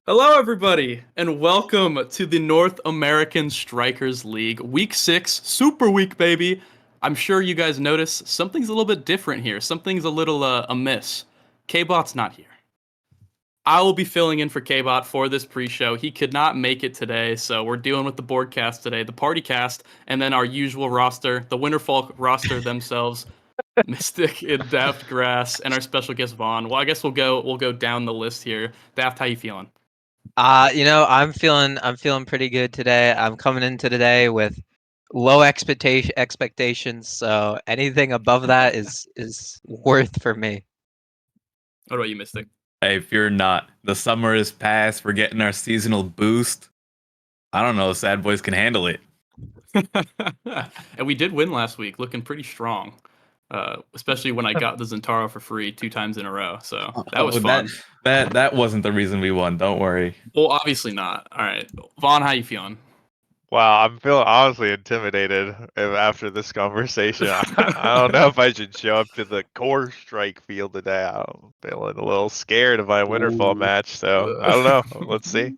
Hello, everybody, and welcome to the North American Strikers League, Week 6, Super Week, baby. I'm sure you guys notice something's a little bit different here. Something's a little amiss. K-Bot's not here. I will be filling in for K-Bot for this pre-show. He could not make it today, so we're dealing with the board cast today, the party cast, and then our usual roster, the Winterfolk roster themselves, Mystic and Daft Grass, and our special guest Vaughn. Well, I guess we'll go down the list here. Daft, how you feeling? I'm feeling pretty good today. I'm coming into today with low expectations, so anything above that is worth for me. What about you, Mystic? Hey, if you're not, the summer is past. We're getting our seasonal boost. I don't know. Sad boys can handle it. And we did win last week, looking pretty strong. Especially when I got the Zentaro for free 2 times in a row. So that was Oh, fun. that wasn't the reason we won. Don't worry. Well, obviously not. All right, Vaughn, how you feeling? Wow, I'm feeling honestly intimidated after this conversation. I don't know if I should show up to the core strike field today. I'm feeling a little scared of my Winterfall Ooh. match, so I don't know. Let's see.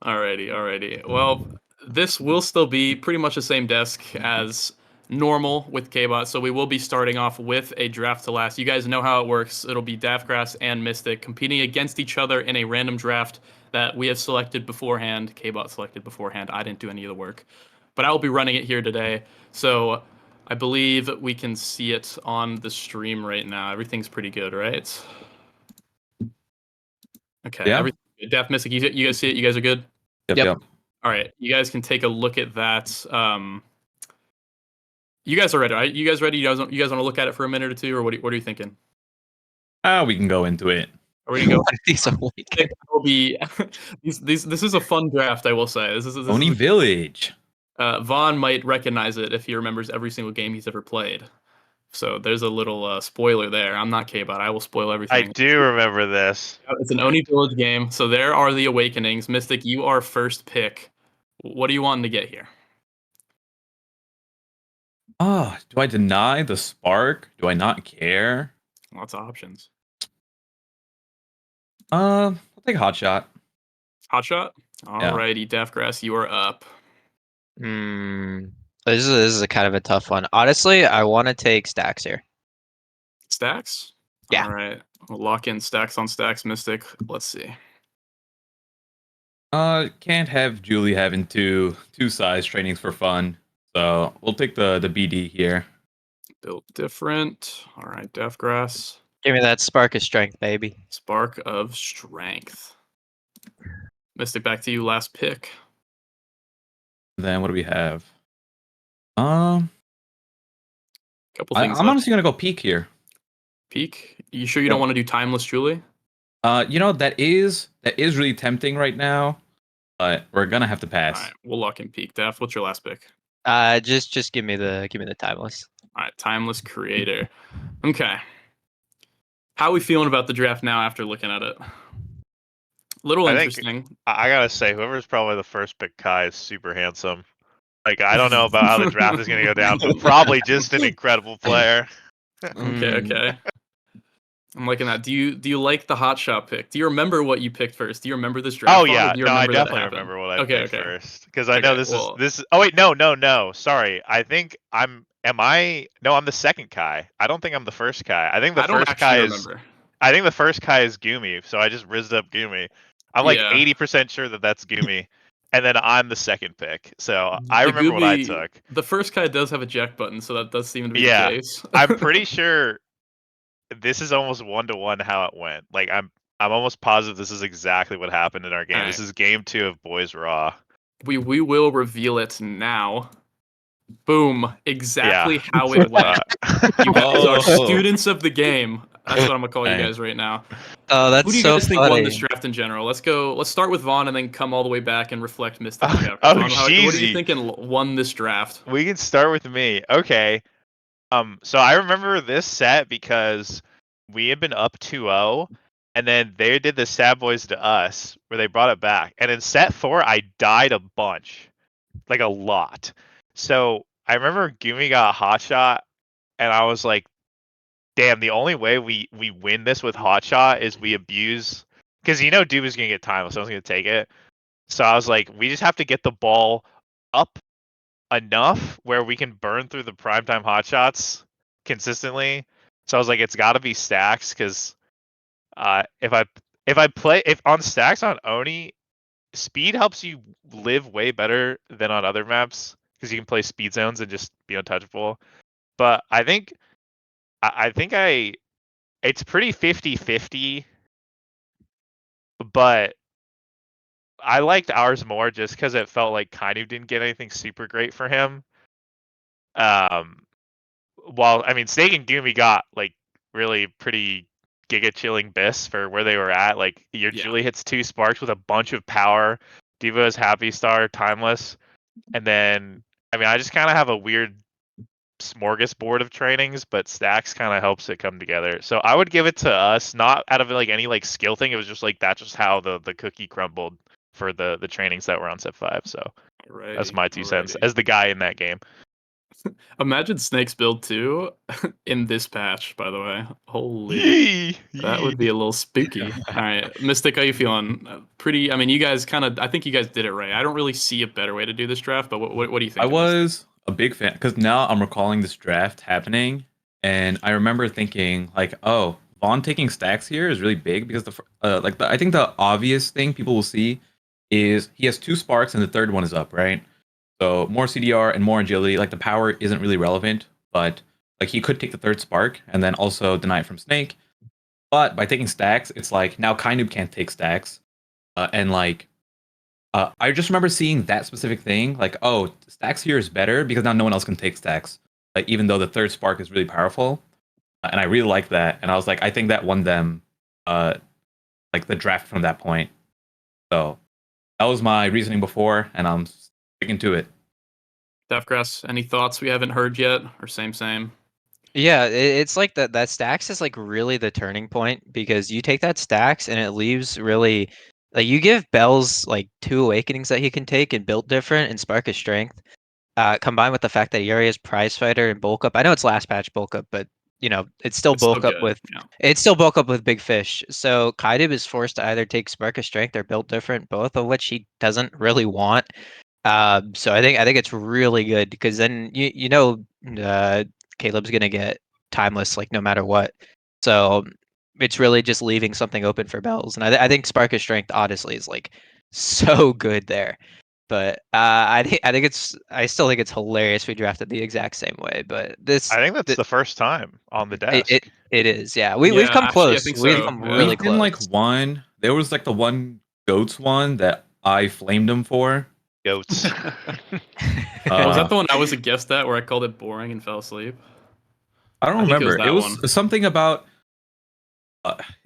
Alrighty. Well, this will still be pretty much the same desk as normal with K-Bot, so we will be starting off with a draft to last. You guys know how it works. It'll be Daftgrass and Mystic competing against each other in a random draft that we have selected beforehand. K-Bot selected beforehand. I didn't do any of the work, but I will be running it here today. So I believe we can see it on the stream right now. Everything's pretty good, right? Okay, Yeah. everything. Daft Mystic, you guys see it? You guys are good? Yep. Yep. Yep. All right, you guys can take a look at that. You guys are ready, right? You guys ready? You guys want to look at it for a minute or two, or what are you thinking? We can go into it. Are we gonna go? What are these It will be this is a fun draft, I will say. This Oni is Village. Vaughn might recognize it if he remembers every single game he's ever played. So there's a little spoiler there. I'm not K-Bot. I will spoil I everything. do remember this. It's an Oni Village game. So there are the awakenings. Mystic, you are first pick. What are you wanting to get here? Do I deny the spark? Do I not care? Lots of options. I'll take a hot shot. Hot shot. Yeah. Alrighty, Deathgrass, you are up. Hmm. This is a kind of a tough one. Honestly, I want to take stacks here. Stacks? Yeah. Alright. We'll lock in stacks on stacks, Mystic. Let's see. Can't have Julie having two size trainings for fun. So we'll take the BD here. Built different. Alright, Deathgrass. Give me that spark of strength, baby. Spark of Strength. Mystic, back to you. Last pick. Then what do we have? Um, Couple things I'm left. honestly gonna go peak here. Peak. You sure you don't want to do Timeless Julie? That is really tempting right now, but we're gonna have to pass. Alright, we'll lock in Peak. Def, what's your last pick? Just give me the timeless. Alright, Timeless Creator. Okay. How are we feeling about the draft now after looking at it? Little I think- interesting. I gotta say, whoever's probably the first pick, Kai, is super handsome. Like, I don't know about how the draft is gonna go down, but probably just an incredible player. Okay. I'm liking that. Do you like the hot shot pick? Do you remember what you picked first? Do you remember this draft? Oh Vaughn, or yeah, do you no, I remember that it definitely happened? remember what I Okay, picked okay. first because I know Okay, this well- is. Oh wait, no. Sorry, I think I'm. Am I? No, I'm the second Kai. I don't think I'm the first Kai. I think the I don't first Kai actually is. remember. I think the first Kai is Gumi, so I just rizzed up Gumi. I'm like Yeah. 80% sure that that's Gumi, and then I'm the second pick. So I The remember what I Gooby- took. The first guy does have a jack button, so that does seem to be Yeah. the case. I'm pretty sure this is almost 1-to-1 how it went. Like I'm almost positive this is exactly what happened in our game. Alright. This is game 2 of Boys Raw. We will reveal it now. Boom. Exactly Yeah. how it went. You guys are Oh. students of the game. That's what I'm gonna call you Dang. guys right now. Oh, that's Who do you so guys think won funny. this draft in general? Let's go. Let's start with Vaughn and then come all the way back and reflect Mystic. Oh, Vaughn, what are you cheesy. thinking won this draft? We can start with me. Okay. So I remember this set because we had been up 2-0, and then they did the Sad Boys to us where they brought it back. And in set 4, I died a bunch, like a lot. So I remember Gumi got a hot shot, and I was like, damn, the only way we win this with hot shot is we abuse because Dude was gonna get timeless. I was gonna take it. So I was like, we just have to get the ball up enough where we can burn through the primetime hotshots consistently. So I was like, it's got to be stacks because if on stacks on Oni, speed helps you live way better than on other maps because you can play speed zones and just be untouchable. But I think it's pretty 50-50, but I liked ours more just because it felt like kind of didn't get anything super great for him. While I mean Snake and Doomy got like really pretty giga chilling bists for where they were at. Like your Yeah. Julie hits 2 sparks with a bunch of power. Diva is Happy Star, timeless, and then I mean I just kind of have a weird smorgasbord of trainings, but stacks kind of helps it come together. So I would give it to us, not out of like any like skill thing. It was just like that's just how the cookie crumbled for the trainings that were on set 5. So that's Alrighty, my 2 cents alrighty. as the guy in that game. Imagine Snake's build 2 in this patch, by the way. Holy. Yee, That yee. would be a little spooky. All right, Mystic, how you feeling? Pretty. I mean, you guys kind of. I think you guys did it right. I don't really see a better way to do this draft, but what do you I think? was a big fan because now I'm recalling this draft happening, and I remember thinking like, oh, Vaughn taking stacks here is really big because I think the obvious thing people will see is he has 2 sparks and the third one is up, right? So more CDR and more agility. Like the power isn't really relevant, but like he could take the third spark and then also deny it from Snake. But by taking stacks, it's like now Kainoob can't take stacks, and like I just remember seeing that specific thing, like, oh, stacks here is better because now no one else can take stacks. Like, even though the third spark is really powerful, and I really like that. And I was like, I think that won them, uh, like the draft from that point. So that was my reasoning before, and I'm sticking to it. Deathgrass, any thoughts we haven't heard yet, or same? Yeah, it's like that stacks is like really the turning point because you take that stacks and it leaves really like you give Bells like 2 awakenings that he can take and build different and spark his strength. Combined with the fact that Yuri is prize fighter and bulk up. I know it's last patch bulk up, but it's still It's still bulk up good. with Yeah. big fish. So Kaidib is forced to either take spark of strength or build different, both of which he doesn't really want. So I think it's really good because then uh, Caleb's gonna get timeless like no matter what. So it's really just leaving something open for Bells, and I think Spark of Strength honestly is like so good there. But I still think it's hilarious we drafted the exact same way. But I think that's the first time on the desk. it is, yeah. We've Yeah, come actually, I close. think We've so. come Yeah. really We've been like close. one. There was like the one goats one that I flamed him for. Goats. Was that Uh, the one I was a guest at where I called it boring and fell asleep? I don't I think it was remember. It that one. was something about.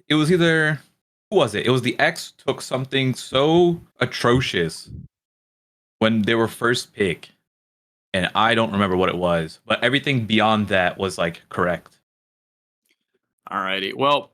It was either who was it? It was the X took something so atrocious when they were first pick, and I don't remember what it was, but everything beyond that was like correct. Alrighty. Well,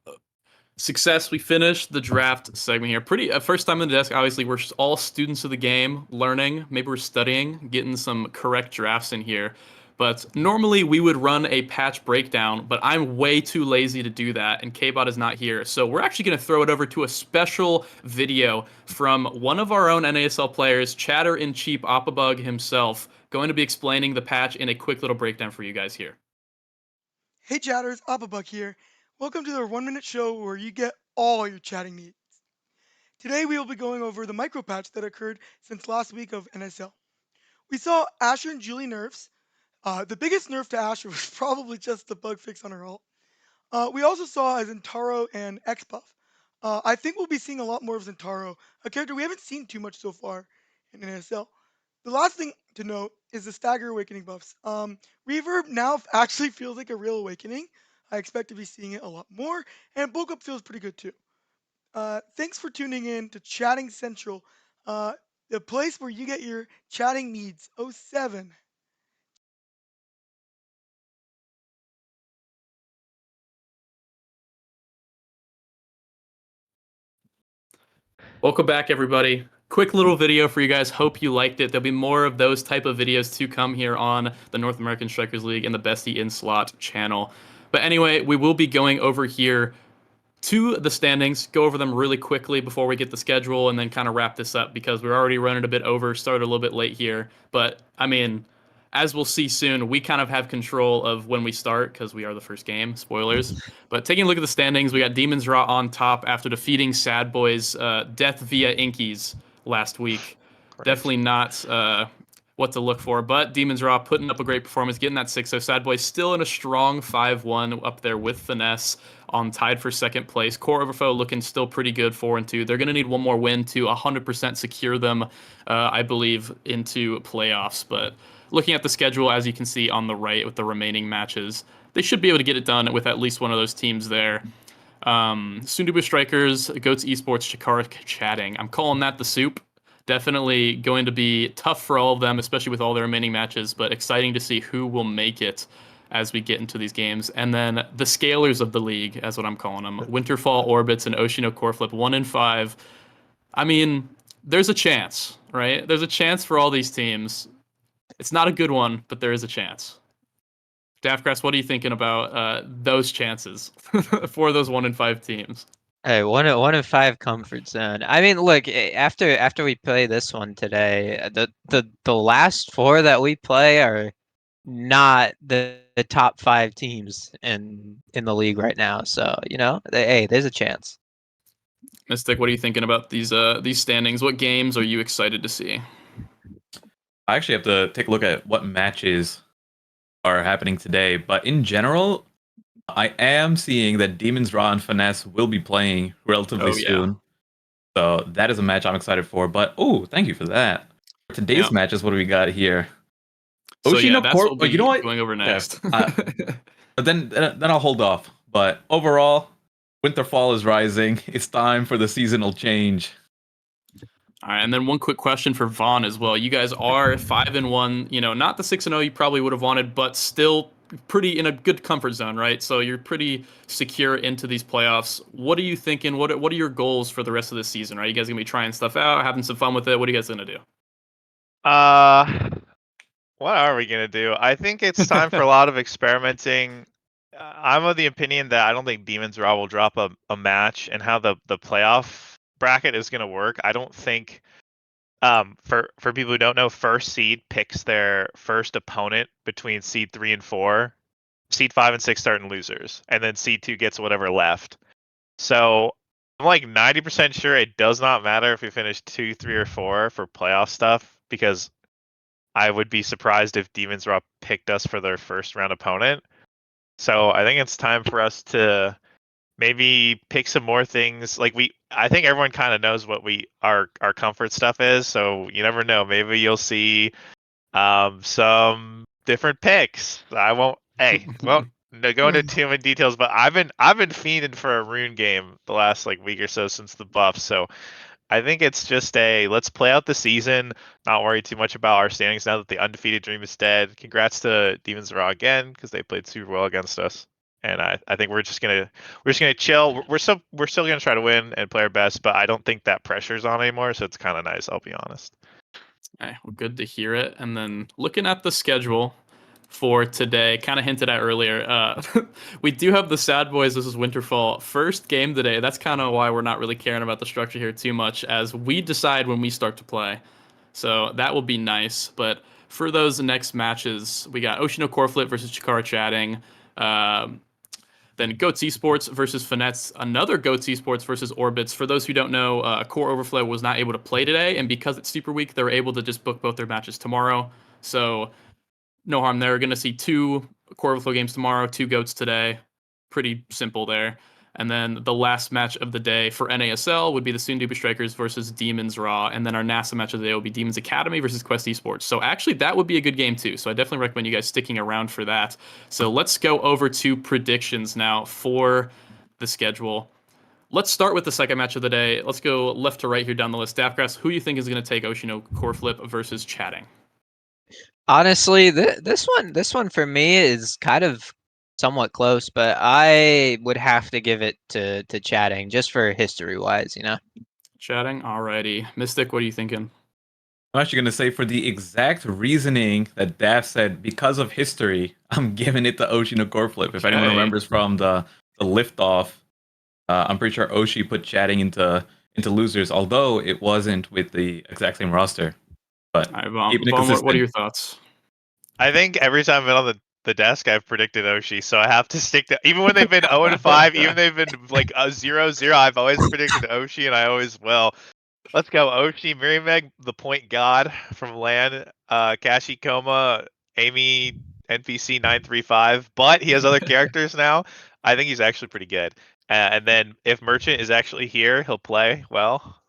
success. We finished the draft segment here. Pretty first time on the desk. Obviously, we're all students of the game, learning. Maybe we're studying, getting some correct drafts in here. But normally we would run a patch breakdown, but I'm way too lazy to do that, and Kbot is not here. So we're actually going to throw it over to a special video from one of our own NASL players, Chatter in Cheap Opabug himself, going to be explaining the patch in a quick little breakdown for you guys here. Hey chatters, Oppabuck here. Welcome to our 1 minute show where you get all your chatting needs. Today we will be going over the micro patch that occurred since last week of NSL. We saw Asher and Julie nerfs. The biggest nerf to Asher was probably just the bug fix on her ult. We also saw Zentaro and Xbuff. I think we'll be seeing a lot more of Zentaro, a character we haven't seen too much so far in NSL. The last thing to note is the stagger awakening buffs. Reverb now actually feels like a real awakening. I expect to be seeing it a lot more, and bulk up feels pretty good too. Thanks for tuning in to Chatting Central, the place where you get your chatting needs. 07. Welcome back, everybody. Quick little video for you guys. Hope you liked it. There'll be more of those type of videos to come here on the North American Strikers League and the BestieInSlot channel. But anyway, we will be going over here to the standings, go over them really quickly before we get the schedule and then kind of wrap this up because we're already running a bit over, started a little bit late here. But I mean, as we'll see soon, we kind of have control of when we start because we are the first game. Spoilers. But taking a look at the standings, we got Demons Raw on top after defeating Sad Boys Death via Inkies last week. Great. Definitely not what to look for, but Demons Raw putting up a great performance, getting that 6-0. Sad Boys still in a strong 5-1 up there with Finesse on tied for second place. Core Overflow looking still pretty good, 4-2. They're going to need one more win to 100% secure them, I believe, into playoffs. But looking at the schedule, as you can see on the right with the remaining matches, they should be able to get it done with at least one of those teams there. Sundubu Strikers, Goats Esports, Chikara Chatting. I'm calling that the soup. Definitely going to be tough for all of them, especially with all their remaining matches, but exciting to see who will make it as we get into these games. And then the scalers of the league, as what I'm calling them, Winterfall, Orbits, and Oshino Coreflip, 1-5. I mean, there's a chance, right? There's a chance for all these teams. It's not a good one, but there is a chance. Daftgrass, what are you thinking about those chances for those 1-5 teams? Hey, 1-5 comfort zone. I mean, look, after we play this one today, the last four that we play are not the top 5 teams in the league right now. So, hey, there's a chance. Mystic, what are you thinking about these standings? What games are you excited to see? I actually have to take a look at what matches are happening today, but in general, I am seeing that Demons Raw and Finesse will be playing relatively Oh, yeah. soon. So that is a match I'm excited for. But thank you for that. For today's matches, what do we got here? So yeah, Oshino that's Corp. what we'll be You know what? going over next. But then I'll hold off. But overall, Winterfall is rising. It's time for the seasonal change. All right, and then one quick question for Vaughn as well. You guys are 5-1. Not the 6-0 you probably would have wanted, but still pretty in a good comfort zone, right? So you're pretty secure into these playoffs. What are you thinking? What are your goals for the rest of the season? Are you guys gonna be trying stuff out, having some fun with it? What are you guys gonna do? What are we gonna do? I think it's time for a lot of experimenting. I'm of the opinion that I don't think Demons Raw will drop a match, and how the playoff bracket is gonna work. I don't think for people who don't know, first seed picks their first opponent between seed 3 and 4. Seed 5 and 6 starting losers, and then seed 2 gets whatever left. So I'm like 90% sure it does not matter if we finish 2, 3, or 4 for playoff stuff, because I would be surprised if Demons Raw picked us for their first round opponent. So I think it's time for us to maybe pick some more things. I think everyone kind of knows what our comfort stuff is. So you never know. Maybe you'll see some different picks. I won't. Hey, well, no, go into too many details. But I've been fiending for a rune game the last week or so since the buff. So I think it's just let's play out the season, not worry too much about our standings now that the undefeated dream is dead. Congrats to Demons Raw again, because they played super well against us. And I think we're just gonna chill. We're still gonna try to win and play our best, but I don't think that pressure's on anymore, so it's kind of nice, I'll be honest. Okay, well, good to hear it. And then looking at the schedule for today, kind of hinted at earlier, we do have the Sad Boys versus Winterfall first game today. That's kind of why we're not really caring about the structure here too much, as we decide when we start to play. So that will be nice. But for those next matches, we got Oshino Coreflip versus Chikara Chatting. Then Goats Esports versus Finesse, another Goats Esports versus Orbits. For those who don't know, Core Overflow was not able to play today, and because it's Super Week, they were able to just book both their matches tomorrow. So no harm there. We're going to see 2 Core Overflow games tomorrow, 2 Goats today. Pretty simple there. And then the last match of the day for NASL would be the Sundubu Strikers versus Demons Raw. And then our NASA match of the day will be Demons Academy versus Quest Esports. So actually, that would be a good game too. So I definitely recommend you guys sticking around for that. So let's go over to predictions now for the schedule. Let's start with the second match of the day. Let's go left to right here down the list. Daftgrass, who you think is going to take Oshino Coreflip versus Chatting? Honestly, this one for me is kind of somewhat close, but I would have to give it to Chatting just for history wise, Chatting, alrighty. Mystic, what are you thinking? I'm actually going to say, for the exact reasoning that Dav said, because of history, I'm giving it to Oshino Coreflip. If anyone Okay. remembers from the liftoff I'm pretty sure Oshi put chatting into losers, although it wasn't with the exact same roster. But All right, keeping it Vaughn, what are consistent. your thoughts? I think every time I've been on the desk, I've predicted Oshi, so I have to stick to. Even when they've been 0-5, even they've been like 0-0, I've always predicted Oshi, and I always will. Let's go, Oshi, Mirimeg, the point god from LAN, Kashi Koma, Amy, NPC 935, but he has other characters now. I think he's actually pretty good. And then if Merchant is actually here, he'll play well.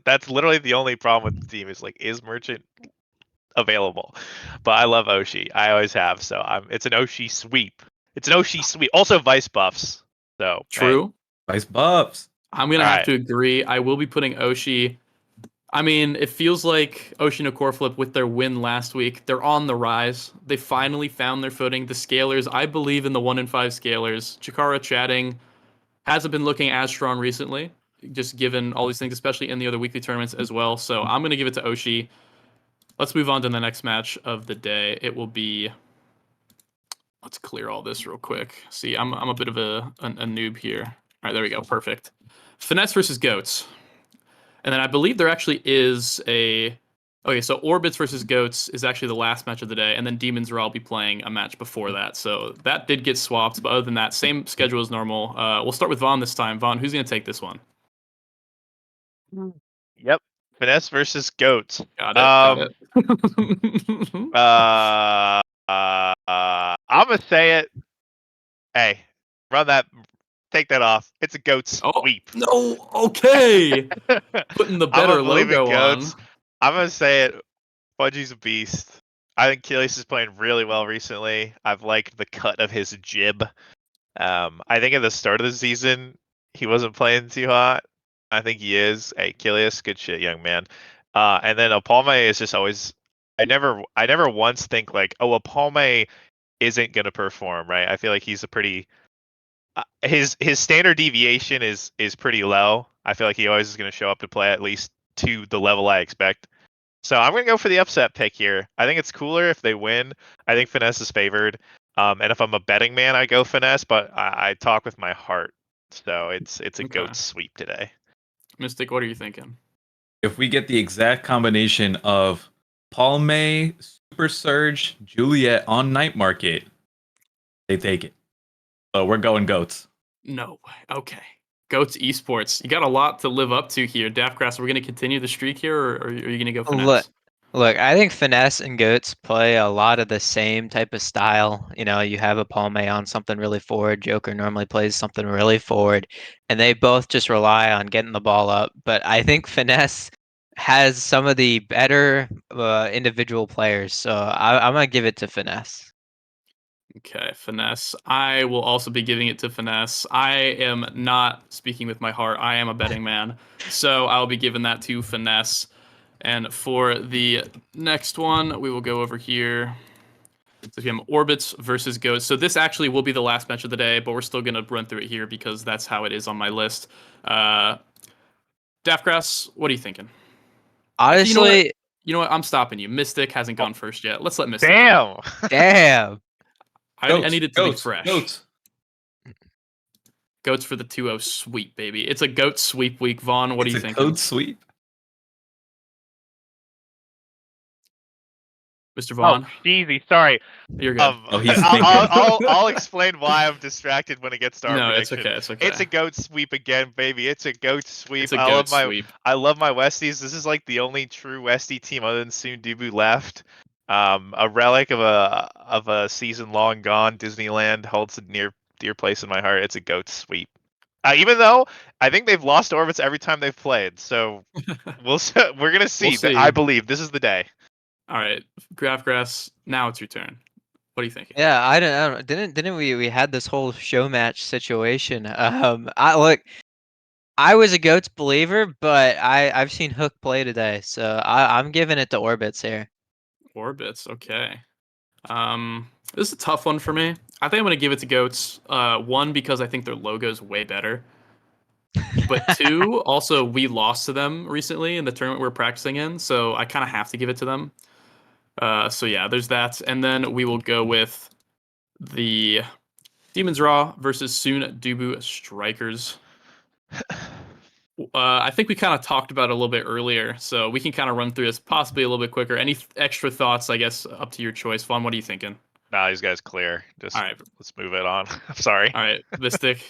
That's literally the only problem with the team is Merchant available? But I love Oshi. I always have. So it's an Oshi sweep. It's an Oshi sweep. Also Vice buffs. So hey, True. Vice buffs. I'm gonna all have right. to agree. I will be putting Oshi. I mean, it feels like Oshi no Core Flip with their win last week. They're on the rise. They finally found their footing. The scalers, I believe in the 1 in 5 scalers. Chikara chatting hasn't been looking as strong recently, just given all these things, especially in the other weekly tournaments as well. So I'm gonna give it to Oshi. Let's move on to the next match of the day. It will be. Let's clear all this real quick. See, I'm a bit of a noob here. All right, there we go. Perfect. Finesse versus Goats. And then I believe there actually is a. Okay, so Orbits versus Goats is actually the last match of the day, and then Demons Raw will be playing a match before that. So that did get swapped, but other than that, same schedule as normal. We'll start with Vaughn this time. Vaughn, who's going to take this one? Yep. Finesse versus goats. Got it. Got it. I'm gonna say it. Hey, run that. Take that off. It's a goat Oh, sweep. no. Okay. Putting the I'm better gonna believe in logo goats. on. I'm gonna say it. Fudgy's a beast. I think Kilius is playing really well recently. I've liked the cut of his jib. I think at the start of the season he wasn't playing too hot. I think he is. Hey, Kilius, good shit, young man. And then Apalme is just always. I never once think like, oh, Apalme isn't gonna perform, right? I feel like he's a pretty. His standard deviation is pretty low. I feel like he always is gonna show up to play at least to the level I expect. So I'm gonna go for the upset pick here. I think it's cooler if they win. I think Finesse is favored. And if I'm a betting man, I go Finesse, but I talk with my heart. So it's a Okay. goat sweep today. Mystic, what are you thinking? If we get the exact combination of Palme, Super Surge, Juliet on Night Market, they take it. So we're going goats. No way. Okay. Goats Esports. You got a lot to live up to here. Daftgrass, are we going to continue the streak here, or are you going to go Look, finesse? look, I think Finesse and Goats play a lot of the same type of style. You know, you have a Palme on something really forward. Joker normally plays something really forward, and they both just rely on getting the ball up. But I think Finesse has some of the better individual players, so I'm gonna give it to Finesse. Okay, finesse. I will also be giving it to finesse. I am not speaking with my heart. I am a betting man. So I'll be giving that to finesse. And for the next one, we will go over here. So we have Orbits versus Ghosts. So this actually will be the last match of the day, but we're still going to run through it here because that's how it is on my list. Daftgrass, what are you thinking? Actually, you know what? Honestly, You know what? I'm stopping you. Mystic hasn't Oh, gone first yet. Let's let Mystic go. damn. damn. I Goats, need it to be goats, fresh. goats. Goats for the 2-0 sweep, baby. It's a goat sweep week. Vaughn, what are It's you a thinking? code sweep. Mr. Oh, Vaughn? cheesy. Sorry. You're good. Oh, he's I'll, thinking. I'll explain why I'm distracted when it gets to our No, it's prediction. okay. It's It's okay. a goat sweep again, baby. It's a goat sweep. It's a goat sweep. I love my Westies. This is like the only true Westie team other than Soon Dubu left. A relic of a season long gone. Disneyland holds a dear place in my heart. It's a goat sweep. Even though I think they've lost orbits every time they've played, so we're gonna We'll see. But I see. believe this is the day. All right, Grass. Now it's your turn. What are you thinking? Yeah, I don't didn't we had this whole show match situation. I look, I was a Goats believer, but I've seen Hook play today, so I'm giving it to Orbits here. Orbits. Okay. This is a tough one for me. I think I'm gonna give it to Goats. One because I think their logo is way better. But two, also we lost to them recently in the tournament we're practicing in, so I kind of have to give it to them. So yeah, there's that, and then we will go with the Demons Raw versus Soon Dubu Strikers. I think we kind of talked about it a little bit earlier, so we can kind of run through this possibly a little bit quicker. Any extra thoughts? I guess up to your choice. Vaughn, what are you thinking? Nah, these guys clear. All Just right, let's move it on. I'm sorry. all right, Vistic.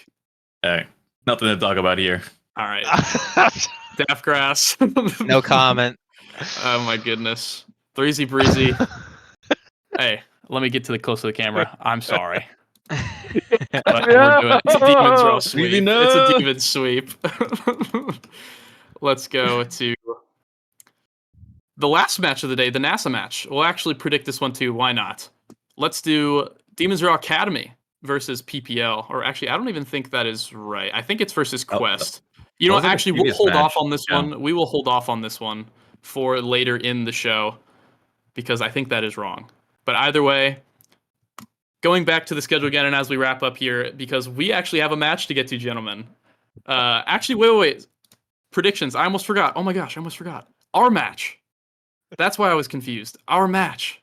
Hey, nothing to talk about here. All right, Daft Grass. No comment. Oh my goodness. Breezy breezy. Hey, let me get to the close of the camera. I'm sorry. But we're doing it's a demon's row sweep. Breezy, no! It's a demon sweep. Let's go to the last match of the day, the NASA match. We'll actually predict this one too. Why not? Let's do Demon's Row Academy versus PPL. Or actually, I don't even think that is right. I think it's versus Oh, Quest. You know that what? was like a Actually, we'll previous hold match. off on this Yeah. one. We will hold off on this one for later in the show because I think that is wrong. But either way, going back to the schedule again, and as we wrap up here, because we actually have a match to get to, gentlemen. Actually, wait. Predictions. I almost forgot. Oh my gosh, I almost forgot. Our match. That's why I was confused. Our match.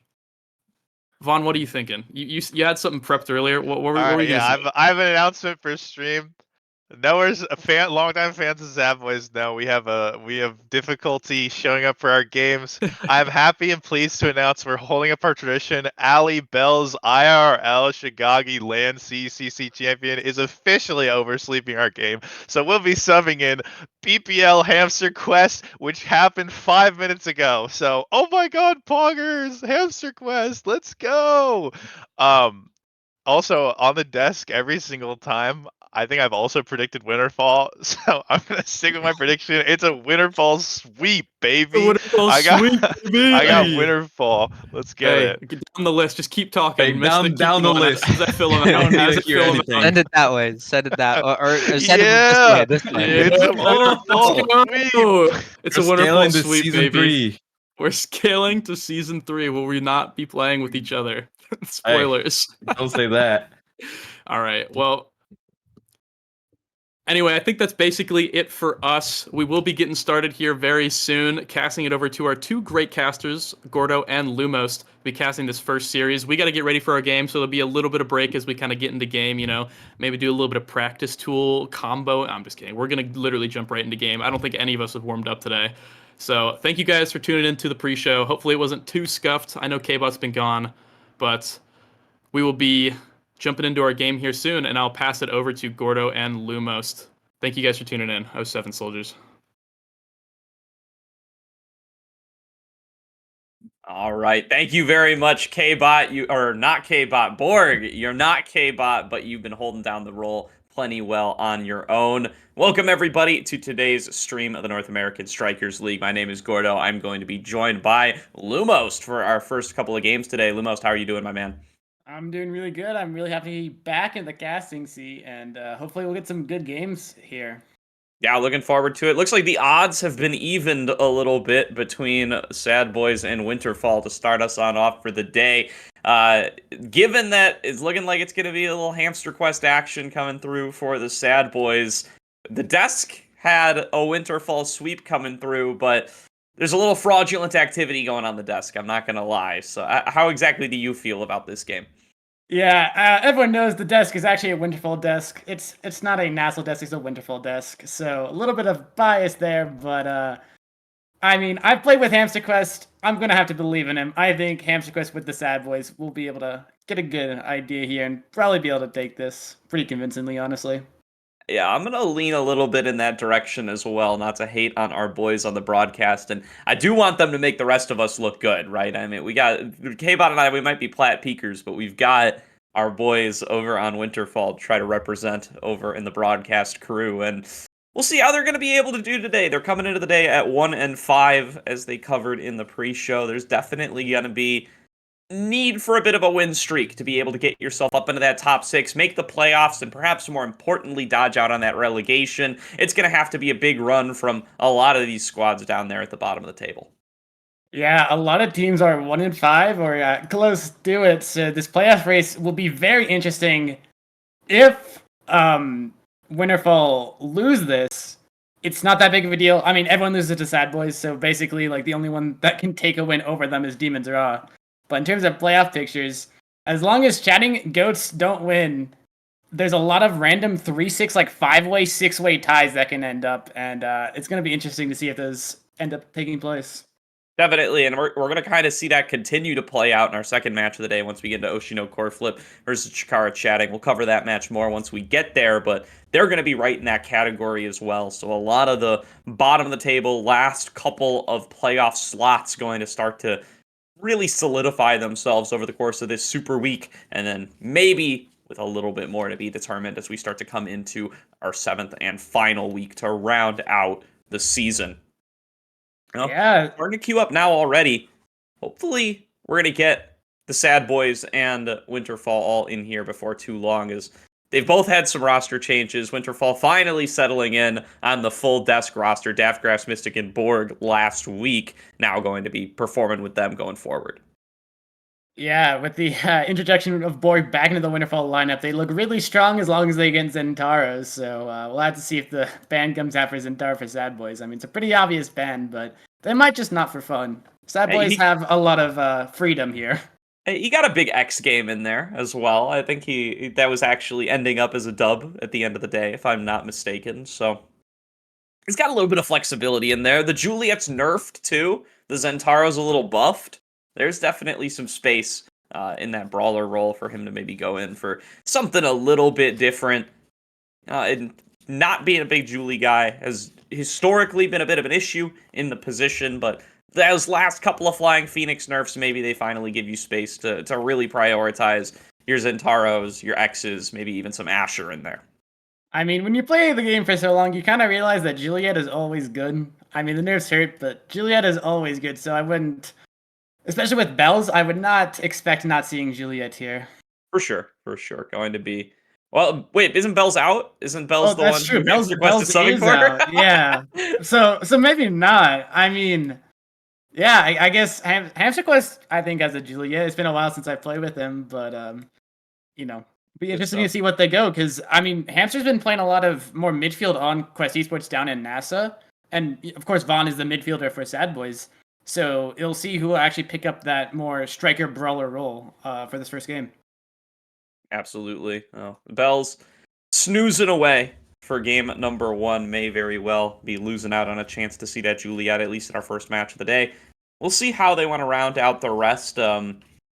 Vaughn, what are you thinking? You had something prepped earlier. What were All you right, gonna yeah, say? I have an announcement for stream. Knowers, longtime fans of Zap Boys know we have difficulty showing up for our games. I'm happy and pleased to announce we're holding up our tradition. Ali Bell's IRL Shigagi Land CCC champion is officially oversleeping our game, so we'll be subbing in BPL Hamster Quest, which happened 5 minutes ago. So, oh my God, Poggers, Hamster Quest, let's go. Um, Also, on the desk every single time, I think I've also predicted Winterfall, so I'm gonna stick with my prediction. It's a Winterfall sweep, The baby. Winterfell I got, sweep, I got baby. Winterfall. Let's get Hey, it. get down the list. Just keep talking. Hey, Mystic, keep down the going list. as I fill them I out. don't need As to I hear fill them anything. Send it that way. Send it that, or send Yeah, it this way. Yeah. it's a Oh, Winterfall sweep. It's we're a Winterfall scaling to sweep, season baby. 3. We're scaling to season 3. Will we not be playing with each other? Spoilers. Don't say that. All right. Well, anyway, I think that's basically it for us. We will be getting started here very soon, casting it over to our two great casters, Gordo and Lumos, be casting this first series. We got to get ready for our game, so there'll be a little bit of break as we kind of get into game, maybe do a little bit of practice tool combo. I'm just kidding. We're going to literally jump right into game. I don't think any of us have warmed up today. So thank you guys for tuning into the pre-show. Hopefully it wasn't too scuffed. I know K-Bot's been gone, but we will be jumping into our game here soon, and I'll pass it over to Gordo and Lumos. Thank you guys for tuning in. 07 Soldiers. All right. Thank you very much, K-Bot. You or not K-Bot, Borg. You're not K-Bot, but you've been holding down the role plenty well on your own. Welcome everybody to today's stream of the North American Strikers League. My name is Gordo. I'm going to be joined by Lumos for our first couple of games today. Lumos, how are you doing, my man? I'm doing really good. I'm really happy to be back in the casting seat, and hopefully we'll get some good games here. Yeah, looking forward to it. Looks like the odds have been evened a little bit between Sad Boys and Winterfall to start us on off for the day. Given that it's looking like it's going to be a little Hamster Quest action coming through for the Sad Boys, the desk had a Winterfall sweep coming through, but there's a little fraudulent activity going on the desk, I'm not going to lie. So how exactly do you feel about this game? Yeah, everyone knows the desk is actually a Winterfall desk. It's not a NASL desk, it's a Winterfall desk. So a little bit of bias there, but I mean, I've played with Hamster Quest. I'm going to have to believe in him. I think Hamster Quest with the Sad Boys will be able to get a good idea here and probably be able to take this pretty convincingly, honestly. Yeah, I'm going to lean a little bit in that direction as well, not to hate on our boys on the broadcast. And I do want them to make the rest of us look good, right? I mean, we got K-Bot and I, we might be plat peakers, but we've got our boys over on Winterfall to try to represent over in the broadcast crew. And we'll see how they're going to be able to do today. They're coming into the day at 1-5, as they covered in the pre-show. There's definitely going to be need for a bit of a win streak to be able to get yourself up into that top 6, make the playoffs, and perhaps more importantly, dodge out on that relegation. It's going to have to be a big run from a lot of these squads down there at the bottom of the table. Yeah, a lot of teams are 1-5 or close to it. So this playoff race will be very interesting. If Winterfall lose this, it's not that big of a deal. I mean, everyone loses to Sad Boys, so basically, like the only one that can take a win over them is Demon's Raw. But in terms of playoff pictures, as long as Chatting Goats don't win, there's a lot of random 3-6, like 5-way, 6-way ties that can end up, and it's going to be interesting to see if those end up taking place. Definitely, and we're going to kind of see that continue to play out in our second match of the day once we get into Oshino Core Flip versus Chikara Chatting. We'll cover that match more once we get there, but they're going to be right in that category as well. So a lot of the bottom of the table, last couple of playoff slots going to start to really solidify themselves over the course of this super week, and then maybe with a little bit more to be determined as we start to come into our 7th and final week to round out the season. Yeah. We're going to queue up now already. Hopefully, we're going to get the Sad Boys and Winterfall all in here before too long, as they've both had some roster changes. Winterfall finally settling in on the full desk roster. Daftgrass, Mystic, and Borg last week. Now going to be performing with them going forward. Yeah, with the introduction of Borg back into the Winterfall lineup, they look really strong as long as they get Zentaro. So we'll have to see if the ban comes out for Zentaro for Sad Boys. I mean, it's a pretty obvious ban, but they might just not for fun. Sad Boys have a lot of freedom here. He got a big X game in there as well. I think that was actually ending up as a dub at the end of the day, if I'm not mistaken. So he's got a little bit of flexibility in there. The Juliet's nerfed too. The Zentaro's a little buffed. There's definitely some space in that brawler role for him to maybe go in for something a little bit different. And not being a big Julie guy has historically been a bit of an issue in the position, but those last couple of Flying Phoenix nerfs, maybe they finally give you space to really prioritize your Zentaros, your X's, maybe even some Asher in there. I mean, when you play the game for so long, you kind of realize that Juliet is always good. I mean, the nerfs hurt, but Juliet is always good, so I wouldn't... Especially with Bells, I would not expect not seeing Juliet here. For sure. Going to be... Well, wait, isn't Bells out? Isn't Bells the that's one true. who Bells requested subbing is for? out. Yeah. So maybe not. I mean, yeah, I guess Hamster Quest, I think, has a Juliet. It's been a while since I played with him, but be interesting to see what they go, because I mean, Hamster's been playing a lot of more midfield on Quest Esports down in NASA, and of course Vaughn is the midfielder for Sad Boys. So you'll see who will actually pick up that more striker brawler role for this first game. Absolutely. Oh, Bells snoozing away for game number 1. May very well be losing out on a chance to see that Juliet, at least in our first match of the day. We'll see how they want to round out the rest.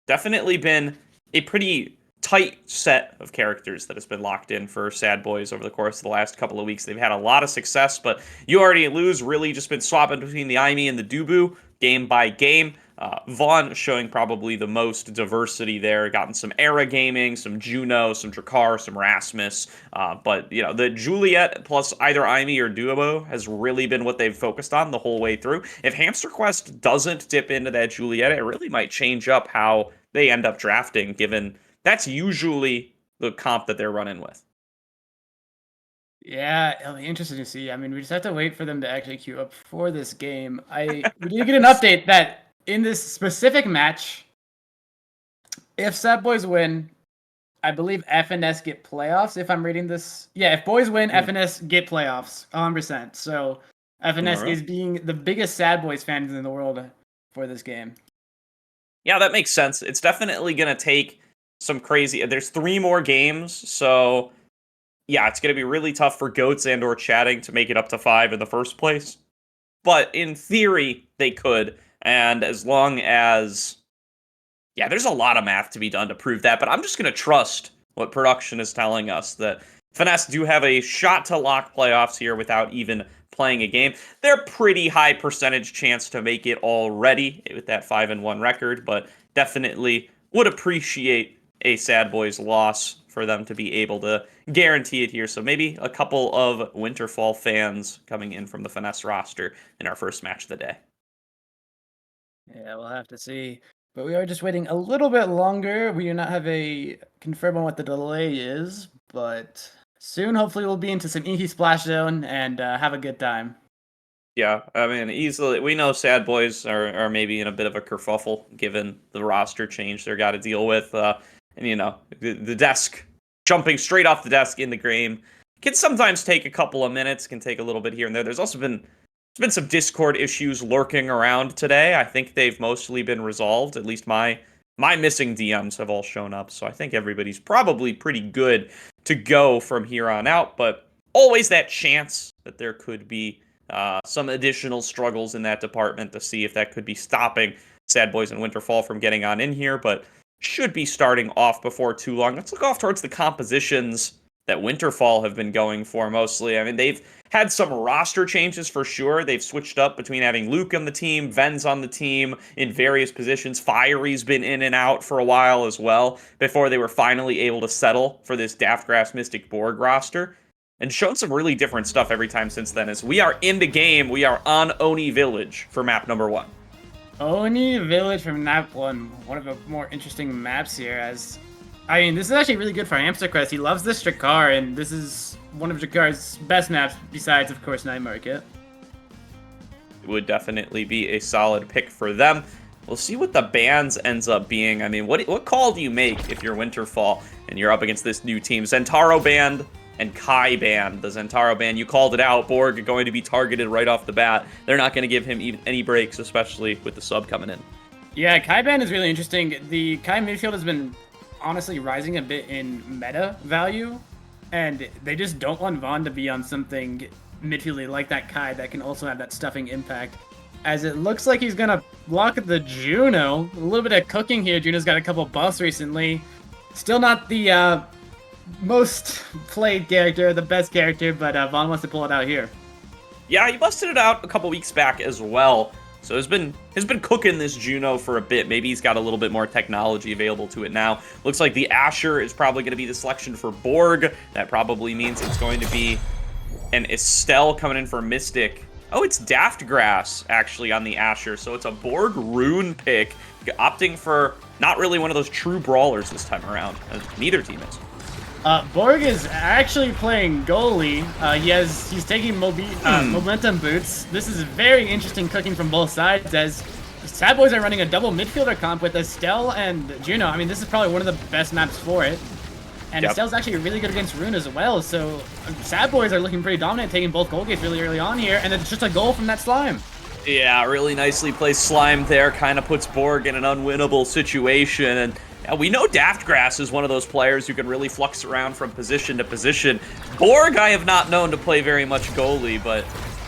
Definitely been a pretty tight set of characters that has been locked in for Sad Boys over the course of the last couple of weeks. They've had a lot of success, but You Already Lose really just been swapping between the Aimi and the Dubu game by game. Vaughn showing probably the most diversity there. Gotten some Era gaming, some Juno, some Drakkar, some Rasmus. But, the Juliet plus either Aimi or Duo has really been what they've focused on the whole way through. If Hamster Quest doesn't dip into that Juliet, it really might change up how they end up drafting, given that's usually the comp that they're running with. Yeah, it'll be interesting to see. I mean, we just have to wait for them to actually queue up for this game. We did get an update that in this specific match, if Sad Boys win, I believe FNS get playoffs, if I'm reading this. Yeah, if Boys win, FNS get playoffs, 100%. So FNS is being the biggest Sad Boys fans in the world for this game. Yeah, that makes sense. It's definitely going to take some crazy... There's 3 more games, so... Yeah, it's going to be really tough for Goats and or Chatting to make it up to 5 in the first place. But in theory, they could. And as long as... Yeah, there's a lot of math to be done to prove that. But I'm just going to trust what production is telling us. That Finesse do have a shot to lock playoffs here without even playing a game. They're pretty high percentage chance to make it already with that 5-1 record. But definitely would appreciate a Sad Boys loss for them to be able to guarantee it here. So maybe a couple of Winterfall fans coming in from the Finesse roster in our first match of the day. Yeah, we'll have to see. But we are just waiting a little bit longer. We do not have a confirm on what the delay is, but soon hopefully we'll be into some easy splash zone and have a good time. Yeah, I mean, easily. We know Sad Boys are maybe in a bit of a kerfuffle given the roster change they've got to deal with. And, the desk, jumping straight off the desk in the game can sometimes take a couple of minutes, can take a little bit here and there. There's also been some Discord issues lurking around today. I think they've mostly been resolved. At least my my missing DMs have all shown up, so I think everybody's probably pretty good to go from here on out, but always that chance that there could be some additional struggles in that department to see if that could be stopping Sad Boys and Winterfall from getting on in here, but should be starting off before too long. Let's look off towards the compositions that Winterfall have been going for mostly. I mean, they've had some roster changes for sure. They've switched up between having Luke on the team, Ven's on the team in various positions. Fiery's been in and out for a while as well before they were finally able to settle for this Daftgrass Mystic Borg roster. And shown some really different stuff every time since then. As we are in the game, we are on Oni Village for map number 1. Oni Village from map 1, one of the more interesting maps here. As I mean, this is actually really good for HamsterQuest. He loves this Drakkar, and this is one of Drakkar's best maps, besides, of course, Night Market. It would definitely be a solid pick for them. We'll see what the bans ends up being. I mean, what call do you make if you're Winterfall and you're up against this new team? Zentaro band and Kai band. The Zentaro band, you called it out. Borg going to be targeted right off the bat. They're not going to give him even any breaks, especially with the sub coming in. Yeah, Kai band is really interesting. The Kai midfield has been honestly rising a bit in meta value, and they just don't want Vaughn to be on something midfieldy like that Kai that can also have that stuffing impact. As it looks like he's gonna block the Juno. A little bit of cooking here. Juno's got a couple buffs recently. Still not the most played character, the best character, but Vaughn wants to pull it out here. Yeah, he busted it out a couple weeks back as well. So has been cooking this Juno for a bit. Maybe he's got a little bit more technology available to it now. Looks like the Asher is probably going to be the selection for Borg. That probably means it's going to be an Estelle coming in for Mystic. Oh, it's Daftgrass actually on the Asher. So it's a Borg Rune pick, opting for not really one of those true brawlers this time around. Neither team is. Borg is actually playing goalie. He's taking momentum boots. This is very interesting cooking from both sides, as Sad Boys are running a double midfielder comp with Estelle and Juno. I mean, this is probably one of the best maps for it. And Yep. Estelle's actually really good against Rune as well, so Sad Boys are looking pretty dominant, taking both goal gates really early on here, and it's just a goal from that slime. Yeah, really nicely placed slime there. Kind of puts Borg in an unwinnable situation. And we know Daftgrass is one of those players who can really flux around from position to position. Borg, I have not known to play very much goalie, but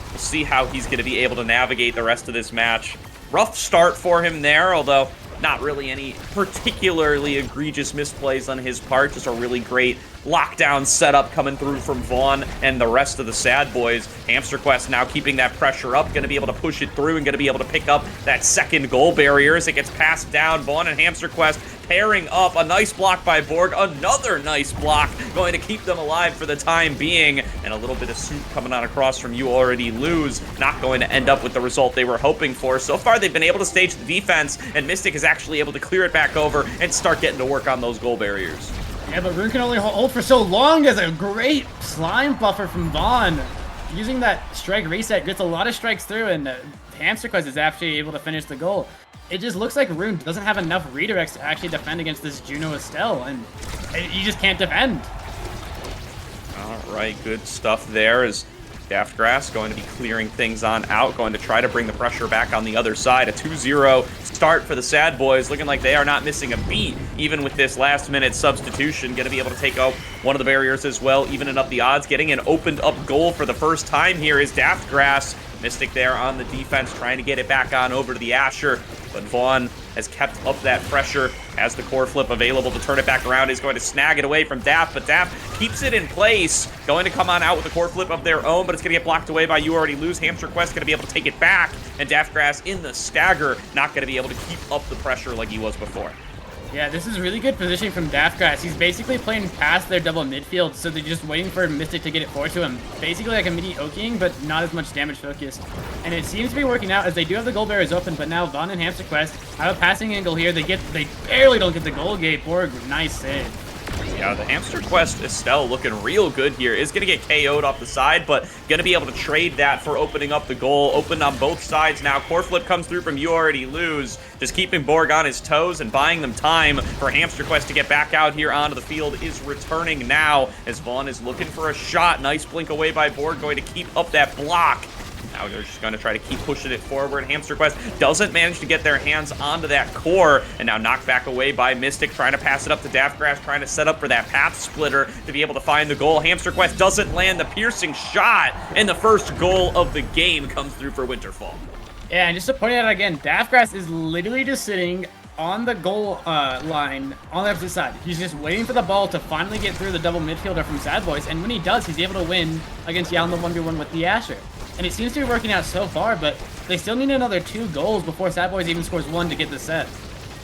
we'll see how he's going to be able to navigate the rest of this match. Rough start for him there, although not really any particularly egregious misplays on his part. Just a really great lockdown setup coming through from Vaughn and the rest of the Sad Boys. HamsterQuest now keeping that pressure up, going to be able to push it through and going to be able to pick up that second goal barrier as it gets passed down. Vaughn and HamsterQuest pairing up. A nice block by Borg. Another nice block going to keep them alive for the time being. And a little bit of soup coming on across from You Already Lose. Not going to end up with the result they were hoping for. So far, they've been able to stage the defense, and Mystic is actually able to clear it back over and start getting to work on those goal barriers. Yeah, but Rune can only hold for so long. As a great slime buffer from Vaughn. Using that strike reset, gets a lot of strikes through, and HamsterQuest is actually able to finish the goal. It just looks like Rune doesn't have enough redirects to actually defend against this Juno Estelle, and you just can't defend. All right, good stuff there as Daftgrass going to be clearing things on out, going to try to bring the pressure back on the other side. A 2-0 start for the Sad Boys, looking like they are not missing a beat, even with this last-minute substitution. Going to be able to take out one of the barriers as well, evening up the odds. Getting an opened-up goal for the first time here is Daftgrass. Mystic there on the defense, trying to get it back on over to the Asher. But Vaughn has kept up that pressure, has the core flip available to turn it back around. He's going to snag it away from Daft, but Daft keeps it in place. Going to come on out with a core flip of their own, but it's going to get blocked away by You Already Lose. HamsterQuest going to be able to take it back, and Daftgrass in the stagger, not going to be able to keep up the pressure like he was before. Yeah, this is really good positioning from Daftgrass. He's basically playing past their double midfield, so they're just waiting for Mystic to get it forward to him. Basically like a mini Oking, but not as much damage focused. And it seems to be working out as they do have the goal barriers open, but now Vaughn and HamsterQuest have a passing angle here. They barely don't get the goal gate. Borg, nice save. Yeah, the HamsterQuest Estelle looking real good here. Is going to get KO'd off the side, but going to be able to trade that for opening up the goal. Open on both sides now. Core flip comes through from You Already Lose. Just keeping Borg on his toes and buying them time for HamsterQuest to get back out here onto the field is returning now as Vaughn is looking for a shot. Nice blink away by Borg, going to keep up that block. Now they're just going to try to keep pushing it forward. Hamster Quest doesn't manage to get their hands onto that core, and now knocked back away by Mystic, trying to pass it up to Daftgrass, trying to set up for that path splitter to be able to find the goal. Hamster Quest doesn't land the piercing shot, and the first goal of the game comes through for Winterfall. Yeah, and just to point it out again, Daftgrass is literally just sitting on the goal line on the opposite side. He's just waiting for the ball to finally get through the double midfielder from Sad Boys, and when he does, he's able to win against Yao in the 1v1 with the Asher. And it seems to be working out so far, but they still need another 2 goals before Sad Boys even scores 1 to get the set.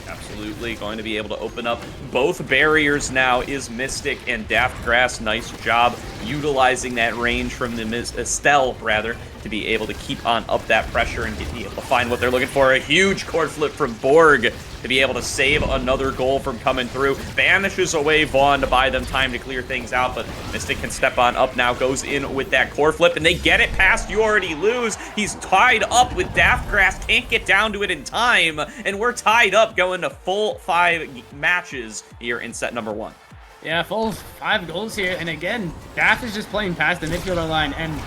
Absolutely going to be able to open up both barriers now is Mystic and Daftgrass. Nice job utilizing that range from the Estelle, rather, to be able to keep on up that pressure and be able to find what they're looking for. A huge core flip from Borg to be able to save another goal from coming through. Banishes away Vaughn to buy them time to clear things out, but Mystic can step on up now, goes in with that core flip, and they get it past You Already Lose. He's tied up with Daftgrass, can't get down to it in time, and we're tied up going to full 5 matches here in set number 1. Yeah, full 5 goals here, and again, Daft is just playing past the midfielder line, and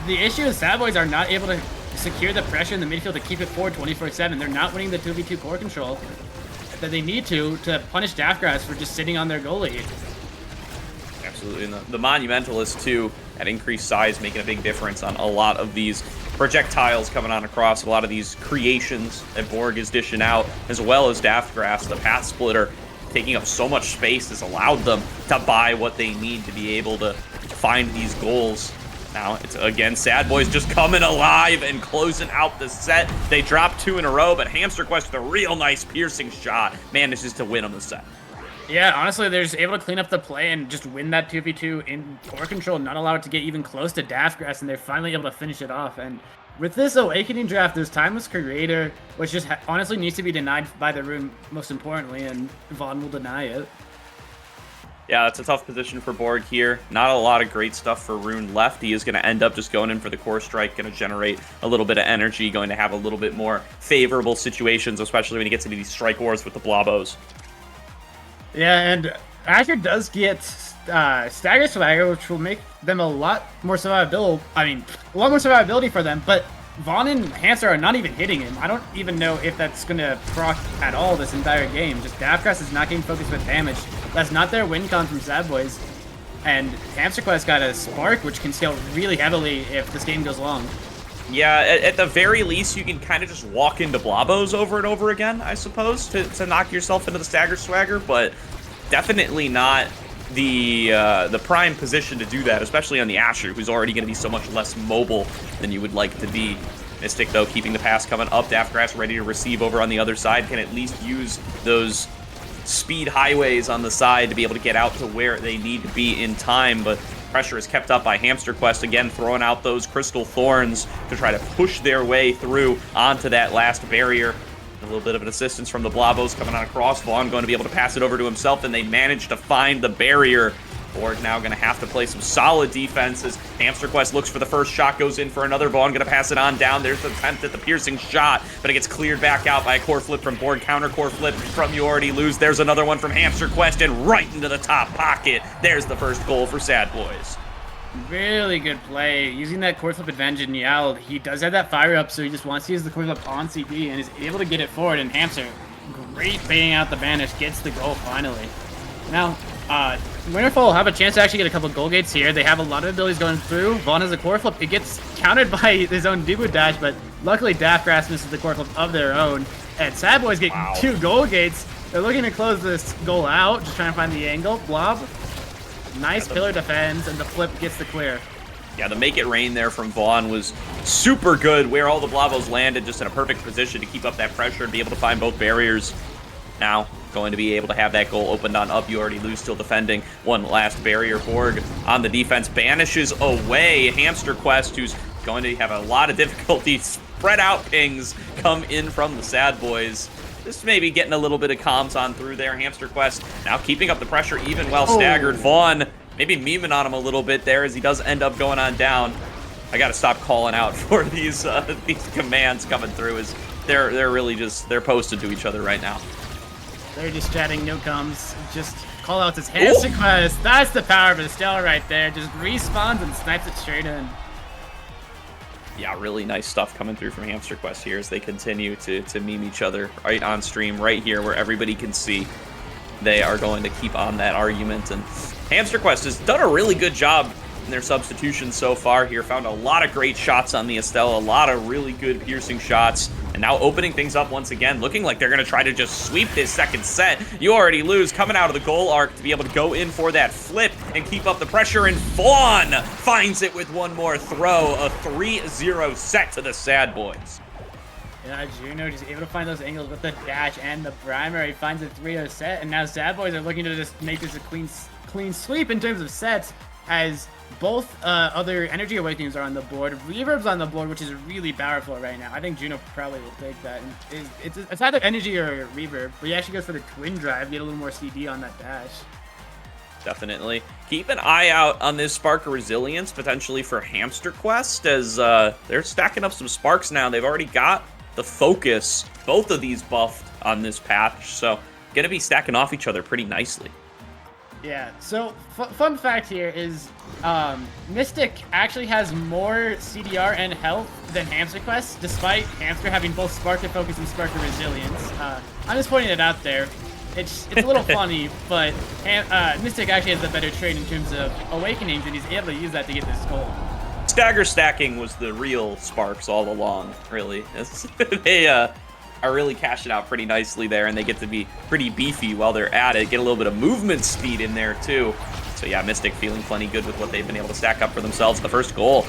the issue is Sad Boys are not able to secure the pressure in the midfield to keep it forward 24/7. They're not winning the 2v2 core control that they need to punish Daftgrass for just sitting on their goalie. Absolutely, and the Monumentalist, too, at increased size, making a big difference on a lot of these projectiles coming on across, a lot of these creations that Borg is dishing out, as well as Daftgrass. The path splitter taking up so much space has allowed them to buy what they need to be able to find these goals. Now, it's again, Sad Boys just coming alive and closing out the set. They dropped 2 in a row, but Hamster Quest with a real nice piercing shot manages to win them the set. Yeah, honestly, they're just able to clean up the play and just win that 2v2 in core control, not allow it to get even close to Daftgrass, and they're finally able to finish it off. And with this Awakening draft, there's Timeless Creator, which just honestly needs to be denied by the Rune, most importantly, and Vaughn will deny it. Yeah, it's a tough position for Borg here. Not a lot of great stuff for Rune left. He is going to end up just going in for the core strike, going to generate a little bit of energy, going to have a little bit more favorable situations, especially when he gets into these strike wars with the Blobos. Yeah, and Asher does get Stagger Swagger, which will make them a lot more survivability. A lot more survivability for them, but Vaughn and Hamster are not even hitting him. I don't even know if that's going to proc at all this entire game. Just Daftgrass is not getting focused with damage. That's not their win con from Sad Boys. And Hamster Quest got a Spark, which can scale really heavily if this game goes long. Yeah, at the very least, you can kind of just walk into Blobos over and over again, I suppose, to knock yourself into the Stagger Swagger, but definitely not the prime position to do that, especially on the Asher, who's already going to be so much less mobile than you would like to be. Mystic, though, keeping the pass coming up. Daftgrass ready to receive over on the other side, can at least use those speed highways on the side to be able to get out to where they need to be in time, but pressure is kept up by Hamster Quest, again throwing out those Crystal Thorns to try to push their way through onto that last barrier. A little bit of an assistance from the Blobos coming on across. Vaughn going to be able to pass it over to himself, and they manage to find the barrier. Borg now going to have to play some solid defenses. Hamster Quest looks for the first shot, goes in for another. Vaughn going to pass it on down. There's the attempt at the piercing shot, but it gets cleared back out by a core flip from Borg. Counter core flip from You Already Lose. There's another one from Hamster Quest, and right into the top pocket. There's the first goal for Sad Boys. Really good play. Using that core flip advantage in Yao, he does have that fire up, so he just wants to use the core flip on CD and is able to get it forward. And Hamster, great baiting out the banish, gets the goal finally. Now, Winterfall will have a chance to actually get a couple goal gates here. They have a lot of abilities going through. Vaughn has a core flip. It gets countered by his own Dubu dash, but luckily Daftgrass misses the core flip of their own. And Sad Boys get 2 goal gates. They're looking to close this goal out, just trying to find the angle. Blob. Nice pillar defense, and the flip gets the clear. Yeah, the make it rain there from Vaughn was super good, where all the Blobos landed just in a perfect position to keep up that pressure and be able to find both barriers. Now, going to be able to have that goal opened on up. You Already Lose, still defending one last barrier. Borg on the defense banishes away Hamster Quest, who's going to have a lot of difficulty. Spread out pings come in from the Sad Boys. This may be getting a little bit of comms on through there. Hamster Quest now keeping up the pressure even well staggered. Vaughn maybe memeing on him a little bit there as he does end up going on down. I got to stop calling out for these commands coming through, as they're really just, they're posted to each other right now. They're just chatting no comms. Just call out his Hamster Quest. That's the power of Estelle right there. Just respawns and snipes it straight in. Yeah, really nice stuff coming through from Hamster Quest here as they continue to meme each other right on stream, right here where everybody can see. They are going to keep on that argument, and Hamster Quest has done a really good job in their substitutions so far here. Found a lot of great shots on the Estelle, a lot of really good piercing shots, and now opening things up once again, looking like they're going to try to just sweep this second set. You already lose, coming out of the goal arc to be able to go in for that flip and keep up the pressure, and Vaughn finds it with one more throw, a 3-0 set to the Sad Boys. Yeah, Juno just able to find those angles with the dash and the primer. He finds a 3-0 set, and now Sad Boys are looking to just make this a clean sweep in terms of sets, as both other Energy Awakenings are on the board. Reverb's on the board, which is really powerful right now. I think Juno probably will take that. And it's either Energy or Reverb, but he actually goes for the Twin Drive, get a little more CD on that dash. Definitely. Keep an eye out on this Spark of Resilience, potentially for Hamster Quest, as they're stacking up some sparks now. They've already got the focus, both of these buffed on this patch, so gonna be stacking off each other pretty nicely. Yeah, so fun fact here is Mystic actually has more CDR and health than Hamster Quest, despite Hamster having both Spark of Focus and Spark of Resilience. I'm just pointing it out there. It's a little funny, but Mystic actually has the better trade in terms of Awakenings, and he's able to use that to get this goal. Stagger stacking was the real Sparks all along, really. They are really cashing out pretty nicely there, and they get to be pretty beefy while they're at it. Get a little bit of movement speed in there, too. So yeah, Mystic feeling plenty good with what they've been able to stack up for themselves. The first goal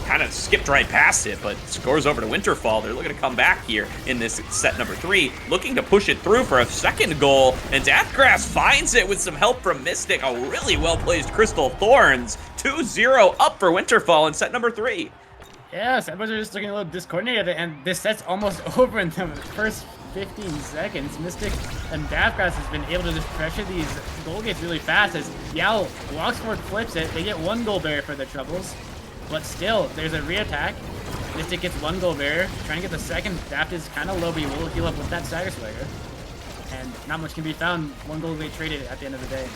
kind of skipped right past it, but scores over to Winterfall. They're looking to come back here in this set number 3, looking to push it through for a second goal, and Deathgrass finds it with some help from Mystic. A really well-placed Crystal Thorns. 2-0 up for Winterfall in set number 3. Yeah, Sad Boys are just looking a little discoordinated, and this set's almost over in the first 15 seconds. Mystic and Deathgrass has been able to just pressure these goal gates really fast as Yao walks forward, flips it. They get 1 goal barrier for their troubles, but still, there's a re-attack. Mystic gets 1 goal barrier, trying to get the second. Daft is kind of low, but he will heal up with that Stagger Swagger. And not much can be found. 1 goal they traded at the end of the day.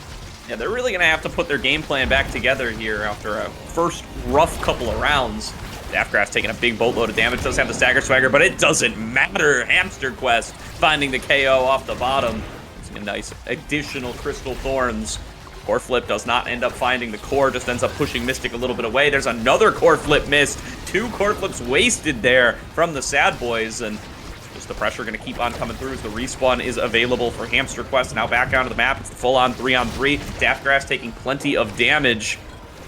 Yeah, they're really going to have to put their game plan back together here after a first rough couple of rounds. Daftgrass taking a big boatload of damage, does have the Stagger Swagger, but it doesn't matter. Hamster Quest finding the KO off the bottom. It's a nice additional Crystal Thorns. Core Flip does not end up finding the core, just ends up pushing Mystic a little bit away. There's another Core Flip missed. 2 Core Flips wasted there from the Sad Boys, and just the pressure going to keep on coming through as the respawn is available for Hamster Quest. Now back onto the map, it's full-on 3-on-3. Daftgrass taking plenty of damage.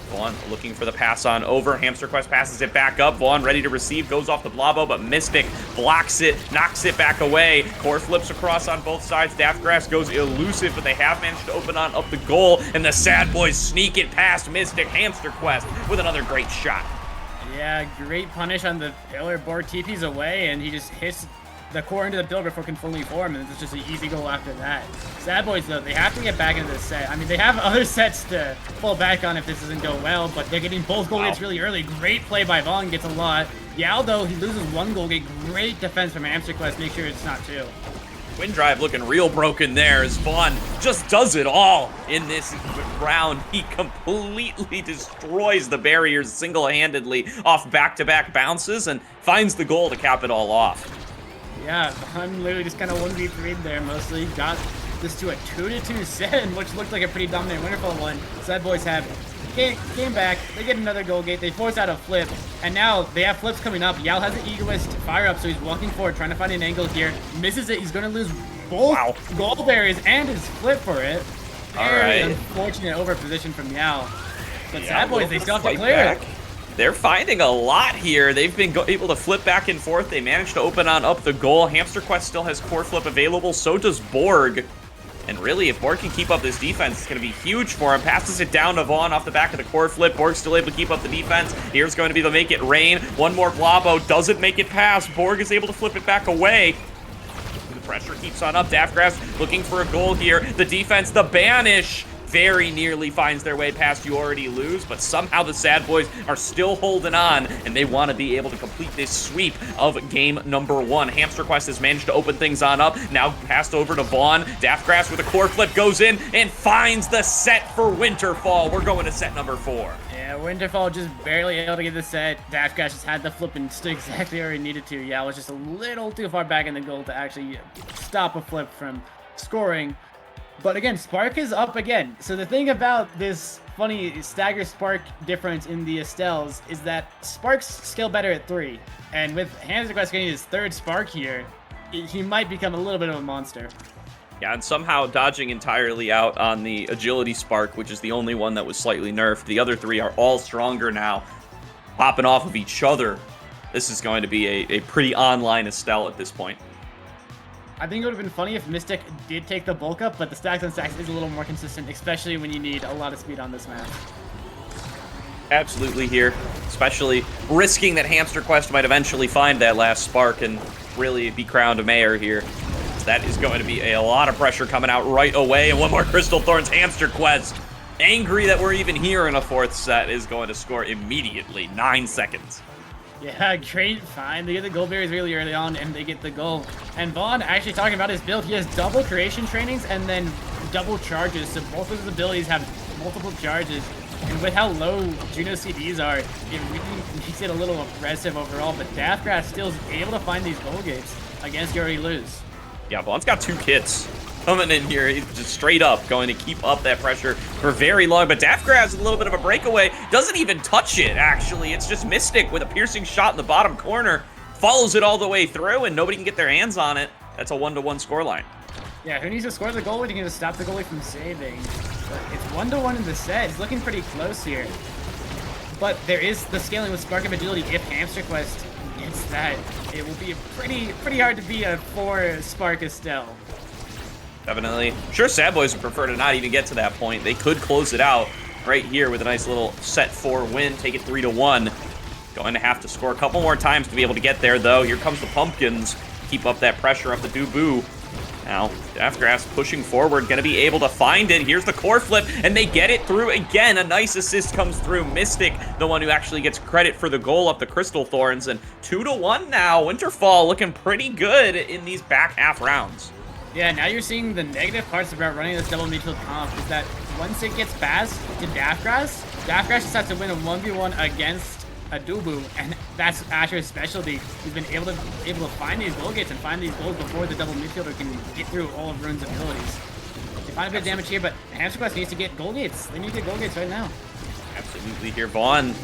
Vaughn looking for the pass on over. Hamster Quest passes it back up. Vaughn ready to receive, goes off the Blobbo, but Mystic blocks it, knocks it back away. Core flips across on both sides. Daftgrass goes elusive, but they have managed to open on up the goal, and the Sad Boys sneak it past Mystic. Hamster Quest with another great shot. Yeah, great punish on the pillar. Borg TP's away, and he just hits the core into the pillar before it can fully form, and it's just an easy goal after that. Sad Boys, though, they have to get back into this set. I mean, they have other sets to fall back on if this doesn't go well, but they're getting both goal gates really early. Great play by Vaughn, gets a lot. Yao, though, he loses 1 goal gate. Great defense from Hamster Quest, make sure it's not 2. Twin Drive looking real broken there as Vaughn just does it all in this round. He completely destroys the barriers single-handedly off back-to-back bounces and finds the goal to cap it all off. Yeah, I'm literally just kind of 1v3'd there mostly. Got this to a 2-2 set, which looked like a pretty dominant Winterfall one. Sad Boys have came back, they get another goal gate, they force out a flip, and now they have flips coming up. Yao has the Egoist fire up, so he's walking forward, trying to find an angle here. Misses it, he's going to lose both goal barriers and his flip for it. Very unfortunate over position from Yao. But Sad Boys, they still have to clear it. They're finding a lot here. They've been able to flip back and forth. They managed to open on up the goal. Hamster Quest still has core flip available. So does Borg. And really, if Borg can keep up this defense, it's going to be huge for him. Passes it down to Vaughn off the back of the core flip. Borg's still able to keep up the defense. Here's going to be the make it rain. 1 more Blobbo. Doesn't make it past. Borg is able to flip it back away. The pressure keeps on up. Daftgrass looking for a goal here. The defense, the banish, very nearly finds their way past You Already Lose, but somehow the Sad Boys are still holding on, and they want to be able to complete this sweep of game number 1. Hamster Quest has managed to open things on up, now passed over to Vaughn. Daftgrass with a core flip goes in and finds the set for Winterfall. We're going to set number 4. Yeah, Yeah, Winterfall just barely able to get the set. Dash Crash just had the flip and stood exactly where he needed to. Yeah, was just a little too far back in the goal to actually stop a flip from scoring. But again, Spark is up again. So the thing about this funny stagger Spark difference in the Estelles is that Spark's still better at 3. And with Hamster Quest getting his 3rd Spark here, he might become a little bit of a monster. Yeah, and somehow dodging entirely out on the agility spark, which is the only one that was slightly nerfed. The other 3 are all stronger now, popping off of each other. This is going to be a pretty online Estelle at this point. I think it would have been funny if Mystic did take the bulk up, but the stacks on stacks is a little more consistent, especially when you need a lot of speed on this map. Absolutely here, especially risking that Hamster Quest might eventually find that last spark and really be crowned a mayor here. That is going to be a lot of pressure coming out right away, and one more Crystal Thorns Hamster Quest. Angry that we're even here in a 4th set is going to score immediately, 9 seconds. Yeah, great find. They get the gold berries really early on, and they get the goal. And Vaughn, actually talking about his build, he has double creation trainings and then double charges, so both of his abilities have multiple charges. And with how low Juno CDs are, it really makes it a little aggressive overall, but Daftgrass still is able to find these goal gates against Yuri Lose. Yeah, Vaughn's got 2 kits coming in here. He's just straight up going to keep up that pressure for very long. But Daftgrass has a little bit of a breakaway. Doesn't even touch it, actually. It's just Mystic with a piercing shot in the bottom corner. Follows it all the way through, and nobody can get their hands on it. That's a 1-1 scoreline. Yeah, who needs to score the goal when you can just stop the goalie from saving? But it's 1-1 in the set. It's looking pretty close here. But there is the scaling with Spark of Agility. If Hamster Quest gets that, it will be pretty hard to beat a 4 Spark Estelle. Definitely. Sure, Sad Boys would prefer to not even get to that point. They could close it out right here with a nice little set 4 win, take it 3-1. Going to have to score a couple more times to be able to get there, though. Here comes the Pumpkins. Keep up that pressure up the Dubu. Now, Daftgrass pushing forward, going to be able to find it. Here's the core flip, and they get it through again. A nice assist comes through. Mystic, the one who actually gets credit for the goal up the Crystal Thorns. And 2-1 now. Winterfall looking pretty good in these back half rounds. Yeah, now you're seeing the negative parts about running this double midfield comp is that once it gets passed to Daftgrass, Daftgrass just has to win a 1v1 against a Dubu, and that's Asher's specialty. He's been able to find these goal gates and find these goals before the double midfielder can get through all of Rune's abilities. They find a bit of damage here, but Hamster Quest needs to get goal gates. They need to get goal gates right now. Absolutely here. Vaughn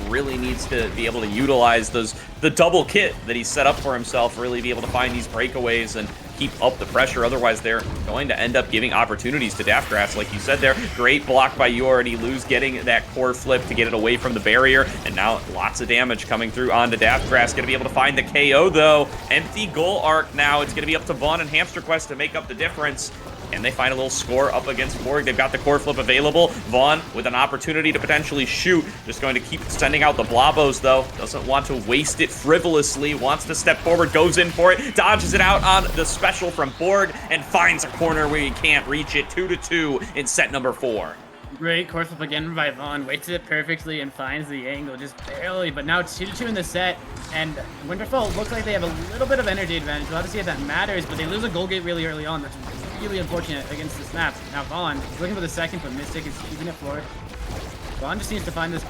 really needs to be able to utilize the double kit that he set up for himself, really be able to find these breakaways and keep up the pressure. Otherwise, they're going to end up giving opportunities to Daftgrass, like you said there. Great block by Yuri Lose, getting that core flip to get it away from the barrier. And now lots of damage coming through onto Daftgrass. Going to be able to find the KO, though. Empty goal arc now. It's going to be up to Vaughn and Hamster Quest to make up the difference. And they find a little score up against Borg. They've got the core flip available. Vaughn with an opportunity to potentially shoot. Just going to keep sending out the Blobos, though. Doesn't want to waste it frivolously. Wants to step forward, goes in for it. Dodges it out on the special from Borg and finds a corner where he can't reach it. 2-2 in set number 4. Great core flip again by Vaughn. Waits it perfectly and finds the angle just barely. But now it's 2-2 in the set. And Winterfell looks like they have a little bit of energy advantage. We'll have to see if that matters. But they lose a goal gate really early on. That's really unfortunate against the snap. Now Vaughn is looking for the second, but Mystic is keeping it forward. Vaughn just needs to find this.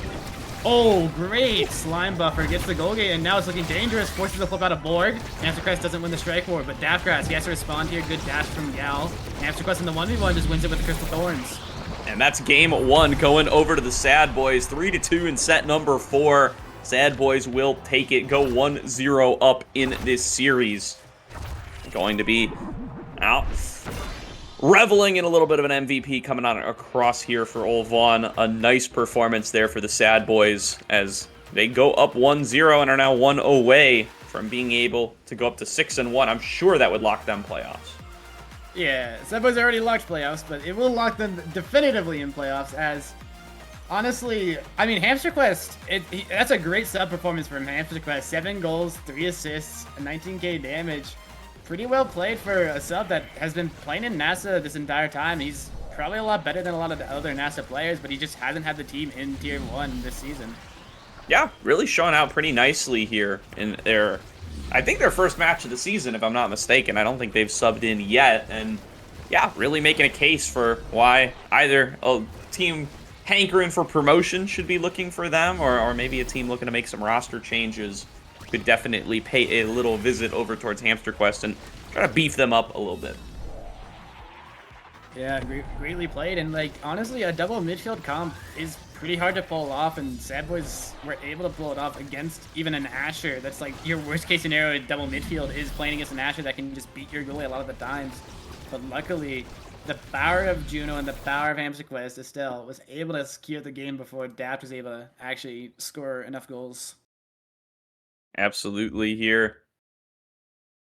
Oh, great! Slime Buffer gets the goal gate, and now it's looking dangerous. Forces the flip out of Borg. Hamsterquest doesn't win the strike war, but Daftgrass, he has to respond here. Good dash from Gal. Hamsterquest in the 1v1 just wins it with the Crystal Thorns. And that's game 1 going over to the Sad Boys. 3-2 in set number 4. Sad Boys will take it, go 1-0 up in this series. Going to be out. Reveling in a little bit of an MVP coming on across here for Old Vaughn. A nice performance there for the Sad Boys as they go up 1-0 and are now 1 away from being able to go up to 6-1. I'm sure that would lock them playoffs. Yeah, Sad Boys already locked playoffs, but it will lock them definitively in playoffs as, honestly, I mean, Hamster Quest, that's a great sub performance from Hamster Quest. 7 goals, 3 assists, 19k damage. Pretty well played for a sub that has been playing in NASA this entire time. He's probably a lot better than a lot of the other NASA players, but he just hasn't had the team in Tier 1 this season. Yeah, really showing out pretty nicely here in their, I think their first match of the season, if I'm not mistaken. I don't think they've subbed in yet, and yeah, really making a case for why either a team hankering for promotion should be looking for them, or maybe a team looking to make some roster changes could definitely pay a little visit over towards Hamster Quest and try to beef them up a little bit. Yeah, greatly played, and like honestly, a double midfield comp is pretty hard to pull off, and Sad Boys were able to pull it off against even an Asher. That's like your worst case scenario. Double midfield is playing against an Asher that can just beat your goalie a lot of the times, but luckily, the power of Juno and the power of Hamster Quest Estelle was able to secure the game before Daft was able to actually score enough goals. Absolutely here.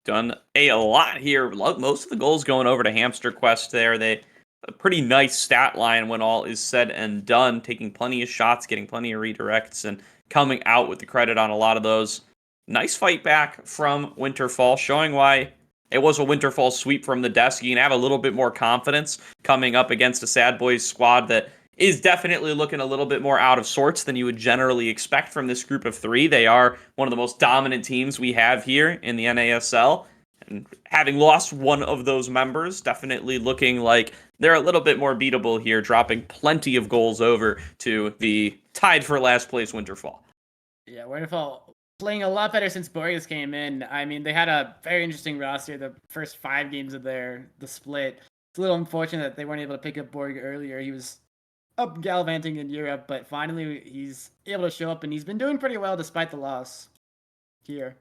Done a lot here. Most of the goals going over to Hamster Quest there. They a pretty nice stat line when all is said and done, taking plenty of shots, getting plenty of redirects, and coming out with the credit on a lot of those. Nice fight back from Winterfall, showing why it was a Winterfall sweep from the desk. You can have a little bit more confidence coming up against a Sad Boys squad that is definitely looking a little bit more out of sorts than you would generally expect from this group of three. They are one of the most dominant teams we have here in the NASL. And having lost one of those members, definitely looking like they're a little bit more beatable here, dropping plenty of goals over to the tied for last place Winterfall. Yeah, Winterfall playing a lot better since Boreas came in. I mean, they had a very interesting roster the first 5 games of the split. It's a little unfortunate that they weren't able to pick up Borg earlier. He was up gallivanting in Europe, but finally he's able to show up, and he's been doing pretty well despite the loss here.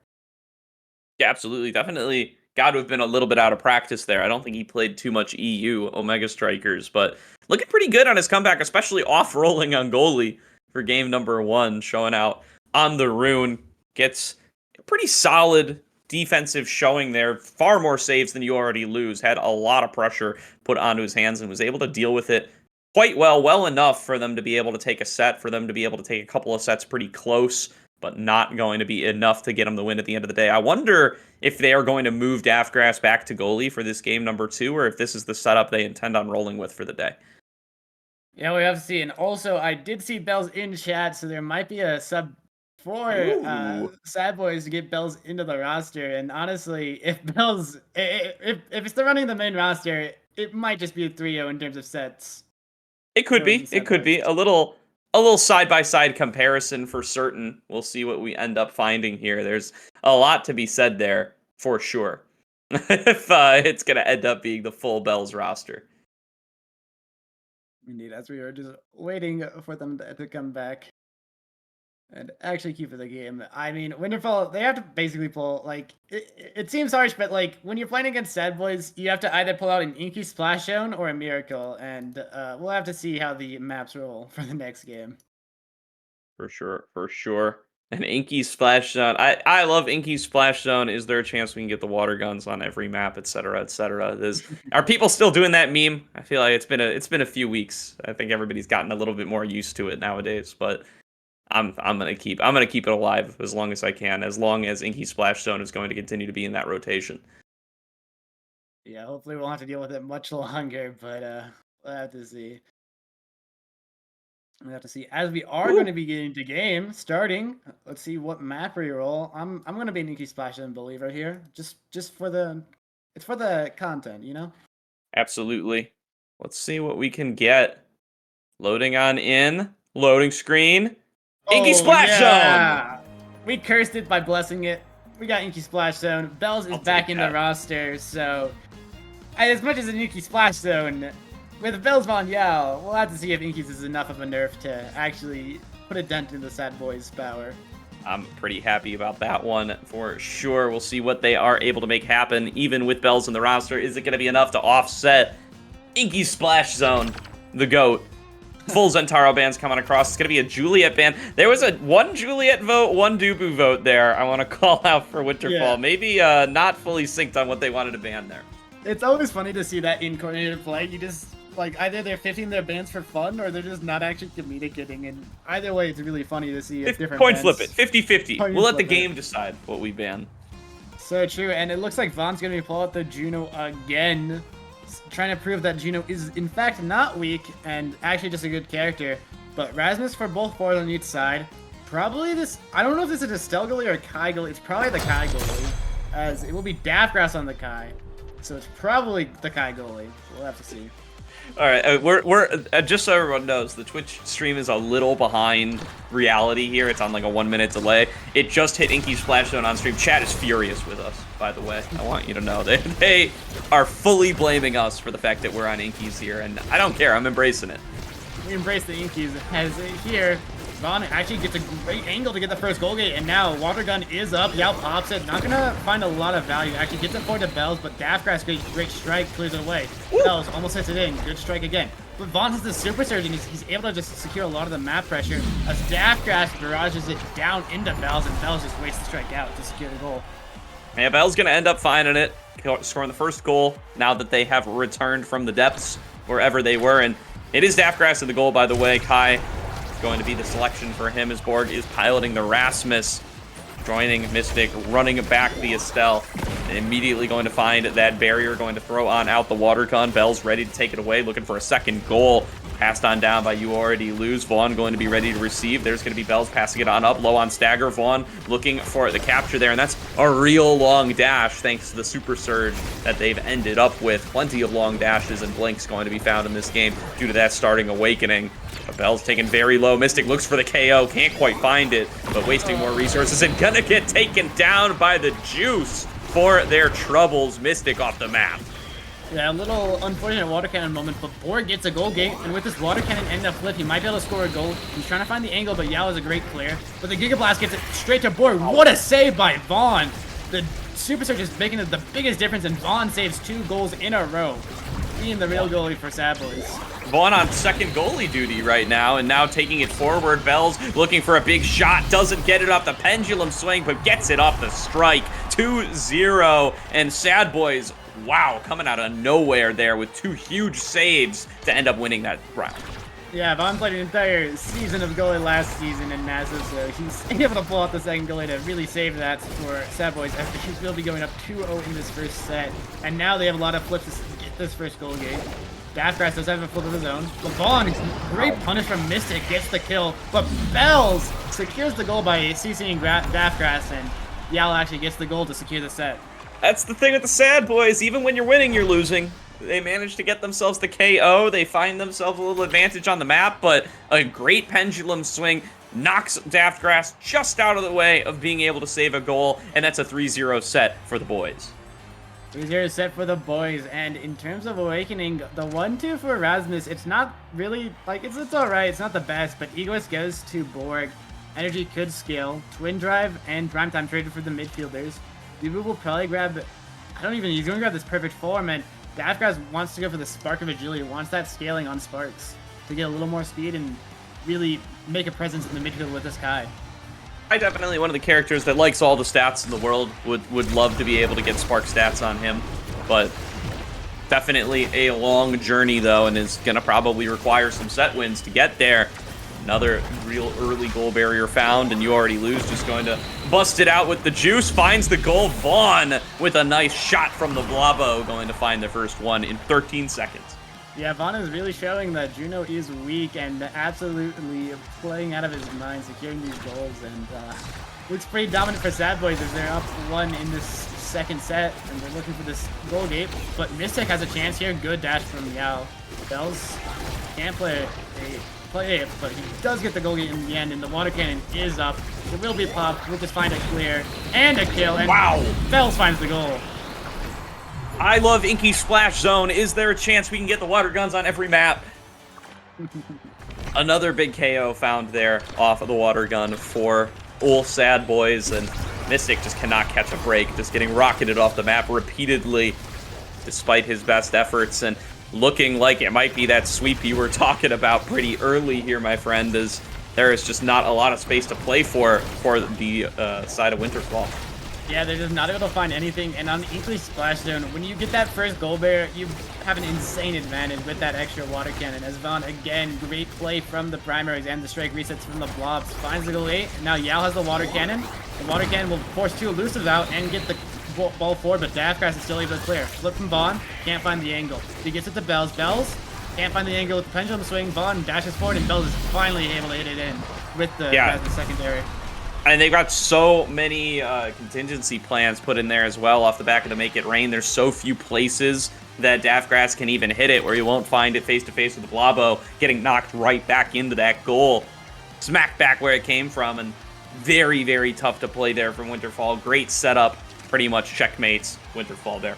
Yeah, absolutely. Definitely got to have been a little bit out of practice there. I don't think he played too much EU Omega Strikers, but looking pretty good on his comeback, especially off-rolling on goalie for game number 1, showing out on the rune. Gets a pretty solid defensive showing there. Far more saves than you already lose. Had a lot of pressure put onto his hands and was able to deal with it quite well enough for them to be able to take a set, for them to be able to take a couple of sets pretty close, but not going to be enough to get them the win at the end of the day. I wonder if they are going to move Daftgrass back to goalie for this game number 2, or if this is the setup they intend on rolling with for the day. Yeah, we have to see. And also, I did see Bells in chat, so there might be a sub for Sad Boys to get Bells into the roster. And honestly, if Bells, if it's still running the main roster, it might just be a 3-0 in terms of sets. It could be. It could be a little side-by-side comparison for certain. We'll see what we end up finding here. There's a lot to be said there for sure. If it's going to end up being the full Bells roster. Indeed, as we were just waiting for them to come back and actually keep the game. I mean, Winterfall, they have to basically pull, like, it seems harsh, but, like, when you're playing against Sad Boys, you have to either pull out an Inky Splash Zone or a Miracle, and we'll have to see how the maps roll for the next game. For sure. An Inky Splash Zone. I love Inky Splash Zone. Is there a chance we can get the water guns on every map, etc., etc.? Are people still doing that meme? I feel like it's been a few weeks. I think everybody's gotten a little bit more used to it nowadays, but I'm gonna keep it alive as long as I can, as long as Inky Splash Zone is going to continue to be in that rotation. Yeah, hopefully we'll have to deal with it much longer, but we'll have to see. We have to see. As we are going to be getting to game starting, let's see what map we roll. I'm going to be an Inky Splash Zone believer here, just for the content, you know. Absolutely. Let's see what we can get. Loading on in. Loading screen. Inky Splash Zone! We cursed it by blessing it. We got Inky Splash Zone. Bells is back in the roster, so as much as an Inky Splash Zone, with Bells Von Yao, we'll have to see if Inky's is enough of a nerf to actually put a dent in the Sad Boys' power. I'm pretty happy about that one for sure. We'll see what they are able to make happen, even with Bells in the roster. Is it going to be enough to offset Inky Splash Zone, the GOAT? Full Zentaro bands coming across. It's going to be a Juliet ban. There was one Juliet vote, one Dubu vote there. I want to call out for Winterfall. Yeah. Maybe not fully synced on what they wanted to ban there. It's always funny to see that in coordinated play. You just, like, either they're 15 their bans for fun or they're just not actually communicating. And either way, it's really funny to see different point bans. Flip it. 50-50. We'll let the game decide what we ban. So true. And it looks like Von's going to be pulling out the Juno again, trying to prove that Juno is in fact not weak and actually just a good character. But Rasmus for both forward on each side. Probably this, I don't know if this is a Estelle goalie or a Kai goalie. It's probably the Kai goalie, as it will be Daftgrass on the Kai. So it's probably the Kai goalie. We'll have to see. All right, we're just so everyone knows, the Twitch stream is a little behind reality here. It's on like a 1 minute delay. It just hit Inky's Splash Zone on stream. Chat is furious with us, by the way. I want you to know they are fully blaming us for the fact that we're on Inky's here, and I don't care. I'm embracing it. We embrace the Inkies as here. Vaughn actually gets a great angle to get the first goal gate, and now Water Gun is up. Yao pops it. Not gonna find a lot of value. Actually gets it forward to Bells, but Daftgrass great strike clears it away. Bells almost hits it in. Good strike again. But Vaughn has the Super Surge, and he's able to just secure a lot of the map pressure as Daftgrass barrages it down into Bells, and Bells just waits to strike out to secure the goal. Yeah, Bell's gonna end up finding it, scoring the first goal now that they have returned from the depths wherever they were, and it is Daftgrass in the goal, by the way. Kai going to be the selection for him as Borg is piloting the Rasmus, joining Mystic, running back the Estelle, and immediately going to find that barrier, going to throw on out the water gun. Bell's ready to take it away, looking for a second goal. Passed on down by You Already Lose. Vaughn going to be ready to receive. There's going to be Bells passing it on up, low on stagger. Vaughn looking for the capture there, and that's a real long dash thanks to the Super Surge that they've ended up with. Plenty of long dashes and blinks going to be found in this game due to that starting awakening. But Bell's taken very low. Mystic looks for the KO, can't quite find it, but wasting more resources and gonna get taken down by the Juice for their troubles. Mystic off the map. Yeah, a little unfortunate water cannon moment, but Borg gets a goal gate, and with this water cannon end up flip, he might be able to score a goal. He's trying to find the angle, but Yao is a great clear. But the Giga Blast gets it straight to Borg. What a save by Vaughn! The Super Surge is making the biggest difference, and Vaughn saves 2 goals in a row. Being the real goalie for Sad Boys. Vaughn on second goalie duty right now, and now taking it forward. Bells looking for a big shot, doesn't get it off the pendulum swing, but gets it off the strike. 2-0, and Sad Boys, wow, coming out of nowhere there with 2 huge saves to end up winning that round. Yeah, Vaughn played an entire season of goalie last season in NASL, so he's able to pull out the second goalie to really save that for Sad Boys after he will be going up 2-0 in this first set. And now they have a lot of flips to get this first goal game. Daftgrass does have a flip of his own. But Vaughn, great punish from Mystic, gets the kill. But Bells secures the goal by CCing Daftgrass, and Yao actually gets the goal to secure the set. That's the thing with the Sad Boys. Even when you're winning, you're losing. They manage to get themselves the KO. They find themselves a little advantage on the map, but a great pendulum swing knocks Daftgrass just out of the way of being able to save a goal, and that's a 3-0 set for the boys. 3-0 set for the boys, and in terms of Awakening, the 1-2 for Erasmus, it's not really, like, it's alright, it's not the best, but Egoist goes to Borg. Energy could scale. Twin Drive and Primetime traded for the midfielders. Dubu will probably grab, he's going to grab this perfect form, and Daftgrass wants to go for the Spark of Agility, wants that scaling on Sparks to get a little more speed and really make a presence in the midfield with this Kai. I definitely one of the characters that likes all the stats in the world, would love to be able to get Spark stats on him, but definitely a long journey though, and is going to probably require some set wins to get there. Another real early goal barrier found, and You Already Lose just going to bust it out with the Juice, finds the goal. Vaughn with a nice shot from the Blabo, going to find the first one in 13 seconds. Yeah, Vaughn is really showing that Juno is weak and absolutely playing out of his mind, securing these goals, and looks pretty dominant for Sad Boys as they're up 1 in this second set, and they're looking for this goal gate. But Mystic has a chance here. Good dash from Yao. Bells can't play it, but he does get the goal gate in the end, and the water cannon is up. It will be popped. We'll just find a clear and a kill, and wow, Bells finds the goal. I love Inky Splash Zone. Is there a chance we can get the water guns on every map? Another big KO found there off of the water gun for all Sad Boys, and Mystic just cannot catch a break, just getting rocketed off the map repeatedly despite his best efforts, and looking like it might be that sweep you were talking about pretty early here, my friend, as there is just not a lot of space to play for the side of Winterfall. Yeah, they're just not able to find anything, and on Inky Splash Zone, when you get that first goal bear, you have an insane advantage with that extra water cannon. As Vaughn, again, great play from the primaries and the strike resets from the blobs, finds the goal 8. Now Yao has the water cannon. The water cannon will force 2 elusives out and get the ball forward, but Daftgrass is still able to clear. Flip from Vaughn, can't find the angle. He gets it to Bells. Bells can't find the angle with the pendulum swing. Vaughn dashes forward, and Bells is finally able to hit it in with the secondary. And they've got so many contingency plans put in there as well off the back of the Make It Rain. There's so few places that Daftgrass can even hit it, where he won't find it face-to-face with the Blabo, getting knocked right back into that goal. Smack back where it came from, and very, very tough to play there from Winterfall. Great setup, pretty much checkmates Winterfall there.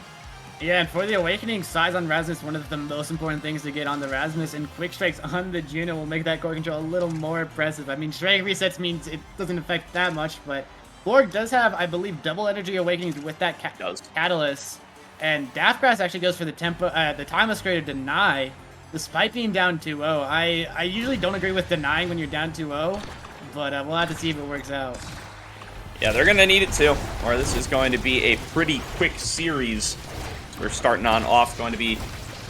Yeah, and for the Awakening, size on Rasmus, one of the most important things to get on the Rasmus, and quick strikes on the Juno will make that core control a little more impressive. I mean, strike resets means it doesn't affect that much, but Borg does have, I believe, double energy Awakenings with that Catalyst, and Daftgrass actually goes for the Timeless Creator Deny, despite being down 2-0. I usually don't agree with denying when you're down 2-0, but we'll have to see if it works out. Yeah, they're going to need it too, or this is going to be a pretty quick series. We're starting on off, going to be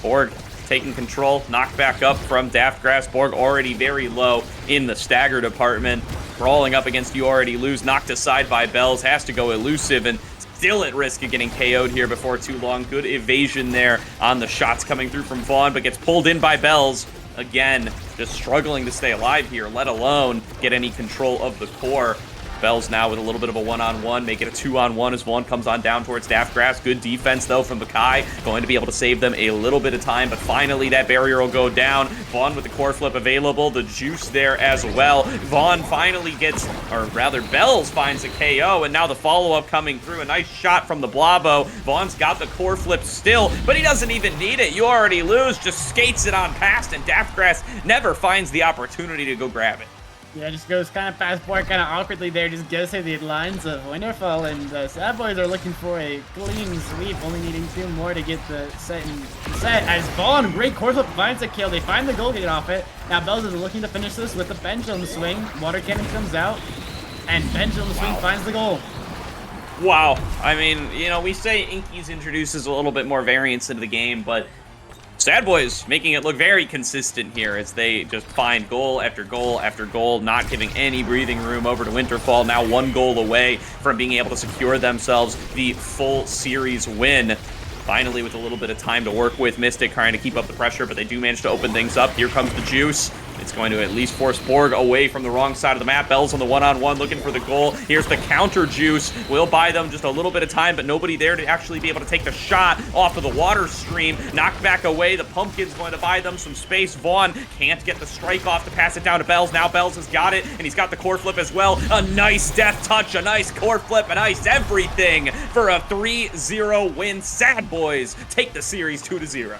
Borg taking control, knocked back up from Daftgrass. Borg already very low in the stagger department. Brawling up against You Already Lose, knocked aside by Bells, has to go elusive and still at risk of getting KO'd here before too long. Good evasion there on the shots coming through from Vaughn, but gets pulled in by Bells. Again, just struggling to stay alive here, let alone get any control of the core. Bells now with a little bit of a one-on-one, make it a two-on-one as Vaughn comes on down towards Daftgrass. Good defense, though, from Bakai. Going to be able to save them a little bit of time, but finally that barrier will go down. Vaughn with the core flip available, the juice there as well. Vaughn finally gets, or rather Bells finds a KO, and now the follow-up coming through. A nice shot from the Blabo. Vaughn's got the core flip still, but he doesn't even need it. You Already Lose, just skates it on past, and Daftgrass never finds the opportunity to go grab it. Yeah, just goes kind of past Borg, kind of awkwardly there, just goes to the lines of Winterfall, and the Sad Boys are looking for a clean sweep, only needing 2 more to get the set as Vaughn, great core flip, finds a kill. They find the goal, get off it. Now Bells is looking to finish this with the pendulum swing. Water cannon comes out, and pendulum swing finds the goal. Wow. I mean, you know, we say Inky's introduces a little bit more variance into the game, but Sad Boys making it look very consistent here as they just find goal after goal after goal, not giving any breathing room over to Winterfall. Now 1 goal away from being able to secure themselves the full series win. Finally, with a little bit of time to work with, Mystic trying to keep up the pressure, but they do manage to open things up. Here comes the juice. It's going to at least force Borg away from the wrong side of the map. Bells on the one-on-one looking for the goal. Here's the counter juice. Will buy them just a little bit of time, but nobody there to actually be able to take the shot off of the water stream. Knocked back away. The Pumpkin's going to buy them some space. Vaughn can't get the strike off to pass it down to Bells. Now Bells has got it, and he's got the core flip as well. A nice death touch, a nice core flip, a nice everything for a 3-0 win. Sad Boys take the series 2-0.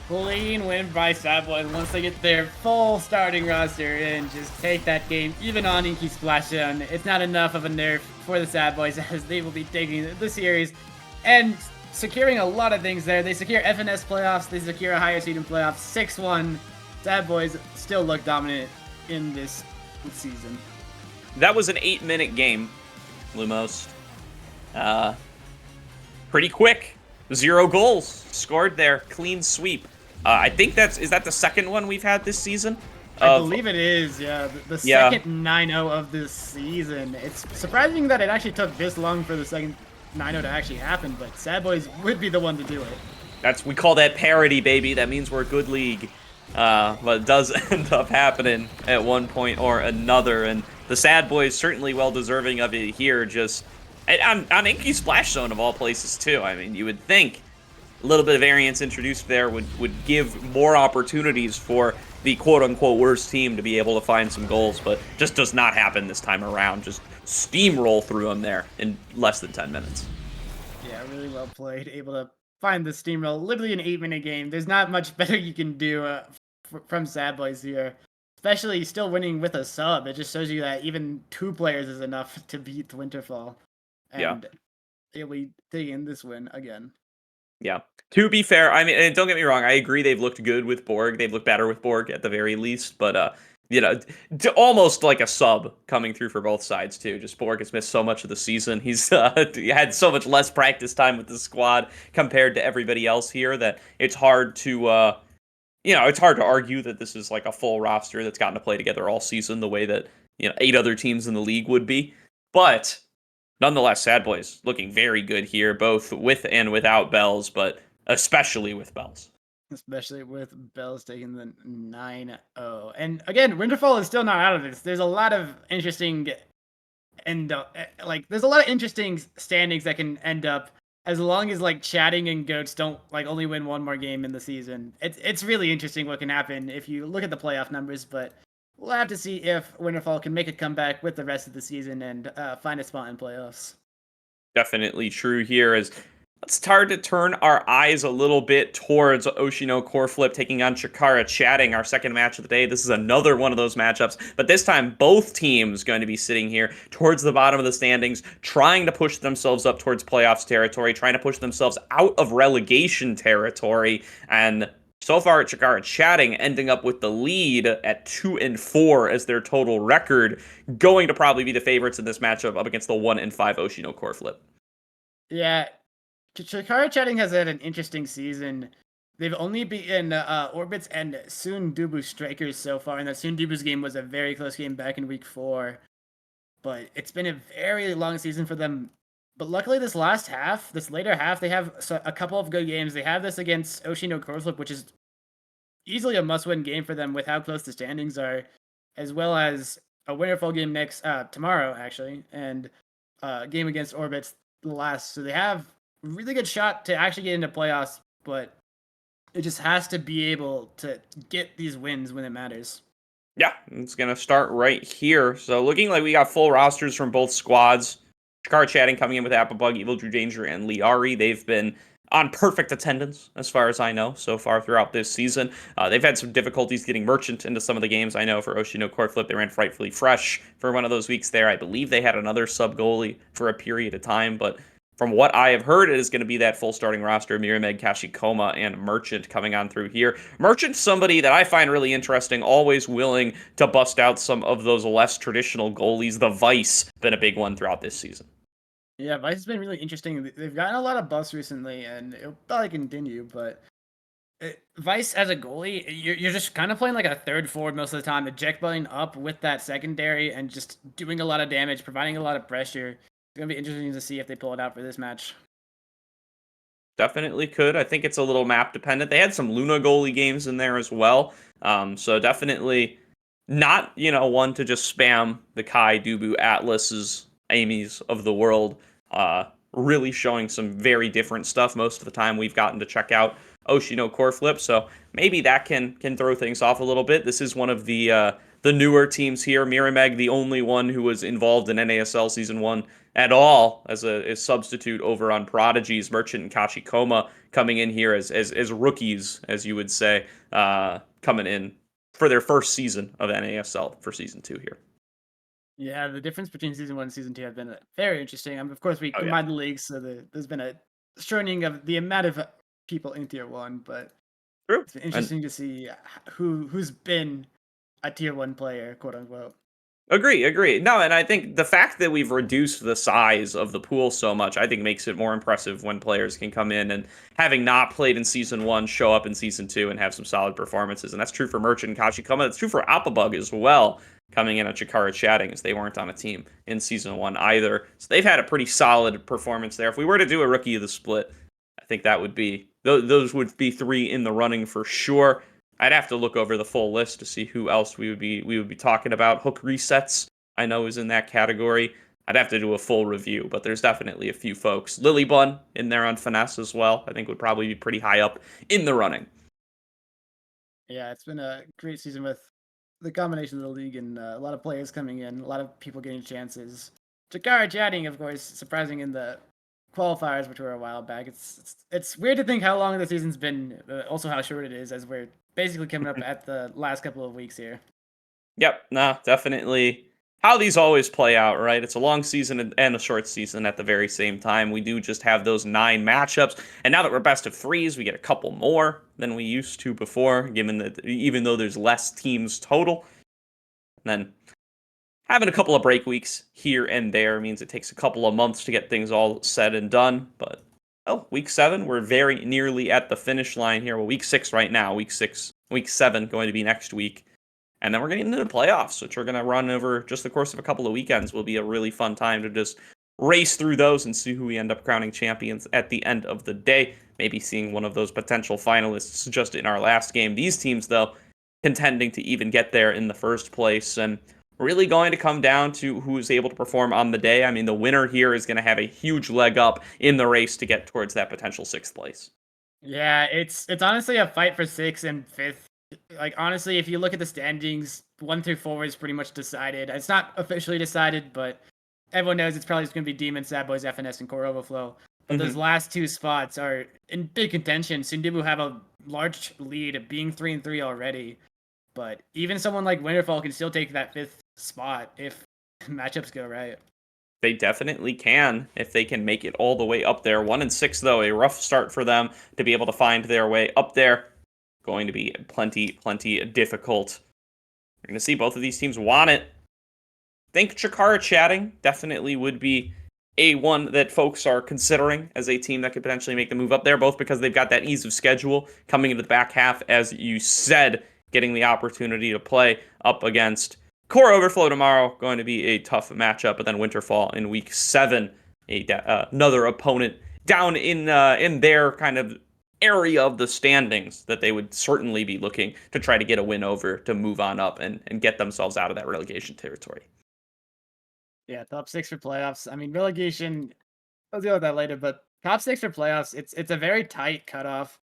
Clean win by Sad Boys once they get their full starting roster and just take that game even on Inky Splashdown. It's not enough of a nerf for the Sad Boys as they will be taking the series and securing a lot of things there. They secure FNS playoffs, they secure a higher seed in playoffs, 6-1. Sad Boys still look dominant in this season. That was an 8-minute game, Lumos. Pretty quick. 0 goals scored there. Clean sweep. I think is that the second one we've had this season? I believe it is, yeah. The second 9-0 of this season. It's surprising that it actually took this long for the second 9-0 to actually happen, but Sad Boys would be the one to do it. We call that parity, baby. That means we're a good league. But it does end up happening at one point or another, and the Sad Boys certainly well deserving of it here. Just on Inky Splash Zone of all places too. I mean, you would think a little bit of variance introduced there would give more opportunities for the quote-unquote worst team to be able to find some goals, but just does not happen this time around. Just steamroll through them there in less than 10 minutes. Yeah, really well played. Able to find the steamroll. Literally an 8-minute game. There's not much better you can do from Sad Boys here. Especially still winning with a sub. It just shows you that even 2 players is enough to beat Winterfall. And it'll be taking this win again. Yeah. To be fair, I mean, and don't get me wrong, I agree they've looked good with Borg. They've looked better with Borg at the very least, but you know, almost like a sub coming through for both sides too. Just Borg has missed so much of the season. He's had so much less practice time with the squad compared to everybody else here that it's hard to it's hard to argue that this is like a full roster that's gotten to play together all season the way that 8 other teams in the league would be. But nonetheless, Sad Boys looking very good here, both with and without Bells, but especially with Bells. Especially with Bells taking the 9-0. And again, Winterfall is still not out of this. There's a lot of interesting there's a lot of interesting standings that can end up as long as like chatting and goats don't like only win one more game in the season, it's really interesting what can happen if you look at the playoff numbers. But we'll have to see if Winterfall can make a comeback with the rest of the season and find a spot in playoffs. Definitely true here as let's start to turn our eyes a little bit towards Oshino Core Flip taking on Chikara Chatting, our second match of the day. This is another one of those matchups, but this time both teams going to be sitting here towards the bottom of the standings, trying to push themselves up towards playoffs territory, trying to push themselves out of relegation territory, and so far, Chikara Chatting ending up with the lead at 2-4 as their total record, going to probably be the favorites in this matchup up against the 1-5 Oshino Core Flip. Yeah, Chikara Chatting has had an interesting season. They've only beaten Orbits and Sundubu Strikers so far, and that Sundubu's game was a very close game back in week 4. But it's been a very long season for them. But luckily, this later half, they have a couple of good games. They have this against Oshino Core Flip, which is easily a must-win game for them with how close the standings are, as well as a Winterfall game tomorrow, actually, and a game against Orbits the last. So they have a really good shot to actually get into playoffs, but it just has to be able to get these wins when it matters. Yeah, it's going to start right here. So looking like we got full rosters from both squads. Chikara Chatting coming in with Applebug, Evil Drew Danger, and Liari. They've been on perfect attendance, as far as I know, so far throughout this season. They've had some difficulties getting Merchant into some of the games. I know for Oshino Core Flip, they ran Frightfully Fresh for one of those weeks there. I believe they had another sub-goalie for a period of time, but from what I have heard, it is going to be that full starting roster, Mirameg, Kashikoma, and Merchant coming on through here. Merchant's somebody that I find really interesting, always willing to bust out some of those less traditional goalies. The Vice been a big one throughout this season. Yeah, Vice has been really interesting. They've gotten a lot of buffs recently, and it'll probably continue, but Vice as a goalie, you're just kind of playing like a third forward most of the time, eject-butting up with that secondary and just doing a lot of damage, providing a lot of pressure. It's going to be interesting to see if they pull it out for this match. Definitely could. I think it's a little map dependent. They had some Luna goalie games in there as well. So definitely not, one to just spam the Kai, Dubu, Atlases, Amy's of the world. Really showing some very different stuff most of the time we've gotten to check out Oshino Core Flip. So maybe that can throw things off a little bit. This is one of the newer teams here. Mirameg, the only one who was involved in NASL Season 1 at all as a substitute over on Prodigies. Merchant and Kashikoma coming in here as rookies, as you would say, coming in for their first season of NASL for Season 2 here. Yeah, the difference between Season 1 and Season 2 have been very interesting. Of course, we combined the leagues, so there's been a shortening of the amount of people in Tier 1, but True. It's been interesting to see who's been a Tier 1 player, quote unquote. Agree. No, and I think the fact that we've reduced the size of the pool so much, I think makes it more impressive when players can come in and, having not played in Season 1, show up in Season 2 and have some solid performances. And that's true for Merchant and Kashikoma. That's true for Applebug as well, coming in at Chikara Chatting, as they weren't on a team in Season 1 either. So they've had a pretty solid performance there. If we were to do a Rookie of the Split, I think that would be, those would be 3 in the running for sure. I'd have to look over the full list to see who else we would be talking about. Hook Resets, I know, is in that category. I'd have to do a full review, but there's definitely a few folks. Lily Bun in there on Finesse as well, I think would probably be pretty high up in the running. Yeah, it's been a great season with the combination of the league and a lot of players coming in, a lot of people getting chances. Chikara Chatting, of course, surprising in the qualifiers, which were a while back. It's weird to think how long the season's been, also how short it is, as we're basically coming up at the last couple of weeks here. Yep, definitely how these always play out, right? It's a long season and a short season at the very same time. We do just have those 9 matchups, and now that we're best of 3s, we get a couple more than we used to before, given that even though there's less teams total. And then having a couple of break weeks here and there means it takes a couple of months to get things all said and done, but week 7, we're very nearly at the finish line here. Well, week 6 right now, week 7 going to be next week. And then we're getting into the playoffs, which are going to run over just the course of a couple of weekends. Will be a really fun time to just race through those and see who we end up crowning champions at the end of the day. Maybe seeing one of those potential finalists just in our last game. These teams, though, contending to even get there in the first place. And really going to come down to who's able to perform on the day. I mean, the winner here is going to have a huge leg up in the race to get towards that potential 6th place. Yeah, it's honestly a fight for 6th and 5th. Like, honestly, if you look at the standings, 1 through 4 is pretty much decided. It's not officially decided, but everyone knows it's probably just going to be Demon, Sad Boys, FNS, and Core Overflow. But those last 2 spots are in big contention. Sundibu have a large lead, being 3-3 already. But even someone like Winterfall can still take that 5th spot if matchups go right. They definitely can if they can make it all the way up there. 1-6, though, a rough start for them to be able to find their way up there. Going to be plenty difficult. You're going to see both of these teams want it. I think Chikara chatting definitely would be a one that folks are considering as a team that could potentially make the move up there, both because they've got that ease of schedule coming into the back half, as you said, getting the opportunity to play up against Core Overflow tomorrow, going to be a tough matchup, but then Winterfall in week 7, another opponent down in their kind of area of the standings that they would certainly be looking to try to get a win over to move on up and get themselves out of that relegation territory. Yeah, top 6 for playoffs. I mean, relegation, I'll deal with that later, but top 6 for playoffs, it's a very tight cutoff.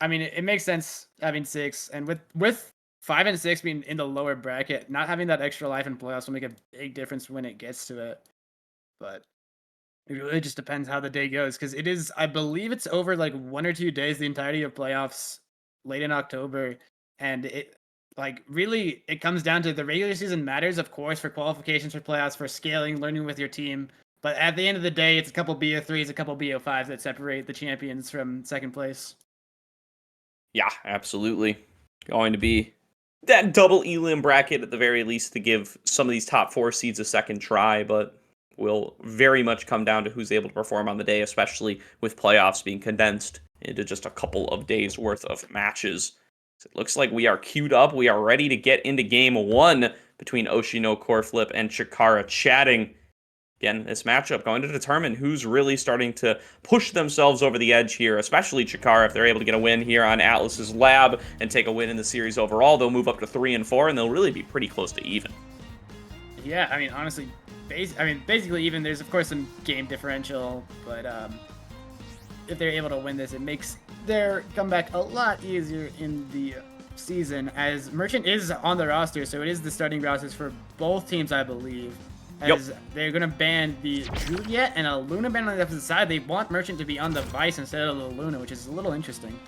I mean, it makes sense having 6, and with 5 and 6 being in the lower bracket, not having that extra life in playoffs will make a big difference when it gets to it. But it really just depends how the day goes, because it is, I believe it's over like 1 or 2 days, the entirety of playoffs late in October, and it really it comes down to the regular season matters, of course, for qualifications for playoffs, for scaling, learning with your team. But at the end of the day, it's a couple BO3s, a couple BO5s that separate the champions from second place. Yeah, absolutely. Going to be that double elim bracket at the very least to give some of these top 4 seeds a second try, but will very much come down to who's able to perform on the day, especially with playoffs being condensed into just a couple of days worth of matches. So it looks like we are queued up. We are ready to get into game 1 between Oshino, Coreflip, and Chikara chatting. Again, this matchup going to determine who's really starting to push themselves over the edge here, especially Chikara. If they're able to get a win here on Atlas's Lab and take a win in the series overall, they'll move up to 3-4, and they'll really be pretty close to even. Yeah, I mean, honestly, basically even. There's, of course, some game differential, but if they're able to win this, it makes their comeback a lot easier in the season, as Merchant is on the roster, so it is the starting rosters for both teams, I believe. As they're going to ban the Juliet and a Luna ban on the opposite side. They want Merchant to be on the Vice instead of the Luna, which is a little interesting.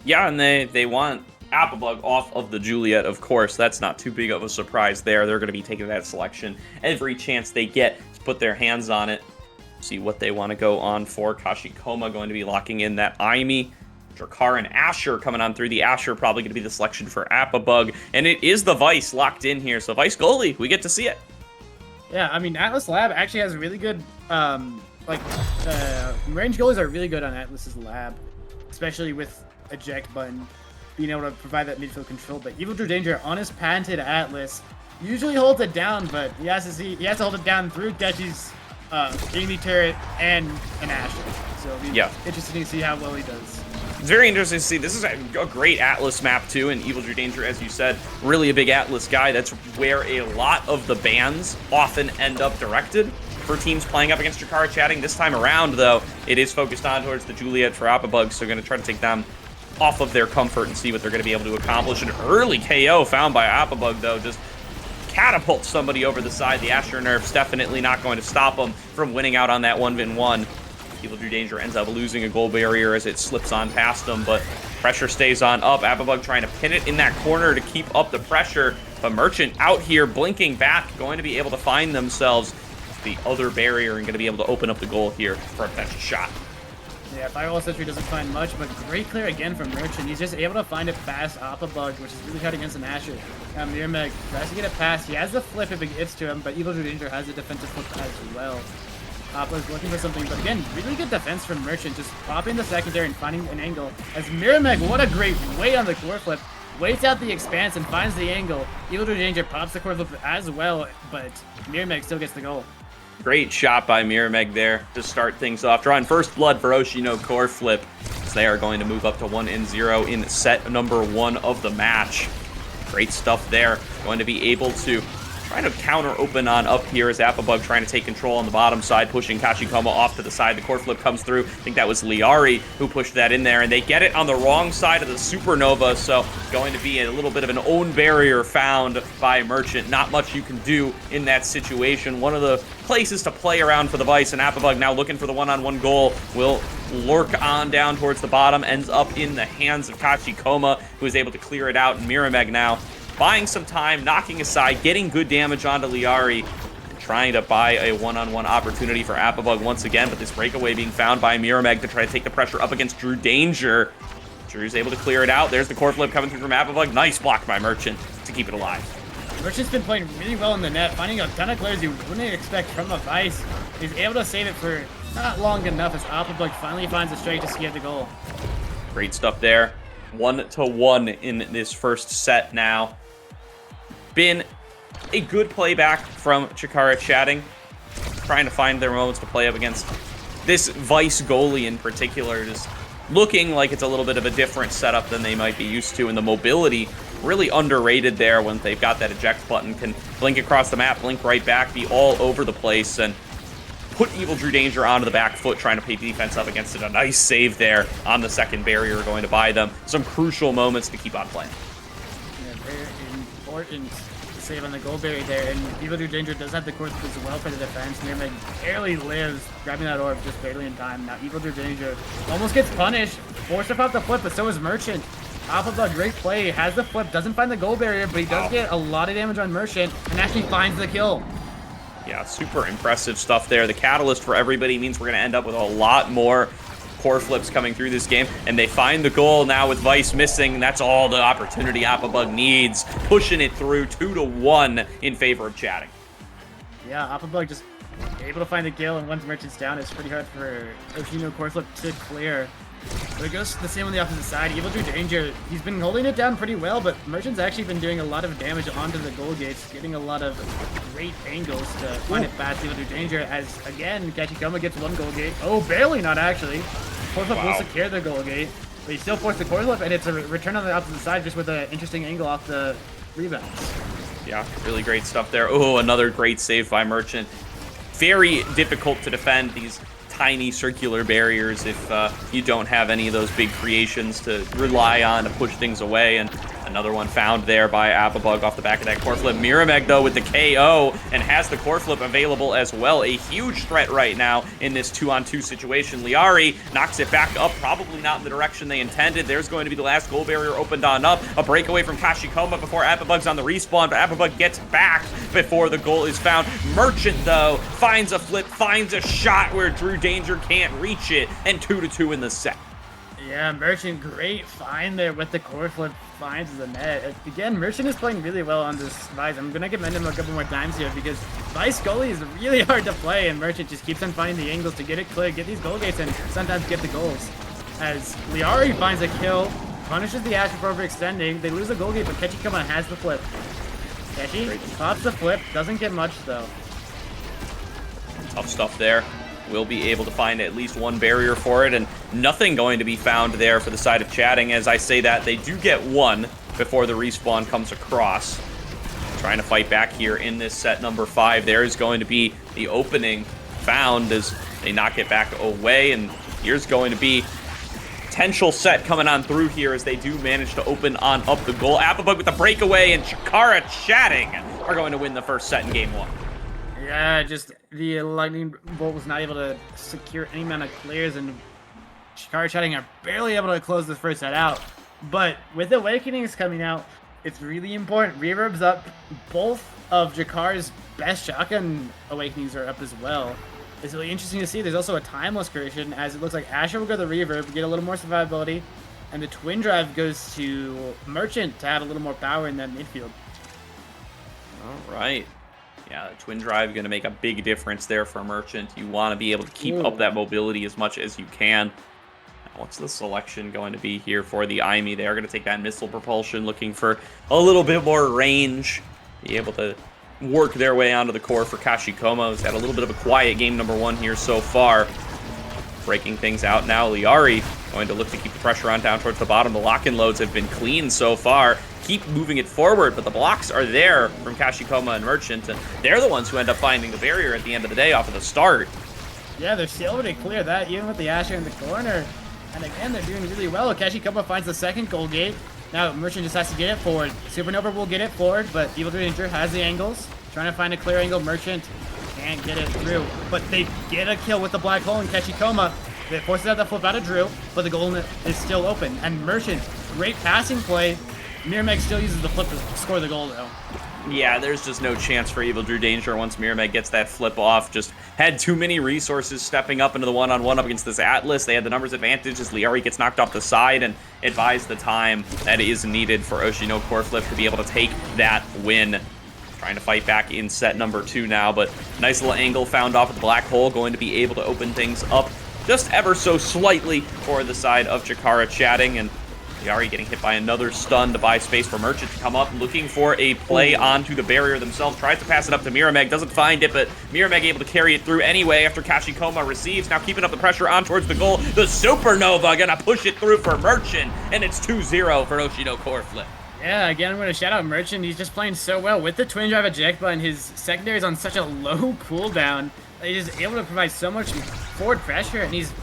Yeah, and they want Applebug off of the Juliet, of course. That's not too big of a surprise there. They're going to be taking that selection every chance they get to put their hands on it. See what they want to go on for. Kashikoma going to be locking in that Aimi. Drakar and Asher coming on through. The Asher probably going to be the selection for Applebug. And it is the Vice locked in here. So Vice goalie, we get to see it. Yeah, I mean, Atlas Lab actually has really good, range goalies are really good on Atlas's Lab, especially with eject button, being able to provide that midfield control. But Evil True Danger on his patented Atlas usually holds it down, but he has to hold it down through Dechi's Amy turret and an Asher. So it'll be interesting to see how well he does. It's very interesting to see. This is a great Atlas map, too, and Evil True Danger, as you said, really a big Atlas guy. That's where a lot of the bans often end up directed for teams playing up against Chikara chatting. This time around, though, it is focused on towards the Juliet for Applebug, so going to try to take them off of their comfort and see what they're going to be able to accomplish. An early KO found by Applebug, though, just catapults somebody over the side. The Asher Nerf's definitely not going to stop them from winning out on that 1v1. Evil True Danger ends up losing a goal barrier as it slips on past them, but pressure stays on up. Applebug trying to pin it in that corner to keep up the pressure, but Merchant out here blinking back, going to be able to find themselves the other barrier and going to be able to open up the goal here for a potential shot. Yeah, Firewall Sentry doesn't find much, but great clear again from Merchant. He's just able to find it past Applebug, which is really hard against an Asher. Mirmeg tries to get it past. He has the flip if it gets to him, but Evil True Danger has a defensive flip as well. Appler's looking for something, but again, really good defense from Merchant, just popping the secondary and finding an angle. As Mirmeg, what a great way on the core flip, waits out the expanse and finds the angle. Evil True Danger pops the core flip as well, but Mirmeg still gets the goal. Great shot by Mirmeg there to start things off. Drawing first blood for Oshino Coreflip, as they are going to move up to 1-0 in set number 1 of the match. Great stuff there. Going to be able to trying to counter open on up here as Applebug trying to take control on the bottom side, pushing Kashikoma off to the side. The core flip comes through. I think that was Liari who pushed that in there, and they get it on the wrong side of the Supernova, so going to be a little bit of an own barrier found by Merchant. Not much you can do in that situation. One of the places to play around for the Vice, and Applebug now looking for the one-on-one goal will lurk on down towards the bottom, ends up in the hands of Kashikoma, who is able to clear it out, and Mirameg now buying some time, knocking aside, getting good damage onto Liari, and trying to buy a one-on-one opportunity for Applebug once again, but this breakaway being found by Mirameg to try to take the pressure up against Drew Danger. Drew's able to clear it out. There's the core flip coming through from Applebug. Nice block by Merchant to keep it alive. Merchant's been playing really well in the net, finding a ton of players you wouldn't expect from a Vice. He's able to save it for not long enough as Applebug finally finds a straight to ski at the goal. Great stuff there. 1-1 in this first set now. Been a good playback from Chikara Chatting, trying to find their moments to play up against this Vice goalie in particular, just looking like it's a little bit of a different setup than they might be used to, and the mobility really underrated there when they've got that eject button, can blink across the map, blink right back, be all over the place, and put Evil Drew Danger onto the back foot, trying to pay defense up against it. A nice save there on the second barrier, going to buy them some crucial moments to keep on playing. Yeah, very important save on the goal barrier there, and Evil Drew Danger does have the course as well for the defense. Mirameg barely lives, grabbing that orb just barely in time. Now Evil Drew Danger almost gets punished, forced to pop the flip, but so is Merchant. Applebug, great play, has the flip, doesn't find the goal barrier, but he does get a lot of damage on Merchant, and actually finds the kill. Yeah, super impressive stuff there. The catalyst for everybody means we're going to end up with a lot more core flips coming through this game, and they find the goal now with Vice missing. That's all the opportunity Applebug needs, pushing it through 2-1 in favor of Chatting. Yeah, Applebug just able to find the kill, and once Merchant's down, it's pretty hard for Oshino core flip to clear. But it goes the same on the opposite side. Evil Drew Danger, he's been holding it down pretty well, but Merchant's actually been doing a lot of damage onto the goal gates, getting a lot of great angles to find it fast. Evil Drew Danger, as again, Kachikoma gets one goal gate. Oh, barely, not actually. Core flip will secure the goal gate, but he still forced the core flip, and it's a return on the opposite side just with an interesting angle off the rebounds. Yeah, really great stuff there. Oh, another great save by Merchant. Very difficult to defend these tiny circular barriers if you don't have any of those big creations to rely on to push things away, and another one found there by Applebug off the back of that core flip. Mirameg, though, with the KO, and has the core flip available as well. A huge threat right now in this 2-on-2 situation. Liari knocks it back up, probably not in the direction they intended. There's going to be the last goal barrier opened on up. A breakaway from Kashikoma before Applebug's on the respawn, but Applebug gets back before the goal is found. Merchant, though, finds a flip, finds a shot where Drew Danger can't reach it, and 2-2 in the set. Yeah, Merchant, great find there with the core flip, finds the net. Again, Merchant is playing really well on this Vice. I'm going to commend him a couple more times here because Vice goalie is really hard to play, and Merchant just keeps on finding the angles to get it clear, get these goal gates, and sometimes get the goals. As Liari finds a kill, punishes the Ash for overextending. They lose a goal gate, but Kachikoma has the flip. Kechi pops the flip, doesn't get much though. Tough stuff there. Will be able to find at least one barrier for it, and nothing going to be found there for the side of Chatting. As I say that, they do get one before the respawn comes across. Trying to fight back here in this set number 5. There is going to be the opening found as they knock it back away, and here's going to be potential set coming on through here as they do manage to open on up the goal. Applebug with the breakaway, and Chikara Chatting are going to win the first set in game 1. Yeah, just the lightning bolt was not able to secure any amount of clears, and Chikara Chatting are barely able to close this first set out. But with Awakenings coming out, it's really important. Reverb's up. Both of Jakar's best shotgun Awakenings are up as well. It's really interesting to see. There's also a timeless creation, as it looks like Asher will go to the Reverb, get a little more survivability, and the Twin Drive goes to Merchant to add a little more power in that midfield. All right. Yeah, the Twin Drive going to make a big difference there for Merchant. You want to be able to keep up that mobility as much as you can. Now, what's the selection going to be here for the IME? They are going to take that missile propulsion, looking for a little bit more range. Be able to work their way onto the core for Kashikoma, who's had a little bit of a quiet game number 1 here so far. Breaking things out now. Liari going to look to keep the pressure on down towards the bottom. The lock-in loads have been clean so far. Keep moving it forward, but the blocks are there from Kashikoma and Merchant, and they're the ones who end up finding the barrier at the end of the day off of the start. Yeah, they're still able to clear that, even with the Asher in the corner. And again, they're doing really well. Kashikoma finds the second goal gate. Now Merchant just has to get it forward. Supernova will get it forward, but Evil Ranger has the angles. Trying to find a clear angle. Merchant can't get it through. But they get a kill with the black hole, and Kashikoma, they forces out the flip out of Drew, but the goal is still open. And Merchant, great passing play. Mirmeg still uses the flip to score the goal, though. Yeah, there's just no chance for Evil Drew Danger once Mirmeg gets that flip off. Just had too many resources stepping up into the one-on-one up against this Atlas. They had the numbers advantage as Liari gets knocked off the side and advised the time that is needed for Oshino Coreflip to be able to take that win. Trying to fight back in set number 2 now, but nice little angle found off of the black hole, going to be able to open things up just ever so slightly for the side of Chikara Chatting, and Liari getting hit by another stun to buy space for Merchant to come up, looking for a play onto the barrier themselves. Tries to pass it up to Mirmeg, doesn't find it, but Mirmeg able to carry it through anyway after Kashikoma receives. Now keeping up the pressure on towards the goal. The Supernova gonna push it through for Merchant, and it's 2-0 for Oshino Coreflip. Yeah, again, I'm going to shout out Merchant. He's just playing so well. With the twin drive eject button, his secondary is on such a low cooldown. He's just able to provide so much forward pressure, and he's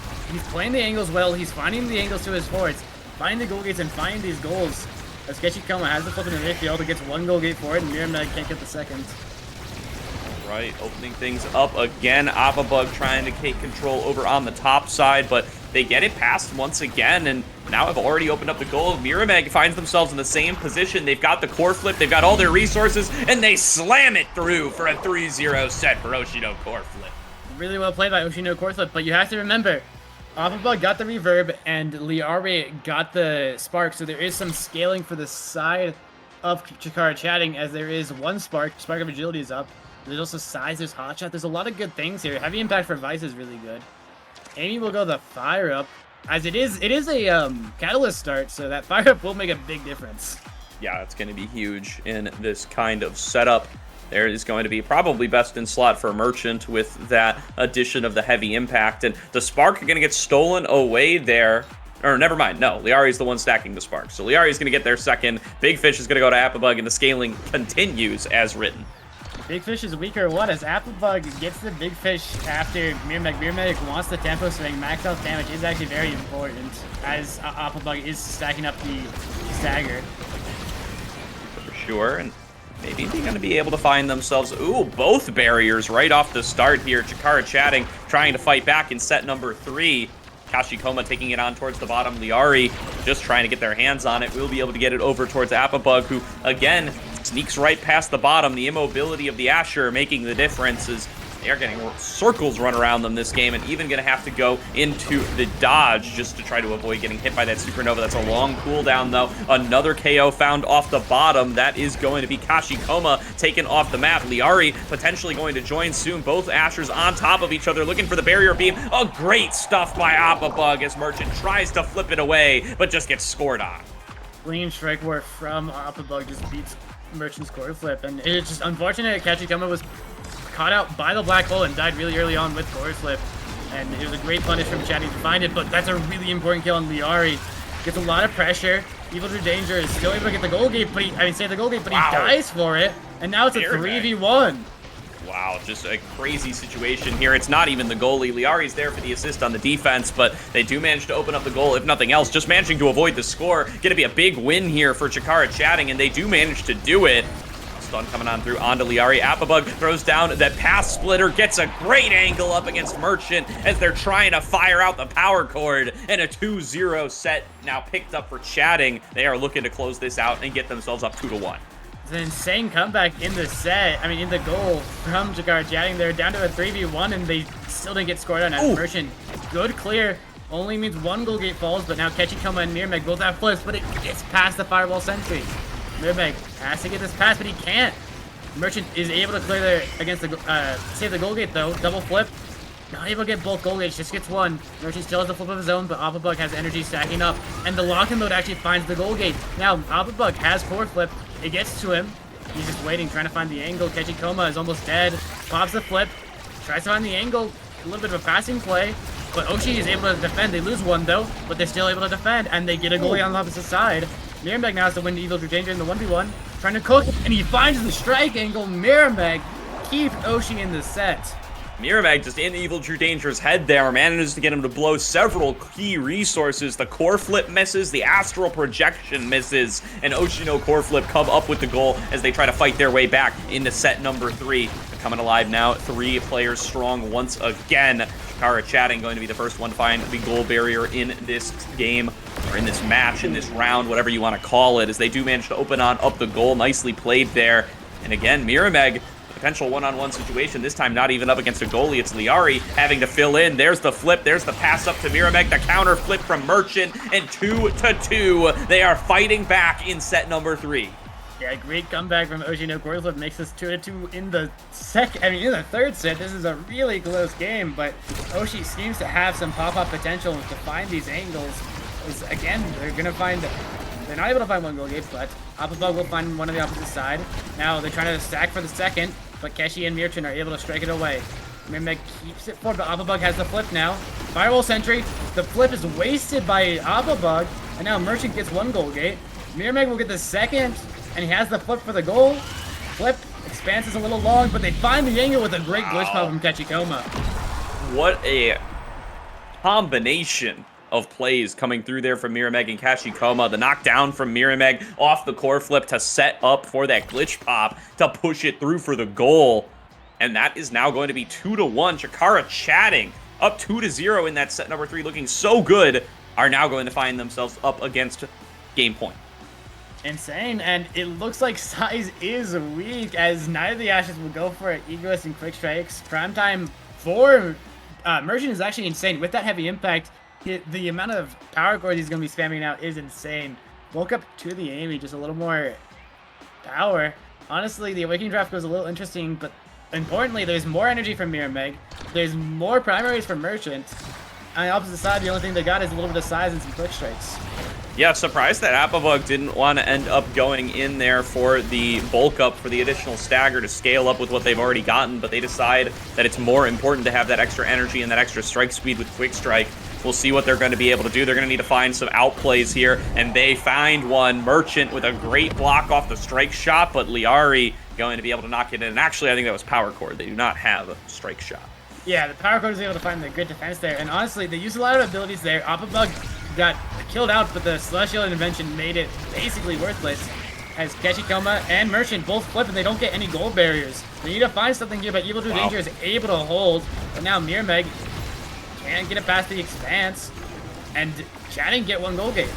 playing the angles well. He's finding the angles to his forwards, finding the goal gates, and finding these goals. As Kashikoma has the flip in the midfield, it gets one goal gate for it, and Mirmeg can't get the second. Right, opening things up again. Apabug trying to take control over on the top side, but they get it past once again, and now have already opened up the goal. Mirmeg finds themselves in the same position. They've got the core flip, they've got all their resources, and they slam it through for a 3-0 set for Oshino Coreflip. Really well played by Oshino Coreflip, but you have to remember, Apabug got the reverb, and Liari got the spark, so there is some scaling for the side of Chikara Chatting, as there is one spark. Spark of Agility is up. There's also size, there's hotshot, there's a lot of good things here. Heavy impact for Vice is really good. Amy will go the fire up, as it is a catalyst start, so that fire up will make a big difference. Yeah, it's going to be huge in this kind of setup. There is going to be probably best in slot for Merchant with that addition of the heavy impact, and the spark are going to get stolen away there. Or never mind, no, Liari's the one stacking the spark. So Liari's going to get their second. Big Fish is going to go to Apabug, and the scaling continues as written. Big Fish is weaker one as Apabug gets the Big Fish after Mirmeg. Mirmeg wants the tempo swing. Max health damage is actually very important as Apabug is stacking up the stagger. For sure, and maybe they're going to be able to find themselves, both barriers right off the start here. Chikara Chatting trying to fight back in set number 3. Kashikoma taking it on towards the bottom. Liari just trying to get their hands on it. We'll be able to get it over towards Apabug, who, again, sneaks right past the bottom. The immobility of the Asher making the difference as they are getting circles run around them this game, and even going to have to go into the dodge just to try to avoid getting hit by that Supernova. That's a long cooldown, though. Another KO found off the bottom. That is going to be Kashikoma taken off the map. Liari potentially going to join soon. Both Ashers on top of each other, looking for the barrier beam. A great stuff by Apabug as Merchant tries to flip it away, but just gets scored on. Clean strike work from Apabug just beats Merchant's core flip, and it's just unfortunate that Kashikoma was caught out by the black hole and died really early on with core flip, and it was a great punish from Chatting to find it, but that's a really important kill on Liari. Gets a lot of pressure. Evil Drew Danger is still able to get the goal gate, but save the goal gate, but he dies for it, and now it's a 3v1. Wow, just a crazy situation here. It's not even the goalie. Liari's there for the assist on the defense, but they do manage to open up the goal, if nothing else, just managing to avoid the score. Going to be a big win here for Chikara Chatting, and they do manage to do it. Stun coming on through onto Liari. Apabug throws down that pass splitter, gets a great angle up against Merchant as they're trying to fire out the power cord, and a 2-0 set now picked up for Chatting. They are looking to close this out and get themselves up 2-1. It's an insane comeback in the set, in the goal from Chikara Chatting. They're down to a 3v1, and they still didn't get scored on as Merchant. Good clear. Only means one goal gate falls, but now Kashikoma and Mirmeg both have flips, but it gets past the Fireball Sentry. Mirmeg has to get this pass, but he can't. Merchant is able to clear there against the save the goal gate though. Double flip. Not able to get both goal gates, just gets one. Merchant still has the flip of his own, but Apabug has energy stacking up. And the lock-in mode actually finds the goal gate. Now Apabug has core flip. It gets to him. He's just waiting, trying to find the angle. Kashikoma is almost dead. Pops the flip. Tries to find the angle. A little bit of a passing play. but Oshi is able to defend. They lose one though, but they're still able to defend, and they get a goalie on the opposite side. Miramac now has to win Evil True Danger in the 1v1, trying to cook, and he finds the strike angle. Miramac keeps Oshi in the set. Miramac just in Evil True Danger's head there, manages to get him to blow several key resources. The core flip misses, the astral projection misses, and Oshino core flip come up with the goal as they try to fight their way back into set number 3. They're coming alive now, 3 players strong once again. Shikara Chatting going to be the first one to find the goal barrier in this game, or in this match, in this round, whatever you want to call it, as they do manage to open on up the goal. Nicely played there. And again, Miramac, potential one-on-one situation, this time not even up against a goalie. It's Liari having to fill in. There's the flip, there's the pass up to Miramac, the counter flip from Merchant, and 2-2. They are fighting back in set number 3. Yeah, great comeback from Oshino core flip, makes us 2-2 in the in the third set. This is a really close game, but Oshi seems to have some pop-up potential to find these angles. Again, they're not able to find one goal gate, but Applebaum will find one on the opposite side. Now they're trying to stack for the second, but Keshi and Mirchin are able to strike it away. Mirmeg keeps it forward, but Applebug has the flip now. Firewall Sentry, the flip is wasted by Applebug, and now Merchant gets one goal gate. Mirmeg will get the second, and he has the flip for the goal. Flip, expanse is a little long, but they find the angle with a great glitch pop from Kachikoma. What a combination of plays coming through there from Miramac and Kashikoma. The knockdown from Miramac off the core flip to set up for that glitch pop to push it through for the goal. And that is now going to be 2-1. Chikara Chatting up 2-0 in that set number 3, looking so good, are now going to find themselves up against game point. Insane, and it looks like size is weak as neither of the Ashes will go for it. Egoist and quick strikes. Prime time for Merchant is actually insane. With that heavy impact, the amount of power chords he's going to be spamming now is insane. Woke up to the Amy, just a little more power. Honestly, the Awakening Draft goes a little interesting, but importantly, there's more energy from Miramac. There's more primaries from Merchant. On the opposite side, the only thing they got is a little bit of size and some quick strikes. Yeah, surprised that Applebaum didn't want to end up going in there for the bulk up, for the additional stagger to scale up with what they've already gotten, but they decide that it's more important to have that extra energy and that extra strike speed with quick strike. We'll see what they're going to be able to do. They're going to need to find some outplays here, and they find one. Merchant with a great block off the strike shot, but Liari going to be able to knock it in. And actually, I think that was power chord. They do not have a strike shot. Yeah, the power chord was able to find the good defense there, and honestly, they used a lot of abilities there. Applebaum got killed out, but the Celestial Intervention made it basically worthless, as Keshikoma and Merchant both flip and they don't get any goal barriers. They need to find something here, but Evil True Danger is able to hold, but now Mirmeg can't get it past the expanse, and Chatting get one goal gate.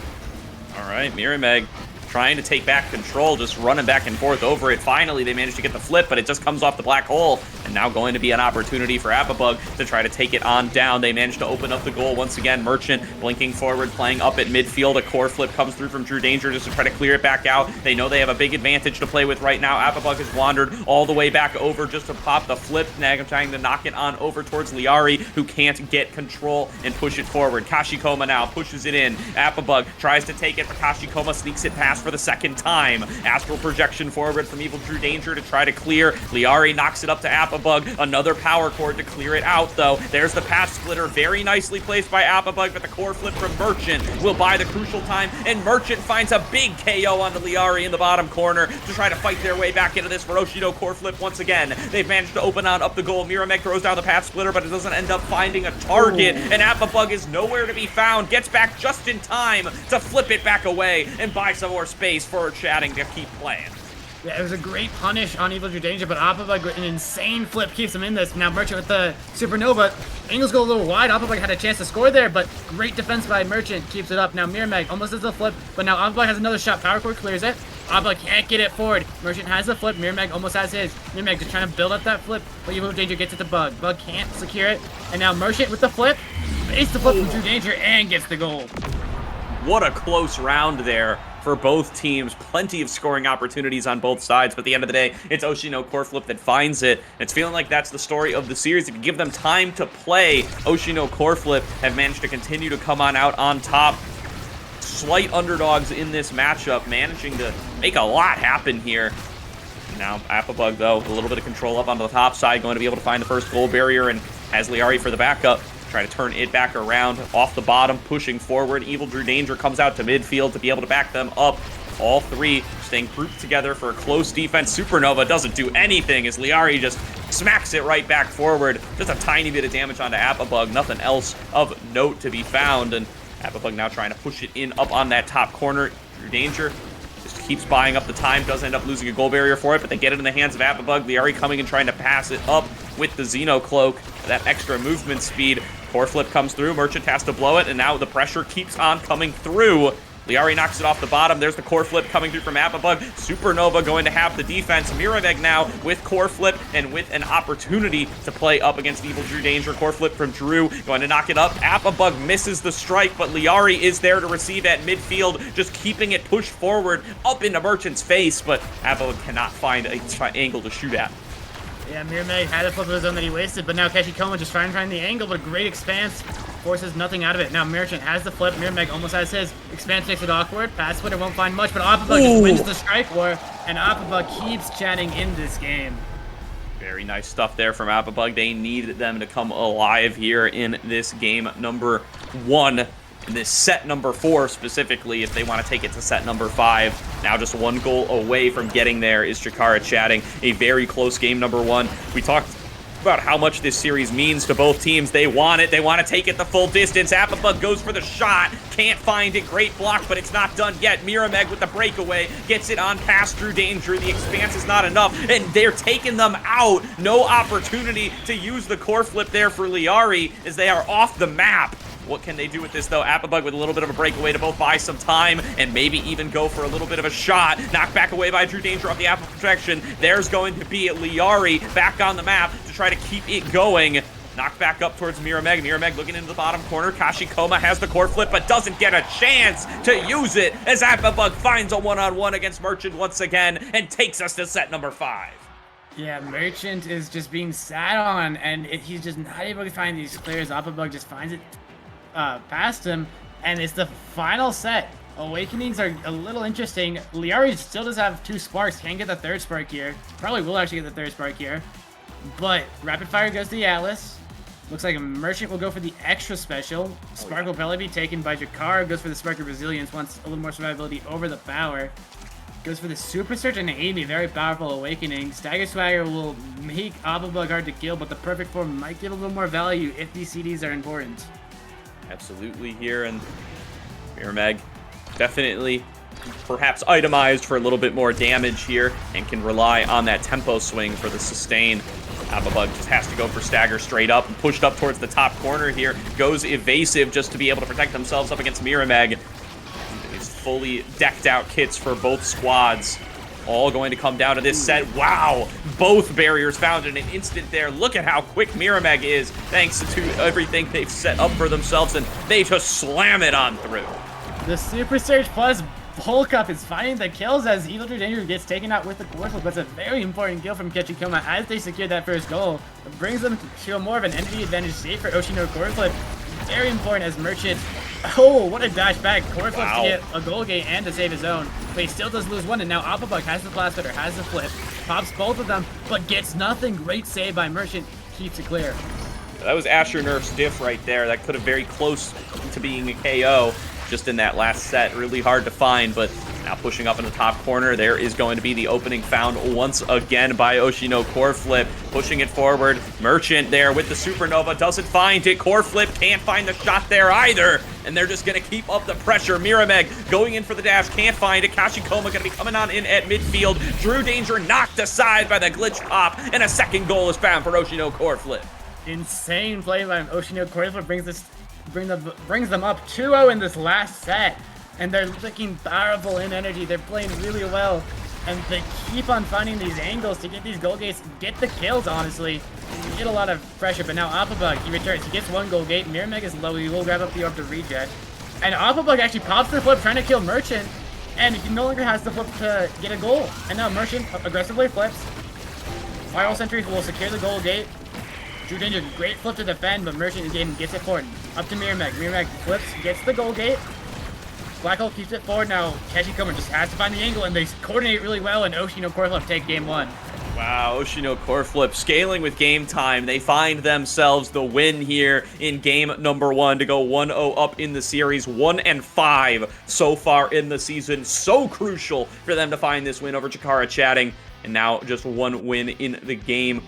All right, Mirmeg trying to take back control, just running back and forth over it. Finally, they managed to get the flip, but it just comes off the black hole. And now going to be an opportunity for Appabug to try to take it on down. They managed to open up the goal once again. Merchant blinking forward, playing up at midfield. A core flip comes through from True Danger just to try to clear it back out. They know they have a big advantage to play with right now. Appabug has wandered all the way back over just to pop the flip. Nag trying to knock it on over towards Liari, who can't get control and push it forward. Kashikoma now pushes it in. Appabug tries to take it, but Kashikoma sneaks it past for the second time. Astral projection forward from Evil True Danger to try to clear. Liari knocks it up to Appabug. Another power chord to clear it out, though. There's the path splitter. Very nicely placed by Appabug, but the core flip from Merchant will buy the crucial time, and Merchant finds a big KO onto Liari in the bottom corner to try to fight their way back into this Ferocito core flip once again. They've managed to open on up the goal. Miramek throws down the path splitter, but it doesn't end up finding a target, and Appabug is nowhere to be found. Gets back just in time to flip it back away and buy some more space for Chatting to keep playing. Yeah, it was a great punish on Evil True Danger, but Appabug with an insane flip keeps him in this. Now Merchant with the Supernova. Angles go a little wide. Appabug had a chance to score there, but great defense by Merchant keeps it up. Now Mirmag almost does the flip, but now Appabug has another shot. Power chord clears it. Appabug can't get it forward. Merchant has the flip. Mirmag almost has his. Mirmag just trying to build up that flip, but Evil True Danger gets it to Bug. Bug can't secure it, and now Merchant with the flip. Ace the flip from True Danger and gets the goal. What a close round there for both teams. Plenty of scoring opportunities on both sides, but at the end of the day, it's Oshino core flip that finds it. It's feeling like that's the story of the series. If you give them time to play, Oshino core flip have managed to continue to come on out on top. Slight underdogs in this matchup, managing to make a lot happen here. Now, Appabug, though, with a little bit of control up onto the top side, going to be able to find the first goal barrier, and has Liari for the backup. try to turn it back around off the bottom, pushing forward. Evil Drew Danger comes out to midfield to be able to back them up. All three staying grouped together for a close defense. Supernova doesn't do anything as Liari just smacks it right back forward. Just a tiny bit of damage onto Appabug. Nothing else of note to be found. And Appabug now trying to push it in up on that top corner. Drew Danger just keeps buying up the time. Does end up losing a goal barrier for it, but they get it in the hands of Appabug. Liari coming and trying to pass it up with the Xeno Cloak. That extra movement speed. Core flip comes through. Merchant has to blow it, and now the pressure keeps on coming through. Liari knocks it off the bottom. There's the core flip coming through from Appabug. Supernova going to have the defense. Mirabeg now with core flip and with an opportunity to play up against Evil Drew Danger. Core flip from Drew going to knock it up. Appabug misses the strike, but Liari is there to receive at midfield, just keeping it pushed forward up into Merchant's face, but Appabug cannot find a angle to shoot at. Yeah, Mirmeg had a flip of his own that he wasted, but now Keshikoma just trying to find the angle, but a great expanse forces nothing out of it. Now Merchant has the flip, Mirmeg almost has his. Expanse makes it awkward, pass splitter won't find much, but Appabug just wins the strike war, and Appabug keeps chatting in this game. Very nice stuff there from Appabug. They need them to come alive here in this game number 1. In this set number 4 specifically, if they want to take it to set number 5. Now just 1 goal away from getting there is Chikara chatting. A very close game number 1. We talked about how much this series means to both teams. They want it. They want to take it the full distance. Appabug goes for the shot. Can't find it. Great block, but it's not done yet. Mirabeg with the breakaway. Gets it on past Drew Danger. The expanse is not enough, and they're taking them out. No opportunity to use the core flip there for Liari as they are off the map. What can they do with this, though? Appabug with a little bit of a breakaway to both buy some time and maybe even go for a little bit of a shot. Knocked back away by Drew Danger off the apple protection. There's going to be Liari back on the map to try to keep it going. Knocked back up towards Mirabeg. Mirabeg looking into the bottom corner. Kashikoma has the core flip, but doesn't get a chance to use it as Appabug finds a one-on-one against Merchant once again and takes us to set number 5. Yeah, Merchant is just being sat on, and he's just not able to find these clears. Appabug just finds it past him, and it's the final set. Awakenings are a little interesting. Liari still does have 2 sparks, can't get the 3rd spark here. Probably will actually get the 3rd spark here. But Rapid Fire goes to the Atlas. Looks like a Merchant will go for the extra special. Spark will probably be taken by Jakar. Goes for the Spark of Resilience, wants a little more survivability over the power. Goes for the Super Surge and Amy, very powerful Awakening. Stagger Swagger will make Appabug hard to kill, but the Perfect Form might give a little more value if these CDs are important. Absolutely here, and Mirmeg definitely perhaps itemized for a little bit more damage here and can rely on that tempo swing for the sustain. Appabug just has to go for stagger straight up and pushed up towards the top corner here. Goes evasive just to be able to protect themselves up against Mirmeg. These fully decked out kits for both squads. All going to come down to this set. Wow! Both barriers found in an instant there. Look at how quick Mirmeg is, thanks to everything they've set up for themselves, and they just slam it on through. The Super Surge plus Bulk Up is finding the kills as Evil Drew Danger gets taken out with the core flip. That's a very important kill from Kechikoma as they secure that first goal. It brings them to a more of an entity advantage state for Oshino core flip. Very important as Merchant. Oh, what a dash back. Core flips to get a goal gate and to save his own. But he still does lose one, and now Appabug has the blast cutter, has the flip, pops both of them, but gets nothing. Great save by Merchant, keeps it clear. That was Asher Nerf's diff right there. That could have very close to being a KO just in that last set. Really hard to find, but now pushing up in the top corner, there is going to be the opening found once again by Oshino core flip. Pushing it forward. Merchant there with the Supernova. Doesn't find it. Core flip can't find the shot there either. And they're just going to keep up the pressure. Mirabeg going in for the dash. Can't find it. Kashikoma going to be coming on in at midfield. Drew Danger knocked aside by the glitch pop. And a second goal is found for Oshino core flip. Insane play by Oshino core flip brings them up 2-0 in this last set. And they're looking powerful in energy. They're playing really well. And they keep on finding these angles to get these goal gates, get the kills, honestly. You get a lot of pressure, but now Appabug, he returns. He gets 1 goal gate. Mirmeg is low. He will grab up the orb to reject. And Appabug actually pops the flip, trying to kill Merchant. And he no longer has the flip to get a goal. And now Merchant aggressively flips. Viral Sentries will secure the goal gate. Drew Danger, great flip to defend, but Merchant again gets it forward. Up to Mirmeg. Mirmeg flips, gets the goal gate. Black Hole keeps it forward now. Keshikoma just has to find the angle, and they coordinate really well, and Oshino core flip take game 1. Wow, Oshino core flip scaling with game time. They find themselves the win here in game number 1 to go 1-0 up in the series. 1-5 so far in the season. So crucial for them to find this win over Chikara Chatting. And now just one win in the game.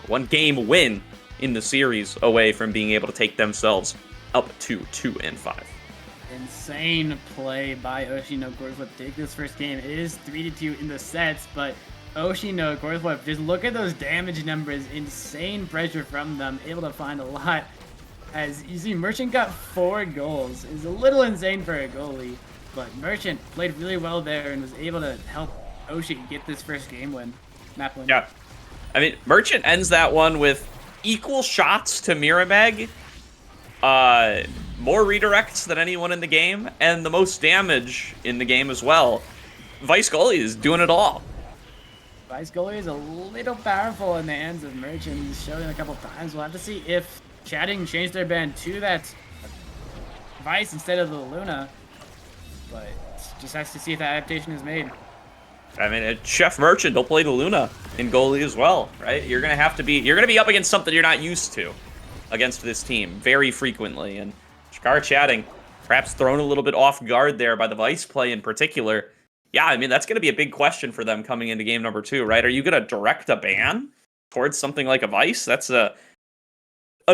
One game win in the series away from being able to take themselves up to 2-5. Insane play by Oshino Gorflip to take this first game. It is 3-2 in the sets, but Oshino Gorflip, just look at those damage numbers. Insane pressure from them, able to find a lot. As you see, Merchant got 4 goals. It's a little insane for a goalie, but Merchant played really well there and was able to help Oshi get this first game win. Map win. Yeah. I mean, Merchant ends that one with equal shots to Mirabeg, more redirects than anyone in the game, and the most damage in the game as well. Vice goalie is doing it all. Vice goalie is a little powerful in the hands of Merchant. He's shown it a couple times. We'll have to see if Chatting changed their ban to that Vice instead of the Luna, but just has to see if that adaptation is made. I mean, Chef Merchant, he'll play the Luna in goalie as well, right? You're gonna be up against something you're not used to against this team very frequently, and Chikara Chatting perhaps thrown a little bit off guard there by the Vice play in particular. Yeah, I mean, that's gonna be a big question for them coming into game number 2, right? Are you gonna direct a ban towards something like a Vice? That's a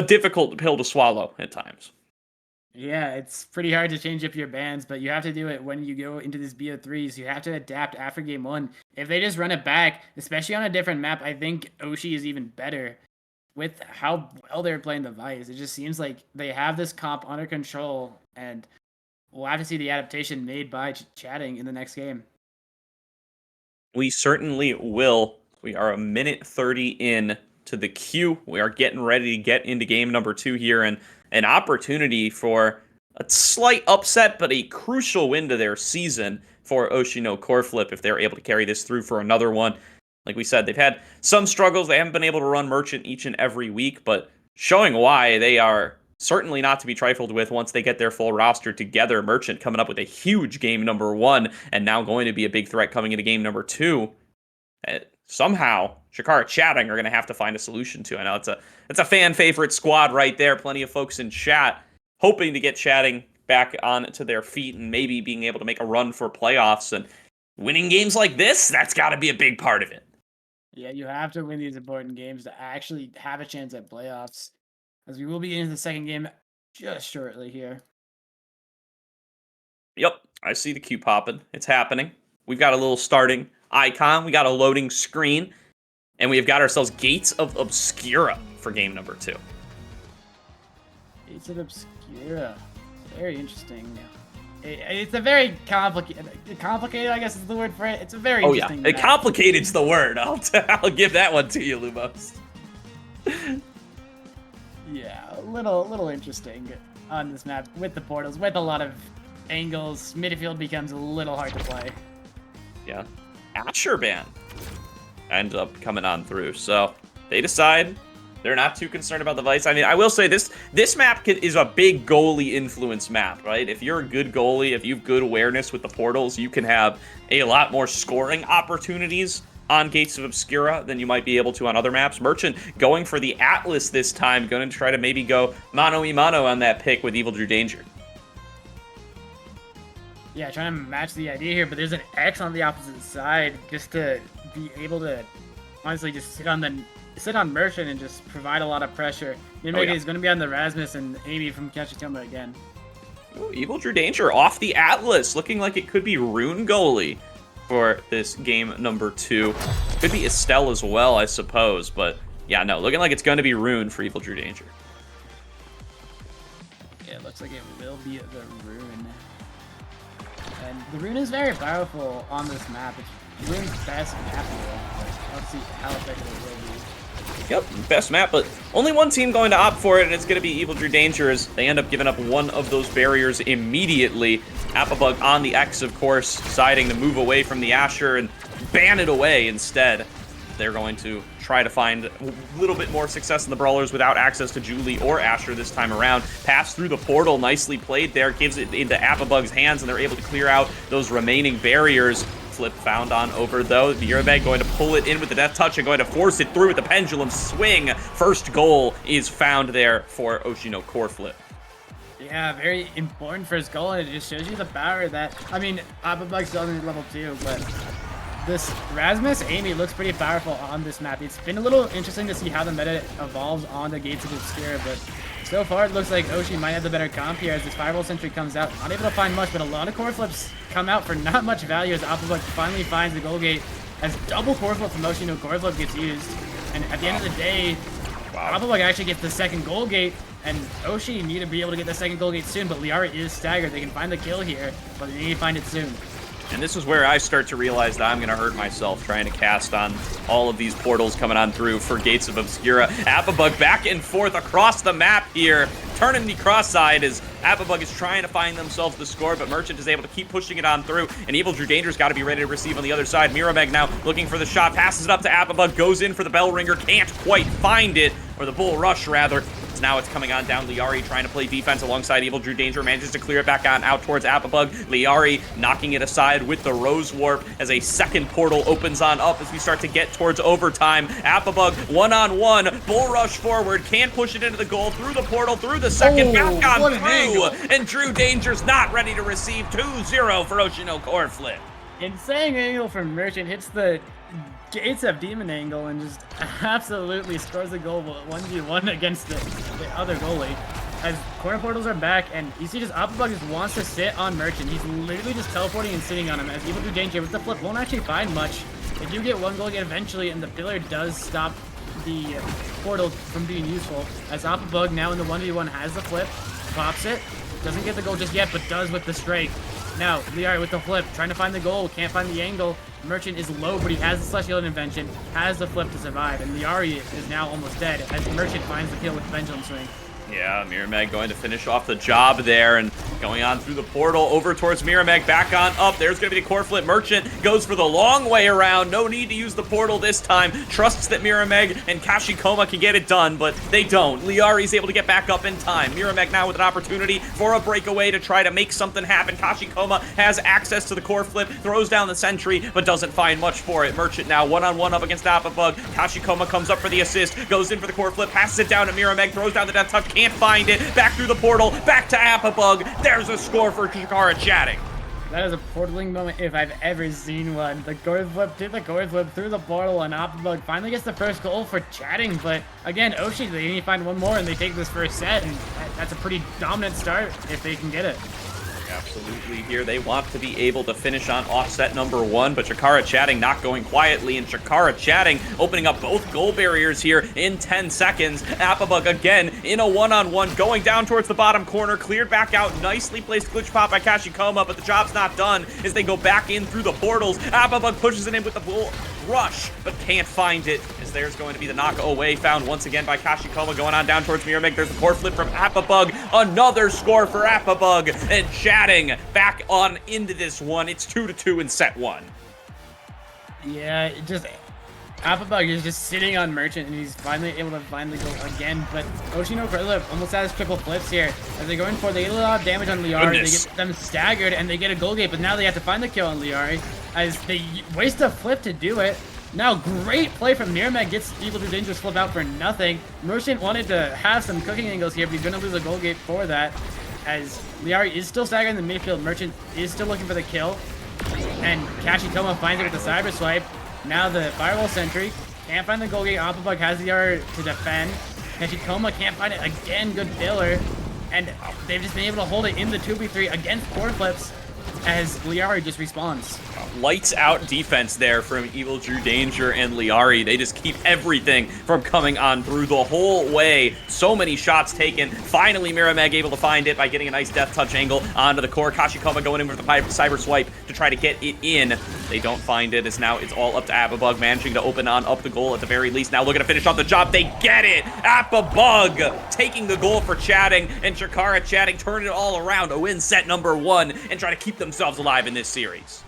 difficult pill to swallow at times. Yeah, it's pretty hard to change up your bans, but you have to do it when you go into this BO3s. You have to adapt after game 1. If they just run it back, especially on a different map, I think Oshi is even better with how well they're playing the Vice. It just seems like they have this comp under control, and we'll have to see the adaptation made by Chatting in the next game. We certainly will. We are a minute 30 in to the queue. We are getting ready to get into game number 2 here, and an opportunity for a slight upset, but a crucial win to their season for Oshino core flip if they're able to carry this through for another one. Like we said, they've had some struggles. They haven't been able to run Merchant each and every week, but showing why they are certainly not to be trifled with once they get their full roster together. Merchant coming up with a huge game number 1, and now going to be a big threat coming into game number 2. Somehow, Chikara Chatting are going to have to find a solution to. I know it's a fan favorite squad right there. Plenty of folks in chat hoping to get Chatting back onto their feet and maybe being able to make a run for playoffs, and winning games like this. That's got to be a big part of it. Yeah, you have to win these important games to actually have a chance at playoffs, as we will be into the second game just shortly here. Yep, I see the queue popping. It's happening. We've got a little starting icon. We got a loading screen. And we've got ourselves Gates of Obscura for game number 2. Gates of Obscura. Very interesting. It's a very complicated, I guess is the word for it. It's a very interesting map. Complicated's the word. I'll give that one to you, Lumos. Yeah, a little interesting on this map with the portals, with a lot of angles. Midfield becomes a little hard to play. Yeah. Asher ban ends up coming on through. So they decide they're not too concerned about the Vice. I mean, I will say this map is a big goalie influence map, right? If you're a good goalie, if you have good awareness with the portals, you can have a lot more scoring opportunities on Gates of Obscura than you might be able to on other maps. Merchant going for the Atlas this time, going to try to maybe go mano-a-mano on that pick with Evil Drew Danger. Yeah, trying to match the idea here, but there's an X on the opposite side just to be able to honestly just sit on Merchant and just provide a lot of pressure. Nimega is going to be on the Rasmus and Amy from Kachikoma again. Ooh, Evil Drew Danger off the Atlas, looking like it could be Rune goalie for this game number 2. Could be Estelle as well, I suppose, but yeah, no, looking like it's going to be Rune for Evil Drew Danger. Yeah, it looks like it will be the Rune. And the Rune is very powerful on this map. It's Rune's best map here. Let's see how effective it will be. Yep, best map, but only one team going to opt for it, and it's going to be Evil Drew Danger as they end up giving up one of those barriers immediately. Appabug on the X, of course, deciding to move away from the Asher and ban it away instead. They're going to try to find a little bit more success in the Brawlers without access to Julie or Asher this time around. Pass through the portal, nicely played there, gives it into Appabug's hands, and they're able to clear out those remaining barriers. flip found on over, though. Mirabeg going to pull it in with the death touch and going to force it through with the pendulum swing. First goal is found there for Oshino core flip. Yeah, very important for his goal, and it just shows you the power that, I mean, Apabug's still in level 2, but this Rasmus Amy looks pretty powerful on this map. It's been a little interesting to see how the meta evolves on the Gates of Obscura, but so far it looks like Oshi might have the better comp here as this Fireball Sentry comes out. Not able to find much, but a lot of core flips come out for not much value as Apabug finally finds the goal gate as double core flip from Oshi no core flip gets used. And at the end of the day, Apabug actually gets the second goal gate, and Oshi need to be able to get the second goal gate soon, but Liara is staggered. They can find the kill here, but they need to find it soon. And this is where I start to realize that I'm going to hurt myself trying to cast on all of these portals coming on through for Gates of Obscura. Apabug back and forth across the map here, turning the cross side as Apabug is trying to find themselves the score, but Merchant is able to keep pushing it on through, and Evil Drew Danger's got to be ready to receive on the other side. Mirabeg now looking for the shot, passes it up to Apabug, goes in for the bell ringer, can't quite find it, or the bull rush rather. Now it's coming on down. Liari trying to play defense alongside Evil Drew Danger, manages to clear it back on out towards Apabug. Liari knocking it aside with the Rose Warp as a second portal opens on up as we start to get towards overtime. Apabug one-on-one, bull rush forward, can't push it into the goal, through the portal, through the second, back on through, and Drew Danger's not ready to receive 2-0 for Oshino core flip. Insane angle from Merchant, hits the Gates of Demon angle and just absolutely scores a goal 1v1 against the other goalie. As corner portals are back, and you see just Apabug just wants to sit on Merchant. He's literally just teleporting and sitting on him as Evil Drew Danger with the flip won't actually find much. They do get one goal again eventually, and the pillar does stop the portal from being useful. As Apabug now in the 1v1 has the flip, pops it, doesn't get the goal just yet, but does with the strike. Now, Liari with the flip, trying to find the goal, can't find the angle. Merchant is low, but he has the Celestial Invention, has the flip to survive, and Liari is now almost dead as Merchant finds the kill with the Pendulum Swing. Yeah, Miramac going to finish off the job there and going on through the portal over towards Miramac, back on up. There's going to be the core flip. Merchant goes for the long way around. No need to use the portal this time. Trusts that Miramac and Kashikoma can get it done, but they don't. Liari's able to get back up in time. Miramac now with an opportunity for a breakaway to try to make something happen. Kashikoma has access to the core flip, throws down the sentry, but doesn't find much for it. Merchant now one-on-one up against Apabug. Kashikoma comes up for the assist, goes in for the core flip, passes it down to Miramac, throws down the death touch, can't find it, back through the portal, back to Apabug. There's a score for Shikara Chatting. That is a portaling moment if I've ever seen one. The gourd flip to the gourd flip through the portal, and Apabug finally gets the first goal for Chatting, but again, Oshi, they need to find one more and they take this first set, and that's a pretty dominant start if they can get it. Absolutely here. They want to be able to finish on offset number 1, but Shakara Chatting not going quietly, and Shakara Chatting opening up both goal barriers here in 10 seconds. Apabug again in a one-on-one, going down towards the bottom corner, cleared back out, nicely placed glitch pop by Kashikoma, but the job's not done as they go back in through the portals. Apabug pushes it in with the bull rush, but can't find it, as there's going to be the knock away found once again by Kashikoma, going on down towards Miramac. There's the core flip from Apabug, another score for Apabug, and Chatting back on into this one. It's 2-2 in set 1. Yeah, Apabug is just sitting on Merchant, and he's finally able to find the goal again, but Oshino Flip almost has triple flips here. As they're going for, they get a lot of damage on Liari, they get them staggered, and they get a goal gate, but now they have to find the kill on Liari, as they waste a flip to do it. Now, great play from Miramac, gets Evil Drew Danger's flip out for nothing. Merchant wanted to have some cooking angles here, but he's going to lose a goal gate for that, as Liari is still staggering in the midfield. Merchant is still looking for the kill, and Kashikoma finds it with the cyber swipe. Now the Firewall Sentry can't find the goal gate. Apabug has the yard to defend. Kashikoma can't find it again. Good filler. And they've just been able to hold it in the 2v3 against core flips as Liari just respawns. Lights out defense there from Evil Drew Danger and Liari. They just keep everything from coming on through the whole way. So many shots taken. Finally, Miramac able to find it by getting a nice death touch angle onto the core. Kashikoma going in with the cyber swipe to try to get it in. They don't find it, as now it's all up to Apabug, managing to open on up the goal at the very least. Now looking to finish off the job. They get it! Apabug taking the goal for Chatting, and Shakara Chatting turning it all around to win set number 1 and try to keep themselves alive in this series.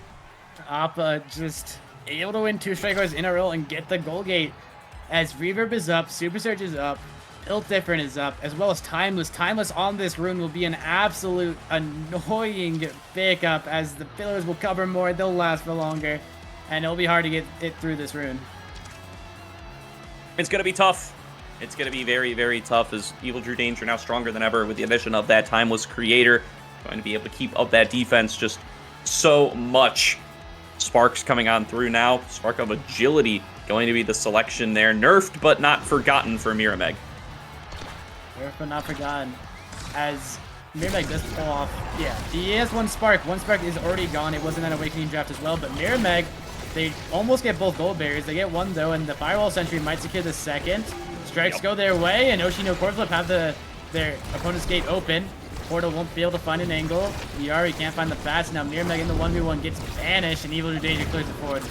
Appa just able to win 2 strikers in a row and get the goal gate as Reverb is up, Super Surge is up, Built Different is up, as well as Timeless. Timeless on this rune will be an absolute annoying pickup, as the pillars will cover more, they'll last for longer, and it'll be hard to get it through this rune. It's going to be tough. It's going to be very, very tough, as Evil Drew Danger now stronger than ever with the addition of that Timeless Creator. Going to be able to keep up that defense just so much. Sparks coming on through now. Spark of Agility going to be the selection there. Nerfed, but not forgotten for Mirameg. Nerfed, but not forgotten. As Mirameg does pull off. Yeah, he has one Spark. One Spark is already gone. It wasn't an Awakening draft as well, but Mirameg, they almost get both gold barriers. They get one, though, and the Firewall Sentry might secure the second. Strikes go their way, and Oshi no Core Flip have their opponent's gate open. Portal won't be able to find an angle. Liari can't find the pass. Now Mirameg in the 1v1 gets banished, and Evil Drew Danger clears the forward.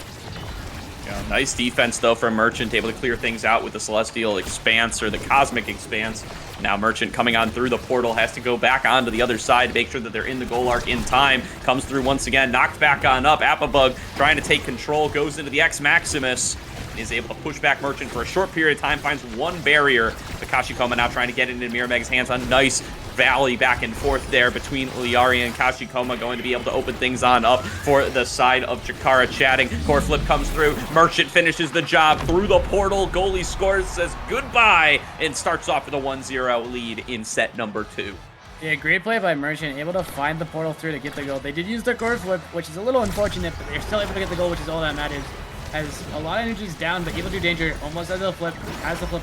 Yeah, nice defense, though, from Merchant, able to clear things out with the Celestial Expanse, or the Cosmic Expanse. Now Merchant coming on through the portal, has to go back onto the other side to make sure that they're in the goal arc in time. Comes through once again, knocked back on up. Appabug trying to take control, goes into the X Maximus. Is able to push back Merchant for a short period of time, finds one barrier. The Kashikoma now trying to get it into Mirameg's hands. A nice valley back and forth there between Liari and Kashikoma, going to be able to open things on up for the side of Chikara chatting. Core Flip comes through. Merchant finishes the job through the portal. Goalie scores, says goodbye, and starts off with a 1-0 lead in set number 2. Yeah, great play by Merchant, able to find the portal through to get the goal. They did use their Core Flip, which is a little unfortunate, but they're still able to get the goal, which is all that matters. As a lot of energy's down, but Evil Drew Danger almost has the flip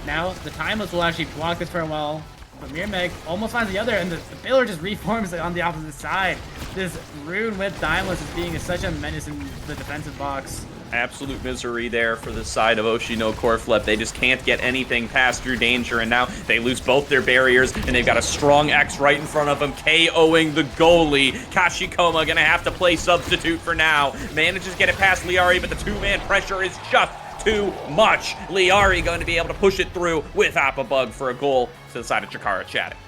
now. The Timeless will actually block this for a while, but Mirameg almost finds the other, and the pillar just reforms on the opposite side. This rune with Timeless is being such a menace in the defensive box. Absolute misery there for the side of Oshi no Core Flip. They just can't get anything past Drew Danger, and now they lose both their barriers, and they've got a strong X right in front of them, KOing the goalie. Kashikoma gonna have to play substitute for now. Manages to get it past Liari, but the two-man pressure is just too much. Liari going to be able to push it through with Appabug for a goal to the side of Chikara chatting.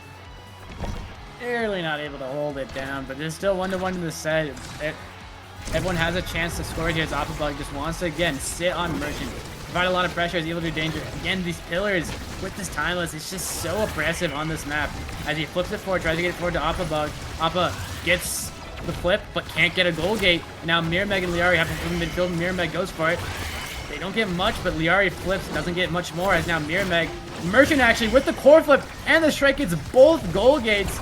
Barely not able to hold it down, but there's still 1-1 in the set. Everyone has a chance to score here as Appabug just wants to, again, sit on Merchant. Provide a lot of pressure as Evil Drew Danger. Again, these pillars with this Timeless, it's just so oppressive on this map. As he flips it forward, tries to get it forward to Appabug. Appa gets the flip, but can't get a goal gate. Now Mirameg and Liari have to move midfield, and Mirameg goes for it. They don't get much, but Liari flips, doesn't get much more, as now Merchant actually with the Core Flip and the strike gets both goal gates.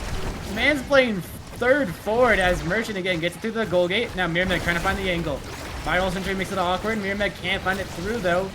Man's playing third forward as Merchant again gets it through the goal gate. Now Mirameg trying to find the angle. Viral Sentry makes it awkward. Mirameg can't find it through though.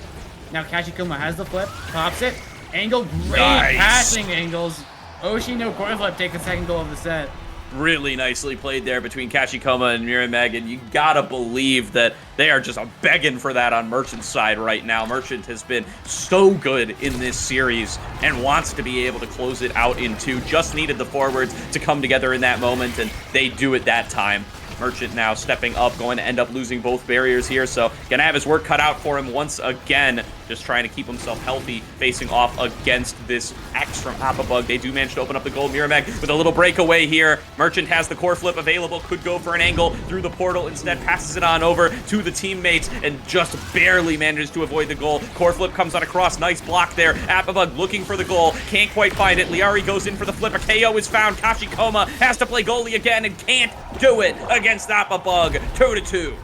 Now Kashikoma has the flip, pops it. Angle, great passing angles. Oshi no Core Flip take the second goal of the set. Really nicely played there between Kashikoma and Mirameg, and you gotta believe that they are just begging for that on Merchant's side right now. Merchant has been so good in this series and wants to be able to close it out in 2. Just needed the forwards to come together in that moment, and they do it that time. Merchant now stepping up, going to end up losing both barriers here, so gonna have his work cut out for him once again. Just trying to keep himself healthy, facing off against this X from Appabug. They do manage to open up the goal. Mirameg with a little breakaway here. Merchant has the Core Flip available, could go for an angle through the portal. Instead, passes it on over to the teammates and just barely manages to avoid the goal. Core Flip comes on across, nice block there. Appabug looking for the goal, can't quite find it. Liari goes in for the flip. A KO is found. Kashikoma has to play goalie again and can't do it against Appabug. 2-2.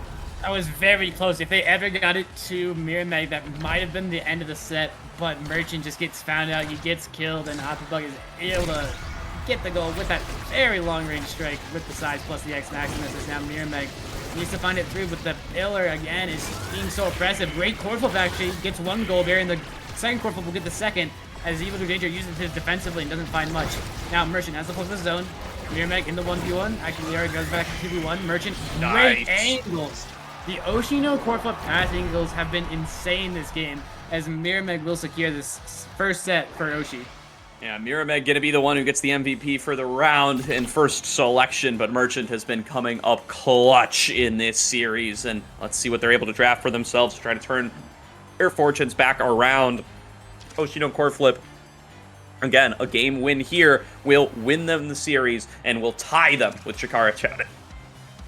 That was very close. If they ever got it to Mirameg, that might have been the end of the set, but Merchant just gets found out, he gets killed, and Appabug is able to get the goal with that very long-range strike with the size plus the X Maximus, as now Mirameg needs to find it through, but the pillar, again, is being so oppressive. Great Core Flip, actually, gets one goal there, and the second Core Flip will get the second, as Evil Drew Danger uses it defensively and doesn't find much. Now Merchant has the flip of the zone. Mirameg in the 1v1. Actually, Liari goes back to 2v1. Merchant, great angles. The Oshi no Core Flip pass angles have been insane this game, as Mirameg will secure this first set for Oshi. Yeah, Mirameg gonna be the one who gets the MVP for the round in first selection, but Merchant has been coming up clutch in this series, and let's see what they're able to draft for themselves to try to turn their fortunes back around. Oshi no Core Flip, again, a game win here will win them the series and will tie them with Chikara chatting.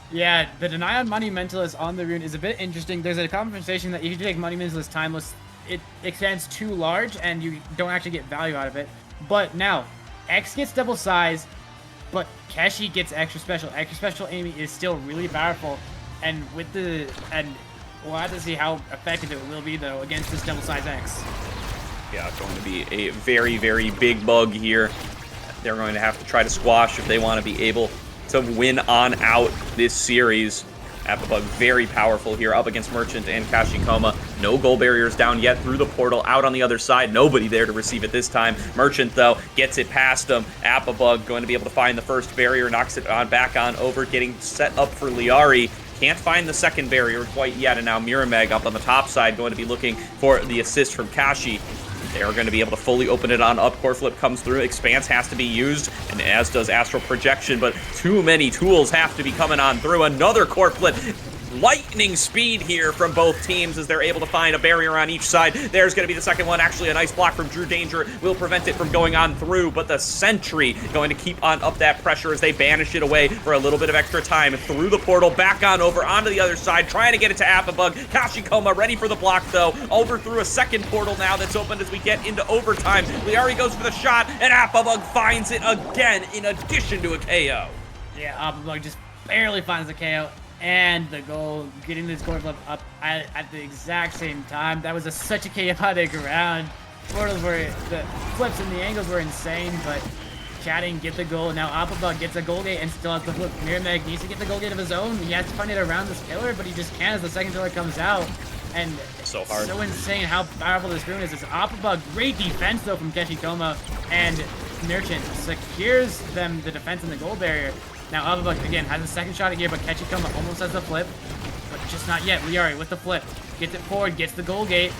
Yeah, the deny on Monumentalist on the rune is a bit interesting. There's a conversation that if you take Monumentalist Timeless, it extends too large and you don't actually get value out of it. But now, X gets double size, but Keshi gets extra special. Extra special aiming is still really powerful, and we'll have to see how effective it will be though against this double size X. Yeah, it's going to be a very, very big bug here. They're going to have to try to squash if they want to be able to win on out this series. Apabug very powerful here up against Merchant and Kashikoma. No goal barriers down yet through the portal. Out on the other side, nobody there to receive it this time. Merchant, though, gets it past him. Apabug going to be able to find the first barrier, knocks it on back on over, getting set up for Liari. Can't find the second barrier quite yet, and now Mirameg up on the top side going to be looking for the assist from Kashi. They are going to be able to fully open it on up. Core Flip comes through. Expanse has to be used, and as does Astral Projection, but too many tools have to be coming on through. Another Core Flip. Lightning speed here from both teams as they're able to find a barrier on each side. There's going to be the second one. Actually, a nice block from Drew Danger will prevent it from going on through, but the Sentry going to keep on up that pressure as they banish it away for a little bit of extra time. Through the portal, back on over onto the other side, trying to get it to Apabug. Kashikoma ready for the block, though. Over through a second portal now that's opened as we get into overtime. Liari goes for the shot, and Apabug finds it again in addition to a KO. Yeah, Apabug just barely finds the KO. And the goal, getting this Core Flip up at the exact same time. That was such a chaotic round. Portals were, the flips and the angles were insane, but Chatting get the goal. Now Apabug gets a goal gate and still has the flip. Mirameg needs to get the goal gate of his own. He has to find it around this pillar, but he just can't as the second pillar comes out. And so hard. So insane how powerful this rune is. It's Apabug, great defense though from Keshikoma, and Merchant secures them the defense and the goal barrier. Now Apabug again has a second shot here, but Keshikoma almost has the flip, but just not yet. Liari with the flip, gets it forward, gets the goal gate.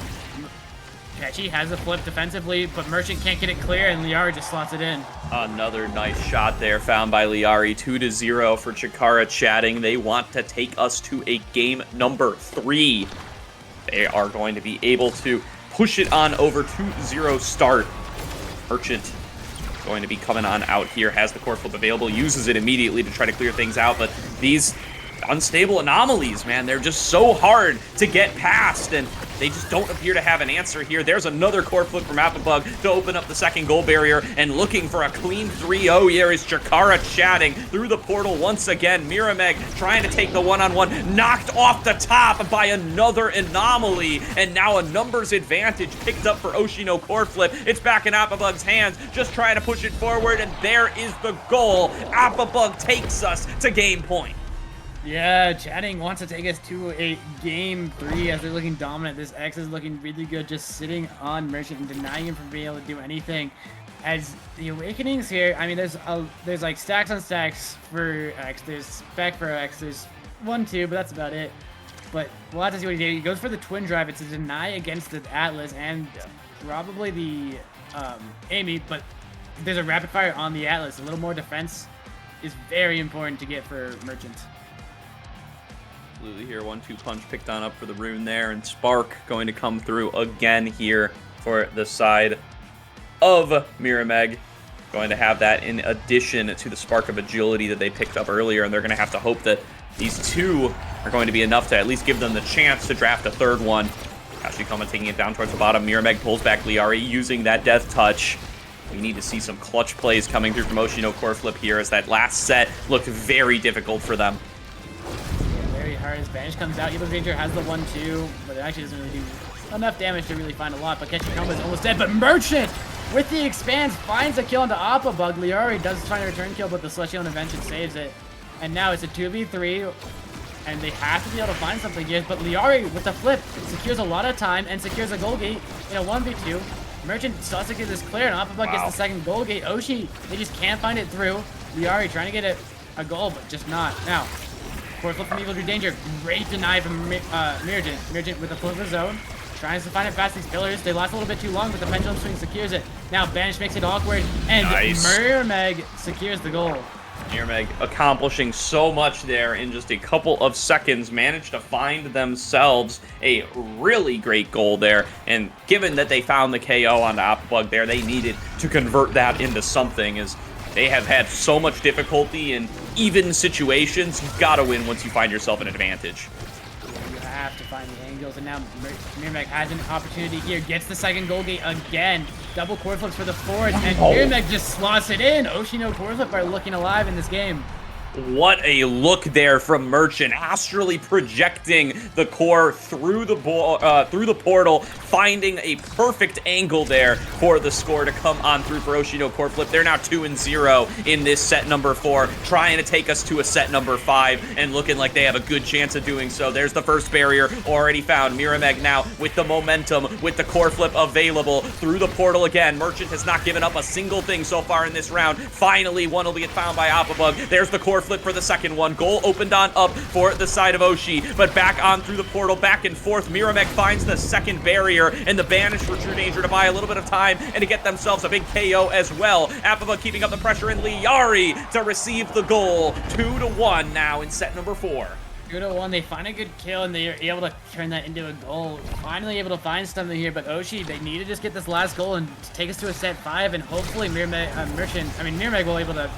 Kechi has the flip defensively, but Merchant can't get it clear, and Liari just slots it in. Another nice shot there found by Liari. 2-0 for Chikara Chatting. They want to take us to a game number 3. They are going to be able to push it on over 2-0 start. Merchant going to be coming on out here, has the Core Flip available, uses it immediately to try to clear things out, but these unstable anomalies, man, they're just so hard to get past, and they just don't appear to have an answer here. There's another Core Flip from Apabug to open up the second goal barrier, and looking for a clean 3-0 here is Chikara Chatting through the portal once again. Mirameg trying to take the one-on-one, knocked off the top by another anomaly, and now a numbers advantage picked up for Oshino Core Flip. It's back in Apabug's hands, just trying to push it forward, and there is the goal. Apabug takes us to game point. Yeah, Chatting wants to take us to a game 3 as they're looking dominant. This X is looking really good, just sitting on Merchant and denying him from being able to do anything. As the Awakenings here, I mean, there's like stacks on stacks for X. There's spec for X. There's 1-2, but that's about it. But we'll have to see what he did. He goes for the twin drive. It's a deny against the Atlas and probably the Amy, but there's a rapid fire on the Atlas. A little more defense is very important to get for Merchant. Absolutely here, 1-2 punch picked on up for the rune there, and Spark going to come through again here for the side of Mirameg. Going to have that in addition to the Spark of Agility that they picked up earlier, and they're going to have to hope that these two are going to be enough to at least give them the chance to draft a third one. Kashikoma taking it down towards the bottom. Mirameg pulls back Liari using that Death Touch. We need to see some clutch plays coming through from Oshino Core Flip here, as that last set looked very difficult for them. Hard as Banish comes out. Evil Danger has the 1-2, but it actually doesn't really do enough damage to really find a lot. But Keshikoma is almost dead. But Merchant, with the expanse, finds a kill into Apabug. Liari does find a return kill, but the Celestial Intervention saves it. And now it's a 2v3, and they have to be able to find something here. But Liari, with the flip, secures a lot of time and secures a goal gate in a 1v2. Merchant still has to get this clear, and Apabug gets the second goal gate. Oshi, they just can't find it through. Liari trying to get a goal, but just not. Now, Core Flip from Evil Drew Danger. Great deny from Mirgent. Mirgent with the flip of his own. Tries to find it past these pillars. They last a little bit too long, but the pendulum swing secures it. Now Banish makes it awkward, and nice. Mirameg secures the goal. Mirameg accomplishing so much there in just a couple of seconds, managed to find themselves a really great goal there, and given that they found the KO on the Apabug there, they needed to convert that into something, as they have had so much difficulty in even situations. You've got to win once you find yourself an advantage. You have to find the angles, and now Mirameg has an opportunity here. Gets the second goal gate again. Double core flips for the fourth, and Miramac just slots it in. Oshino core flip are looking alive in this game. What a look there from Merchant, astrally projecting the core through the portal, finding a perfect angle there for the score to come on through for Oshino core flip. They're now 2-0 in this set number 4, trying to take us to a set number 5, and looking like they have a good chance of doing so. There's the first barrier already found. Miramac now with the momentum, with the core flip available through the portal again. Merchant has not given up a single thing so far in this round. Finally, one will get found by Appabug. There's the core flip for the second one. Goal opened on up for the side of Oshi, but back on through the portal, back and forth. Miramac finds the second barrier, and the banish for True Danger to buy a little bit of time and to get themselves a big KO as well. Appabug keeping up the pressure, and Liari to receive the goal. 2-1 now in set number 4. 2-1, they find a good kill, and they're able to turn that into a goal. Finally able to find something here, but Oshi, they need to just get this last goal and take us to a set 5, and hopefully Miramac will able to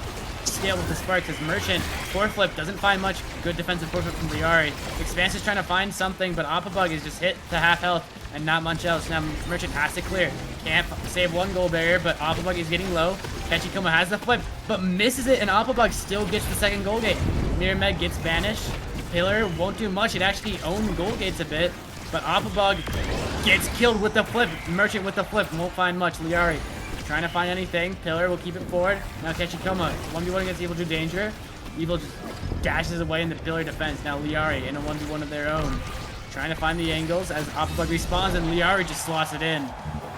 scale with the sparks as Merchant core flip doesn't find much good defensive core flip from Liari. Expanse is trying to find something, but Appabug is just hit to half health and not much else. Now Merchant has to clear. Can't save one goal barrier, but Appabug is getting low. Kachikoma has the flip, but misses it, and Appabug still gets the second goal gate. Miramac gets banished. Pillar won't do much. It actually owned goal gates a bit, but Appabug gets killed with the flip. Merchant with the flip won't find much. Liari trying to find anything. Pillar will keep it forward. Now Kachikoma, 1v1 against Evil True Danger. Evil just dashes away in the Pillar defense. Now Liari in a 1v1 of their own. Trying to find the angles as Appabug respawns, and Liari just slots it in.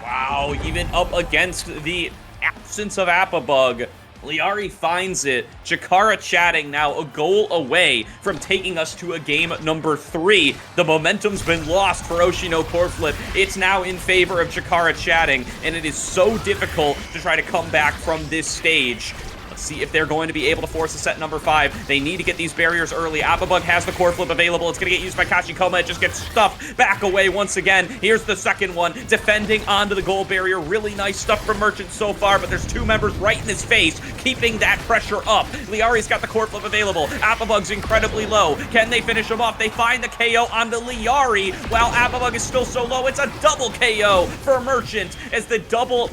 Wow, even up against the absence of Appabug, Liari finds it. Chikara chatting now a goal away from taking us to a game number 3. The momentum's been lost for Oshino core flip. It's now in favor of Chikara chatting, and it is so difficult to try to come back from this stage. Let's see if they're going to be able to force a set number 5. They need to get these barriers early. Appabug has the core flip available. It's going to get used by Kachikoma. It just gets stuffed back away once again. Here's the second one, defending onto the goal barrier. Really nice stuff from Merchant so far, but there's 2 members right in his face, keeping that pressure up. Liari's got the core flip available. Appabug's incredibly low. Can they finish him off? They find the KO onto Liari, while Appabug is still so low. It's a double KO for Merchant as the double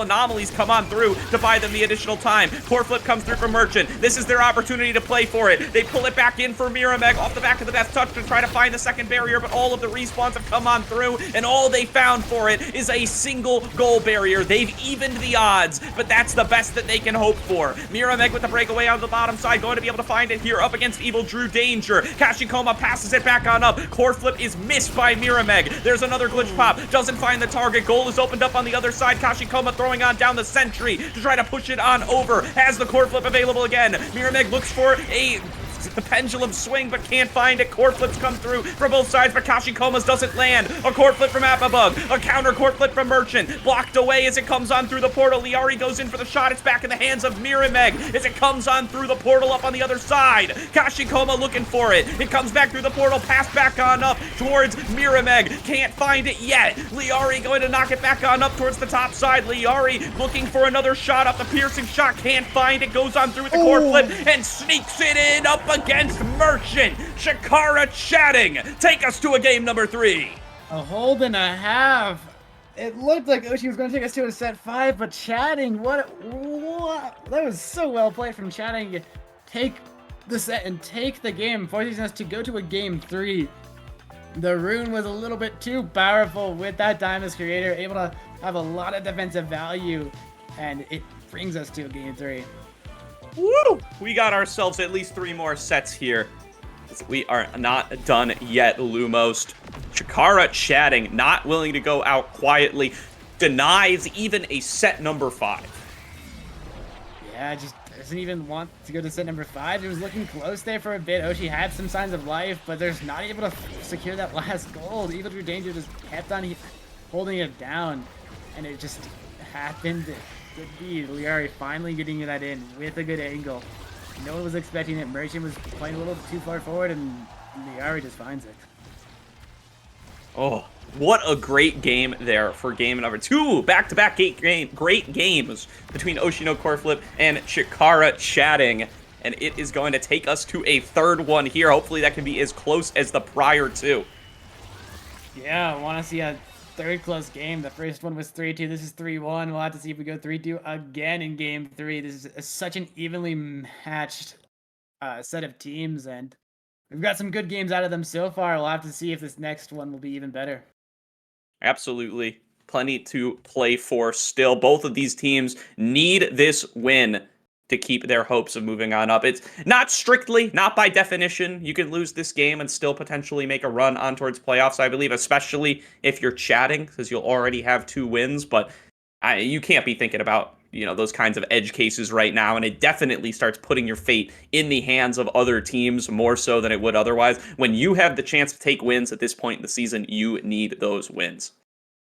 anomalies come on through to buy them the additional time. Core flip comes through from Merchant. This is their opportunity to play for it. They pull it back in for Miramac off the back of the best touch to try to find the second barrier, but all of the respawns have come on through, and all they found for it is a single goal barrier. They've evened the odds, but that's the best that they can hope for. Miramac with the breakaway on the bottom side, going to be able to find it here up against Evil True Danger. Kachikoma passes it back on up. Core flip is missed by Miramac. There's another glitch pop. Doesn't find the target. Goal is opened up on the other side. Kachikoma throwing on down the sentry to try to push it on over. Has the core flip available again. Miramac looks for the pendulum swing, but can't find it. Core flips come through from both sides, but Kachikoma's doesn't land. A core flip from Appabug. A counter core flip from Merchant. Blocked away as it comes on through the portal. Liari goes in for the shot. It's back in the hands of Miramac as it comes on through the portal up on the other side. Kachikoma looking for it. It comes back through the portal. Pass back on up towards Miramac. Can't find it yet. Liari going to knock it back on up towards the top side. Liari looking for another shot up the piercing shot. Can't find it. Goes on through with the core flip and sneaks it in up against Merchant. Chikara chatting. Take us to a game number 3. A hold and a half. It looked like Oshi was going to take us to a set 5, but chatting, what? That was so well played from chatting. Take the set and take the game, forcing us to go to a game 3. The rune was a little bit too powerful with that Diamond's creator, able to have a lot of defensive value, and it brings us to a game 3. Woo! We got ourselves at least 3 more sets here. We are not done yet, Lumos. Chikara chatting, not willing to go out quietly, denies even a set number 5. Yeah, just doesn't even want to go to set number 5. It was looking close there for a bit. Oshi had some signs of life, but there's not able to secure that last gold. Evil True Danger just kept on holding it down, and it just happened. Good be Liari finally getting that in with a good angle. No one was expecting it. Merchant was playing a little too far forward, and Liari just finds it. Oh, what a great game there for game number 2. Back-to-back great games between Oshino core flip and Chikara chatting. And it is going to take us to a third one here. Hopefully that can be as close as the prior 2. Yeah, I want to see a third close game. The first one was 3-2. This is 3-1. We'll have to see if we go 3-2 again in game 3. This is such an evenly matched set of teams, and we've got some good games out of them so far. We'll have to see if this next one will be even better. Absolutely. Plenty to play for still. Both of these teams need this win to keep their hopes of moving on up. It's not strictly, not by definition, you can lose this game and still potentially make a run on towards playoffs, I believe, especially if you're chatting, because you'll already have 2 wins, but you can't be thinking about those kinds of edge cases right now, and it definitely starts putting your fate in the hands of other teams more so than it would otherwise. When you have the chance to take wins at this point in the season, you need those wins.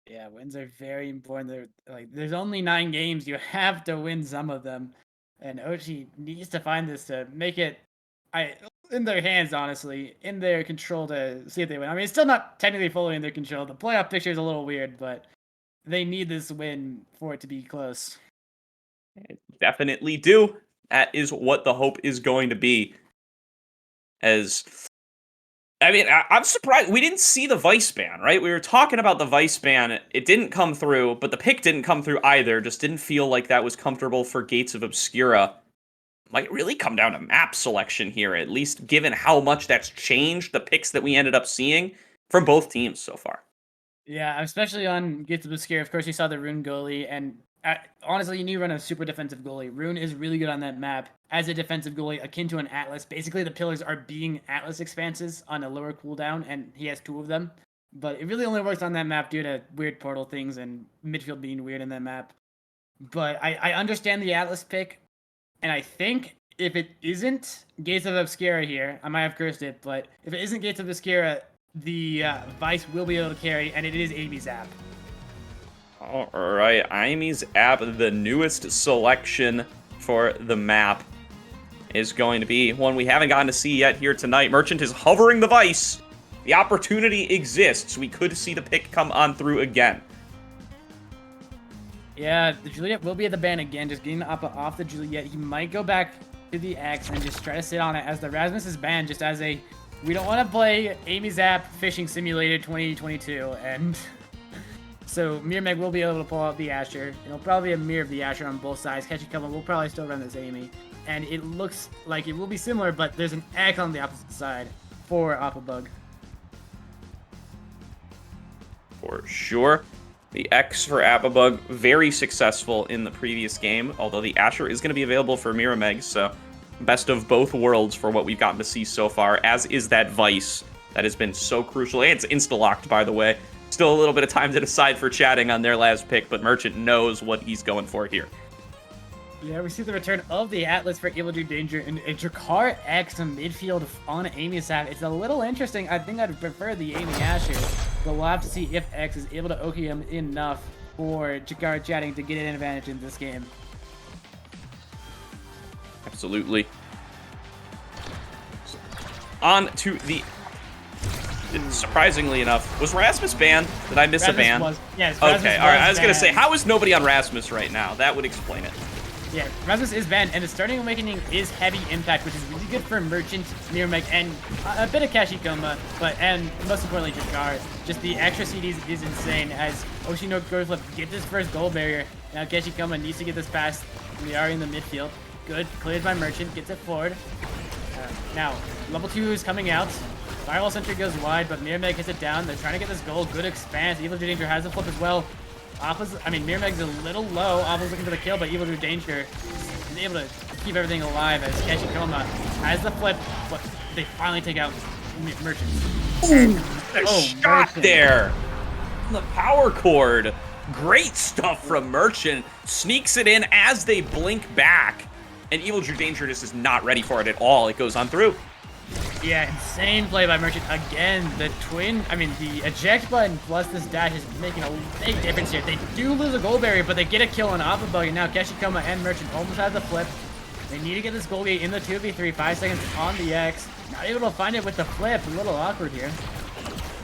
Yeah, wins are very important. There's only 9 games. You have to win some of them. And Ochi needs to find this to make it in their hands, honestly, in their control to see if they win. I mean, it's still not technically fully in their control. The playoff picture is a little weird, but they need this win for it to be close. Definitely do. That is what the hope is going to be. I'm surprised we didn't see the Vice ban, right? We were talking about the Vice ban. It didn't come through, but the pick didn't come through either. Just didn't feel like that was comfortable for Gates of Obscura. Might really come down to map selection here, at least given how much that's changed the picks that we ended up seeing from both teams so far. Yeah, especially on Gates of Obscura. Of course, you saw the Rune goalie, and honestly, you need to run a super defensive goalie. Rune is really good on that map as a defensive goalie, akin to an Atlas. Basically, the pillars are being Atlas expanses on a lower cooldown, and he has 2 of them. But it really only works on that map due to weird portal things and midfield being weird in that map. But I understand the Atlas pick, and I think if it isn't Gates of Obscura here, I might have cursed it, but if it isn't Gates of Obscura, the Vice will be able to carry, and it is Amy's app. All right, Amy's app, the newest selection for the map, is going to be one we haven't gotten to see yet here tonight. Merchant is hovering the Vice. The opportunity exists. We could see the pick come on through again. Yeah, the Juliet will be at the ban again, just getting Appa off the Juliet. He might go back to the X and just try to sit on it as the Rasmus is banned, just as a, we don't want to play Amy's app Fishing Simulator 2022, and so Mirmeg will be able to pull out the Asher. It'll probably be a mirror of the Asher on both sides. Catchy Cover will probably still run this Amy, and it looks like it will be similar, but there's an X on the opposite side for Appabug. For sure. The X for Appabug, very successful in the previous game, although the Asher is going to be available for Mirrormeg, so best of both worlds for what we've gotten to see so far, as is that Vice that has been so crucial. And it's insta-locked, by the way. Still a little bit of time to decide for chatting on their last pick, but Merchant knows what he's going for here. Yeah, we see the return of the Atlas for Evil Dude Danger and a Jakar X midfield on Amy's side. It's a little interesting. I think I'd prefer the Amy Asher, but we'll have to see if X is able to OK him enough for Jakar chatting to get an advantage in this game. Absolutely. On to the... Surprisingly enough, was Rasmus banned? Did I miss Rasmus a ban? Was, yes, okay, Rasmus all right. I was going to banned. say, how is nobody on Rasmus right now? That would explain it. Yeah, Rasmus is banned, and the Starting Awakening is heavy impact, which is really good for Merchant, Mirrormeg, and a bit of Kashikoma, and most importantly, Jakar. Just the extra CDs is insane, as Oshino Gorflip get this first goal barrier. Now Kashikoma needs to get this past. We are in the midfield. Good, cleared by Merchant, gets it forward. Now, level 2 is coming out. Firewall Sentry goes wide, but Mirrormeg hits it down. They're trying to get this goal. Good expanse. Evil Dude Danger has a flip as well. Mirrormeg's a little low. Appa's looking for the kill, but Evil Dude Danger is able to keep everything alive as Kashikoma has the flip, but they finally take out Merchant. Ooh, shot Merchant. there. The power chord. Great stuff from Merchant. Sneaks it in as they blink back. And Evil Dude Danger just is not ready for it at all. It goes on through. Yeah, insane play by Merchant. Again, the eject button plus this dash is making a big difference here. They do lose a goal barrier, but they get a kill on Appabug, and now Kashikoma and Merchant almost have the flip. They need to get this goal gate in the 2v3, 5 seconds on the X. Not able to find it with the flip. A little awkward here.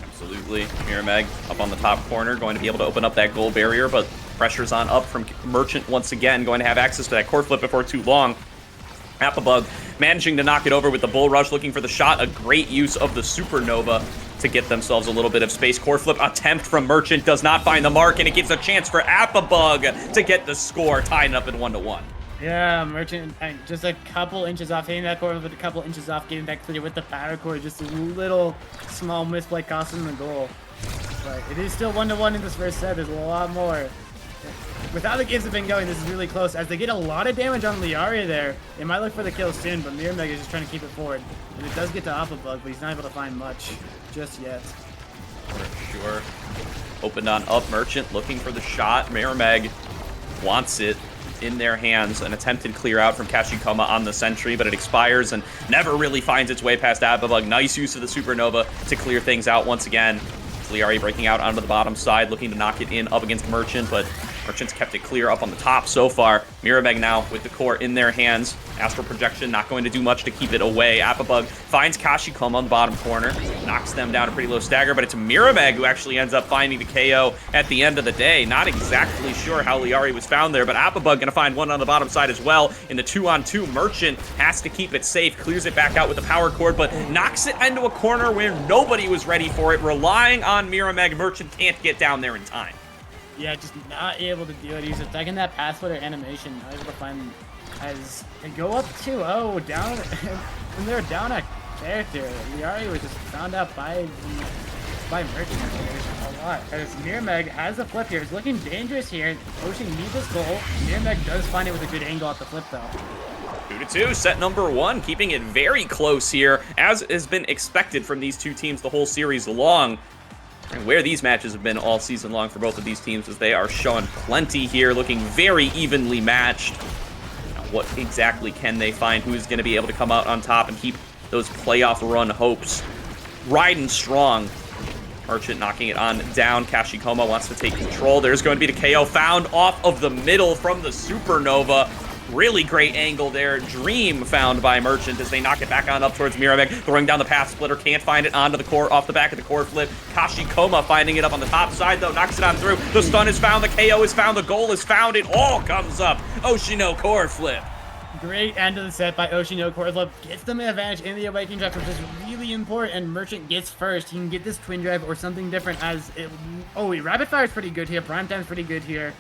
Absolutely. Mirrormeg up on the top corner, going to be able to open up that goal barrier, but pressure's on up from Merchant once again, going to have access to that core flip before too long. Appabug managing to knock it over with the Bull Rush, looking for the shot. A great use of the Supernova to get themselves a little bit of space. Core flip attempt from Merchant does not find the mark, and it gives a chance for Appabug to get the score, tying up in 1-1. Yeah, Merchant just a couple inches off hitting that core, but a couple inches off getting that clear with the power core. Just a little small misplay costing the goal. But it is still 1-1 in this first set. There's a lot more. With how the games have been going, this is really close. As they get a lot of damage on Liari there, they might look for the kill soon, but Mirrormeg is just trying to keep it forward. And it does get to Appabug, but he's not able to find much just yet. For sure. Opened on up, Merchant looking for the shot. Mirrormeg wants it in their hands. An attempted clear out from Kashikoma on the sentry, but it expires and never really finds its way past Appabug. Nice use of the Supernova to clear things out once again. Liari breaking out onto the bottom side, looking to knock it in up against Merchant, but Merchant's kept it clear up on the top so far. Mirrormeg now with the core in their hands. Astral Projection not going to do much to keep it away. Appabug finds Kashikoma on the bottom corner, knocks them down a pretty low stagger, but it's Mirrormeg who actually ends up finding the KO at the end of the day. Not exactly sure how Liari was found there, but Appabug gonna find one on the bottom side as well. In the 2-on-2, Merchant has to keep it safe, clears it back out with the power cord, but knocks it into a corner where nobody was ready for it, relying on Mirrormeg. Merchant can't get down there in time. Yeah, just not able to do it. He's attacking that pass splitter animation, not able to find as they go up 2-0 down, and they're down a character. Liari was just found out by Merchant a lot. As Mirrormeg has a flip here, it's looking dangerous here. Ocean needs this goal. Mirrormeg does find it with a good angle at the flip though. 2-2, set number 1, keeping it very close here, as has been expected from these two teams the whole series long. And where these matches have been all season long for both of these teams, as they are showing plenty here, looking very evenly matched. Now, what exactly can they find? Who's going to be able to come out on top and keep those playoff run hopes riding strong? Merchant knocking it on down. Kashikoma wants to take control. There's going to be the KO found off of the middle from the Supernova. Really great angle there. Dream found by Merchant as they knock it back on up towards Mirrormeg. Throwing down the path splitter. Can't find it onto the core, off the back of the core flip. Kashikoma finding it up on the top side, though. Knocks it on through. The stun is found. The KO is found. The goal is found. It all comes up. Oshino core flip. Great end of the set by Oshino. Core flip gets them an advantage in the awakening drive, which is really important, and Merchant gets first. He can get this twin drive or something different as it... Oh, rapid fire is pretty good here. Prime time is pretty good here.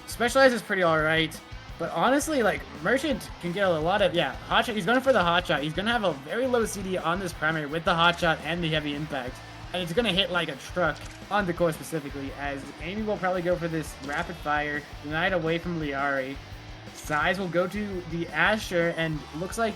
Specialize is pretty alright. But honestly, like, Merchant can get a lot of, hot shot. He's going for the hot shot. He's going to have a very low CD on this primary with the hot shot and the heavy impact. And it's going to hit like a truck on the core specifically, as Amy will probably go for this rapid fire, denied away from Liari. Size will go to the Asher, and looks like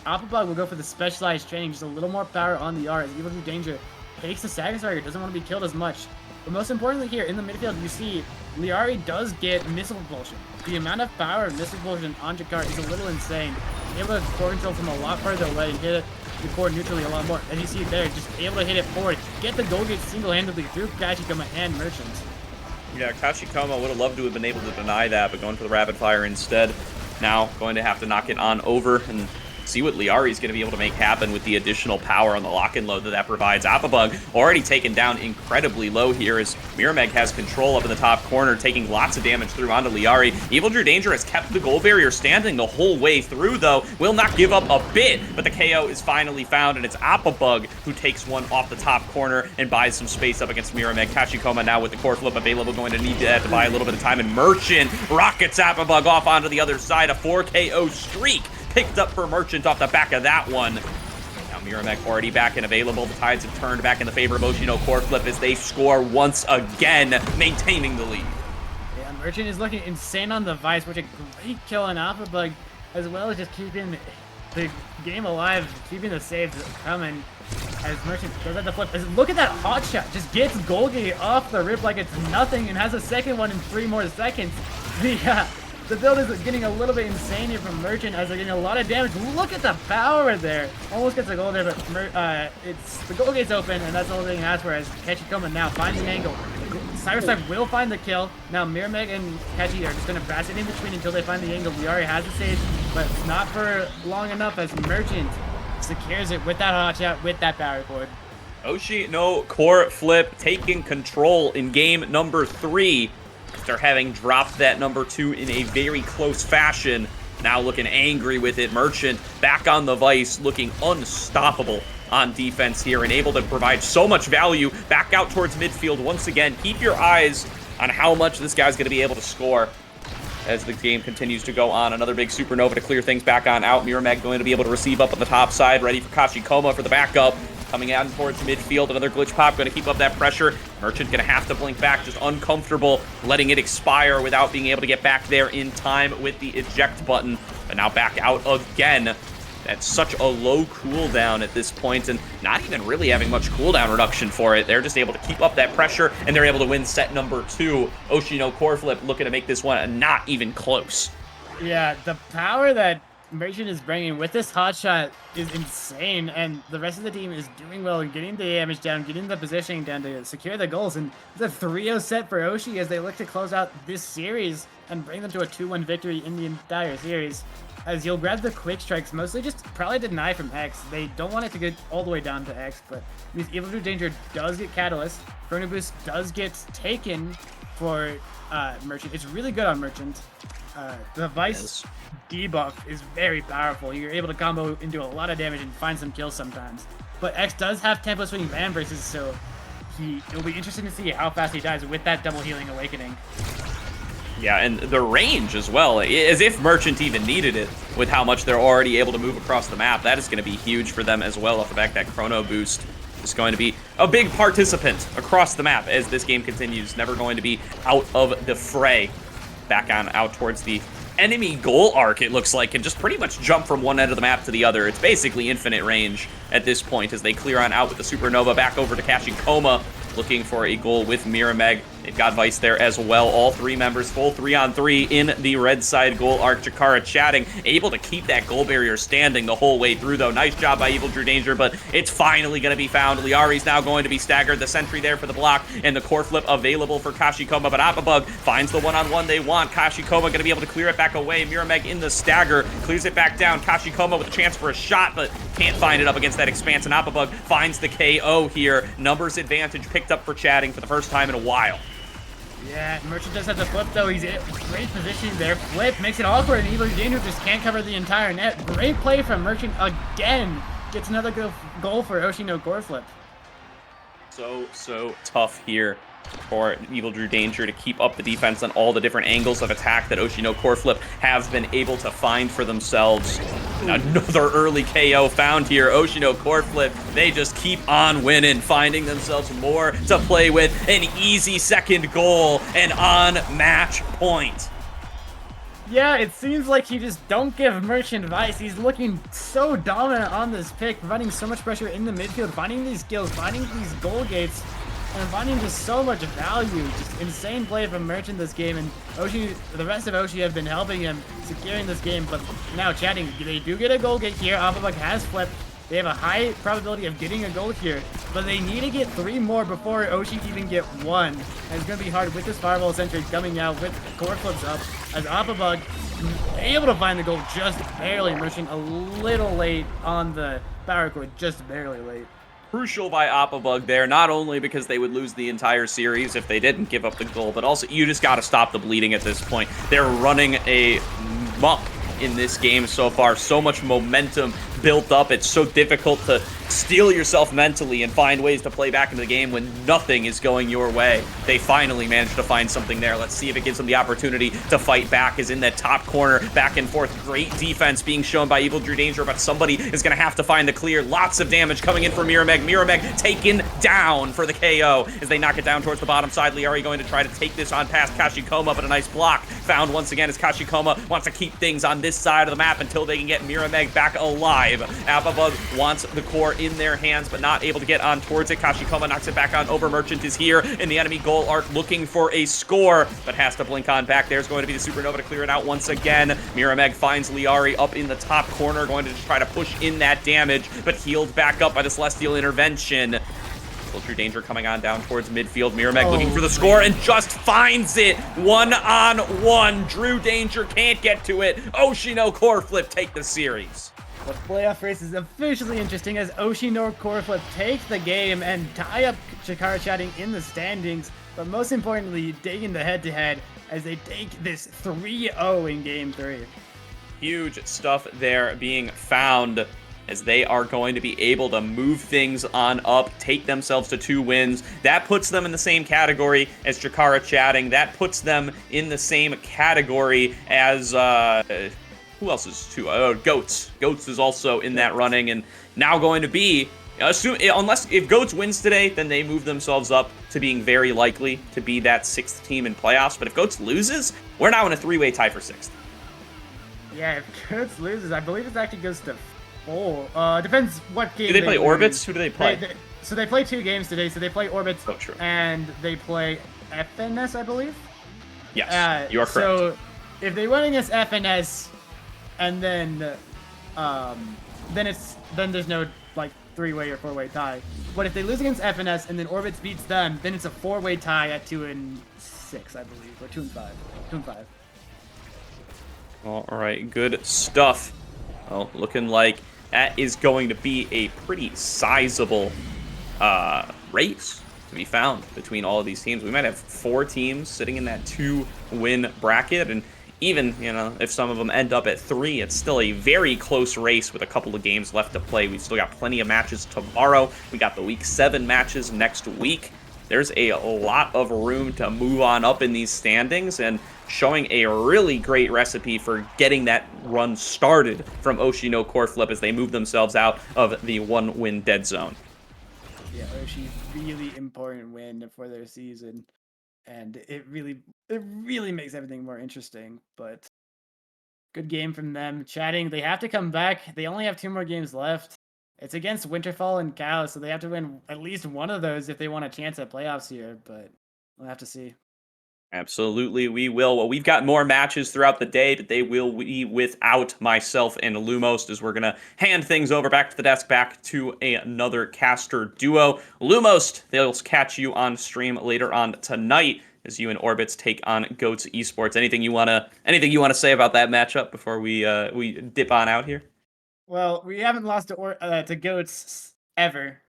Appabug will go for the specialized training, just a little more power on the R, as Evil True Danger takes the Stagger Striker, doesn't want to be killed as much. But most importantly here, in the midfield, you see Liari does get missile propulsion. The amount of power of missile propulsion on Jakar is a little insane. Able to core control from a lot further away and hit the core neutrally a lot more. As you see there, just able to hit it forward, get the goal gate single-handedly through Kashikoma and Merchant. Yeah, Kashikoma would have loved to have been able to deny that, but going for the rapid fire instead. Now going to have to knock it on over and see what Liari's going to be able to make happen with the additional power on the lock-and load that provides. Appabug already taken down incredibly low here as Mirrormeg has control up in the top corner, taking lots of damage through onto Liari. Evil True Danger has kept the goal barrier standing the whole way through, though. Will not give up a bit, but the KO is finally found, and it's Appabug who takes one off the top corner and buys some space up against Mirrormeg. Kashikoma now with the core flip available, going to need to buy a little bit of time, and Merchant rockets Appabug off onto the other side. A 4 KO streak picked up for Merchant off the back of that one. Now Mirrormeg already back and available. The tides have turned back in the favor of Oshino core flip as they score once again, maintaining the lead. Yeah, Merchant is looking insane on the Vice, which a great kill on Appabug, as well as just keeping the game alive, keeping the saves coming. As Merchant goes at the flip, look at that hot shot, just gets Golgi off the rip like it's nothing and has a second one in 3 more seconds. The build is getting a little bit insane here from Merchant as they're getting a lot of damage. Look at the power there. Almost gets a goal there, but it's the goal gate's open, and that's all they can ask for as Kashikoma now finds an angle. Cyberstrike will find the kill. Now Mirrormeg and Kachi are just going to pass it in between until they find the angle. Liari has the save, but not for long enough as Merchant secures it with that hot shot, with that power cord. Oshino core flip taking control in game number 3. After having dropped that number 2 in a very close fashion. Now looking angry with it. Merchant back on the Vice, looking unstoppable on defense here and able to provide so much value back out towards midfield once again. Keep your eyes on how much this guy's going to be able to score as the game continues to go on. Another big supernova to clear things back on out. Miramac going to be able to receive up on the top side, ready for Kashikoma for the backup. Coming out towards midfield, another glitch pop, going to keep up that pressure. Merchant going to have to blink back, just uncomfortable letting it expire without being able to get back there in time with the eject button. But now back out again. That's such a low cooldown at this point, and not even really having much cooldown reduction for it. They're just able to keep up that pressure, and they're able to win set number 2. Oshino Core Flip looking to make this one not even close. Yeah, the power that Merchant is bringing with this hotshot is insane, and the rest of the team is doing well and getting the damage down, getting the positioning down to secure the goals, and it's a 3-0 set for Oshi as they look to close out this series and bring them to a 2-1 victory in the entire series. As you'll grab the quick strikes, mostly just probably deny from X. They don't want it to get all the way down to X, but these Evil Drew Danger does get Catalyst. Chrono Boost does get taken for Merchant. It's really good on Merchant. The Vice debuff is very powerful. You're able to combo into a lot of damage and find some kills sometimes. But X does have tempo swing Van versus, so it'll be interesting to see how fast he dies with that double healing awakening. Yeah, and the range as well, as if Merchant even needed it with how much they're already able to move across the map. That is going to be huge for them as well off the back. That Chrono Boost is going to be a big participant across the map as this game continues. Never going to be out of the fray. Back on out towards the enemy goal arc, it looks like, can just pretty much jump from one end of the map to the other. It's basically infinite range at this point as they clear on out with the Supernova back over to Kashikoma, looking for a goal with Mirameg. They've got Vice there as well. All 3 members, full 3-on-3 in the red side goal arc. Chikara chatting, able to keep that goal barrier standing the whole way through, though. Nice job by Evil Drew Danger, but it's finally going to be found. Liari's now going to be staggered. The sentry there for the block, and the core flip available for Kashikoma, but Appabug finds the one-on-one they want. Kashikoma going to be able to clear it back away. Mirameg in the stagger, clears it back down. Kashikoma with a chance for a shot, but can't find it up against that expanse, and Appabug finds the KO here. Numbers advantage picked up for chatting for the first time in a while. Yeah, Merchant does have the flip, though. He's in great positioning there. Flip makes it awkward, and Evil Danger just can't cover the entire net. Great play from Merchant again. Gets another goal for Oshino Core Flip. So tough here for Evil Drew Danger to keep up the defense on all the different angles of attack that Oshino Core Flip have been able to find for themselves. Another early KO found here. Oshino Core Flip, they just keep on winning, finding themselves more to play with. An easy second goal and on match point. Yeah, it seems like you just don't give Merchant Vice. He's looking so dominant on this pick, providing so much pressure in the midfield, finding these kills, finding these goal gates, and finding just so much value. Just insane play from Merchant this game, and Oshi, the rest of Oshi have been helping him securing this game, but now chatting, they do get a goal gate here. Appabug has flipped. They have a high probability of getting a goal here, but they need to get 3 more before Oshi even get 1. And it's going to be hard with this Fireball Sentry coming out with core flips up, as Appabug able to find the goal just barely, Merchant a little late on the power cord, just barely late. Crucial by Appabug there, not only because they would lose the entire series if they didn't give up the goal, but also you just got to stop the bleeding at this point. They're running a muck in this game so far. So much momentum built up. It's so difficult to steel yourself mentally and find ways to play back into the game when nothing is going your way. They finally managed to find something there. Let's see if it gives them the opportunity to fight back. Is in that top corner, back and forth. Great defense being shown by Evil Drew Danger, but somebody is going to have to find the clear. Lots of damage coming in for Mirameg. Mirameg taken down for the KO as they knock it down towards the bottom side. Liari going to try to take this on past Kashikoma, but a nice block found once again as Kashikoma wants to keep things on this side of the map until they can get Mirameg back alive. Appabug wants the core in their hands, but not able to get on towards it. Kashikoma knocks it back on over. Merchant is here in the enemy goal arc looking for a score, but has to blink on back. There's going to be the Supernova to clear it out once again. Mirameg finds Liari up in the top corner, going to just try to push in that damage, but healed back up by the Celestial Intervention. True Danger coming on down towards midfield. Mirameg looking for the score and just finds it. 1-on-1. Drew Danger can't get to it. Oshino Core Flip take the series. The playoff race is officially interesting as Oshino Core Flip take the game and tie up Chikara Chatting in the standings, but most importantly, taking the head-to-head as they take this 3-0 in Game 3. Huge stuff there being found as they are going to be able to move things on up, take themselves to 2 wins. That puts them in the same category as Jakara Chatting. That puts them in the same category as, who else is 2? Goats. Goats is also in that running, and now going to be, unless if Goats wins today, then they move themselves up to being very likely to be that 6th team in playoffs. But if Goats loses, we're now in a 3-way tie for 6th. Yeah, if Goats loses, I believe it actually goes to 4. Depends what game. Do they play win. Orbits? Who do they play? So they play 2 games today. So they play Orbits, true. and they play FNS, I believe. Yes, you are correct. So if they win against FNS, and then there's no like 3-way or 4-way tie. But if they lose against FNS and then Orbits beats them, then it's a 4-way tie at 2 and 6, I believe, or 2 and 5. 2 and 5. All right, good stuff. Well, looking like that is going to be a pretty sizable race to be found between all of these teams. We might have 4 teams sitting in that 2-win bracket, and even, if some of them end up at 3, it's still a very close race with a couple of games left to play. We've still got plenty of matches tomorrow. We got the Week 7 matches next week. There's a lot of room to move on up in these standings, and showing a really great recipe for getting that run started from Oshi no Core Flip as they move themselves out of the 1-win dead zone. Yeah, Oshi's really important win for their season, and it really makes everything more interesting. But good game from them. Chatting, they have to come back. They only have 2 more games left. It's against Winterfall and Cal, so they have to win at least one of those if they want a chance at playoffs here, but we'll have to see. Absolutely, we will. Well, we've got more matches throughout the day, but they will be without myself and Lumos, as we're going to hand things over back to the desk, back to another caster duo. Lumos, they'll catch you on stream later on tonight as you and Orbits take on Goats Esports. Anything you want to say about that matchup before we dip on out here? Well, we haven't lost to Goats ever,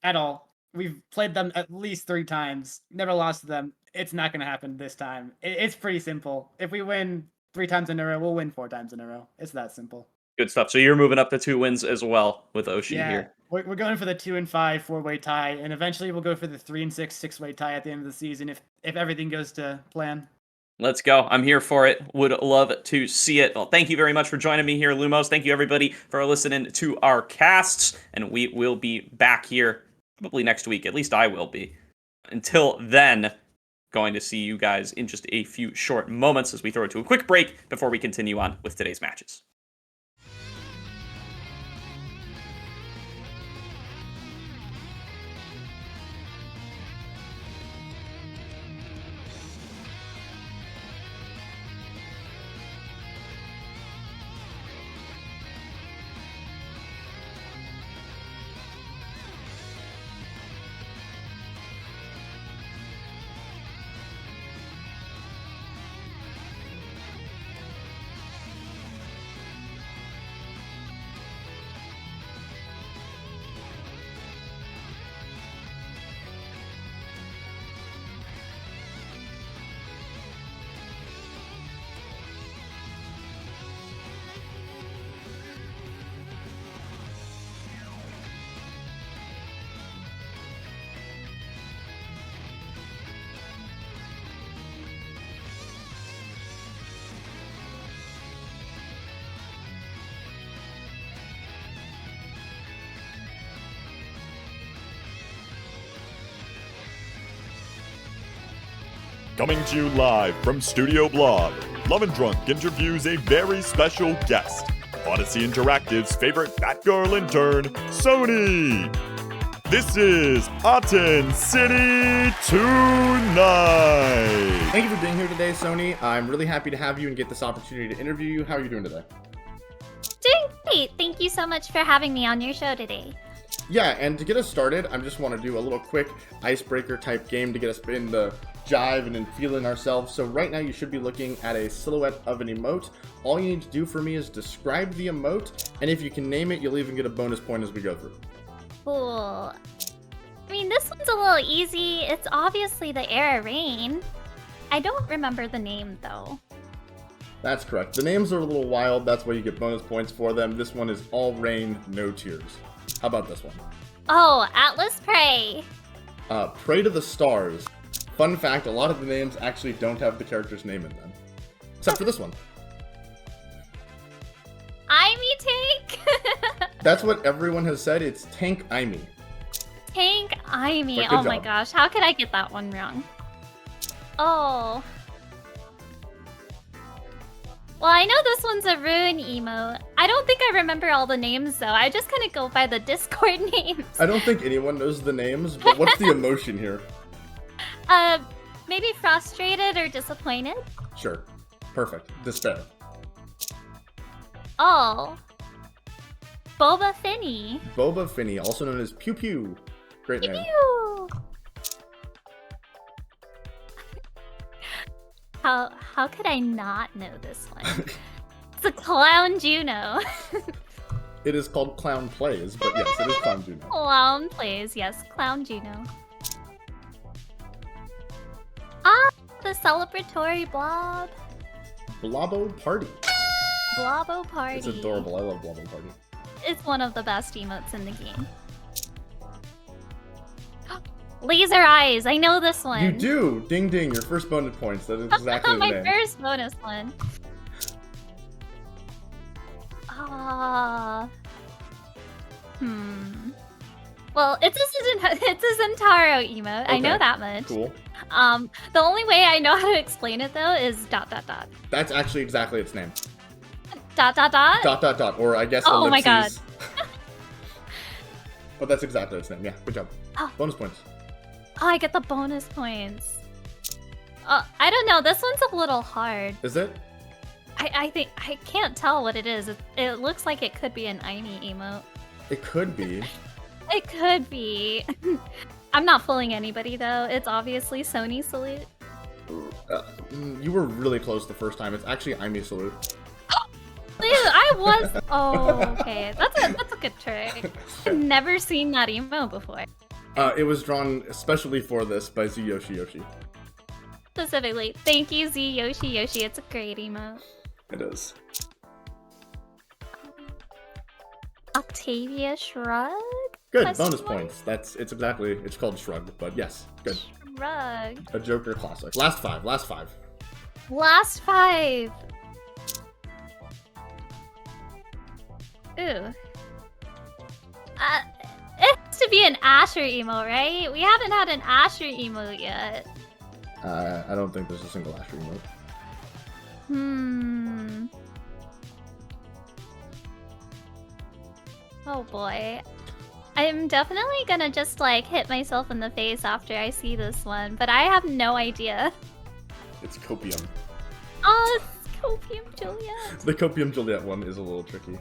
at all. We've played them at least 3 times, never lost to them. It's not going to happen this time. It's pretty simple. If we win 3 times in a row, we'll win 4 times in a row. It's that simple. Good stuff. So you're moving up to 2 wins as well with Oshi here. We're going for the 2 and 5 4-way tie, and eventually we'll go for the 3 and 6 6-way tie at the end of the season if everything goes to plan. Let's go. I'm here for it. Would love to see it. Well, thank you very much for joining me here, Lumos. Thank you, everybody, for listening to our casts. And we will be back here probably next week. At least I will be. Until then, going to see you guys in just a few short moments as we throw it to a quick break before we continue on with today's matches. Coming to you live from Studio Blog, Love and Drunk interviews a very special guest, Odyssey Interactive's favorite Batgirl intern, Sony. This is Aten City Tonight. Thank you for being here today, Sony. I'm really happy to have you and get this opportunity to interview you. How are you doing today? Doing great. Thank you so much for having me on your show today. Yeah, and to get us started, I just want to do a little quick icebreaker type game to get us in the jive and in feeling ourselves. So right now you should be looking at a silhouette of an emote. All you need to do for me is describe the emote, and if you can name it, you'll even get a bonus point as we go through. Cool. I mean, this one's a little easy. It's obviously the Era Rain. I don't remember the name, though. That's correct. The names are a little wild. That's why you get bonus points for them. This one is All Rain, No Tears. How about this one? Oh, Atlas Prey. Pray to the Stars. Fun fact, a lot of the names actually don't have the character's name in them. Except for this one. Imey Tank. That's what everyone has said. It's Tank Imey. Tank Imey. But good Oh my job. gosh, how could I get that one wrong? Oh. Well, I know this one's a rune emote. I don't think I remember all the names though. I just kind of go by the Discord names. I don't think anyone knows the names, but what's the emotion here? Maybe frustrated or disappointed. Sure. Perfect. Despair. Oh. Boba Finney. Boba Finney, also known as Pew Pew. Great name. Ew. How could I not know this one? It's a Clown Juno. It is called Clown Plays, but yes, it is Clown Juno. Clown Plays, yes, Clown Juno. Ah, the celebratory blob. Blobbo Party. Blobbo Party. It's adorable. I love Blobbo Party. It's one of the best emotes in the game. Laser Eyes, I know this one. You do! Ding ding, your first bonus points. That is exactly the My name. first bonus one. Well, it's a Zentaro emote. I know Okay, that much. Cool. The only way I know how to explain it though is ... That's actually exactly its name. ... Or I guess Oh my god. ellipses. But that's exactly its name. Yeah, good job. Oh. Bonus points. Oh, I get the bonus points. I don't know. This one's a little hard. Is it? I think I can't tell what it is. It looks like it could be an Imey emote. It could be. It could be. I'm not fooling anybody though. It's obviously Sony Salute. You were really close the first time. It's actually Imey Salute. Ew, I was. Oh, okay. That's a good trick. I've never seen that emote before. It was drawn especially for this by Z Yoshi Yoshi. Specifically, thank you Z Yoshi Yoshi. It's a great emote. It is. Octavia Shrug. Good, Question bonus mark? points. It's called Shrug, but yes, good. Shrug. A Joker classic. Last five. Last five. Ooh. It has to be an Asher emote, right? We haven't had an Asher emote yet. I don't think there's a single Asher emote. Oh boy. I'm definitely gonna just like hit myself in the face after I see this one, but I have no idea. It's Copium. Oh, it's Copium Juliet. The Copium Juliet one is a little tricky.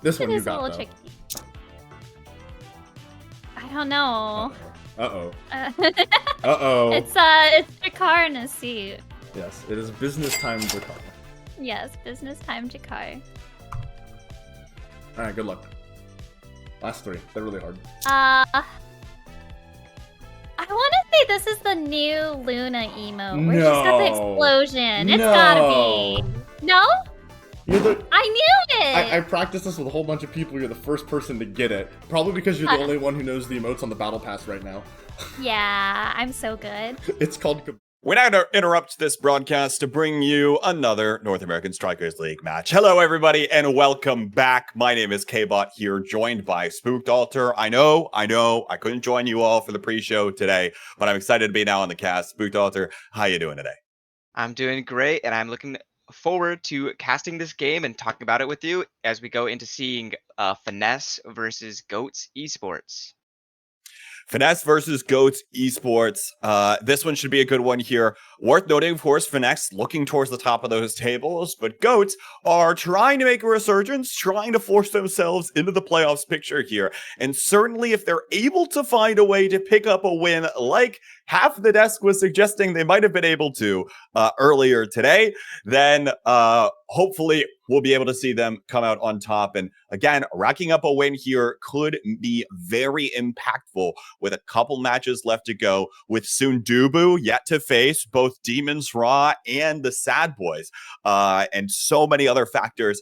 This one It you is a got little though. tricky. I don't know. Uh-oh. Uh, Uh-oh. it's Jakar in a suit. Yes, it is business time Jakar. Yes, business time Jakar. Alright, good luck. Last three. They're really hard. I want to say this is the new Luna emote where she's got the No. explosion. It's gotta be. No? You're the... I knew it! I practiced this with a whole bunch of people. You're the first person to get it. Probably because you're the only one who knows the emotes on the battle pass right now. Yeah, I'm so good. It's called... We now interrupt this broadcast to bring you another North American Strikers League match. Hello, everybody, and welcome back. My name is K-Bot here, joined by Spooked Alter. I know, I couldn't join you all for the pre-show today, but I'm excited to be now on the cast. Spooked Alter, how you doing today? I'm doing great, and I'm looking forward to casting this game and talking about it with you as we go into seeing Finesse versus Goats Esports. Finesse versus Goats Esports. This one should be a good one here. Worth noting, of course, Finesse looking towards the top of those tables, but Goats are trying to make a resurgence, trying to force themselves into the playoffs picture here. And certainly if they're able to find a way to pick up a win like half the desk was suggesting they might have been able to earlier today, then hopefully we'll be able to see them come out on top. And again, racking up a win here could be very impactful with a couple matches left to go, with Sundubu yet to face both Demons Raw and the Sad Boys, and so many other factors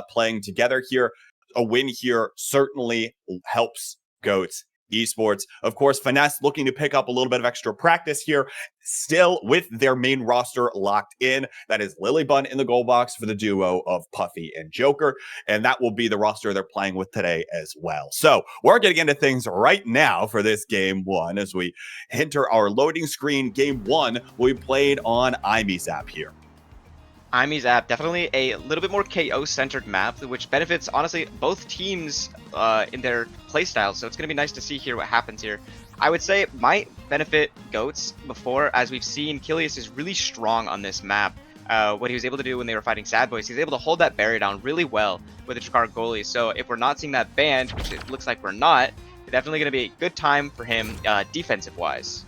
playing together here. A win here certainly helps Goats Esports. Of course, Finesse looking to pick up a little bit of extra practice here, still with their main roster locked in. That is Lilybun in the goal box for the duo of Puffy and Joker, and that will be the roster they're playing with today as well. So we're getting into things right now for this game one as we enter our loading screen. Game one we played on IME's app here. IME's app, definitely a little bit more KO-centered map, which benefits, honestly, both teams in their playstyle, so it's going to be nice to see here what happens here. I would say it might benefit Goats before, as we've seen, Kilius is really strong on this map. What he was able to do when they were fighting Sad Boys, he's able to hold that barrier down really well with the Jakar goalie, so if we're not seeing that banned, which it looks like we're not, it's definitely going to be a good time for him defensive-wise.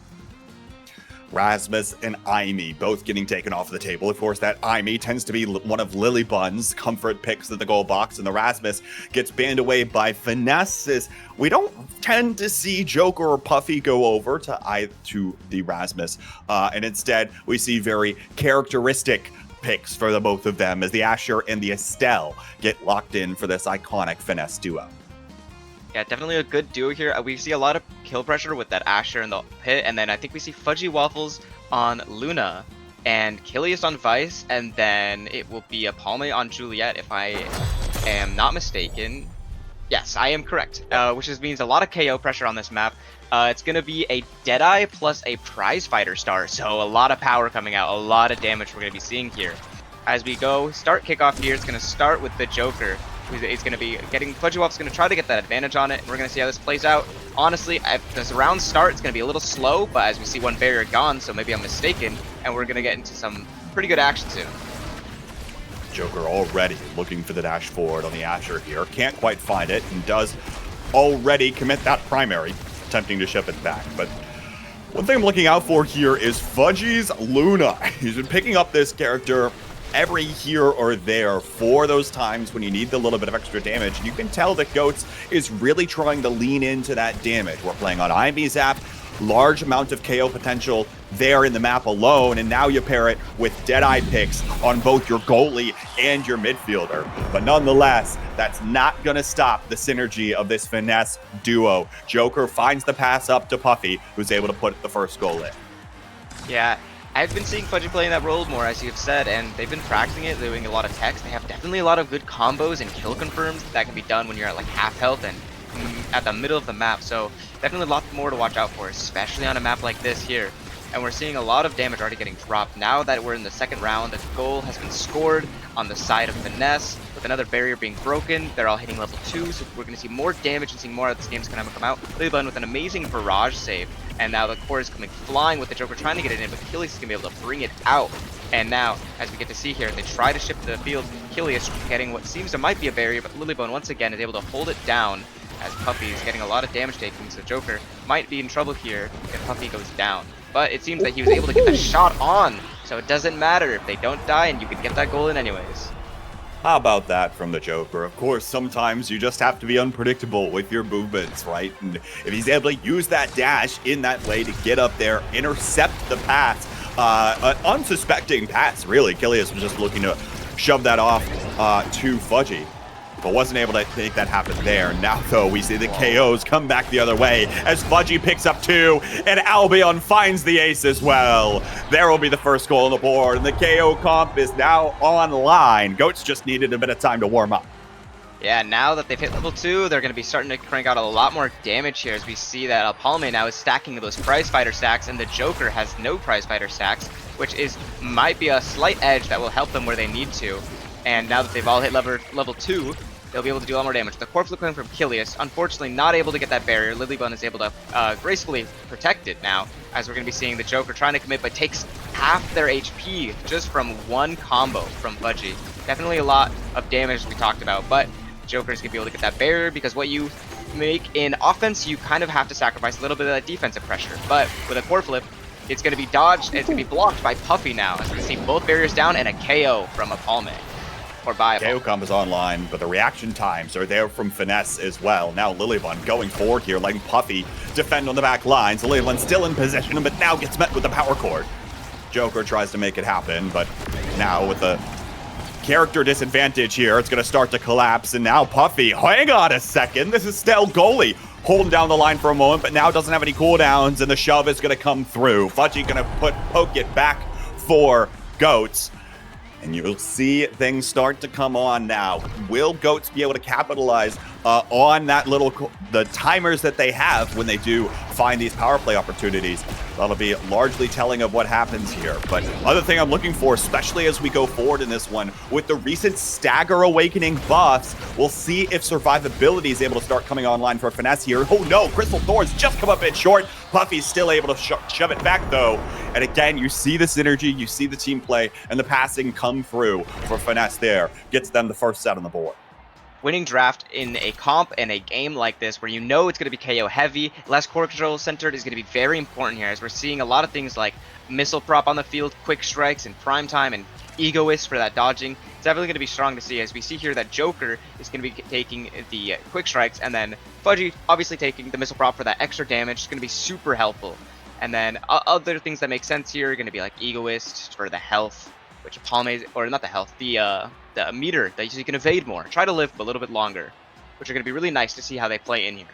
Rasmus and Aimee both getting taken off the table. Of course, that Aimee tends to be one of Lilybun's comfort picks in the goal box, and the Rasmus gets banned away by Finesse. We don't tend to see Joker or Puffy go over to the Rasmus, and instead we see very characteristic picks for the both of them as the Asher and the Estelle get locked in for this iconic Finesse duo. Yeah, definitely a good duo here. We see a lot of kill pressure with that Asher in the pit, and then I think we see Fudgy Waffles on Luna, and Kilius on Vice, and then it will be a Palme on Juliet, if I am not mistaken. Yes, I am correct, which just means a lot of KO pressure on this map. It's going to be a Deadeye plus a Prize Fighter star, so a lot of power coming out, a lot of damage we're going to be seeing here. As we go, start kickoff here, it's going to start with the Joker. He's going to be getting, Fudgy Waffle's going to try to get that advantage on it, and we're going to see how this plays out. Honestly, at this round start, it's going to be a little slow, but as we see one barrier gone, so maybe I'm mistaken, and we're going to get into some pretty good action soon. Joker already looking for the dash forward on the Asher here. Can't quite find it, and does already commit that primary, attempting to ship it back. But one thing I'm looking out for here is Fudgy's Luna. He's been picking up this character every here or there for those times when you need the little bit of extra damage. And you can tell that Goats is really trying to lean into that damage. We're playing on IME's app, large amount of KO potential there in the map alone, and now you pair it with Deadeye picks on both your goalie and your midfielder. But nonetheless, that's not going to stop the synergy of this Finesse duo. Joker finds the pass up to Puffy, who's able to put the first goal in. Yeah, I've been seeing Fudgy playing that role more, as you've said, and they've been practicing it, doing a lot of techs. They have definitely a lot of good combos and kill confirms that can be done when you're at like half health and at the middle of the map, so definitely a lot more to watch out for, especially on a map like this here. And we're seeing a lot of damage already getting dropped. Now that we're in the second round, a goal has been scored on the side of Finesse, with another barrier being broken. They're all hitting level 2, so we're going to see more damage and seeing more of this game's going to come out. Lilybun with an amazing barrage save, and now the core is coming flying with the Joker trying to get it in, but Kilius is going to be able to bring it out. And now, as we get to see here, they try to shift to the field. Kilius getting what seems to might be a barrier, but Lilybun once again is able to hold it down, as Puffy is getting a lot of damage taking, so Joker might be in trouble here if Puffy goes down. But it seems that he was able to get the shot on, so it doesn't matter if they don't die and you can get that goal in anyways. How about that from the Joker? Of course, sometimes you just have to be unpredictable with your movements, right? And if he's able to use that dash in that way to get up there, intercept the pass, an unsuspecting pass, really. Kilius was just looking to shove that off to Fudgy, but wasn't able to make that happen there. Now, though, we see the KOs come back the other way as Fudgy picks up 2, and Albion finds the ace as well. There will be the first goal on the board, and the KO comp is now online. Goats just needed a bit of time to warm up. Yeah, now that they've hit level 2, they're going to be starting to crank out a lot more damage here, as we see that Palme now is stacking those Prize Fighter stacks, and the Joker has no Prize Fighter stacks, which might be a slight edge that will help them where they need to. And now that they've all hit level 2, they'll be able to do a lot more damage. The core flip coming from Kilius, unfortunately not able to get that barrier. Lilybun is able to gracefully protect it now, as we're going to be seeing the Joker trying to commit, but takes half their HP just from one combo from Fudgy. Definitely a lot of damage we talked about, but Joker's going to be able to get that barrier, because what you make in offense, you kind of have to sacrifice a little bit of that defensive pressure. But with a core flip, it's going to be dodged, and it's going to be blocked by Puffy now, as we see both barriers down and a KO from a Palme. or buy a KO ball. comes online, but the reaction times are there from Finesse as well. Now Lilybun going forward here, letting Puffy defend on the back lines. Lilybun still in position, but now gets met with the power chord. Joker tries to make it happen, but now with the character disadvantage here, it's going to start to collapse. And now Puffy, hang on a second, this is still goalie holding down the line for a moment, but now doesn't have any cooldowns, and the shove is going to come through. Fudgy going to poke it back for Goats. And you'll see things start to come on now. Will Goats be able to capitalize on that the timers that they have when they do find these power play opportunities? That'll be largely telling of what happens here. But other thing I'm looking for, especially as we go forward in this one, with the recent Stagger Awakening buffs, we'll see if survivability is able to start coming online for Finesse here. Oh no, Crystal Thorns just come up a bit short. Puffy's still able to shove it back though. And again, you see the synergy, you see the team play, and the passing come through for Finesse there. Gets them the first set on the board. Winning draft in a comp and a game like this where you know it's going to be KO heavy, less core control centered, is going to be very important here, as we're seeing a lot of things like missile prop on the field, quick strikes in prime time, and egoist for that dodging. It's definitely going to be strong to see, as we see here that Joker is going to be taking the quick strikes, and then Fudgy obviously taking the missile prop for that extra damage. It's going to be super helpful. And then other things that make sense here are going to be like egoist for the health, which Palme, or not the health, the meter that you can evade more, try to live a little bit longer, which are going to be really nice to see how they play in here.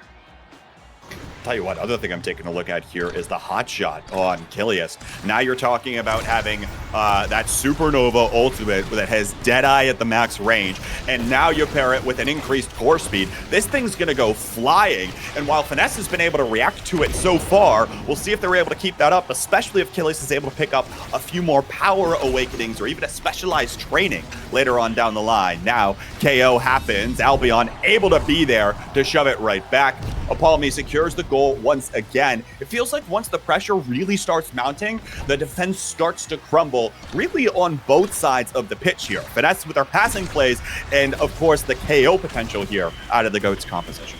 Tell you what, other thing I'm taking a look at here is the hot shot on Kilius. Now you're talking about having that Supernova ultimate that has Deadeye at the max range, and now you pair it with an increased core speed. This thing's gonna go flying, and while Finesse has been able to react to it so far, we'll see if they're able to keep that up, especially if Kilius is able to pick up a few more power awakenings or even a specialized training later on down the line. Now, KO happens, Albion able to be there to shove it right back. Apolme secures the goal once again. It feels like once the pressure really starts mounting, the defense starts to crumble really on both sides of the pitch here. Finesse with their passing plays, and of course the KO potential here out of the Goats composition.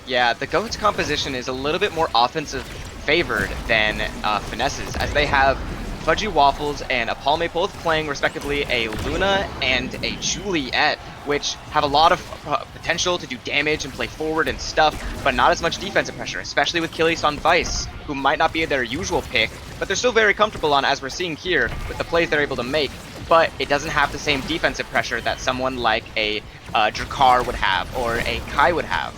Yeah, the Goats composition is a little bit more offensive favored than Finesse's, as they have Fudgy Waffles and Apolme both playing respectively a Luna and a Juliet, which have a lot of potential to do damage and play forward and stuff, but not as much defensive pressure, especially with Kilius on Vice, who might not be their usual pick, but they're still very comfortable on, as we're seeing here, with the plays they're able to make, but it doesn't have the same defensive pressure that someone like a Drakkar would have, or a Kai would have.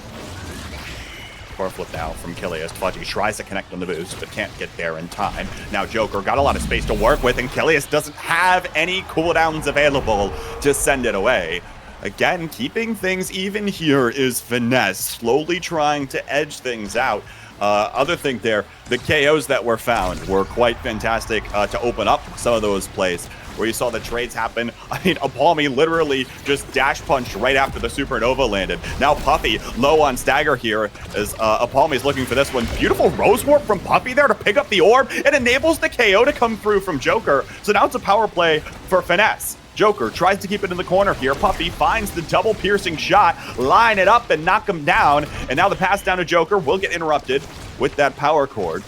Core flip now from Kilius. Fudgy tries to connect on the boost, but can't get there in time. Now Joker got a lot of space to work with, and Kilius doesn't have any cooldowns available to send it away. Again, keeping things even here is Finesse, slowly trying to edge things out. Other thing there, the KOs that were found were quite fantastic to open up some of those plays, where you saw the trades happen. I mean, Apolme literally just dash punched right after the Supernova landed. Now Puffy low on Stagger here as Apolme's looking for this one. Beautiful Rose Warp from Puffy there to pick up the orb. It enables the KO to come through from Joker. So now it's a power play for Finesse. Joker tries to keep it in the corner here. Puffy finds the double piercing shot, line it up and knock him down. And now the pass down to Joker will get interrupted with that power chord.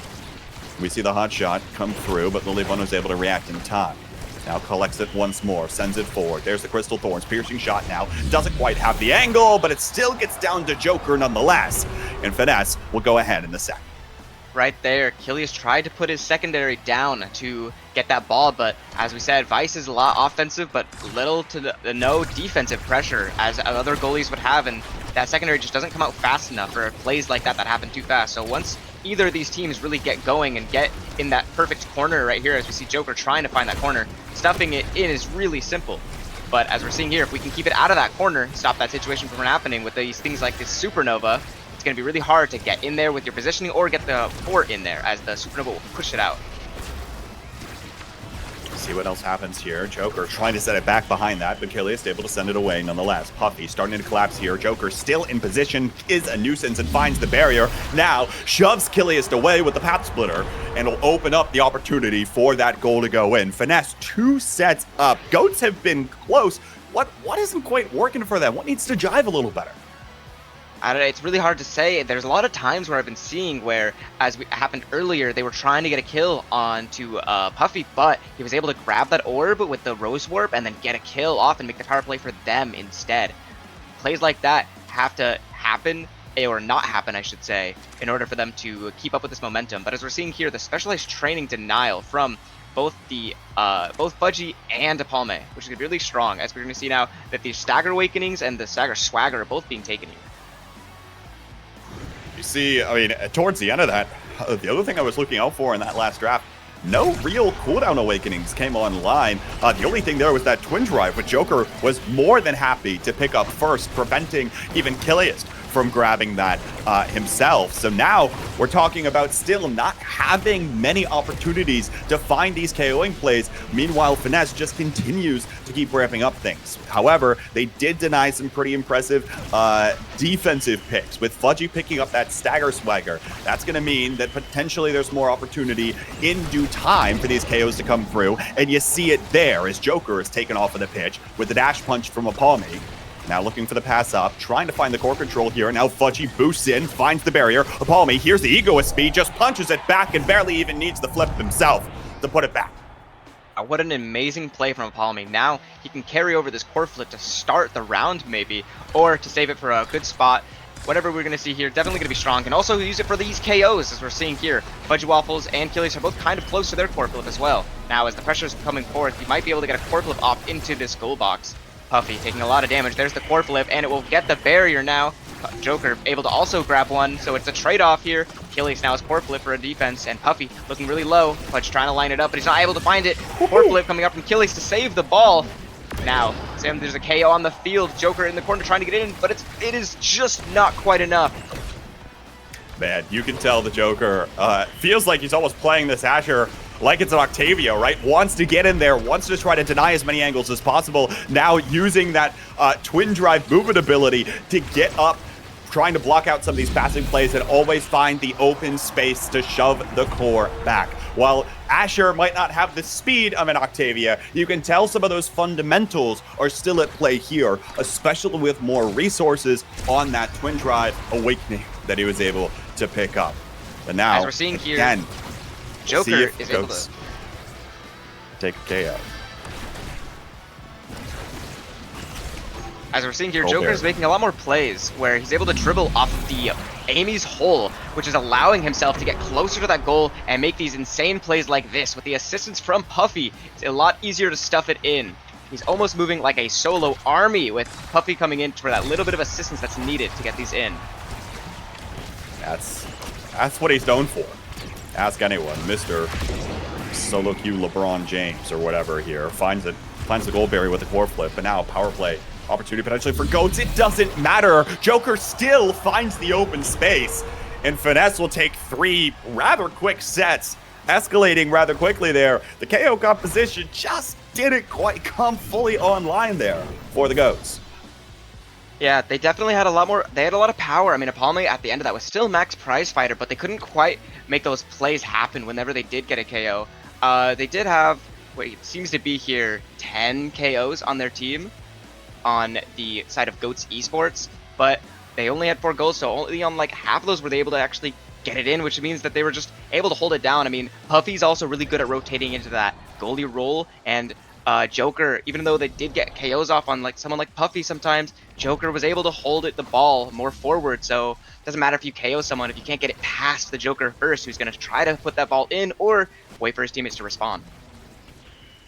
We see the hot shot come through, but Lilybun was able to react in time. Now collects it once more, sends it forward. There's the Crystal Thorns, piercing shot now. Doesn't quite have the angle, but it still gets down to Joker nonetheless. And Finesse will go ahead in the second. Right there, Kilius tried to put his secondary down to get that ball, but as we said, Vice is a lot offensive, but little to no defensive pressure, as other goalies would have, and that secondary just doesn't come out fast enough for plays like that happen too fast. So once either of these teams really get going and get in that perfect corner right here, as we see Joker trying to find that corner, stuffing it in is really simple. But as we're seeing here, if we can keep it out of that corner, stop that situation from happening with these things like this Supernova, it's going to be really hard to get in there with your positioning or get the fort in there, as the Supernova will push it out. See what else happens here. Joker trying to set it back behind that, but Kilius able to send it away nonetheless. Puffy starting to collapse here. Joker still in position, is a nuisance and finds the barrier. Now shoves Kilius away with the path splitter and will open up the opportunity for that goal to go in. Finesse 2 sets up. Goats have been close. What isn't quite working for them? What needs to jive a little better? I don't know, it's really hard to say. There's a lot of times where I've been seeing where, as happened earlier, they were trying to get a kill onto Puffy, but he was able to grab that orb with the Rose Warp and then get a kill off and make the power play for them instead. Plays like that have to happen, or not happen, I should say, in order for them to keep up with this momentum. But as we're seeing here, the specialized training denial from both Fudgy and Apalme, which is really strong, as we're going to see now that the Stagger Awakenings and the Stagger Swagger are both being taken here. You see, I mean, towards the end of that, the other thing I was looking out for in that last draft, no real cooldown awakenings came online. The only thing there was that twin drive, but Joker was more than happy to pick up first, preventing even Killiest from grabbing that himself. So now we're talking about still not having many opportunities to find these KOing plays. Meanwhile, Finesse just continues to keep ramping up things. However, they did deny some pretty impressive defensive picks, with Fudgy picking up that Stagger Swagger. That's going to mean that potentially there's more opportunity in due time for these KOs to come through, and you see it there as Joker is taken off of the pitch with the dash punch from Apalme. Now looking for the pass up, trying to find the core control here. Now Fudgy boosts in, finds the barrier. Apalme here's the ego of speed, just punches it back and barely even needs the flip himself to put it back. What an amazing play from Apalme. Now he can carry over this core flip to start the round maybe, or to save it for a good spot. Whatever we're going to see here, definitely going to be strong. Can also use it for these KOs, as we're seeing here. Fudgy Waffles and Killies are both kind of close to their core flip as well. Now as the pressure is coming forth, he might be able to get a core flip off into this goal box. Puffy taking a lot of damage. There's the core flip, and it will get the barrier now. Joker able to also grab one, so it's a trade-off here. Killies now is core flip for a defense, and Puffy looking really low. Fudge trying to line it up, but he's not able to find it. Core flip coming up from Killies to save the ball. Now, Sam, there's a KO on the field. Joker in the corner trying to get in, but it is just not quite enough. Man, you can tell the Joker feels like he's almost playing this Asher like it's an Octavia, right? Wants to get in there, wants to try to deny as many angles as possible. Now using that twin drive movement ability to get up, trying to block out some of these passing plays and always find the open space to shove the core back. While Asher might not have the speed of an Octavia, you can tell some of those fundamentals are still at play here, especially with more resources on that twin drive awakening that he was able to pick up. But now, as we're seeing here, again, Joker is able to take a KO. As we're seeing here, Joker is making a lot more plays where he's able to dribble off of the Amy's hole, which is allowing himself to get closer to that goal and make these insane plays like this. With the assistance from Puffy, it's a lot easier to stuff it in. He's almost moving like a solo army, with Puffy coming in for that little bit of assistance that's needed to get these in. That's what he's known for. Ask anyone. Mr. Solo Q LeBron James or whatever here finds the goal barrier with the core flip, but now power play opportunity potentially for Goats. It doesn't matter. Joker still finds the open space, and Finesse will take 3 rather quick sets, escalating rather quickly there. The KO composition just didn't quite come fully online there for the Goats. Yeah, they definitely had a lot more. They had a lot of power. I mean, Apalme at the end of that was still max prize fighter, but they couldn't quite make those plays happen whenever they did get a KO. They did have what it seems to be here 10 KOs on their team on the side of Goats Esports, but they only had 4 goals, so only on like half of those were they able to actually get it in, which means that they were just able to hold it down. I mean, Puffy's also really good at rotating into that goalie role, and Joker, even though they did get KOs off on like someone like Puffy sometimes, Joker was able to hold the ball more forward. So it doesn't matter if you KO someone, if you can't get it past the Joker first, who's going to try to put that ball in or wait for his teammates to respond.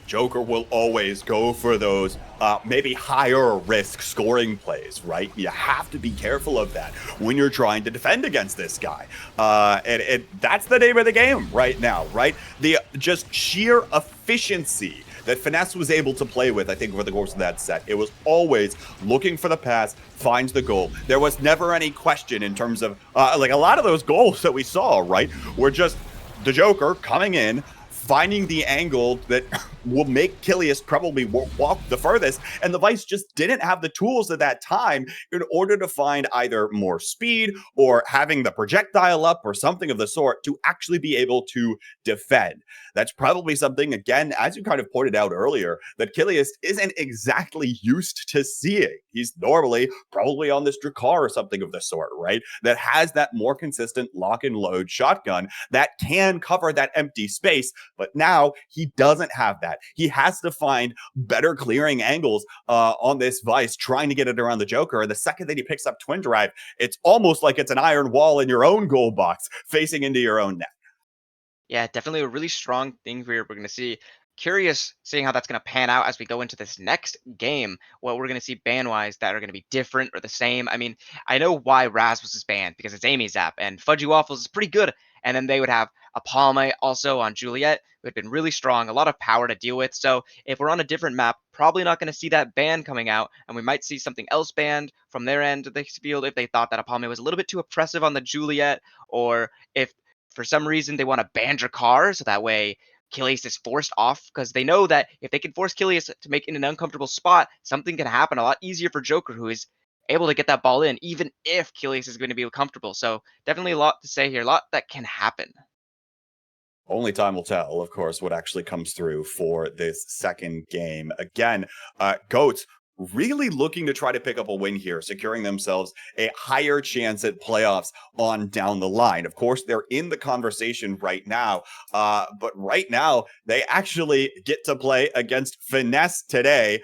Joker will always go for those maybe higher risk scoring plays, right? You have to be careful of that when you're trying to defend against this guy. And that's the name of the game right now, right? The just sheer efficiency that Finesse was able to play with, I think, over the course of that set. It was always looking for the pass, finds the goal. There was never any question in terms of, like a lot of those goals that we saw, right, were just the Joker coming in, finding the angle that will make Kilius probably walk the furthest. And the Vice just didn't have the tools at that time in order to find either more speed or having the projectile up or something of the sort to actually be able to defend. That's probably something, again, as you kind of pointed out earlier, that Kilius isn't exactly used to seeing. He's normally probably on this Drakkar or something of the sort, right? That has that more consistent lock and load shotgun that can cover that empty space. But now he doesn't have that. He has to find better clearing angles on this Vice, trying to get it around the Joker. And the second that he picks up Twin Drive, it's almost like it's an iron wall in your own goal box facing into your own net. Yeah, definitely a really strong thing here we're going to see. Curious seeing how that's going to pan out as we go into this next game. What we're going to see ban-wise that are going to be different or the same. I mean, I know why Rasmus is banned because it's Amy Zap and Fudgy Waffles is pretty good. And then they would have a Palme also on Juliet, who had been really strong, a lot of power to deal with. So if we're on a different map, probably not going to see that ban coming out, and we might see something else banned from their end of the field if they thought that a Palme was a little bit too oppressive on the Juliet, or if for some reason they want to ban Drakkar so that way Kilius is forced off, because they know that if they can force Kilius to make in an uncomfortable spot, something can happen a lot easier for Joker, who is able to get that ball in, even if Kilius is going to be comfortable. So definitely a lot to say here, a lot that can happen. Only time will tell, of course, what actually comes through for this second game. Again, Goats really looking to try to pick up a win here, securing themselves a higher chance at playoffs on down the line. Of course, they're in the conversation right now, but right now, they actually get to play against Finesse today.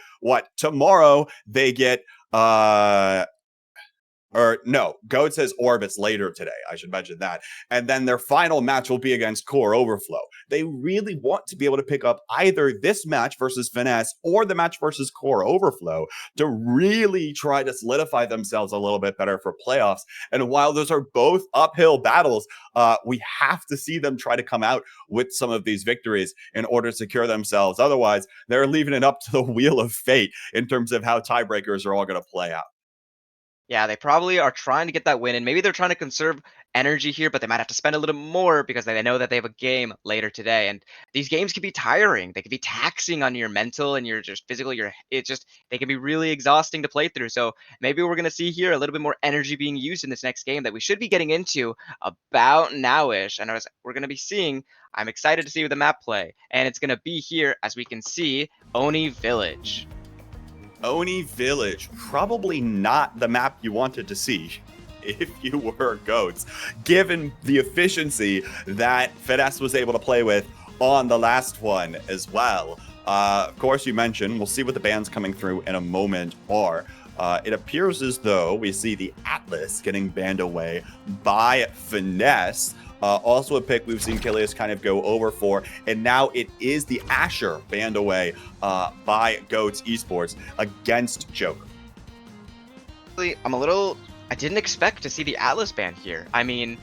Tomorrow, they get... Goat says Orbits later today. I should mention that. And then their final match will be against Core Overflow. They really want to be able to pick up either this match versus Finesse or the match versus Core Overflow to really try to solidify themselves a little bit better for playoffs. And while those are both uphill battles, we have to see them try to come out with some of these victories in order to secure themselves. Otherwise, they're leaving it up to the wheel of fate in terms of how tiebreakers are all going to play out. Yeah, they probably are trying to get that win, and maybe they're trying to conserve energy here, but they might have to spend a little more because they know that they have a game later today. And these games can be tiring. They can be taxing on your mental and your just physical. They can be really exhausting to play through. So maybe we're gonna see here a little bit more energy being used in this next game that we should be getting into about nowish. And as we're gonna be seeing, I'm excited to see the map play, and it's gonna be here as we can see Oni Village. Oni Village, probably not the map you wanted to see if you were Goats, given the efficiency that Finesse was able to play with on the last one as well. Of course, you mentioned, we'll see what the bans coming through in a moment are. It appears as though we see the Atlas getting banned away by Finesse. Also a pick we've seen Kilius kind of go over for, and now it is the Asher banned away by Goats Esports against Joker. I didn't expect to see the Atlas ban here. I mean,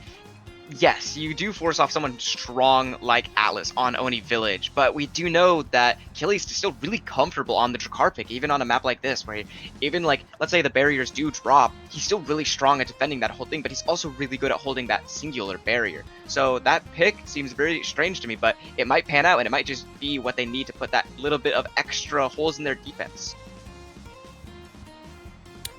yes, you do force off someone strong like Atlas on Oni Village, but we do know that Kilius is still really comfortable on the Drakkar pick, even on a map like this, where even like, let's say the barriers do drop, he's still really strong at defending that whole thing, but he's also really good at holding that singular barrier. So that pick seems very strange to me, but it might pan out, and it might just be what they need to put that little bit of extra holes in their defense.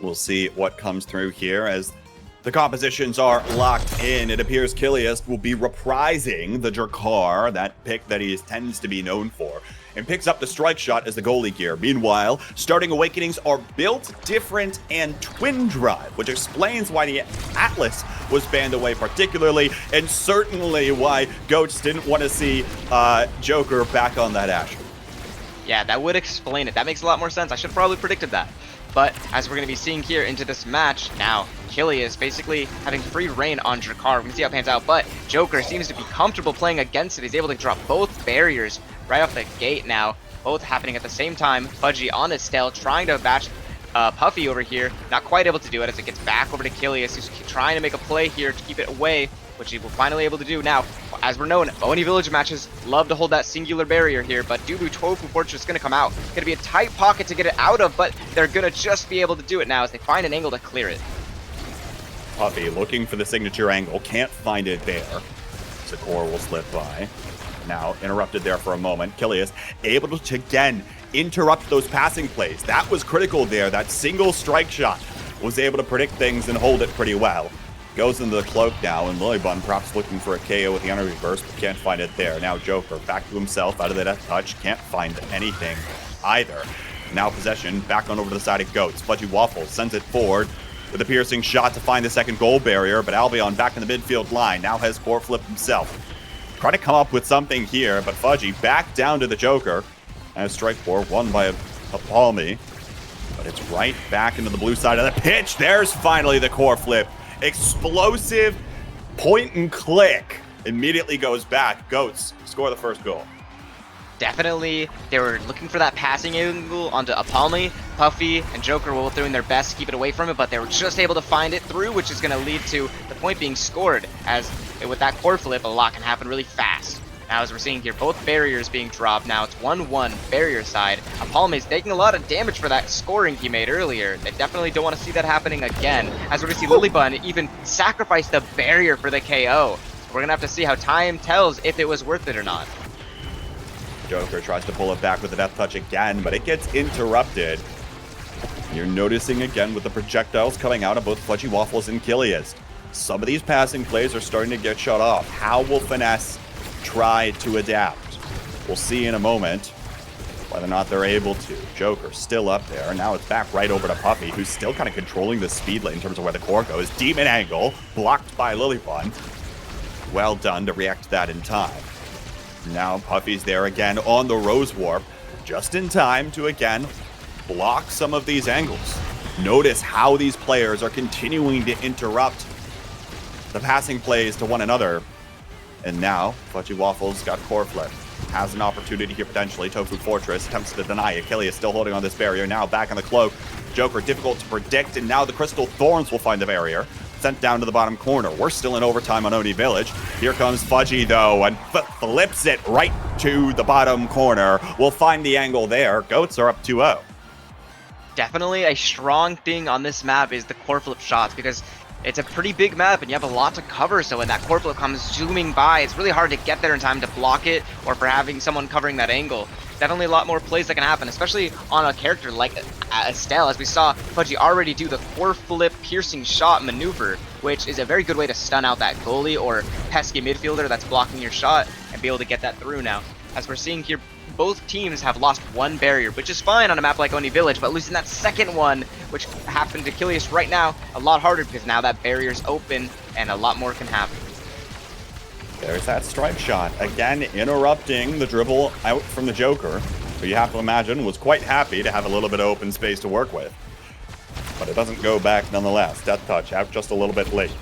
We'll see what comes through here as the compositions are locked in. It appears Kilius will be reprising the Drakkar, that pick that he tends to be known for, and picks up the strike shot as the goalie gear. Meanwhile, Starting Awakenings are built different and twin drive, which explains why the Atlas was banned away particularly, and certainly why Goats didn't want to see Joker back on that Asher. Yeah, that would explain it. That makes a lot more sense. I should have probably predicted that. But as we're going to be seeing here into this match, now Kilius basically having free reign on Drakkar. We're going to see how it pans out, but Joker seems to be comfortable playing against it. He's able to drop both barriers right off the gate now, both happening at the same time. Fudgy on his tail, trying to match Puffy over here, not quite able to do it as it gets back over to Kilius, who's trying to make a play here to keep it away, which he will finally able to do. Now, as we're known, Oni Village matches love to hold that singular barrier here, but Dubu Tofu Fortress is going to come out. It's going to be a tight pocket to get it out of, but they're going to just be able to do it now as they find an angle to clear it. Puffy looking for the signature angle, can't find it there. Sakura will slip by. Now interrupted there for a moment. Kilius able to again interrupt those passing plays. That was critical there. That single strike shot was able to predict things and hold it pretty well. Goes into the cloak now, and Lilybun perhaps looking for a KO with the energy burst, but can't find it there. Now Joker back to himself out of the death touch. Can't find anything either. Now possession back on over to the side of Goats. Fudgy Waffles sends it forward with a piercing shot to find the second goal barrier, but Albion back in the midfield line. Now has core flip himself. Trying to come up with something here, but Fudgy back down to the Joker. And a strike four won by a Palmy. But it's right back into the blue side of the pitch. There's finally the core flip. Explosive point and click. Immediately goes back. Goats score the first goal. Definitely, they were looking for that passing angle onto Apalmi. Puffy and Joker were doing their best to keep it away from it, but they were just able to find it through, which is going to lead to the point being scored. As with that core flip, a lot can happen really fast. Now, as we're seeing here, both barriers being dropped. Now it's 1-1 barrier side. Apalmi's taking a lot of damage for that scoring he made earlier. They definitely don't want to see that happening again. As we're going to see Lilybun even sacrifice the barrier for the KO. We're going to have to see how time tells if it was worth it or not. Joker tries to pull it back with the death touch again, but it gets interrupted. You're noticing again with the projectiles coming out of both Fudgy Waffles and Kilius. Some of these passing plays are starting to get shut off. How will Finesse try to adapt? We'll see in a moment whether or not they're able to. Joker still up there. Now it's back right over to Puffy, who's still kind of controlling the speed lane in terms of where the core goes. Demon angle, blocked by Lilybun. Well done to react to that in time. Now Puffy's there again on the Rose Warp, just in time to again block some of these angles. Notice how these players are continuing to interrupt the passing plays to one another. And now Fudgy Waffles got core flip. Has an opportunity here potentially. Tofu Fortress attempts to deny it. Achilles still holding on this barrier. Now back on the cloak. Joker difficult to predict, and now the Crystal Thorns will find the barrier. Sent down to the bottom corner. We're still in overtime on Oni Village. Here comes Fudgy, though, and flips it right to the bottom corner. We'll find the angle there. Goats are up 2-0. Definitely a strong thing on this map is the core flip shots, because it's a pretty big map and you have a lot to cover, so when that core flip comes zooming by, it's really hard to get there in time to block it or for having someone covering that angle. Definitely a lot more plays that can happen, especially on a character like Estelle, as we saw Fudgy already do the core flip piercing shot maneuver, which is a very good way to stun out that goalie or pesky midfielder that's blocking your shot and be able to get that through now. As we're seeing here, both teams have lost one barrier, which is fine on a map like Oni Village, but losing that second one, which happened to Kilius right now, a lot harder because now that barrier's open and a lot more can happen. There's that strike shot. Again, interrupting the dribble out from the Joker, who you have to imagine was quite happy to have a little bit of open space to work with. But it doesn't go back nonetheless. Death touch out just a little bit late.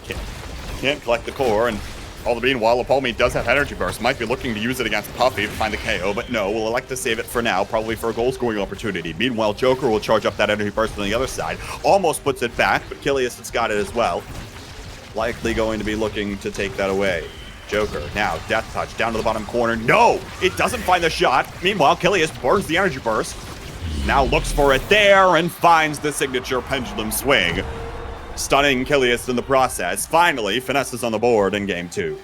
Can't collect the core, and all the meanwhile, Apalmi does have energy burst. Might be looking to use it against Puffy to find the KO, but no, we'll elect to save it for now, probably for a goal-scoring opportunity. Meanwhile, Joker will charge up that energy burst on the other side. Almost puts it back, but Kilius has got it as well. Likely going to be looking to take that away. Joker now, death touch down to the bottom corner. No, it doesn't find the shot. Meanwhile, Kilius burns the energy burst. Now looks for it there and finds the signature pendulum swing. Stunning Kilius in the process. Finally, Finesse is on the board in game 2.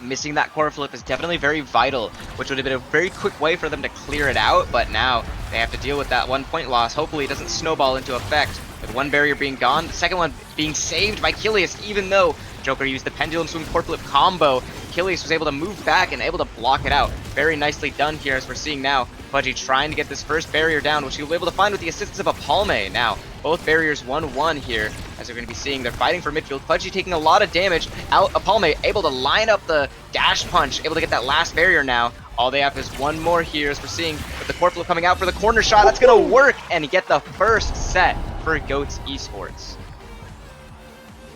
Missing that core flip is definitely very vital, which would have been a very quick way for them to clear it out, but now they have to deal with that 1 point loss. Hopefully it doesn't snowball into effect. With one barrier being gone, the second one being saved by Kilius, even though Joker used the pendulum swing core flip combo. Kilius was able to move back and able to block it out. Very nicely done here, as we're seeing now. Fudgy trying to get this first barrier down, which he'll be able to find with the assistance of Apalme. Now, both barriers 1-1 here, as we're going to be seeing. They're fighting for midfield. Fudgy taking a lot of damage. Apalme able to line up the dash punch, able to get that last barrier now. All they have is one more here, as we're seeing with the core flip coming out for the corner shot. That's going to work and get the first set for Goats Esports.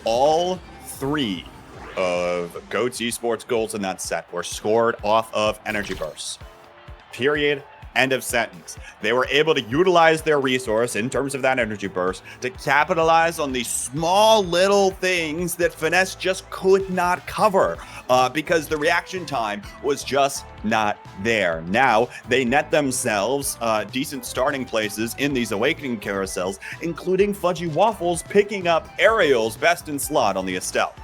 All 3 of Goats Esports goals in that set were scored off of energy bursts. Period. End of sentence. They were able to utilize their resource in terms of that energy burst to capitalize on these small little things that Finesse just could not cover because the reaction time was just not there. Now they net themselves decent starting places in these awakening carousels, including Fudgy Waffles picking up Ariel's best in slot on the Estelle.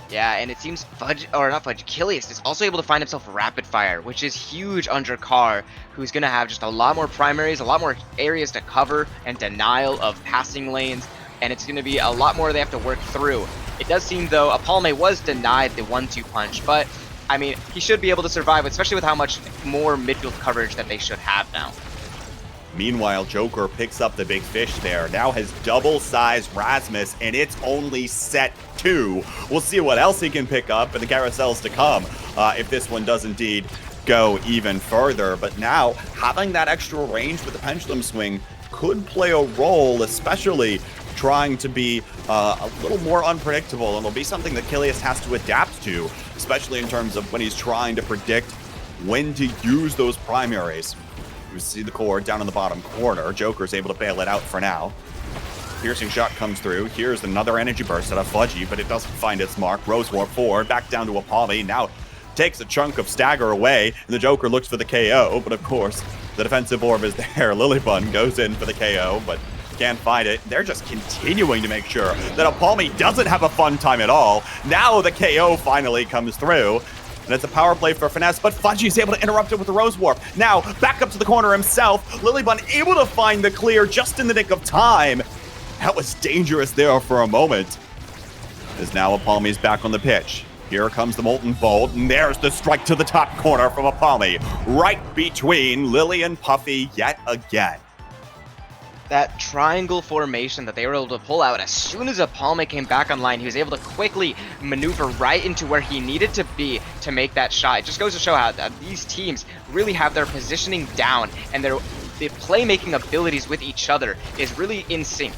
Yeah, and it seems Kilius is also able to find himself rapid fire, which is huge under Carr, who's going to have just a lot more primaries, a lot more areas to cover, and denial of passing lanes, and it's going to be a lot more they have to work through. It does seem, though, Apalme was denied the 1-2 punch, but, I mean, he should be able to survive, especially with how much more midfield coverage that they should have now. Meanwhile, Joker picks up the big fish there. Now has double-sized Rasmus, and it's only set 2. We'll see what else he can pick up in the carousels to come if this one does indeed go even further. But now, having that extra range with the pendulum swing could play a role, especially trying to be a little more unpredictable. And it'll be something that Kilius has to adapt to, especially in terms of when he's trying to predict when to use those primaries. You see the core down in the bottom corner. Joker's able to bail it out for now. Piercing shot comes through. Here's another energy burst out of Fudgy, but it doesn't find its mark. Rose Warp forward, back down to Apalme. Now takes a chunk of stagger away, and the Joker looks for the KO, but of course, the defensive orb is there. Lilybun goes in for the KO, but can't find it. They're just continuing to make sure that Apalme doesn't have a fun time at all. Now the KO finally comes through. And it's a power play for Finesse, but Fudgy's able to interrupt it with the Rose Warp. Now, back up to the corner himself. Lilybun able to find the clear just in the nick of time. That was dangerous there for a moment. As now Apalme's back on the pitch. Here comes the Molten Bolt, and there's the strike to the top corner from Apalme. Right between Lily and Puffy yet again. That triangle formation that they were able to pull out as soon as Apalme came back online, he was able to quickly maneuver right into where he needed to be to make that shot. It just goes to show how these teams really have their positioning down, and their playmaking abilities with each other is really in sync.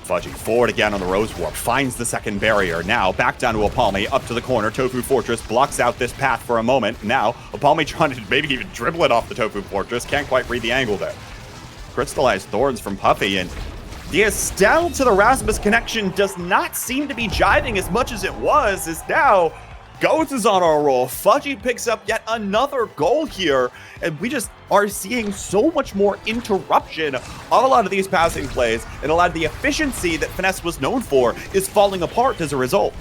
Fudgy forward again on the Rose Warp, finds the second barrier. Now back down to Apalme, up to the corner. Tofu Fortress blocks out this path for a moment. Now Apalme trying to maybe even dribble it off the Tofu Fortress. Can't quite read the angle there. Crystallized Thorns from Puffy, and the Estelle to the Rasmus connection does not seem to be jiving as much as it was, as now Goats is on our roll. Fudgy picks up yet another goal here, and we just are seeing so much more interruption of a lot of these passing plays, and a lot of the efficiency that Finesse was known for is falling apart as a result.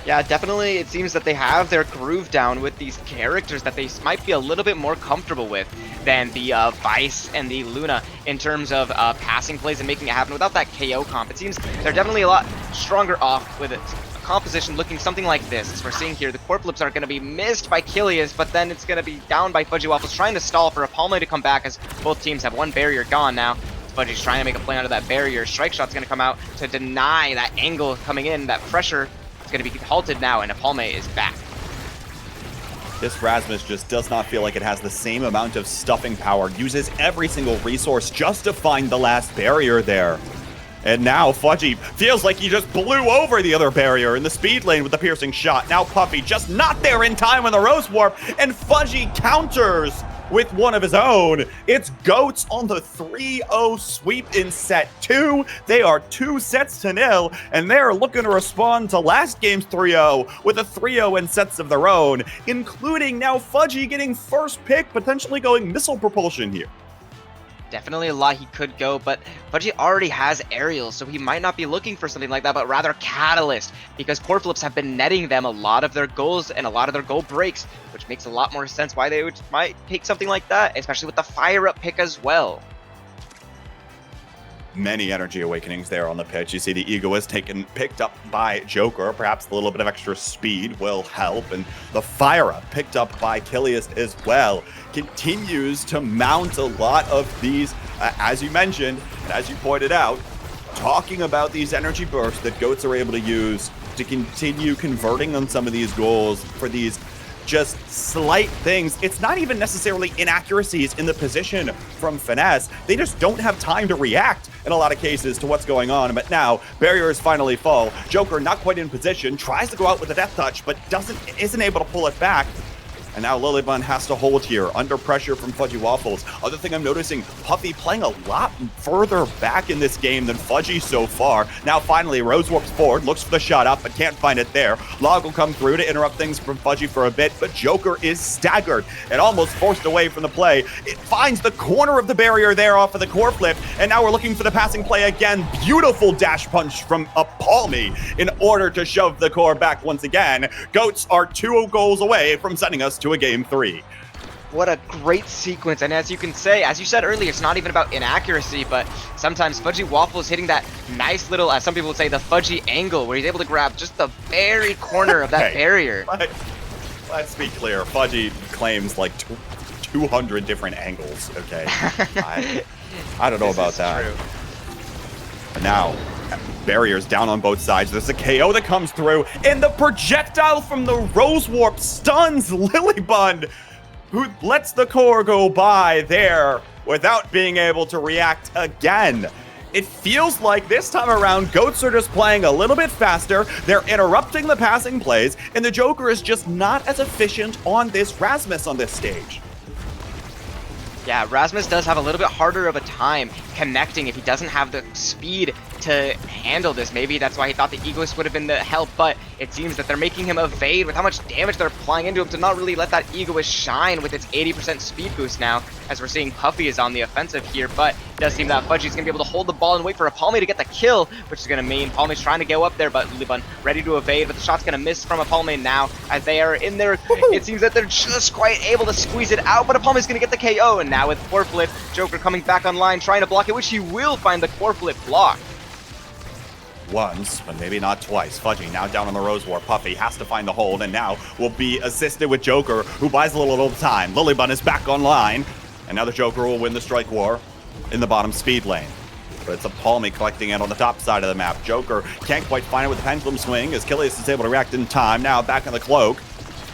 Yeah, definitely it seems that they have their groove down with these characters that they might be a little bit more comfortable with than the Vice and the Luna in terms of passing plays and making it happen without that KO comp. It seems they're definitely a lot stronger off with a composition looking something like this. As we're seeing here, the Core Flips are going to be missed by Kilius, but then it's going to be down by Fudgy Waffles, trying to stall for Apalme to come back as both teams have one barrier gone now. Fudgy's trying to make a play under that barrier. Strike Shot's going to come out to deny that angle coming in, that pressure. It's going to be halted now, and Apalme is back. This Rasmus just does not feel like it has the same amount of stuffing power. Uses every single resource just to find the last barrier there. And now Fudgy feels like he just blew over the other barrier in the speed lane with the piercing shot. Now Puffy just not there in time on the Rose Warp, and Fudgy counters with one of his own. It's Goats on the 3-0 sweep in set 2. They are 2-0, and they're looking to respond to last game's 3-0 with a 3-0 in sets of their own, including now Fudgy getting first pick, potentially going missile propulsion here. Definitely a lot he could go, but Fudgy already has aerials, so he might not be looking for something like that, but rather Catalyst, because Core Flips have been netting them a lot of their goals and a lot of their goal breaks, which makes a lot more sense why they might take something like that, especially with the fire-up pick as well. Many energy awakenings there on the pitch. You see the Egoist picked up by Joker. Perhaps a little bit of extra speed will help. And the fire up picked up by Kilius as well. Continues to mount a lot of these, as you mentioned, and as you pointed out, talking about these energy bursts that Goats are able to use to continue converting on some of these goals for these just slight things. It's not even necessarily inaccuracies in the position from Finesse. They just don't have time to react in a lot of cases to what's going on. But now barriers finally fall. Joker not quite in position, tries to go out with a death touch, but isn't able to pull it back. And now Lilybun has to hold here, under pressure from Fudgy Waffles. Other thing I'm noticing, Puffy playing a lot further back in this game than Fudgy so far. Now finally, Rose warps forward, looks for the shot up, but can't find it there. Log will come through to interrupt things from Fudgy for a bit, but Joker is staggered and almost forced away from the play. It finds the corner of the barrier there off of the core flip, and now we're looking for the passing play again. Beautiful dash punch from a Palmy in order to shove the core back once again. Goats are 2 goals away from sending us to a game 3. What a great sequence, and as you can say, as you said earlier, it's not even about inaccuracy, but sometimes Fudgy Waffles hitting that nice little, as some people would say, the Fudgy angle, where he's able to grab just the very corner of that barrier. Let's be clear, Fudgy claims like 200 different angles, okay? I don't know about that. True. Now, barriers down on both sides. There's a KO that comes through, and the projectile from the Rose Warp stuns Lilybun, who lets the core go by there without being able to react again. It feels like this time around, Goats are just playing a little bit faster, they're interrupting the passing plays, and the Joker is just not as efficient on this Rasmus on this stage. Yeah, Rasmus does have a little bit harder of a time connecting if he doesn't have the speed to handle this. Maybe that's why he thought the Egoist would have been the help, but it seems that they're making him evade with how much damage they're applying into him to not really let that Egoist shine with its 80% speed boost now, as we're seeing Puffy is on the offensive here, but it does seem that Fudgy's going to be able to hold the ball and wait for a Palmy to get the kill, which is going to mean Palmy's trying to go up there, but Lilybun ready to evade, but the shot's going to miss from a Palmy now, as they are in there. It seems that they're just quite able to squeeze it out, but a Palmy's going to get the KO, and now with core flip, Joker coming back online, trying to block it, which he will find the core flip block. Once, but maybe not twice. Fudgy now down on the Rose War. Puffy has to find the hold, and now will be assisted with Joker, who buys a little time. Lilybun is back online, and now the Joker will win the strike war in the bottom speed lane. But it's a Palmy collecting it on the top side of the map. Joker can't quite find it with the pendulum swing, as Killius is able to react in time. Now back in the cloak.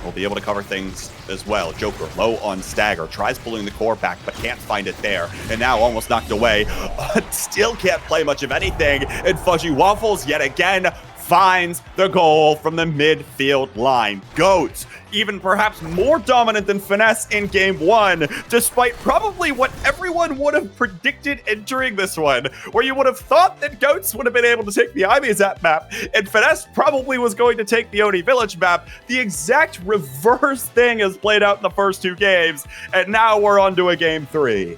Will be able to cover things as well. Joker low on stagger, tries pulling the core back, but can't find it there. And now almost knocked away, but still can't play much of anything. And Fudgy Waffles yet again finds the goal from the midfield line. Goats, even perhaps more dominant than Finesse in game 1, despite probably what everyone would have predicted entering this one, where you would have thought that Goats would have been able to take the Imazap map, and Finesse probably was going to take the Oni Village map. The exact reverse thing has played out in the first 2 games, and now we're on to a game 3.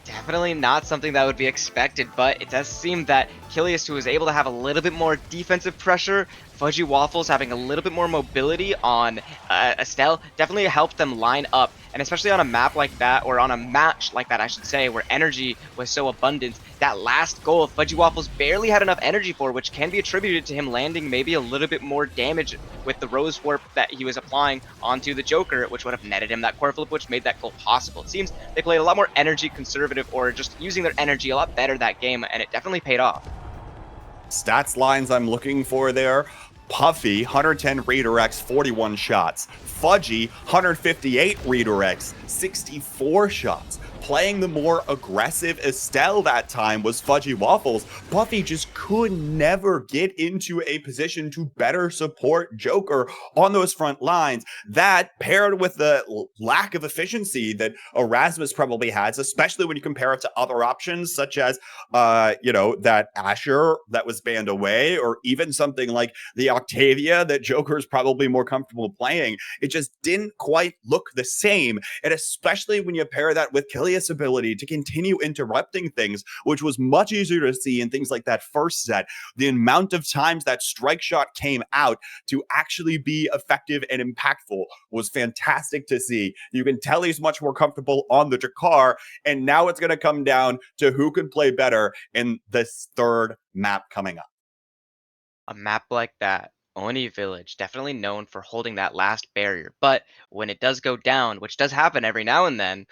Definitely not something that would be expected, but it does seem that Killius, who was able to have a little bit more defensive pressure, Fudgy Waffles having a little bit more mobility on Estelle, definitely helped them line up. And especially on a map like that, or on a match like that, I should say, where energy was so abundant, that last goal, Fudgy Waffles barely had enough energy for, which can be attributed to him landing maybe a little bit more damage with the Rose Warp that he was applying onto the Joker, which would have netted him that core flip, which made that goal possible. It seems they played a lot more energy conservative, or just using their energy a lot better that game, and it definitely paid off. Stats lines I'm looking for there. Puffy, 110 redirects, 41 shots. Fudgy, 158 redirects, 64 shots. Playing the more aggressive Estelle that time was Fudgy Waffles. Puffy just could never get into a position to better support Joker on those front lines. That, paired with the lack of efficiency that Erasmus probably has, especially when you compare it to other options, such as, that Asher that was banned away, or even something like the Octavia that Joker is probably more comfortable playing. It just didn't quite look the same. And especially when you pair that with Killius' ability to continue interrupting things, which was much easier to see in things like that first set. The amount of times that strike shot came out to actually be effective and impactful was fantastic to see. You can tell he's much more comfortable on the Jakar, and now it's going to come down to who can play better in this third map coming up. A map like that, Oni Village, definitely known for holding that last barrier, but when it does go down, which does happen every now and then,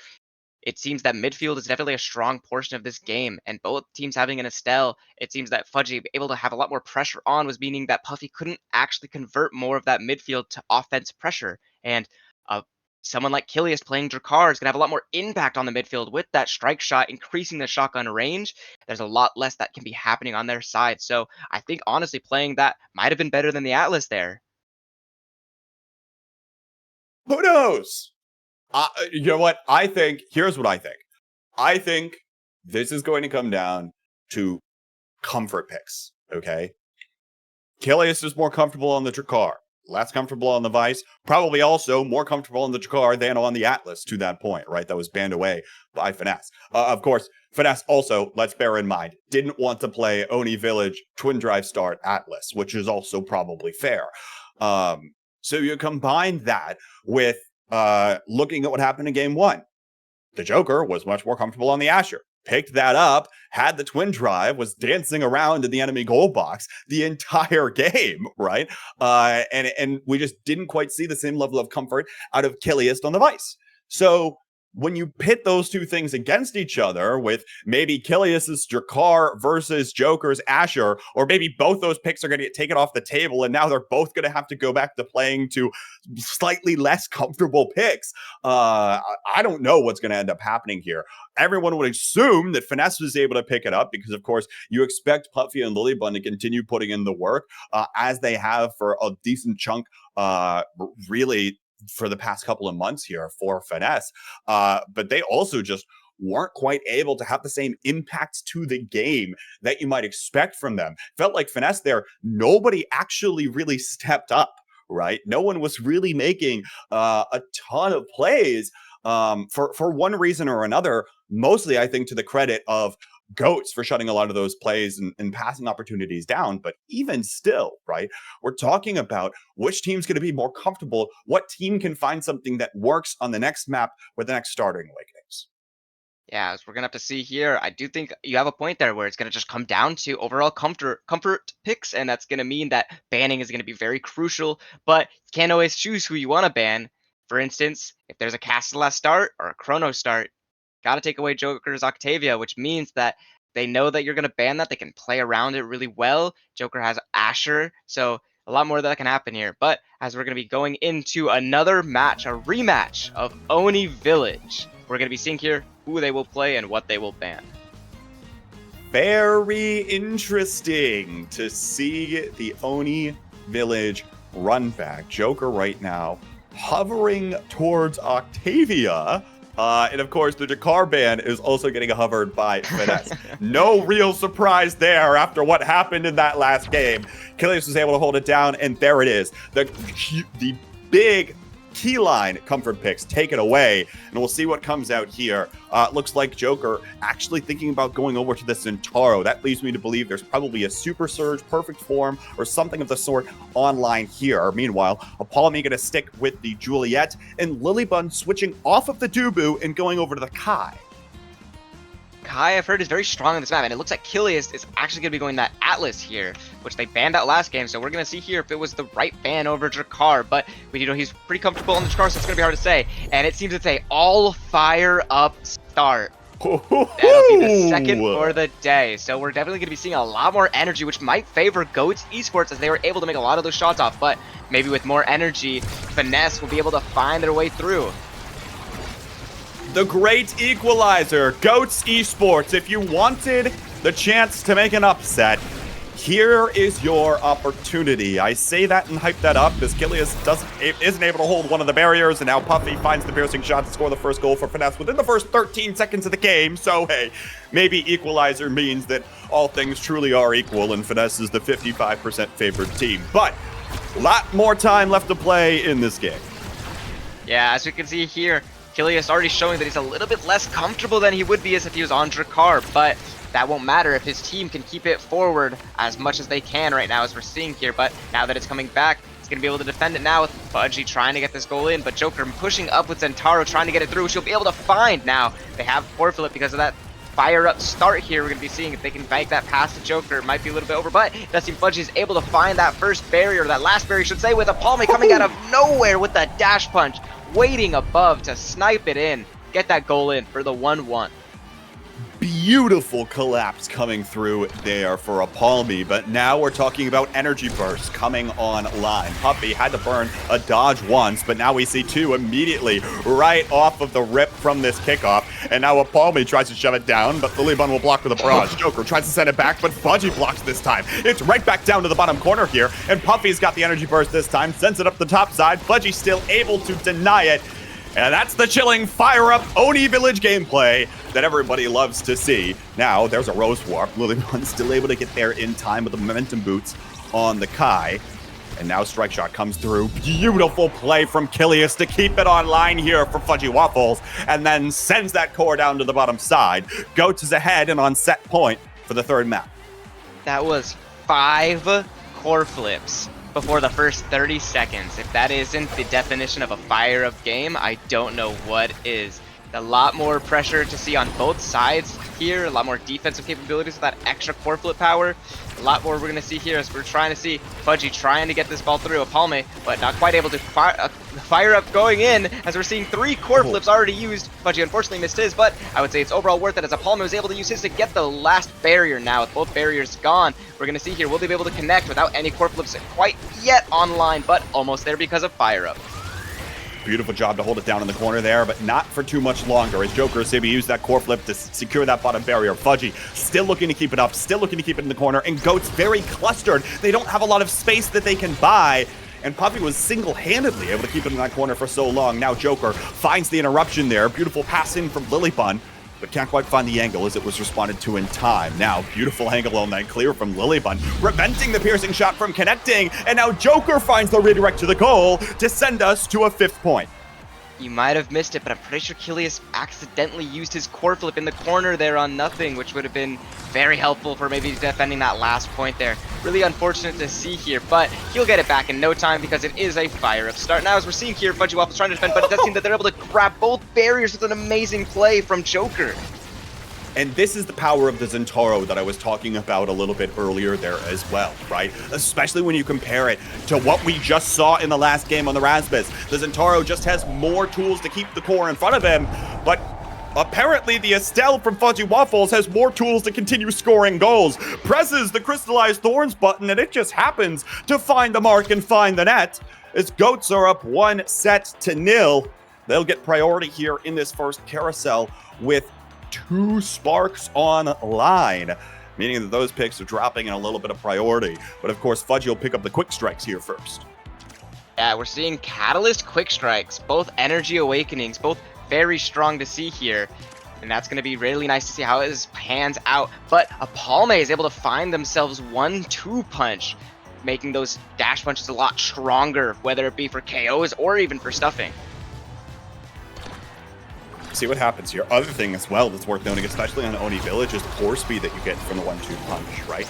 it seems that midfield is definitely a strong portion of this game, and both teams having an Estelle, it seems that Fudgy able to have a lot more pressure on, was meaning that Puffy couldn't actually convert more of that midfield to offense pressure, and someone like Killius playing Drakkar is going to have a lot more impact on the midfield with that strike shot, increasing the shotgun range. There's a lot less that can be happening on their side, so I think honestly playing that might have been better than the Atlas there. Who knows? You know what? Here's what I think. I think this is going to come down to comfort picks, okay? Kilius is more comfortable on the Drakkar, less comfortable on the Vice, probably also more comfortable on the Drakkar than on the Atlas to that point, right? That was banned away by Finesse. Of course, Finesse also, let's bear in mind, didn't want to play Oni Village Twin Drive Start Atlas, which is also probably fair. So you combine that with looking at what happened in game one. The Joker was much more comfortable on the Asher. Picked that up, had the twin drive, was dancing around in the enemy goal box the entire game, right? And we just didn't quite see the same level of comfort out of Kilius on the Vice. So when you pit those two things against each other with maybe Kilius's Drakkar versus Joker's Asher, or maybe both those picks are going to get taken off the table and now they're both going to have to go back to playing to slightly less comfortable picks. I don't know what's going to end up happening here. Everyone would assume that Finesse was able to pick it up because, of course, you expect Puffy and Lilybun to continue putting in the work as they have for a decent chunk, really, for the past couple of months here for Finesse. But they also just weren't quite able to have the same impact to the game that you might expect from them. Felt like Finesse there, nobody actually really stepped up, right? No one was really making a ton of plays for one reason or another, mostly I think to the credit of Goats for shutting a lot of those plays and passing opportunities down. But even still, right, we're talking about which team's going to be more comfortable, what team can find something that works on the next map with the next starting awakenings. Yeah, as we're gonna have to see here. I do think you have a point there where it's gonna just come down to overall comfort picks, and that's gonna mean that banning is gonna be very crucial. But you can't always choose who you want to ban. For instance, if there's a Castellas start or a Chrono start, gotta take away Joker's Octavia, which means that they know that you're gonna ban that. They can play around it really well. Joker has Asher, so a lot more that can happen here. But as we're gonna be going into another match, a rematch of Oni Village, we're gonna be seeing here who they will play and what they will ban. Very interesting to see the Oni Village run back. Joker right now hovering towards Octavia. And of course, the Drakkar ban is also getting hovered by Finesse. No real surprise there after what happened in that last game. Kilius was able to hold it down, and there it is. The big keyline comfort picks taken away, and we'll see what comes out here. Looks like Joker actually thinking about going over to the Centauro. That leads me to believe there's probably a Super Surge, Perfect Form, or something of the sort online here. Meanwhile, Apollo going to stick with the Juliet, and Lilybun switching off of the Dubu and going over to the Kai. Kai, I've heard, is very strong in this map, and it looks like Kilius is actually going to be going that Atlas here, which they banned out last game, so we're going to see here if it was the right ban over Drakkar, but we know he's pretty comfortable on the Drakkar, so it's going to be hard to say, and it seems it's a all-fire-up start. That'll be the second for the day, so we're definitely going to be seeing a lot more energy, which might favor Goats Esports as they were able to make a lot of those shots off, but maybe with more energy, Finesse will be able to find their way through. The great equalizer, Goats Esports. If you wanted the chance to make an upset, here is your opportunity. I say that and hype that up because Kilius isn't able to hold one of the barriers, and now Puffy finds the piercing shot to score the first goal for Finesse within the first 13 seconds of the game. So, hey, maybe equalizer means that all things truly are equal and Finesse is the 55% favored team. But a lot more time left to play in this game. Yeah, as we can see here, Kilius already showing that he's a little bit less comfortable than he would be as if he was on Drakkar, but that won't matter if his team can keep it forward as much as they can right now, as we're seeing here. But now that it's coming back, he's going to be able to defend it now with Fudgy trying to get this goal in, but Joker pushing up with Zentaro trying to get it through, which he'll be able to find now. They have forfeit because of that fire-up start here. We're going to be seeing if they can bank that past the Joker. It might be a little bit over, but it does seem Fudgy is able to find that first barrier, that last barrier, I should say, with a Palme coming out of nowhere with that dash punch, waiting above to snipe it in, get that goal in for the 1-1. Beautiful collapse coming through there for a Palmy, but now we're talking about energy burst coming online. Puppey had to burn a dodge once, but now we see two immediately right off of the rip from this kickoff, and now a Palmy tries to shove it down, but Lilybun will block with a barrage. Joker tries to send it back, but Fudgy blocks this time. It's right back down to the bottom corner here, and Puffy's got the energy burst this time, sends it up the top side. Fudgy still able to deny it. And that's the chilling fire-up Oni Village gameplay that everybody loves to see. Now, there's a Rose Warp. Lilybun still able to get there in time with the momentum boots on the Kai. And now Strike Shot comes through. Beautiful play from Kilius to keep it online here for Fudgy Waffles. And then sends that core down to the bottom side. Goats is ahead and on set point for the third map. That was 5 core flips before the first 30 seconds. If that isn't the definition of a fire-up game, I don't know what is. A lot more pressure to see on both sides here, a lot more defensive capabilities with that extra core flip power. A lot more we're going to see here as we're trying to see Fudgy trying to get this ball through a Palme, but not quite able to fire up going in as we're seeing 3 core flips already used. Fudgy unfortunately missed his, but I would say it's overall worth it as a Palme was able to use his to get the last barrier now. With both barriers gone, we're going to see here, will they be able to connect without any core flips quite yet online, but almost there because of fire up. Beautiful job to hold it down in the corner there, but not for too much longer as Joker is able to use that core flip to secure that bottom barrier. Fudgy still looking to keep it up, still looking to keep it in the corner, and Goats very clustered. They don't have a lot of space that they can buy, and Puppy was single-handedly able to keep it in that corner for so long. Now Joker finds the interruption there. Beautiful pass in from Lilybun, but can't quite find the angle as it was responded to in time. Now, beautiful angle all night clear from Lilybun, preventing the piercing shot from connecting, and now Joker finds the redirect to the goal to send us to a 5th point. You might have missed it, but I'm pretty sure Kilius accidentally used his core flip in the corner there on nothing, which would have been very helpful for maybe defending that last point there. Really unfortunate to see here, but he'll get it back in no time because it is a fire-up start. Now, as we're seeing here, Fudgy Waffles trying to defend, but it does seem that they're able to grab both barriers with an amazing play from Joker. And this is the power of the Zentaro that I was talking about a little bit earlier there as well, right? Especially when you compare it to what we just saw in the last game on the Rasmus. The Zentaro just has more tools to keep the core in front of him, but apparently the Estelle from Fudgy Waffles has more tools to continue scoring goals. Presses the Crystallized Thorns button, and it just happens to find the mark and find the net. As Goats are up 1-0. They'll get priority here in this first carousel with 2 sparks online, meaning that those picks are dropping in a little bit of priority. But of course, Fudgy will pick up the quick strikes here first. Yeah, we're seeing Catalyst quick strikes, both energy awakenings, both very strong to see here. And that's going to be really nice to see how it pans out. But a Palme is able to find themselves 1-2 punch, making those dash punches a lot stronger, whether it be for KOs or even for stuffing. See what happens here. Other thing as well that's worth noting, especially on Oni Village, is the core speed that you get from the 1-2 punch, right?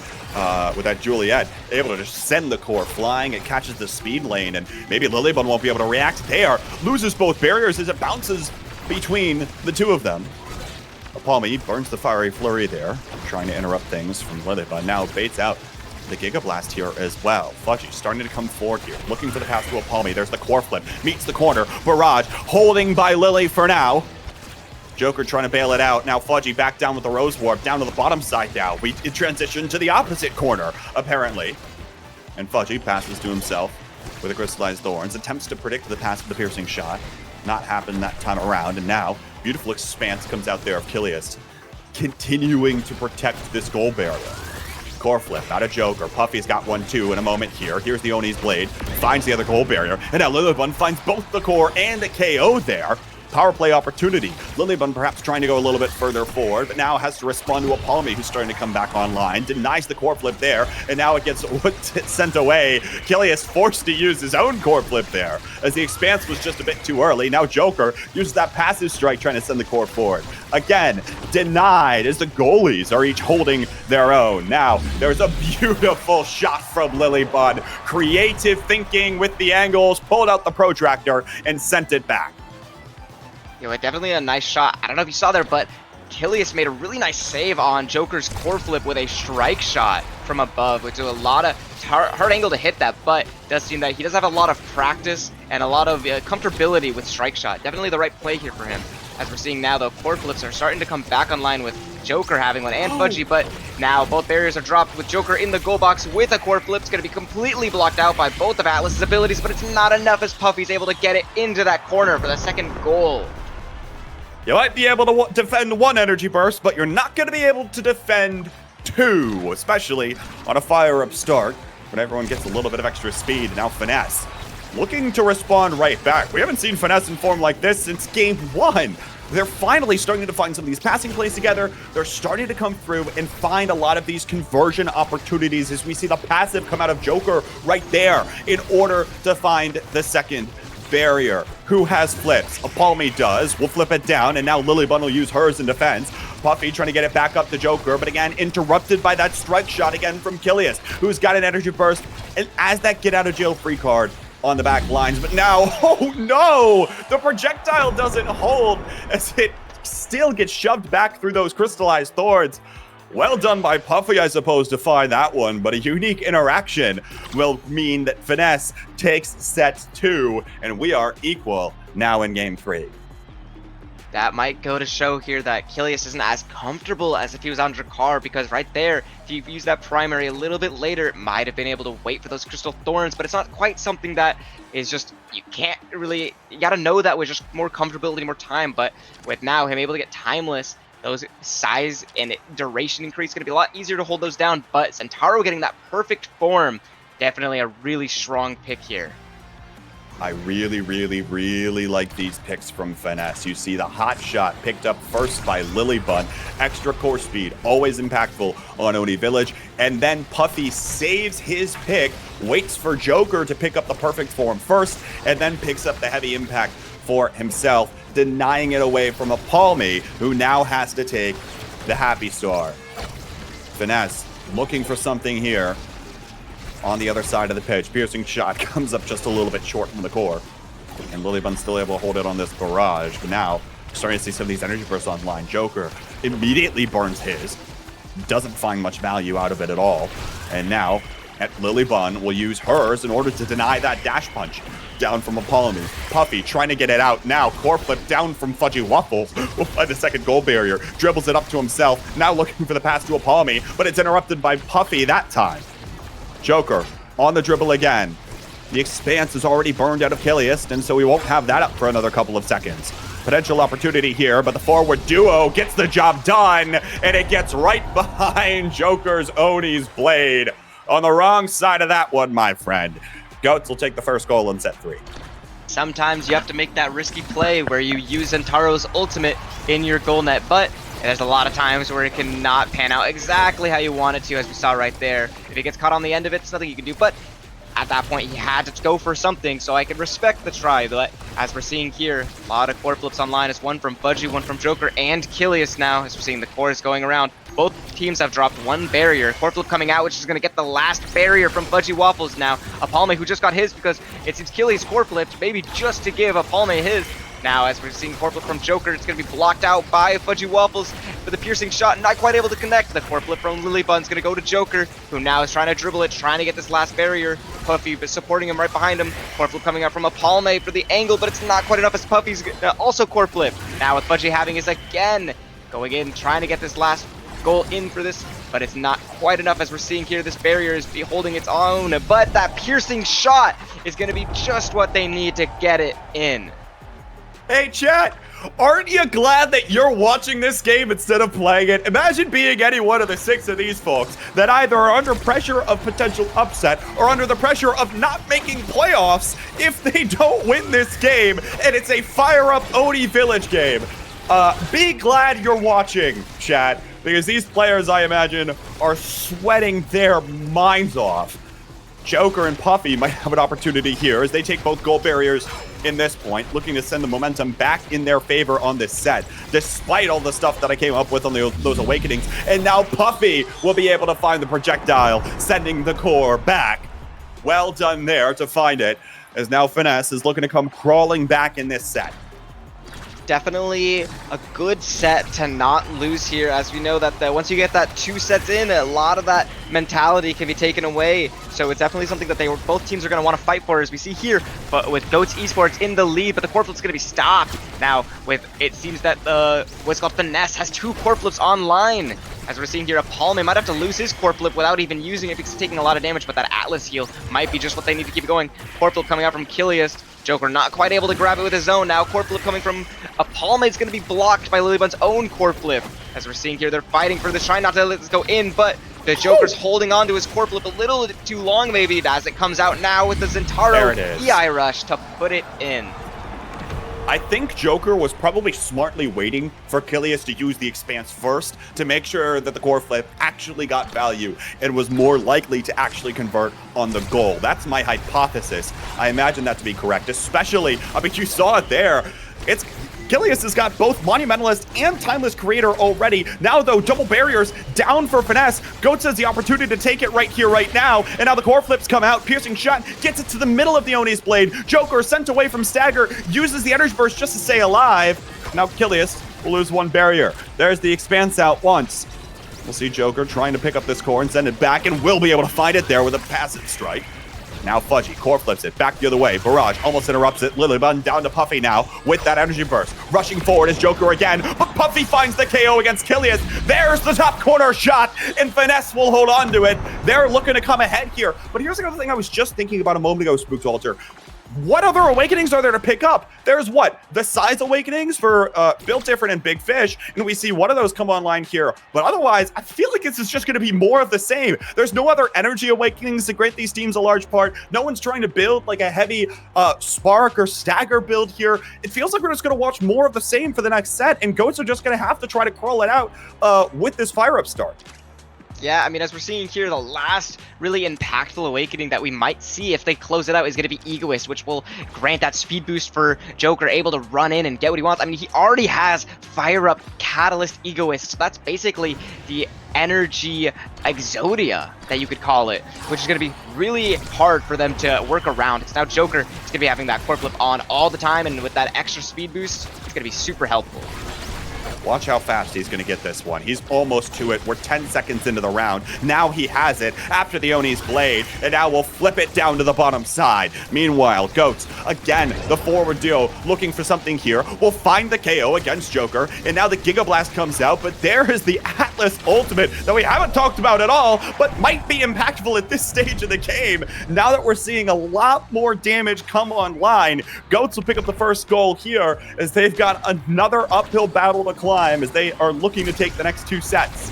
With that Juliet, able to just send the core flying. It catches the speed lane, and maybe Lilybun won't be able to react there. Loses both barriers as it bounces between the two of them. Palmy burns the fiery flurry there, trying to interrupt things from Lilybun. Now baits out the Giga Blast here as well. Fudgy starting to come forward here, looking for the pass to a Palmy. There's the core flip, meets the corner. Barrage holding by Lily for now. Joker trying to bail it out. Now Fudgy back down with the Rose Warp, down to the bottom side now. We transition to the opposite corner, apparently. And Fudgy passes to himself with the Crystallized Thorns, attempts to predict the pass of the piercing shot. Not happen that time around, and now beautiful expanse comes out there of Kilius, continuing to protect this goal barrier. Core flip out of Joker. Puffy's got 1-2 in a moment here. Here's the Oni's blade, finds the other goal barrier, and now Lilybun finds both the core and the KO there. Power play opportunity. Lilybun perhaps trying to go a little bit further forward, but now has to respond to a Palmy who's starting to come back online. Denies the core flip there, and now it gets sent away. Kilius forced to use his own core flip there, as the expanse was just a bit too early. Now Joker uses that passive strike trying to send the core forward. Again, denied as the goalies are each holding their own. Now, there's a beautiful shot from Lilybun. Creative thinking with the angles, pulled out the protractor, and sent it back. You know, definitely a nice shot. I don't know if you saw there, but Kilius made a really nice save on Joker's core flip with a strike shot from above, which is a lot of hard angle to hit that, but it does seem that he does have a lot of practice and a lot of comfortability with strike shot. Definitely the right play here for him. As we're seeing now, though, core flips are starting to come back online with Joker having one and Fudgy, but now both barriers are dropped with Joker in the goal box with a core flip. It's going to be completely blocked out by both of Atlas's abilities, but it's not enough as Puffy's able to get it into that corner for the second goal. You might be able to defend one energy burst, but you're not going to be able to defend two, especially on a fire-up start when everyone gets a little bit of extra speed. Now Finesse looking to respond right back. We haven't seen Finesse in form like this since game 1. They're finally starting to find some of these passing plays together. They're starting to come through and find a lot of these conversion opportunities as we see the passive come out of Joker right there in order to find the second barrier. Who has flips? Apalme does. We'll flip it down, and now Lilybun will use hers in defense. Puffy trying to get it back up to Joker, but again, interrupted by that strike shot again from Kilius, who's got an energy burst, and as that get out of jail free card on the back lines, but now, oh no! The projectile doesn't hold as it still gets shoved back through those crystallized thorns. Well done by Puffy, I suppose, to find that one, but a unique interaction will mean that Finesse takes set 2, and we are equal now in game 3. That might go to show here that Kilius isn't as comfortable as if he was on Drakkar, because right there, if you use that primary a little bit later, it might have been able to wait for those crystal thorns, but it's not quite something that is just, you can't really, you gotta know that with just more comfortability, more time, but with now him able to get timeless, those size and duration increase going to be a lot easier to hold those down, but Centauro getting that perfect form, definitely a really strong pick here. I really, really, really like these picks from Finesse. You see the hot shot picked up first by Lilybun. Extra core speed, always impactful on Oni Village. And then Puffy saves his pick, waits for Joker to pick up the perfect form first, and then picks up the heavy impact for himself, denying it away from Apalme, who now has to take the Happy Star. Finesse looking for something here on the other side of the pitch. Piercing shot comes up just a little bit short from the core. And Lilybun's still able to hold it on this barrage. But now, starting to see some of these energy bursts online. Joker immediately burns his. Doesn't find much value out of it at all. And now, Lilybun will use hers in order to deny that dash punch down from Apalme. Puffy trying to get it out now. Core flip down from Fudgy Waffles. Will find the second goal barrier. Dribbles it up to himself. Now looking for the pass to Apalme, but it's interrupted by Puffy that time. Joker on the dribble again. The expanse is already burned out of Kilius, and so we won't have that up for another couple of seconds. Potential opportunity here, but the forward duo gets the job done, and it gets right behind Joker's Oni's blade. On the wrong side of that one, my friend. Goats will take the first goal in set 3. Sometimes you have to make that risky play where you use Zentaro's ultimate in your goal net, but there's a lot of times where it cannot pan out exactly how you want it to, as we saw right there. If it gets caught on the end of it, it's nothing you can do, but at that point, he had to go for something, so I can respect the try. But as we're seeing here, a lot of core flips online. It's one from Fudgy, one from Joker, and Kilius now, as we're seeing the cores going around. Both teams have dropped one barrier. Core flip coming out, which is going to get the last barrier from Fudgy Waffles now. Apalme, who just got his because it seems Kilius core flipped, maybe just to give Apalme his. Now, as we're seeing core flip from Joker, it's going to be blocked out by Fudgy Waffles for the piercing shot, not quite able to connect. The core flip from Lilybun's going to go to Joker, who now is trying to dribble it, trying to get this last barrier. Puffy supporting him right behind him. Core flip coming out from Apalme for the angle, but it's not quite enough as Puffy's also core flip. Now with Fudgy having his again, going in, trying to get this last goal in for this, but it's not quite enough. As we're seeing here, this barrier is holding its own, but that piercing shot is going to be just what they need to get it in. Hey, chat, aren't you glad that you're watching this game instead of playing it? Imagine being any one of the 6 of these folks that either are under pressure of potential upset or under the pressure of not making playoffs if they don't win this game, and it's a fire-up Oni Village game. Be glad you're watching, chat, because these players, I imagine, are sweating their minds off. Joker and Puffy might have an opportunity here as they take both goal barriers in this point, looking to send the momentum back in their favor on this set, despite all the stuff that I came up with on those awakenings. And now Puffy will be able to find the projectile, sending the core back. Well done there to find it, as now Finesse is looking to come crawling back in this set. definitely a good set to not lose here, as we know that once you get that 2 sets in, a lot of that mentality can be taken away. So it's definitely something that both teams are going to want to fight for, as we see here. But with Goats Esports in the lead, but the core flip's going to be stopped. Now, it seems that what's called Finesse has 2 core flips online. As we're seeing here, Palme might have to lose his core flip without even using it because he's taking a lot of damage, but that Atlas heal might be just what they need to keep going. Core flip coming out from Kilius. Joker not quite able to grab it with his own. Now core flip coming from Palme is going to be blocked by Lilybun's own core flip. As we're seeing here, they're fighting for this, trying not to let this go in, but the Joker's holding on to his core flip a little too long maybe, as it comes out now with the Zentaro EI rush to put it in. I think Joker was probably smartly waiting for Kilius to use the Expanse first to make sure that the core flip actually got value and was more likely to actually convert on the goal. That's my hypothesis. I imagine that to be correct, especially, I mean, you saw it there. Kilius has got both Monumentalist and Timeless Creator already. Now, though, double barriers down for Finesse. Goats has the opportunity to take it right here, right now. And now the core flips come out. Piercing shot gets it to the middle of the Oni's blade. Joker sent away from Stagger, uses the Energy Burst just to stay alive. Now Kilius will lose 1 barrier. There's the Expanse out once. We'll see Joker trying to pick up this core and send it back, and will be able to find it there with a passive strike. Now Fudgy core flips it back the other way. Barrage almost interrupts it. Lilybun down to Puffy now with that energy burst. Rushing forward is Joker again, but Puffy finds the KO against Kilius. There's the top corner shot, and Finesse will hold on to it. They're looking to come ahead here. But here's another thing I was just thinking about a moment ago, Spooked Alter. What other awakenings are there to pick up? There's what? The size awakenings for Built Different and Big Fish, and we see one of those come online here. But otherwise, I feel like this is just going to be more of the same. There's no other energy awakenings to grant these teams a large part. No one's trying to build like a heavy Spark or Stagger build here. It feels like we're just going to watch more of the same for the next set, and Goats are just going to have to try to crawl it out with this Fire Up start. Yeah, I mean, as we're seeing here, the last really impactful awakening that we might see if they close it out is going to be Egoist, which will grant that speed boost for Joker, able to run in and get what he wants. I mean, he already has Fire Up, Catalyst, Egoist, so that's basically the energy Exodia that you could call it, which is going to be really hard for them to work around, because now Joker is going to be having that core flip on all the time, and with that extra speed boost, it's going to be super helpful. Watch how fast he's going to get this one. He's almost to it. We're 10 seconds into the round. Now he has it after the Oni's blade, and now we'll flip it down to the bottom side. Meanwhile, Goats, again, the forward duo looking for something here. We'll find the KO against Joker, and now the Giga Blast comes out, but there is the Atlas ultimate that we haven't talked about at all, but might be impactful at this stage of the game. Now that we're seeing a lot more damage come online, Goats will pick up the first goal here as they've got another uphill battle to climb as they are looking to take the next 2 sets.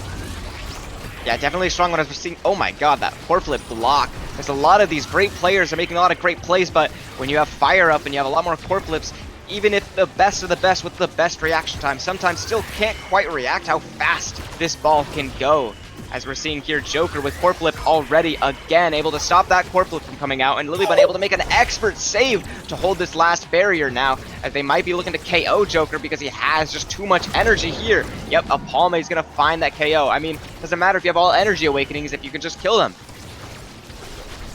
Yeah, definitely a strong one as we're seeing. Oh my god, that core flip block. There's a lot of these great players are making a lot of great plays, but when you have Fire Up and you have a lot more core flips, even if the best of the best with the best reaction time sometimes still can't quite react how fast this ball can go. As we're seeing here, Joker with core flip already again able to stop that core flip from coming out, and Lilybun able to make an expert save to hold this last barrier now, as they might be looking to KO Joker because he has just too much energy here. Yep, Palme is going to find that KO. I mean, doesn't matter if you have all energy awakenings if you can just kill them.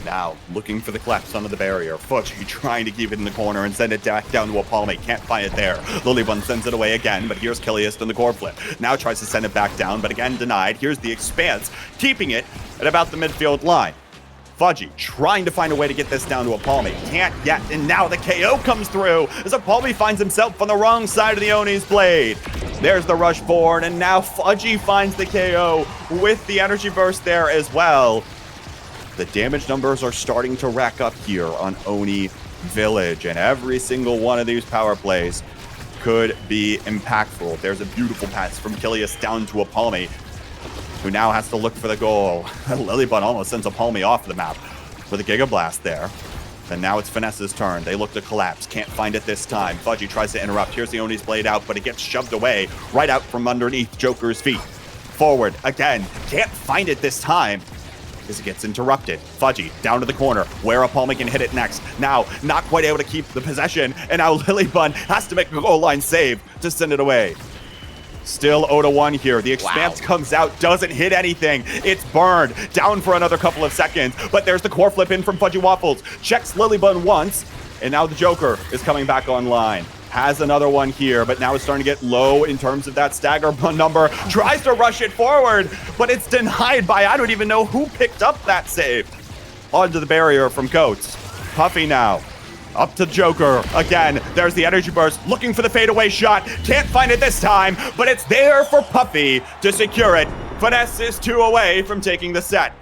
Now, looking for the collapse under the barrier. Fudgy trying to keep it in the corner and send it back down to Palme. Can't find it there. Lilybun sends it away again, but here's Kilius in the core flip. Now tries to send it back down, but again denied. Here's the Expanse, keeping it at about the midfield line. Fudgy trying to find a way to get this down to Palme. Can't yet, and now the KO comes through as Palme finds himself on the wrong side of the Oni's blade. There's the rush forward, and now Fudgy finds the KO with the energy burst there as well. The damage numbers are starting to rack up here on Oni Village, and every single one of these power plays could be impactful. There's a beautiful pass from Kilius down to Palme, who now has to look for the goal. Lilybun almost sends Palme off the map with a Giga Blast there. And now it's Finesse's turn. They look to collapse. Can't find it this time. Fudgy tries to interrupt. Here's the Oni's blade out, but it gets shoved away right out from underneath Joker's feet. Forward again. Can't find it this time as it gets interrupted. Fudgy down to the corner where Palme can hit it next. Now not quite able to keep the possession, and now Lilybun has to make a goal line save to send it away. Still 0-1 here. The Expanse comes out, doesn't hit anything. It's burned, down for another couple of seconds, but there's the core flip in from Fudgy Waffles. Checks Lilybun once, and now the Joker is coming back online. has another one here, but now it's starting to get low in terms of that stagger number. Tries to rush it forward, but it's denied by I don't even know who picked up that save. Onto the barrier from Goats. Puffy now. Up to Joker. Again, there's the energy burst. Looking for the fadeaway shot. Can't find it this time, but it's there for Puffy to secure it. Finesse is 2 away from taking the set.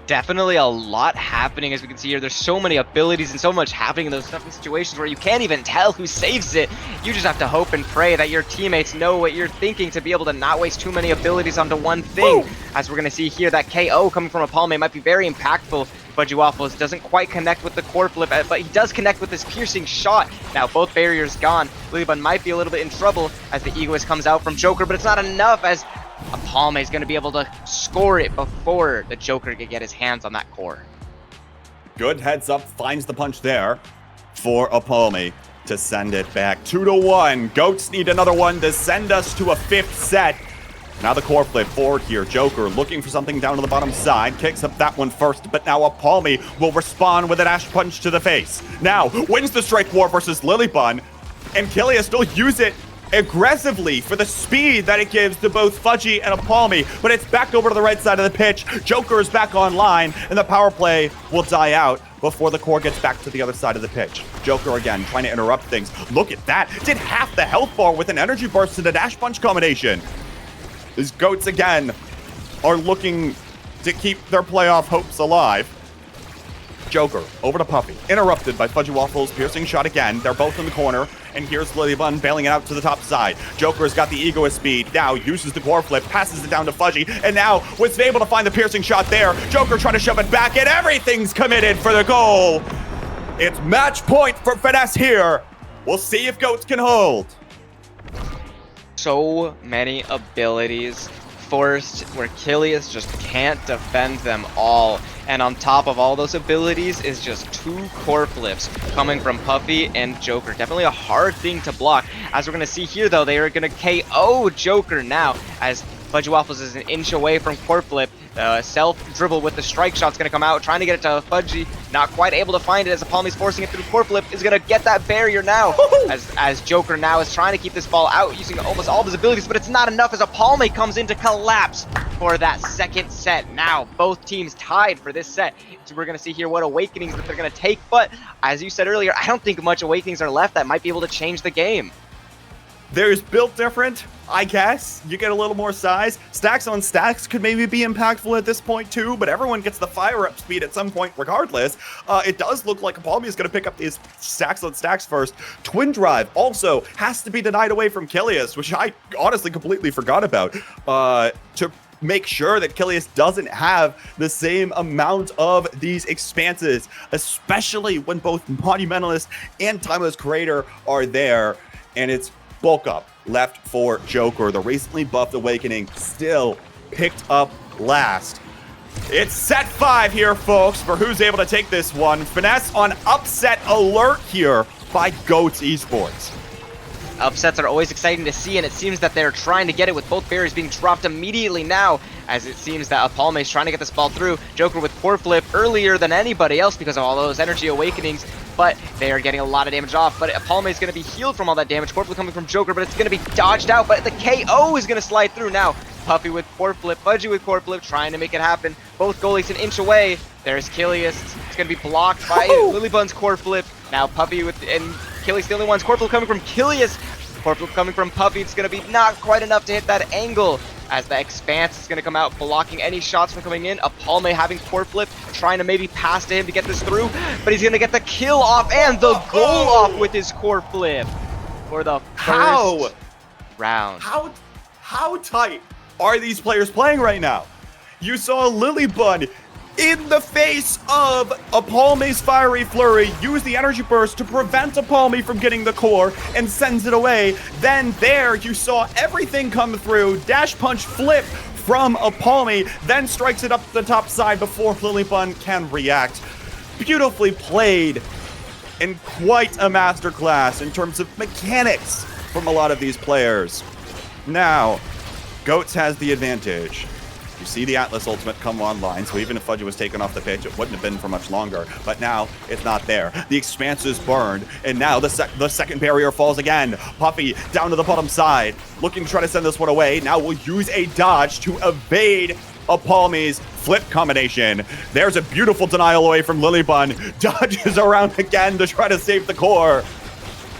Definitely a lot happening, as we can see here. There's so many abilities and so much happening in those different situations where you can't even tell who saves it. You just have to hope and pray that your teammates know what you're thinking to be able to not waste too many abilities onto one thing. Woo! As we're going to see here, that KO coming from Apalme might be very impactful. Fudgy Waffles doesn't quite connect with the core flip, but he does connect with this piercing shot. Now both barriers gone. Lilybun might be a little bit in trouble as the Egoist comes out from Joker, but it's not enough as Apalme is going to be able to score it before the Joker can get his hands on that core. Good heads up, finds the punch there for Apalme to send it back. 2-1. Goats need another one to send us to a 5th set. Now the core flip forward here. Joker looking for something down to the bottom side. Kicks up that one first, but now Apalme will respond with a dash punch to the face. Now wins the strike war versus Lilybun, and Killia still use it aggressively for the speed that it gives to both Fudgy and Apalme, but it's back over to the right side of the pitch. Joker is back online, and the power play will die out before the core gets back to the other side of the pitch. Joker again trying to interrupt things. Look at that. Did half the health bar with an energy burst and a dash punch combination. These Goats again are looking to keep their playoff hopes alive. Joker over to Puffy, interrupted by Fudgy Waffles, piercing shot again. They're both in the corner, and here's Lilybun bailing it out to the top side. Joker's got the Egoist speed, now uses the core flip, passes it down to Fudgy, and now was able to find the piercing shot there. Joker trying to shove it back, and everything's committed for the goal. It's match point for Finesse here. We'll see if Goats can hold. So many abilities forced where Killius just can't defend them all. And on top of all those abilities is just 2 core flips coming from Puffy and Joker. Definitely a hard thing to block. As we're going to see here, though, they are going to KO Joker now as Fudgy Waffles is an inch away from core flip. Self-dribble with the strike shot's going to come out, trying to get it to Fudgy. Not quite able to find it as Apalme's forcing it through core flip. Is going to get that barrier now as Joker now is trying to keep this ball out using almost all of his abilities, but it's not enough as Apalme comes in to collapse for that second set. Now both teams tied for this set. So we're going to see here what awakenings that they're going to take, but as you said earlier, I don't think much awakenings are left that might be able to change the game. There's built different, I guess. You get a little more size. Stacks on stacks could maybe be impactful at this point too, but everyone gets the fire up speed at some point regardless. It does look like Apalme is going to pick up these stacks on stacks first. Twin Drive also has to be denied away from Killius, which I honestly completely forgot about, to make sure that Killius doesn't have the same amount of these expanses, especially when both Monumentalist and Timeless Creator are there, and it's bulk up left for Joker. The recently buffed Awakening still picked up last. It's set 5 here, folks, for who's able to take this one. Finesse on upset alert here by Goats Esports. Upsets are always exciting to see, and it seems that they're trying to get it with both barriers being dropped immediately now, as it seems that Apalme is trying to get this ball through. Joker with core flip earlier than anybody else because of all those energy awakenings, but they are getting a lot of damage off. But Apalme is going to be healed from all that damage. Core flip coming from Joker, but it's going to be dodged out, but the KO is going to slide through now. Puffy with core flip, Fudgy with core flip, trying to make it happen. Both goalies an inch away. There's Killius. It's going to be blocked by Lilybun's core flip. Now Puffy with, and Killius the only one's core flip coming from Killius. Core flip coming from Puffy. It's going to be not quite enough to hit that angle as the expanse is going to come out, blocking any shots from coming in. Apalme having core flip, trying to maybe pass to him to get this through, but he's going to get the kill off and the goal off with his core flip for the first round. How tight are these players playing right now? You saw Lilybun in the face of Apalme's fiery flurry, use the energy burst to prevent Apalme from getting the core and sends it away. Then there you saw everything come through, dash punch flip from Apalme, then strikes it up the top side before Lilybun can react. Beautifully played and quite a masterclass in terms of mechanics from a lot of these players. Now, Goats has the advantage. You see the Atlas ultimate come online, so even if Fudgy was taken off the pitch, it wouldn't have been for much longer. But now, it's not there. The Expanse is burned, and now the second barrier falls again. Puffy down to the bottom side, looking to try to send this one away. Now we'll use a dodge to evade a Palmy's flip combination. There's a beautiful denial away from Lilybun. Dodges around again to try to save the core.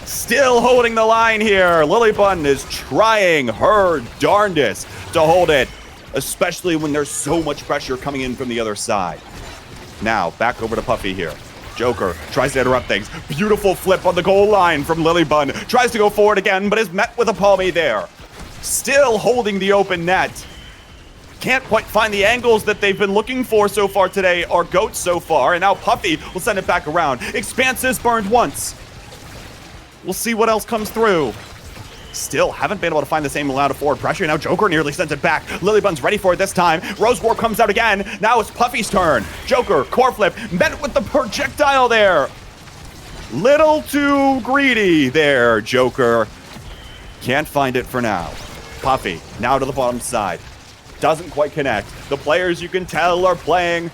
Still holding the line here. Lilybun is trying her darndest to hold it, especially when there's so much pressure coming in from the other side. Now, back over to Puffy here. Joker tries to interrupt things. Beautiful flip on the goal line from Lilybun. Tries to go forward again, but is met with a Palmy there. Still holding the open net. Can't quite find the angles that they've been looking for so far today, our goats so far, and now Puffy will send it back around. Expanse is burned once. We'll see what else comes through. Still haven't been able to find the same amount of forward pressure. Now Joker nearly sends it back. Lilybun's ready for it this time. Rose War comes out again. Now it's Puffy's turn. Joker, core flip, met with the projectile there. Little too greedy there, Joker. Can't find it for now. Puffy, now to the bottom side. Doesn't quite connect. The players, you can tell, are playing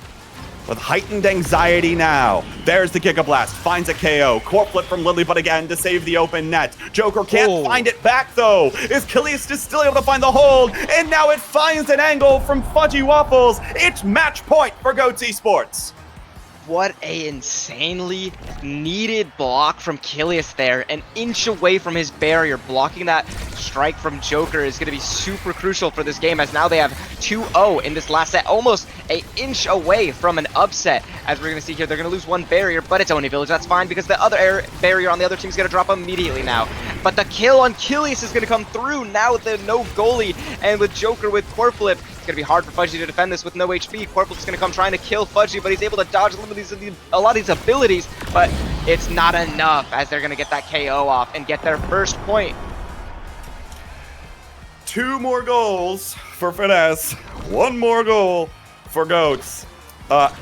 with heightened anxiety now. There's the Giga Blast. Finds a KO. Core flip from Lilybun again to save the open net. Joker can't find it back, though. Is Killius still able to find the hold? And now it finds an angle from Fudgy Waffles. It's match point for Goats Esports. What a insanely needed block from Killius there. An inch away from his barrier. Blocking that strike from Joker is going to be super crucial for this game, as now they have 2-0 in this last set. Almost an inch away from an upset. As we're going to see here, they're going to lose one barrier, but it's Oni Village. That's fine, because the other barrier on the other team is going to drop immediately now. But the kill on Killius is going to come through now with the no goalie, and with Joker with core flip. It's going to be hard for Fudgy to defend this with no HP. Corple's going to come trying to kill Fudgy, but he's able to dodge a lot of these abilities, but it's not enough, as they're going to get that KO off and get their first point. 2 more goals for Finesse. 1 more goal for Goats.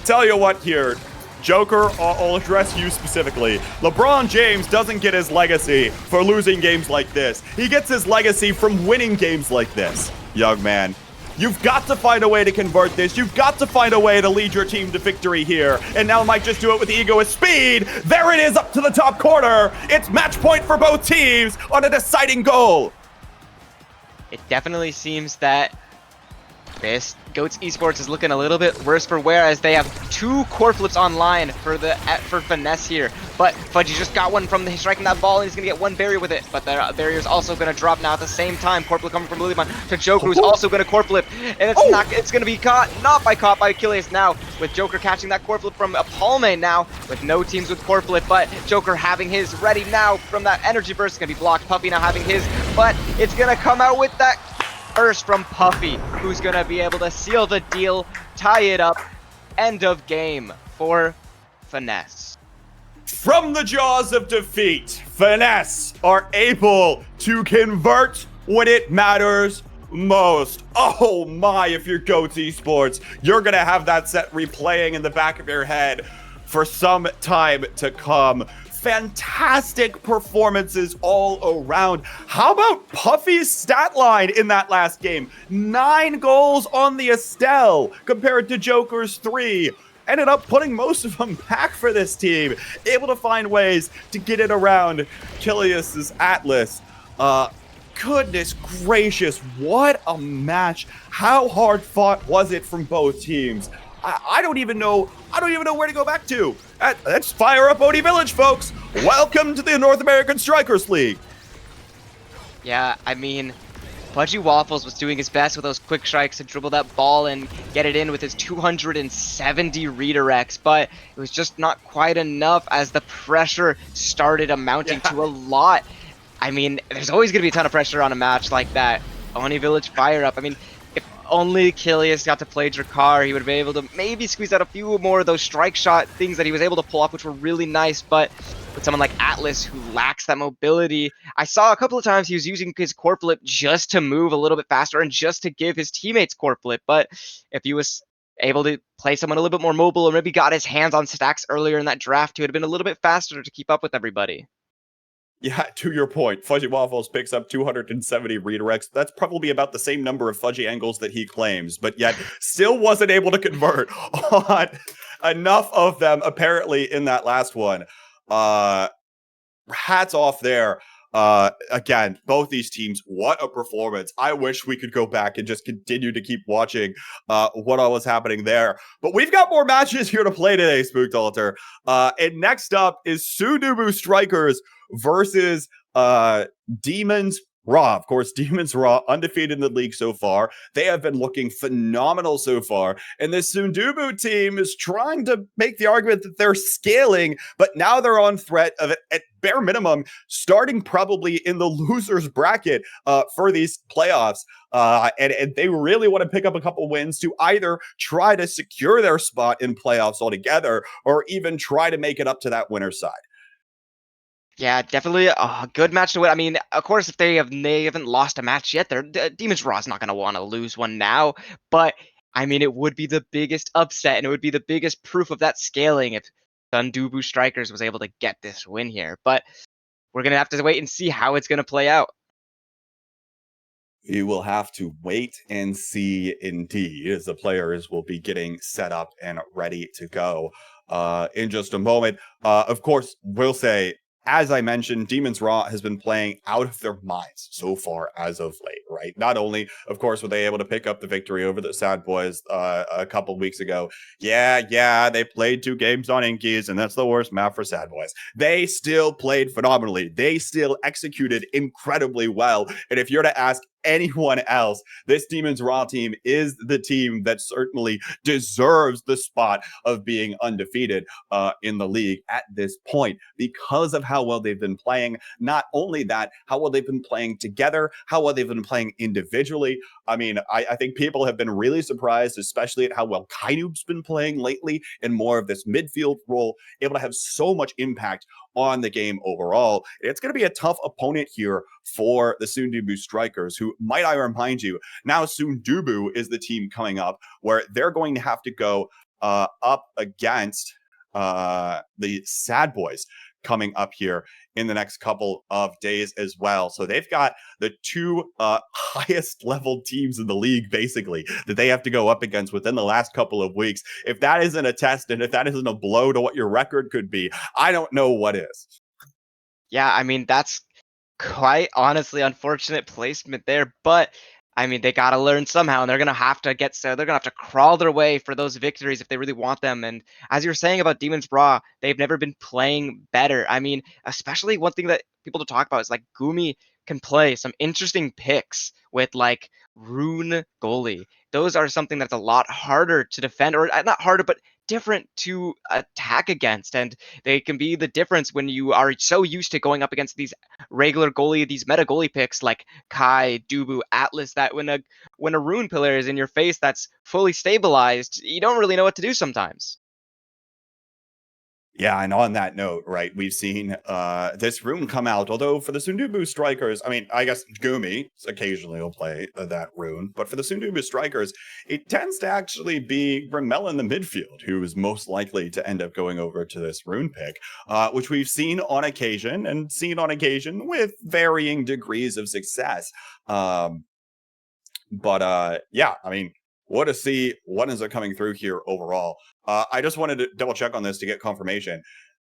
Tell you what here, Joker, I'll address you specifically. LeBron James doesn't get his legacy for losing games like this. He gets his legacy from winning games like this, young man. You've got to find a way to convert this. You've got to find a way to lead your team to victory here. And now might just do it with ego with speed. There it is up to the top corner. It's match point for both teams on a deciding goal. It definitely seems that this Goats Esports is looking a little bit worse for wear, as they have 2 core flips online for Finesse here. But Fudgy just got one from striking that ball, and he's going to get 1 barrier with it. But the barrier is also going to drop now at the same time. Core flip coming from Lilybun to Joker, who's also going to core flip. And it's going to be caught by Achilles now, with Joker catching that core flip from Palme now, with no teams with core flip. But Joker having his ready now from that energy burst. It's going to be blocked. Puffy now having his, but it's going to come out with that burst from Puffy, who's going to be able to seal the deal, tie it up, end of game for Finesse. From the jaws of defeat, Finesse are able to convert when it matters most. Oh my, if you're Goats Esports, you're going to have that set replaying in the back of your head for some time to come. Fantastic performances all around. How about Puffy's stat line in that last game? 9 goals on the Estelle compared to Joker's 3. Ended up putting most of them back for this team. Able to find ways to get it around Killius's Atlas. Goodness gracious, what a match. How hard fought was it from both teams? I don't even know where to go back to. Let's fire up Oni Village, folks. Welcome to the North American Strikers League. Yeah, I mean, Fudgy Waffles was doing his best with those quick strikes to dribble that ball and get it in with his 270 redirects, but it was just not quite enough, as the pressure started amounting to a lot. I mean, there's always going to be a ton of pressure on a match like that. Oni Village fire up. I mean, if only Killius got to play Drakkar, he would have been able to maybe squeeze out a few more of those strike shot things that he was able to pull off, which were really nice. But with someone like Atlas, who lacks that mobility, I saw a couple of times he was using his core flip just to move a little bit faster and just to give his teammates core flip. But if he was able to play someone a little bit more mobile, or maybe got his hands on stacks earlier in that draft, he would have been a little bit faster to keep up with everybody. Yeah, to your point, Fudgy Waffles picks up 270 redirects. That's probably about the same number of Fudgy angles that he claims, but yet still wasn't able to convert on enough of them, apparently, in that last one. Hats off there. Again, both these teams, what a performance. I wish we could go back and just continue to keep watching what all was happening there. But we've got more matches here to play today, Spooked Altar. And next up is Sundubu Strikers versus Demons Raw. Of course, Demons Raw, undefeated in the league so far. They have been looking phenomenal so far. And this Sundubu team is trying to make the argument that they're scaling, but now they're on threat of, at bare minimum, starting probably in the loser's bracket for these playoffs. And they really want to pick up a couple wins to either try to secure their spot in playoffs altogether or even try to make it up to that winner's side. Yeah, definitely a good match to win. I mean, of course, if they haven't lost a match yet, Demons Raw is not going to want to lose one now. But I mean, it would be the biggest upset, and it would be the biggest proof of that scaling if Sundubu Strikers was able to get this win here. But we're gonna have to wait and see how it's gonna play out. You will have to wait and see indeed, as the players will be getting set up and ready to go in just a moment. Of course, we'll say, as I mentioned, Demons Raw has been playing out of their minds so far as of late, right? Not only, of course, were they able to pick up the victory over the Sad Boys a couple weeks ago. Yeah, they played 2 games on Inkies, and that's the worst map for Sad Boys. They still played phenomenally. They still executed incredibly well. And if you're to ask anyone else, this Demons Raw team is the team that certainly deserves the spot of being undefeated in the league at this point because of how well they've been playing. Not only that, how well they've been playing together, how well they've been playing individually. I mean, I think people have been really surprised, especially at how well Kainub's been playing lately in more of this midfield role, able to have so much impact on the game overall. It's going to be a tough opponent here for the Sundubu Strikers, who, might I remind you, now Sundubu is the team coming up where they're going to have to go up against the Sad Boys coming up here in the next couple of days as well. So they've got the 2 highest level teams in the league, basically, that they have to go up against within the last couple of weeks. If that isn't a test and if that isn't a blow to what your record could be, I don't know what is. Yeah, I mean, that's quite honestly unfortunate placement there, but I mean, they got to learn somehow, and they're going to have to they're going to have to crawl their way for those victories if they really want them. And as you were saying about Demons Raw, they've never been playing better. I mean, especially one thing that people to talk about is like Gumi can play some interesting picks with like Rune goalie. Those are something that's a lot harder to defend, or not harder, but different to attack against. And they can be the difference when you are so used to going up against these regular goalie, these meta goalie picks like Kai, Dubu, Atlas, that when a Rune pillar is in your face that's fully stabilized, you don't really know what to do sometimes. Yeah, and on that note, right, we've seen this rune come out, although for the Sundubu Strikers, I mean, I guess Gumi occasionally will play that rune, but for the Sundubu Strikers, it tends to actually be Grimel in the midfield who is most likely to end up going over to this rune pick, which we've seen on occasion and seen on occasion with varying degrees of success. Yeah, I mean, what to see what ends up coming through here overall. I just wanted to double check on this to get confirmation.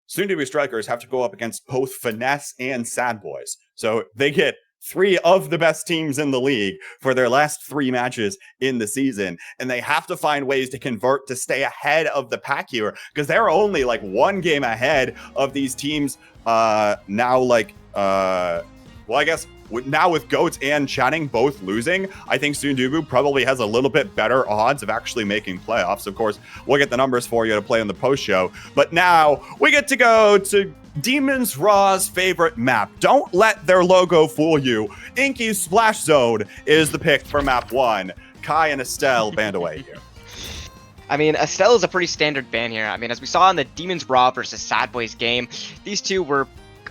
Soon-to-be Strikers have to go up against both Finesse and Sad Boys. So they get 3 of the best teams in the league for their last 3 matches in the season. And they have to find ways to convert to stay ahead of the pack here because they're only like 1 game ahead of these teams now well, I guess now with Goats and Channing both losing, I think Sundubu probably has a little bit better odds of actually making playoffs. Of course, we'll get the numbers for you to play on the post show. But now we get to go to Demons Raw's favorite map. Don't let their logo fool you. Inky's Splash Zone is the pick for map 1. Kai and Estelle band away here. I mean, Estelle is a pretty standard ban here. I mean, as we saw in the Demons Raw versus Sad Boys game, these two were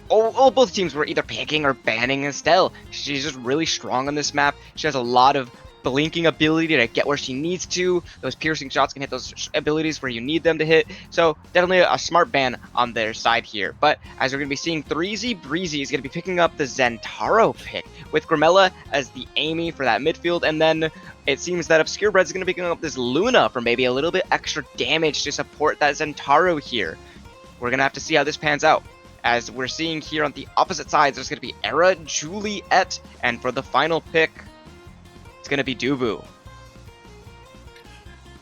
both teams were either picking or banning Estelle. She's just really strong on this map. She has a lot of blinking ability to get where she needs to. Those piercing shots can hit those abilities where you need them to hit. So definitely a smart ban on their side here. But as we're going to be seeing, 3Z Breezy is going to be picking up the Zentaro pick with Grimella as the Amy for that midfield. And then it seems that Obscure Bread is going to be picking up this Luna for maybe a little bit extra damage to support that Zentaro here. We're going to have to see how this pans out. As we're seeing here on the opposite sides, there's going to be Era, Juliet, and for the final pick, it's going to be Dubu.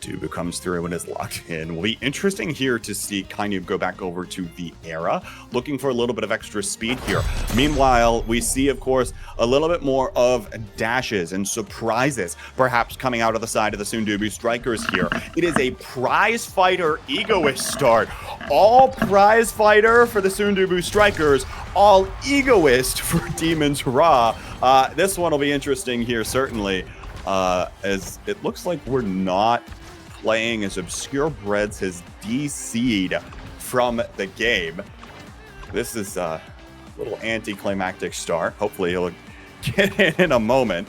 Dubu comes through and is locked in. Will be interesting here to see kind of go back over to the Era, looking for a little bit of extra speed here. Meanwhile, we see, of course, a little bit more of dashes and surprises, perhaps coming out of the side of the Sundubu Strikers here. It is a prize fighter egoist start. All prize fighter for the Sundubu Strikers, all egoist for Demons Ra. This one will be interesting here, certainly, as it looks like we're not playing as Obscure Breads has DC'd from the game. This is a little anticlimactic start. Hopefully he'll get in a moment.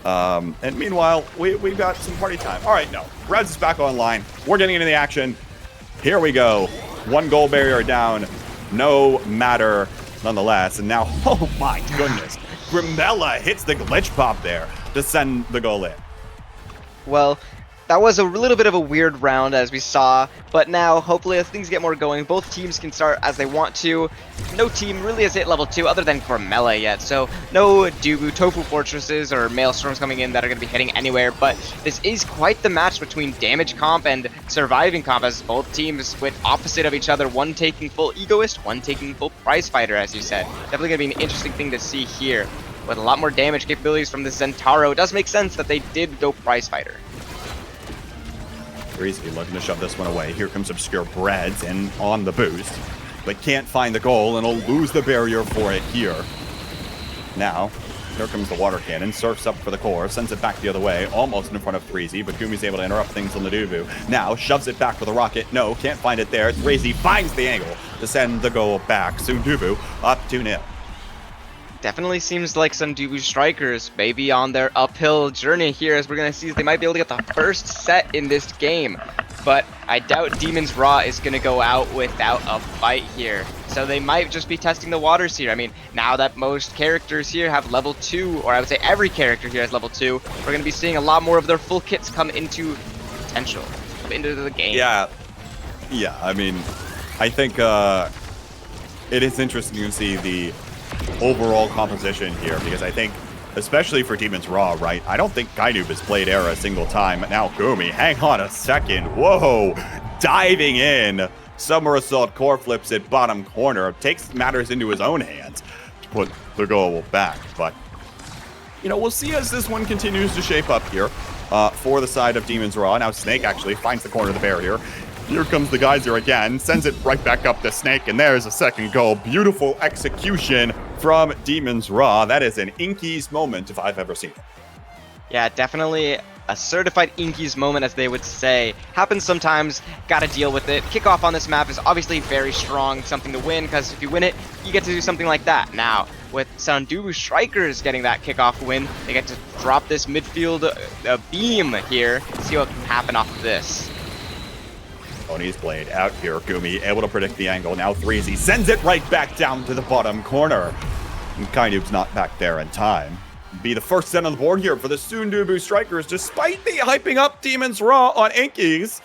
And meanwhile, we've got some party time. All right, no. Breads is back online. We're getting into the action. Here we go. 1 goal barrier down. No matter nonetheless. And now, oh my goodness. Grimella hits the glitch pop there to send the goal in. Well, that was a little bit of a weird round, as we saw, but now, hopefully, as things get more going, both teams can start as they want to. No team really has hit level 2 other than Grimella yet, so no Dubu, Tofu Fortresses, or Maelstorms coming in that are going to be hitting anywhere, but this is quite the match between damage comp and surviving comp, as both teams went opposite of each other, one taking full Egoist, one taking full Prize Fighter, as you said. Definitely going to be an interesting thing to see here. With a lot more damage capabilities from the Zentaro, it does make sense that they did go Prize Fighter. Breezy looking to shove this one away. Here comes Obscure Breads and on the boost, but can't find the goal and will lose the barrier for it here. Now, here comes the water cannon, surfs up for the core, sends it back the other way, almost in front of 3Z, but Gumi's able to interrupt things on the Dubu. Now, shoves it back for the rocket. No, can't find it there. 3Z finds the angle to send the goal back. Soon Dubu up 2-0. Definitely seems like some Dubu Strikers may be on their uphill journey here, as we're going to see they might be able to get the first set in this game. But I doubt Demons Ra is going to go out without a fight here. So they might just be testing the waters here. I mean, now that most characters here have level 2, or I would say every character here has level 2, we're going to be seeing a lot more of their full kits come into potential, into the game. Yeah, I mean, I think it is interesting to see the overall composition here, because I think, especially for Demons Ra, right, I don't think Gainoob has played Era a single time. Now Gumi, hang on a second, whoa, diving in, Summer Assault core flips it bottom corner, takes matters into his own hands to put the goal back. But, you know, we'll see as this one continues to shape up here for the side of Demons Ra. Now Snake actually finds the corner of the barrier. Here comes the Geyser again, sends it right back up to Snake, and there's a second goal. Beautiful execution from Demons Ra. That is an Inky's moment if I've ever seen it. Yeah, definitely a certified Inky's moment, as they would say. Happens sometimes, gotta deal with it. Kickoff on this map is obviously very strong, something to win, because if you win it, you get to do something like that. Now, with Sundubu Strikers getting that kickoff win, they get to drop this midfield beam here, see what can happen off of this. Oni's blade out here. Gumi able to predict the angle. Now 3Z sends it right back down to the bottom corner. And Kainoob's not back there in time. Be the first set on the board here for the Sundubu Strikers, despite the hyping up Demons Ra on Inkies.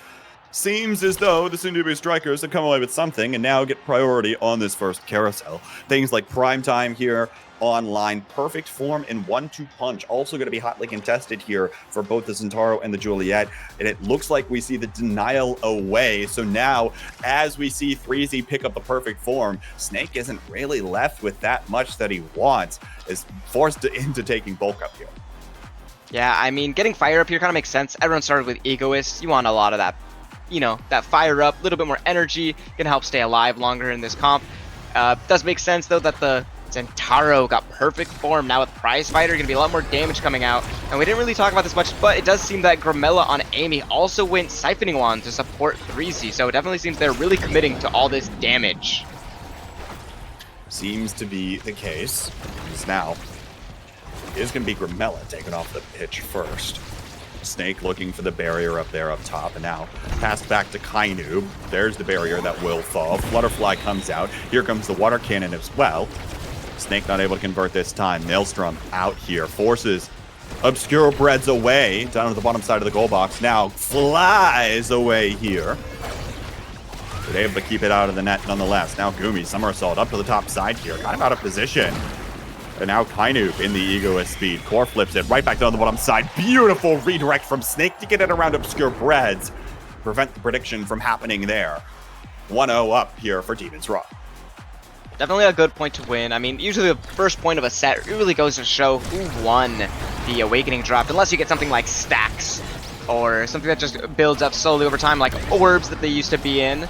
Seems as though the Sundubu Strikers have come away with something and now get priority on this first carousel. Things like prime time here online, perfect form in 1-2 punch, also going to be hotly contested here for both the Zentaro and the Juliet, and it looks like we see the denial away. So now, as we see 3Z pick up the perfect form, Snake isn't really left with that much that he wants, is forced into taking bulk up here. Yeah, I mean, getting fire up here kind of makes sense. Everyone started with Egoist. You want a lot of that, you know, that fire up, a little bit more energy, gonna help stay alive longer in this comp. Does make sense, though, that the Zentaro got perfect form. Now with Prize Fighter, gonna be a lot more damage coming out. And we didn't really talk about this much, but it does seem that Grimella on Amy also went Siphoning Wand to support 3Z. So it definitely seems they're really committing to all this damage. Seems to be the case. Because now, is going to be Grimella taking off the pitch first. Snake looking for the barrier up there up top, and now pass back to Kainoob. There's the barrier that will fall. Flutterfly comes out. Here comes the water cannon as well. Snake not able to convert this time. Maelstrom out here. Forces Obscure Breads away. Down at the bottom side of the goal box. Now flies away here. But able to keep it out of the net nonetheless. Now Gumi, somersault up to the top side here. Kind of out of position. And now Kainoob in the egoist speed. Core flips it right back down the bottom side. Beautiful redirect from Snake to get it around Obscure Breads. Prevent the prediction from happening there. 1-0 up here for Demon's Raw. Definitely a good point to win. I mean, usually the first point of a set really goes to show who won the Awakening draft, unless you get something like stacks or something that just builds up slowly over time, like orbs that they used to be in.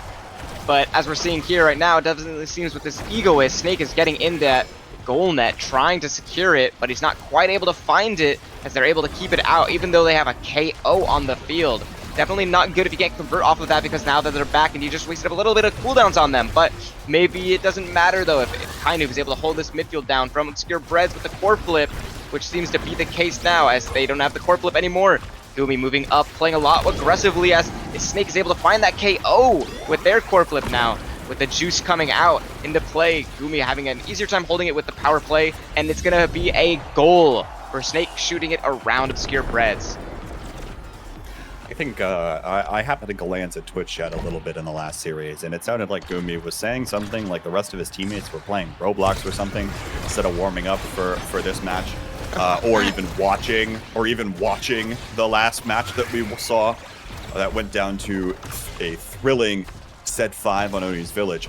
But as we're seeing here right now, it definitely seems with this egoist, Snake is getting in that goal net, trying to secure it, but he's not quite able to find it as they're able to keep it out, even though they have a KO on the field. Definitely not good if you can't convert off of that, because now that they're back and you just wasted a little bit of cooldowns on them. But maybe it doesn't matter though if Kainoob is able to hold this midfield down from Obscure Breads with the core flip, which seems to be the case now as they don't have the core flip anymore. Gumi moving up, playing a lot aggressively as Snake is able to find that KO with their core flip now. With the juice coming out into play, Gumi having an easier time holding it with the power play, and it's going to be a goal for Snake shooting it around Obscure Breads. I think I happened to glance at Twitch chat a little bit in the last series, and it sounded like Gumi was saying something like the rest of his teammates were playing Roblox or something instead of warming up for this match, or even watching the last match that we saw that went down to a thrilling set 5 on Oni's Village.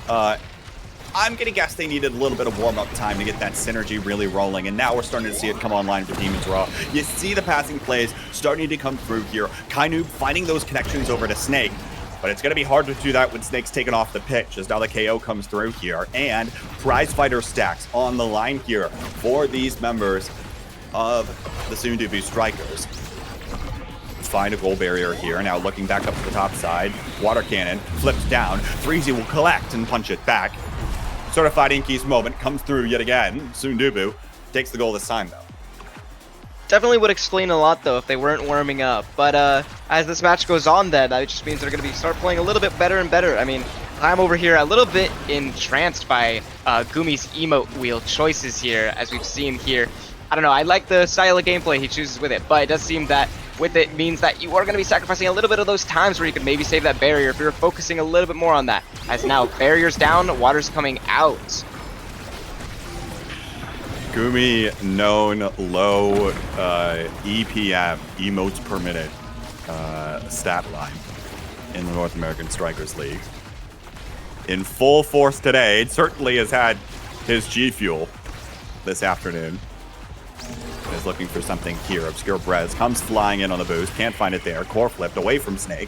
I'm gonna guess they needed a little bit of warm-up time to get that synergy really rolling, and now we're starting to see it come online for Demon's Raw. You see the passing plays starting to come through here. Kainoob finding those connections over to Snake, but it's gonna be hard to do that when Snake's taken off the pitch, as now the KO comes through here, and prize fighter stacks on the line here for these members of the soon-to-be Strikers. Find a goal barrier here. Now looking back up to the top side. Water cannon flips down. Freezy will collect and punch it back. Certified Inky's moment comes through yet again. Sundubu takes the goal this time, though. Definitely would explain a lot, though, if they weren't warming up. But as this match goes on, then, that just means they're going to start playing a little bit better and better. I mean, I'm over here a little bit entranced by Gumi's emote wheel choices here, as we've seen here. I don't know, I like the style of gameplay he chooses with it, but it does seem that with it means that you are going to be sacrificing a little bit of those times where you could maybe save that barrier if you're focusing a little bit more on that. As now barriers down, water's coming out. Gumi known low EPM, emotes per minute stat line in the North American Strikers League. In full force today, it certainly has had his G Fuel this afternoon. Is looking for something here. Obscure Breads comes flying in on the boost. Can't find it there. Core flipped away from Snake.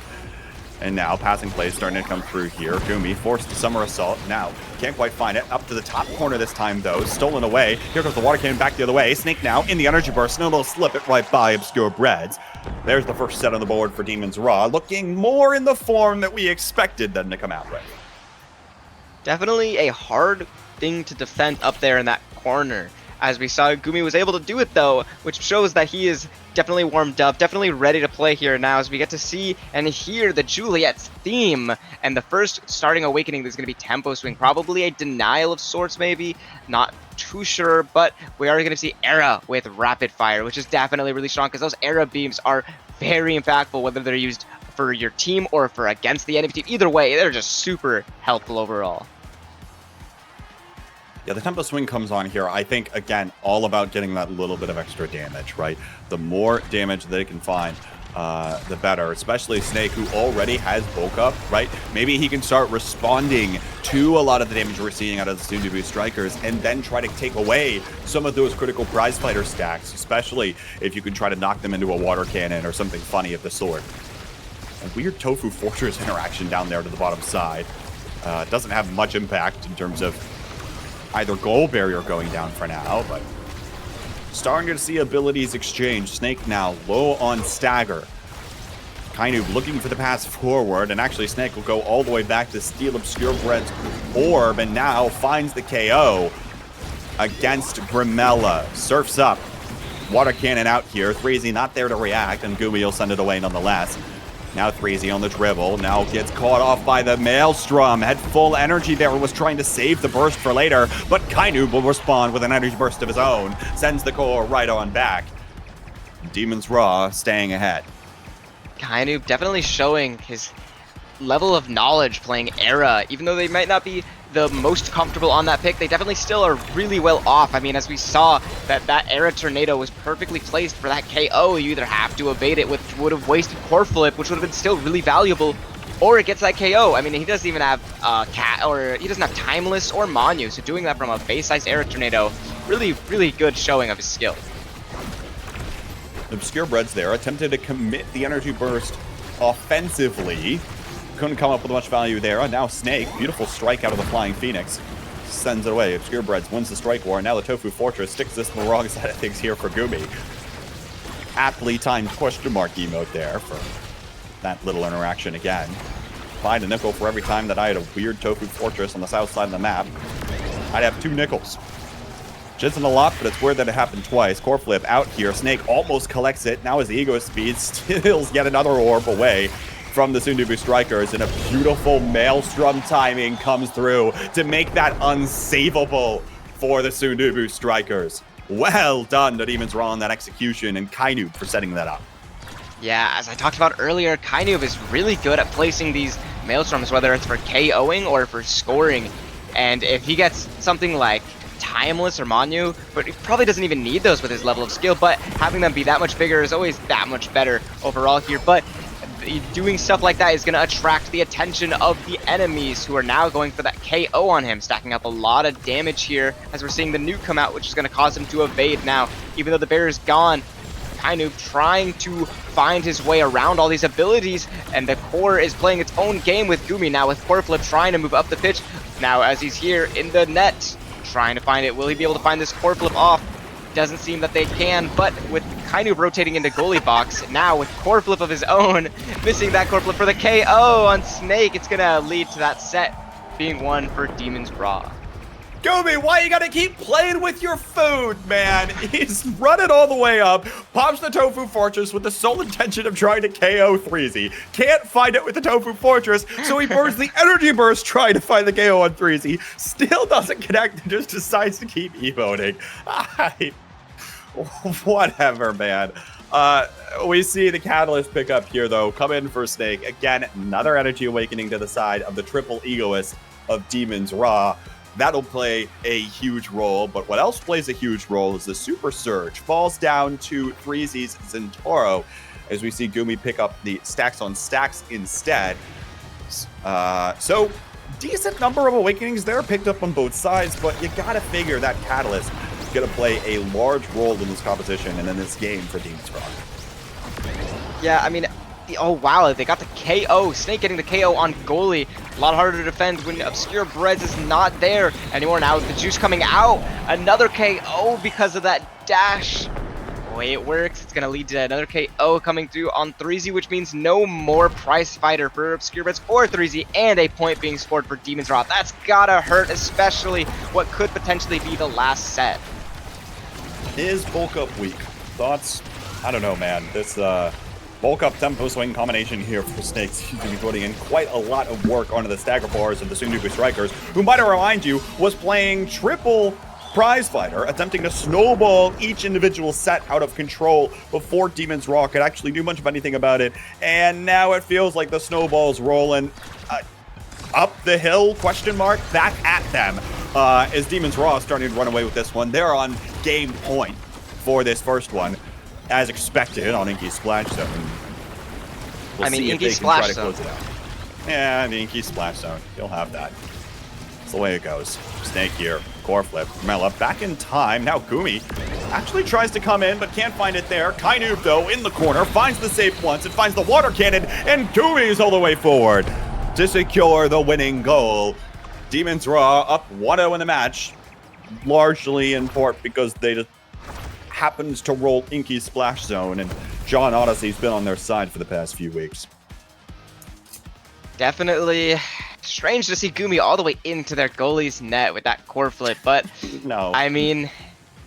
And now passing plays starting to come through here. Gumi forced to summer assault. Now can't quite find it. Up to the top corner this time though. Stolen away. Here goes the water cannon back the other way. Snake now in the energy burst. And it'll slip it right by Obscure Breads. There's the first set on the board for Demon's Raw. Looking more in the form that we expected them to come out with. Definitely a hard thing to defend up there in that corner. As we saw, Gumi was able to do it though, which shows that he is definitely warmed up, definitely ready to play here now as we get to see and hear the Juliet's theme. And the first starting Awakening, there's going to be Tempo Swing, probably a denial of sorts maybe, not too sure, but we are going to see Era with Rapid Fire, which is definitely really strong because those Era beams are very impactful, whether they're used for your team or for against the enemy team. Either way, they're just super helpful overall. Yeah, the tempo swing comes on here. I think, again, all about getting that little bit of extra damage, right? The more damage they can find, the better, especially Snake, who already has bulk up, right? Maybe he can start responding to a lot of the damage we're seeing out of the soon-to-be Strikers and then try to take away some of those critical prize fighter stacks, especially if you can try to knock them into a water cannon or something funny of the sort. A weird Tofu Fortress interaction down there to the bottom side. Doesn't have much impact in terms of either goal barrier going down for now, but starting to see abilities exchange. Snake now low on stagger. Kainoob looking for the pass forward, and actually Snake will go all the way back to steal Obscure Bread's orb, and now finds the KO against Grimella. Surfs up Water cannon out here. Threezy not there to react, and Goomy will send it away nonetheless. Now Threezy on the dribble. Now gets caught off by the Maelstrom. Had full energy there. Was trying to save the burst for later. But Kainu will respond with an energy burst of his own. Sends the core right on back. Demon's Raw staying ahead. Kainu definitely showing his level of knowledge playing Era. Even though they might not be the most comfortable on that pick, they definitely still are really well off. I mean, as we saw, that Era Tornado was perfectly placed for that KO. You either have to evade it, which would have wasted Core Flip, which would have been still really valuable, or it gets that KO. I mean, he doesn't even have he doesn't have Timeless or Manu, so doing that from a base-sized Era Tornado, really, really good showing of his skill. Obscure Breads there, attempted to commit the energy burst offensively. Couldn't come up with much value there. And now Snake, beautiful strike out of the Flying Phoenix. Sends it away. Obscure Breads wins the strike war. Now the Tofu Fortress sticks this on the wrong side of things here for Goomy. Aptly timed question mark emote there for that little interaction again. Find a nickel for every time that I had a weird Tofu Fortress on the south side of the map. I'd have 2 nickels. Which isn't a lot, but it's weird that it happened twice. Core Flip out here. Snake almost collects it. Now his ego speed steals yet another orb away from the Sundubu Strikers, and a beautiful Maelstrom timing comes through to make that unsavable for the Sundubu Strikers. Well done to Demon's Raw on that execution, and Kainu for setting that up. Yeah, as I talked about earlier, Kainu is really good at placing these Maelstroms, whether it's for KOing or for scoring. And if he gets something like Timeless or Manu, but he probably doesn't even need those with his level of skill, but having them be that much bigger is always that much better overall here. But doing stuff like that is going to attract the attention of the enemies, who are now going for that KO on him, stacking up a lot of damage here as we're seeing the nuke come out, which is going to cause him to evade now. Even though the barrier is gone, Kainu trying to find his way around all these abilities, and the core is playing its own game with Goomy now, with Core Flip trying to move up the pitch. Now as he's here in the net, trying to find it, will he be able to find this Core Flip off? Doesn't seem that they can, but with Kainu rotating into goalie box, now with Core Flip of his own, missing that Core Flip for the KO on Snake, it's gonna lead to that set being won for Demon's Raw. Goomy, why you gotta keep playing with your food, man? He's running all the way up, pops the Tofu Fortress with the sole intention of trying to KO Threezy. Can't find it with the Tofu Fortress, so he burns the energy burst trying to find the KO on Threezy. Still doesn't connect and just decides to keep emoting. Whatever, man. We see the Catalyst pick up here, though. Come in for Snake. Again, another energy awakening to the side of the triple egoist of Demon's Raw. That'll play a huge role, but what else plays a huge role is the Super Surge. Falls down to Threezy's Zentoro, as we see Goomy pick up the stacks on stacks instead. So, decent number of awakenings there picked up on both sides, but you gotta figure that Catalyst is gonna play a large role in this competition and in this game for Demon's Raw. Yeah, I mean, oh wow, they got the KO. Snake getting the KO on goalie. A lot harder to defend when Obscure Breads is not there anymore. Now with the juice coming out, another KO because of that dash. The way it works, it's gonna lead to another KO coming through on Threezy, which means no more prize fighter for Obscure Breads or Threezy, and a point being scored for Demon's Raw. That's gotta hurt, especially what could potentially be the last set. Is bulk up weak? Thoughts? I don't know, man. This bulk up tempo swing combination here for Snake seems to be putting in quite a lot of work onto the stagger bars of the Sundubu Strikers, who, might I remind you, was playing triple prize fighter, attempting to snowball each individual set out of control before Demon's Raw could actually do much of anything about it. And now it feels like the snowball's rolling up the hill, question mark, back at them. As Demon's Raw is starting to run away with this one. They're on game point for this first one, as expected on Inky's Splash Zone. We'll see if they can try to close it out. Yeah, the Inky Splash Zone. You'll have that. That's the way it goes. Snake here. Core Flip. Mela back in time. Now Goomy actually tries to come in, but can't find it there. Kainu, though, in the corner, finds the safe once and finds the water cannon, and Goomy's all the way forward to secure the winning goal. Demon's Raw up 1-0 in the match, largely in part because they just happens to roll Inky's Splash Zone, and John Odyssey's been on their side for the past few weeks. Definitely strange to see Goomy all the way into their goalie's net with that Core Flip, but no. I mean,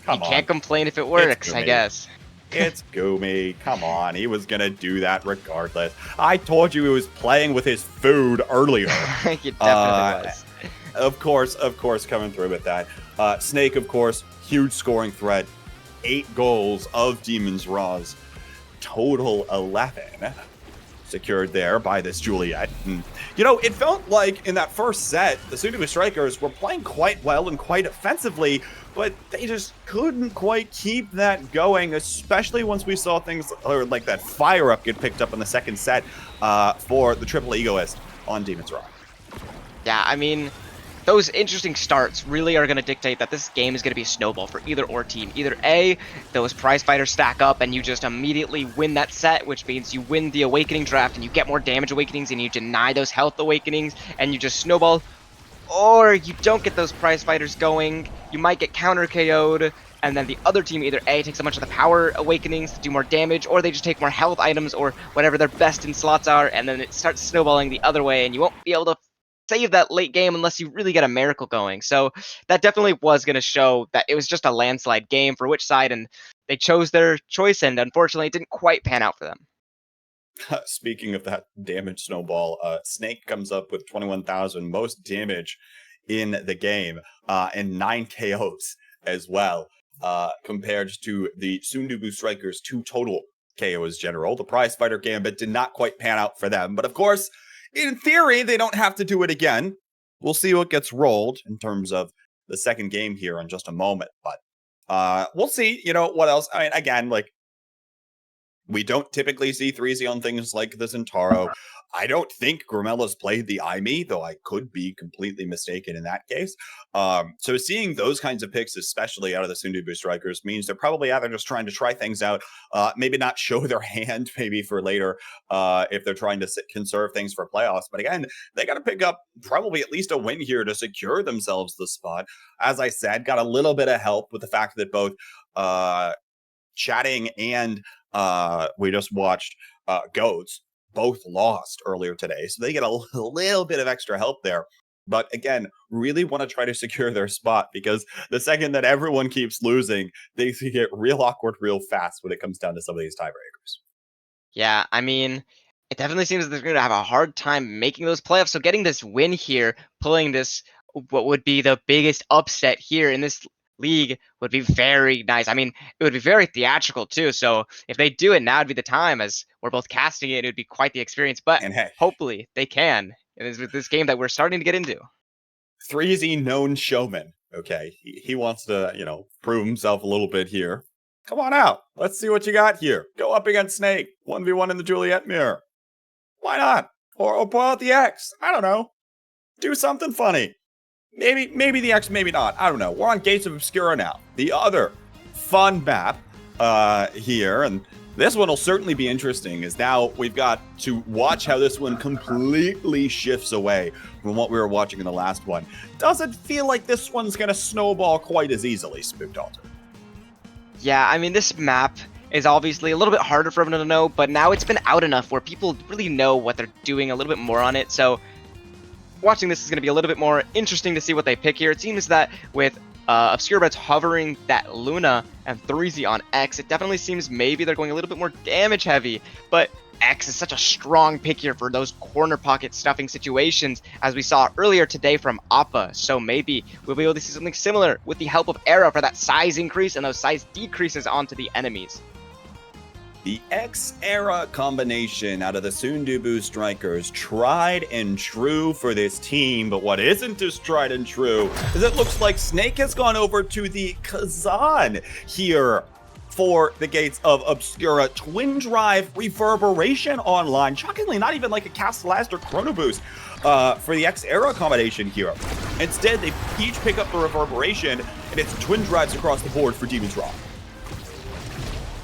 Come on. Can't complain if it works, I Gumi. guess. It's Gumi. Come on. He was going to do that regardless. I told you he was playing with his food earlier. He definitely was. Of course, coming through with that. Snake, of course, huge scoring threat. 8 goals of Demon's Raw's. Total 11 secured there by this Juliet. And, you know, it felt like in that first set, the Sundubu Strikers were playing quite well and quite offensively, but they just couldn't quite keep that going, especially once we saw things like that fire up get picked up in the second set for the triple egoist on Demon's Raw. Yeah, I mean, those interesting starts really are going to dictate that this game is going to be a snowball for either or team. Either A, those prize fighters stack up and you just immediately win that set, which means you win the awakening draft and you get more damage awakenings and you deny those health awakenings and you just snowball. Or you don't get those prize fighters going, you might get counter KO'd, and then the other team either A, takes a bunch of the power awakenings to do more damage, or they just take more health items or whatever their best in slots are, and then it starts snowballing the other way and you won't be able to save that late game unless you really get a miracle going. So that definitely was going to show that it was just a landslide game for which side, and they chose their choice, and unfortunately it didn't quite pan out for them. Speaking of that damage snowball, Snake comes up with 21,000 most damage in the game and 9 KOs as well, compared to the Sundubu Strikers' 2 total KOs general. The prize fighter gambit did not quite pan out for them, but of course, in theory, they don't have to do it again. We'll see what gets rolled in terms of the second game here in just a moment. But we'll see, you know, what else. I mean, again, like, we don't typically see 3Z on things like the Centauro. I don't think Gramella's played the Imi, though I could be completely mistaken in that case. So seeing those kinds of picks, especially out of the Sundubu Strikers, means they're probably either just trying to try things out, maybe not show their hand maybe for later if they're trying to conserve things for playoffs. But again, they got to pick up probably at least a win here to secure themselves the spot. As I said, got a little bit of help with the fact that both Chatting and we just watched Goats both lost earlier today, so they get a little bit of extra help there. But again, really want to try to secure their spot, because the second that everyone keeps losing, they get real awkward real fast when it comes down to some of these tiebreakers. Yeah, I mean, it definitely seems that they're going to have a hard time making those playoffs. So getting this win here, pulling this, what would be the biggest upset here in this league, would be very nice. I mean, it would be very theatrical too. So if they do it, now would be the time, as we're both casting it. It would be quite the experience. But And hey, hopefully they can. It is with this game that we're starting to get into. 3Z known showman. Okay, he wants to, you know, prove himself a little bit here. Come on out. Let's see what you got here. Go up against Snake. 1v1 in the Juliet mirror. Why not? Or pull out the X. I don't know. Do something funny. Maybe the X, maybe not. I don't know. We're on Gates of Obscura now. The other fun map here. And this one will certainly be interesting, as now we've got to watch how this one completely shifts away from what we were watching in the last one. Doesn't feel like this one's going to snowball quite as easily, Spooked Alter. Yeah, I mean, this map is obviously a little bit harder for everyone to know, but now it's been out enough where people really know what they're doing a little bit more on it. So watching this is going to be a little bit more interesting to see what they pick here. It seems that with Obscure Bets hovering that Luna and 3Z on X, it definitely seems maybe they're going a little bit more damage heavy, but X is such a strong pick here for those corner pocket stuffing situations, as we saw earlier today from Appa. So maybe we'll be able to see something similar with the help of Era for that size increase and those size decreases onto the enemies. The X-Era combination out of the Sundubu Strikers, tried and true for this team, but what isn't as tried and true is it looks like Snake has gone over to the Kazan here for the Gates of Obscura. Twin Drive Reverberation online. Shockingly, not even like a Castellast or Chrono Boost for the X-Era combination here. Instead, they each pick up the Reverberation, and it's Twin Drives across the board for Demon's Raw.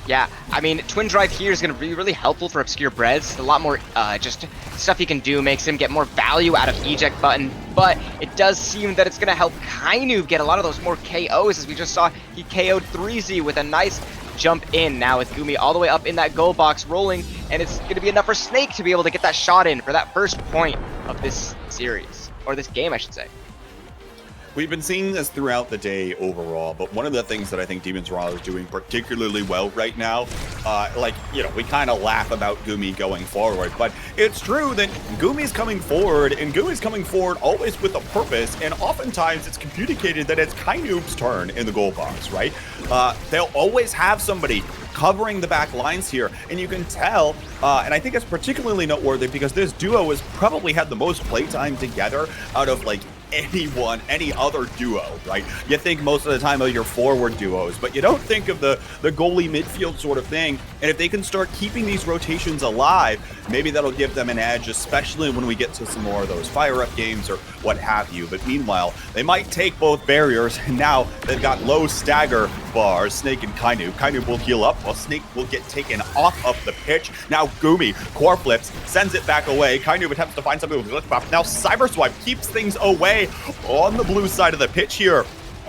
Yeah, I mean, Twin Drive here is going to be really helpful for Obscure Breads. A lot more just stuff he can do makes him get more value out of eject button, but it does seem that it's going to help Kainu get a lot of those more KOs, as we just saw he KO'd 3Z with a nice jump in. Now with Gumi all the way up in that goal box rolling, and it's going to be enough for Snake to be able to get that shot in for that first point of this series, or this game, I should say. We've been seeing this throughout the day overall, but one of the things that I think Demon's Raw is doing particularly well right now, we kind of laugh about Gumi going forward, but it's true that Gumi's coming forward, and Gumi's coming forward always with a purpose, and oftentimes it's communicated that it's Kainoob's turn in the goal box, right? They'll always have somebody covering the back lines here, and you can tell, and I think it's particularly noteworthy because this duo has probably had the most playtime together out of any other duo, right? You think most of the time of your forward duos, but you don't think of the goalie midfield sort of thing. And if they can start keeping these rotations alive, maybe that'll give them an edge, especially when we get to some more of those fire-up games or what have you. But meanwhile, they might take both barriers, and now they've got low stagger bars, Snake and Kainoob. Kainoob will heal up, while Snake will get taken off of the pitch. Now Gumi core flips, sends it back away. Kainoob attempts to find something with glitch pop. Now Cyberswipe keeps things away on the blue side of the pitch here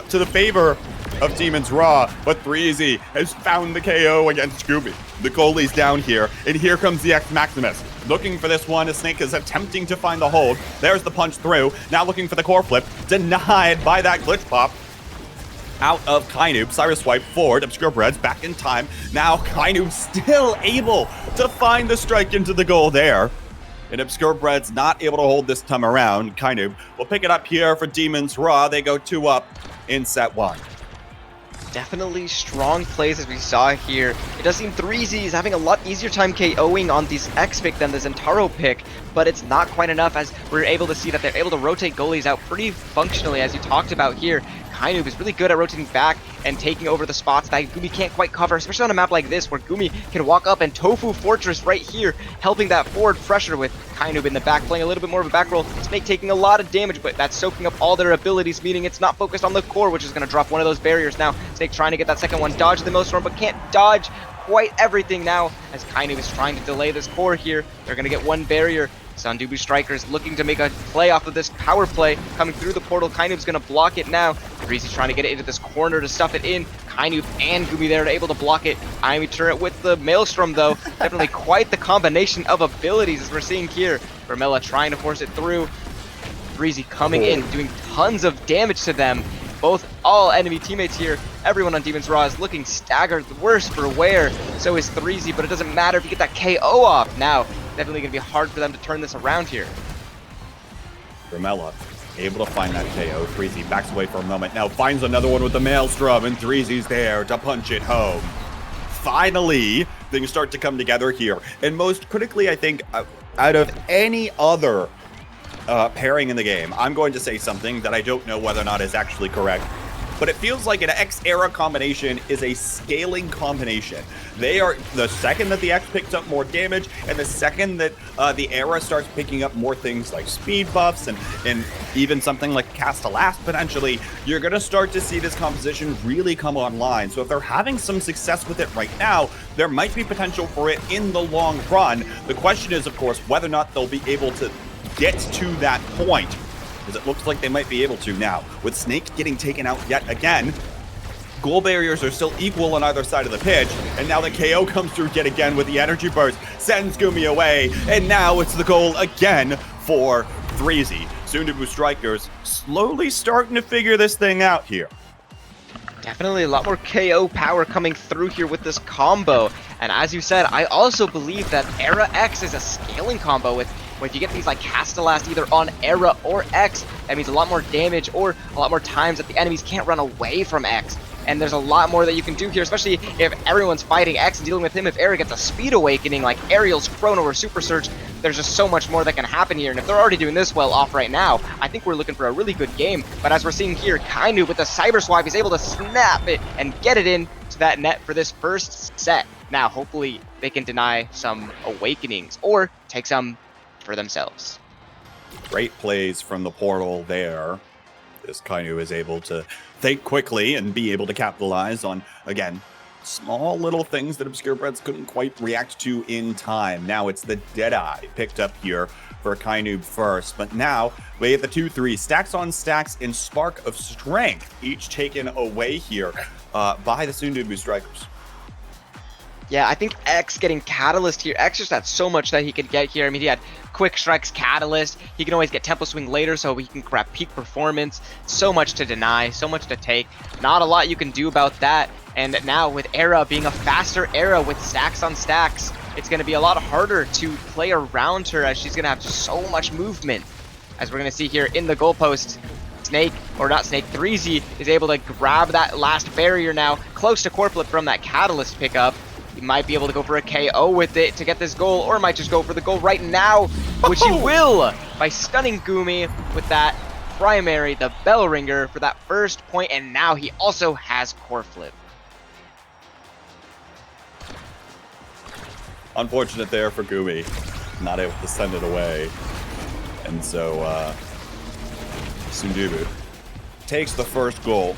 to the favor of Demon's Raw, but 3easy has found the KO against Gumi. The goalie's down here, and here comes the X-Maximus. Looking for this one, as Snake is attempting to find the hold. There's the punch through. Now looking for the core flip. Denied by that glitch pop. Out of Kainoob, Cyrus swipe forward, Obscure Breads back in time. Now Kainoob still able to find the strike into the goal there. And Obscure Bread's not able to hold this time around. Kainoob will pick it up here for Demon's Raw. They go 2 up in set 1. Definitely strong plays as we saw here. It does seem 3easy is having a lot easier time KOing on this X pick than the Zentaro pick, but it's not quite enough as we're able to see that they're able to rotate goalies out pretty functionally as you talked about here. Kainoob is really good at rotating back and taking over the spots that Gumi can't quite cover, especially on a map like this where Gumi can walk up and Tofu Fortress right here, helping that forward pressure with Kainoob in the back, playing a little bit more of a back roll. Snake taking a lot of damage, but that's soaking up all their abilities, meaning it's not focused on the core, which is going to drop one of those barriers now. Snake trying to get that second one, dodge the Maelstrom, but can't dodge quite everything now as Kainoob is trying to delay this core here. They're going to get one barrier. Sandubu Strikers looking to make a play off of this power play coming through the portal. Kainoob's going to block it now. Breezy's trying to get it into this corner to stuff it in. Kainoob and Gumi there able to block it. Ivy Turret with the Maelstrom though. Definitely quite the combination of abilities as we're seeing here. Vermella trying to force it through. Breezy coming in, doing tons of damage to them. All enemy teammates here. Everyone on Demon's Raw is looking staggered, worse for wear. So is 3easy, but it doesn't matter if you get that KO off now. Definitely going to be hard for them to turn this around here. Vermella able to find that KO. 3easy backs away for a moment. Now finds another one with the Maelstrom, and 3easy's there to punch it home. Finally, things start to come together here. And most critically, I think, out of any other pairing in the game, I'm going to say something that I don't know whether or not is actually correct, but it feels like an X-Era combination is a scaling combination. They are, the second that the X picks up more damage, and the second that the Era starts picking up more things like speed buffs and even something like Castellast potentially, you're going to start to see this composition really come online. So if they're having some success with it right now, there might be potential for it in the long run. The question is, of course, whether or not they'll be able to get to that point, because it looks like they might be able to now. With Snake getting taken out yet again, goal barriers are still equal on either side of the pitch, and now the KO comes through yet again with the energy burst, sends Gumi away, and now it's the goal again for 3easy. Sundubu Strikers slowly starting to figure this thing out here. Definitely a lot more KO power coming through here with this combo. And as you said, I also believe that Era X is a scaling combo with if you get things like Castellast either on Era or X, that means a lot more damage or a lot more times that the enemies can't run away from X. And there's a lot more that you can do here, especially if everyone's fighting X and dealing with him. If Era gets a speed awakening like Aerial's Chrono or Super Surge, there's just so much more that can happen here. And if they're already doing this well off right now, I think we're looking for a really good game. But as we're seeing here, Kainoob with the Cyber Swipe is able to snap it and get it in to that net for this first set. Now, hopefully they can deny some awakenings or take some for themselves. Great plays from the portal there. This Kainoob is able to think quickly and be able to capitalize on, again, small little things that Obscure Breads couldn't quite react to in time. Now it's the Deadeye picked up here for Kainoob first, but now we get the 2-3 stacks on stacks in Spark of Strength, each taken away here by the Sundubu Strikers. Yeah, I think X getting Catalyst here. X just had so much that he could get here. I mean, he had Quick Strike's Catalyst. He can always get Tempo Swing later, so he can grab Peak Performance. So much to deny, so much to take. Not a lot you can do about that. And now with Era being a faster Era with stacks on stacks, it's going to be a lot harder to play around her as she's going to have so much movement. As we're going to see here in the goalpost, Snake, or not Snake, 3Z is able to grab that last barrier now, close to core flip from that Catalyst pickup. He might be able to go for a KO with it to get this goal, or might just go for the goal right now, which he will by stunning Gumi with that primary, the bell ringer for that first point, and now he also has core flip. Unfortunate there for Gumi, not able to send it away. And so, Sundubu takes the first goal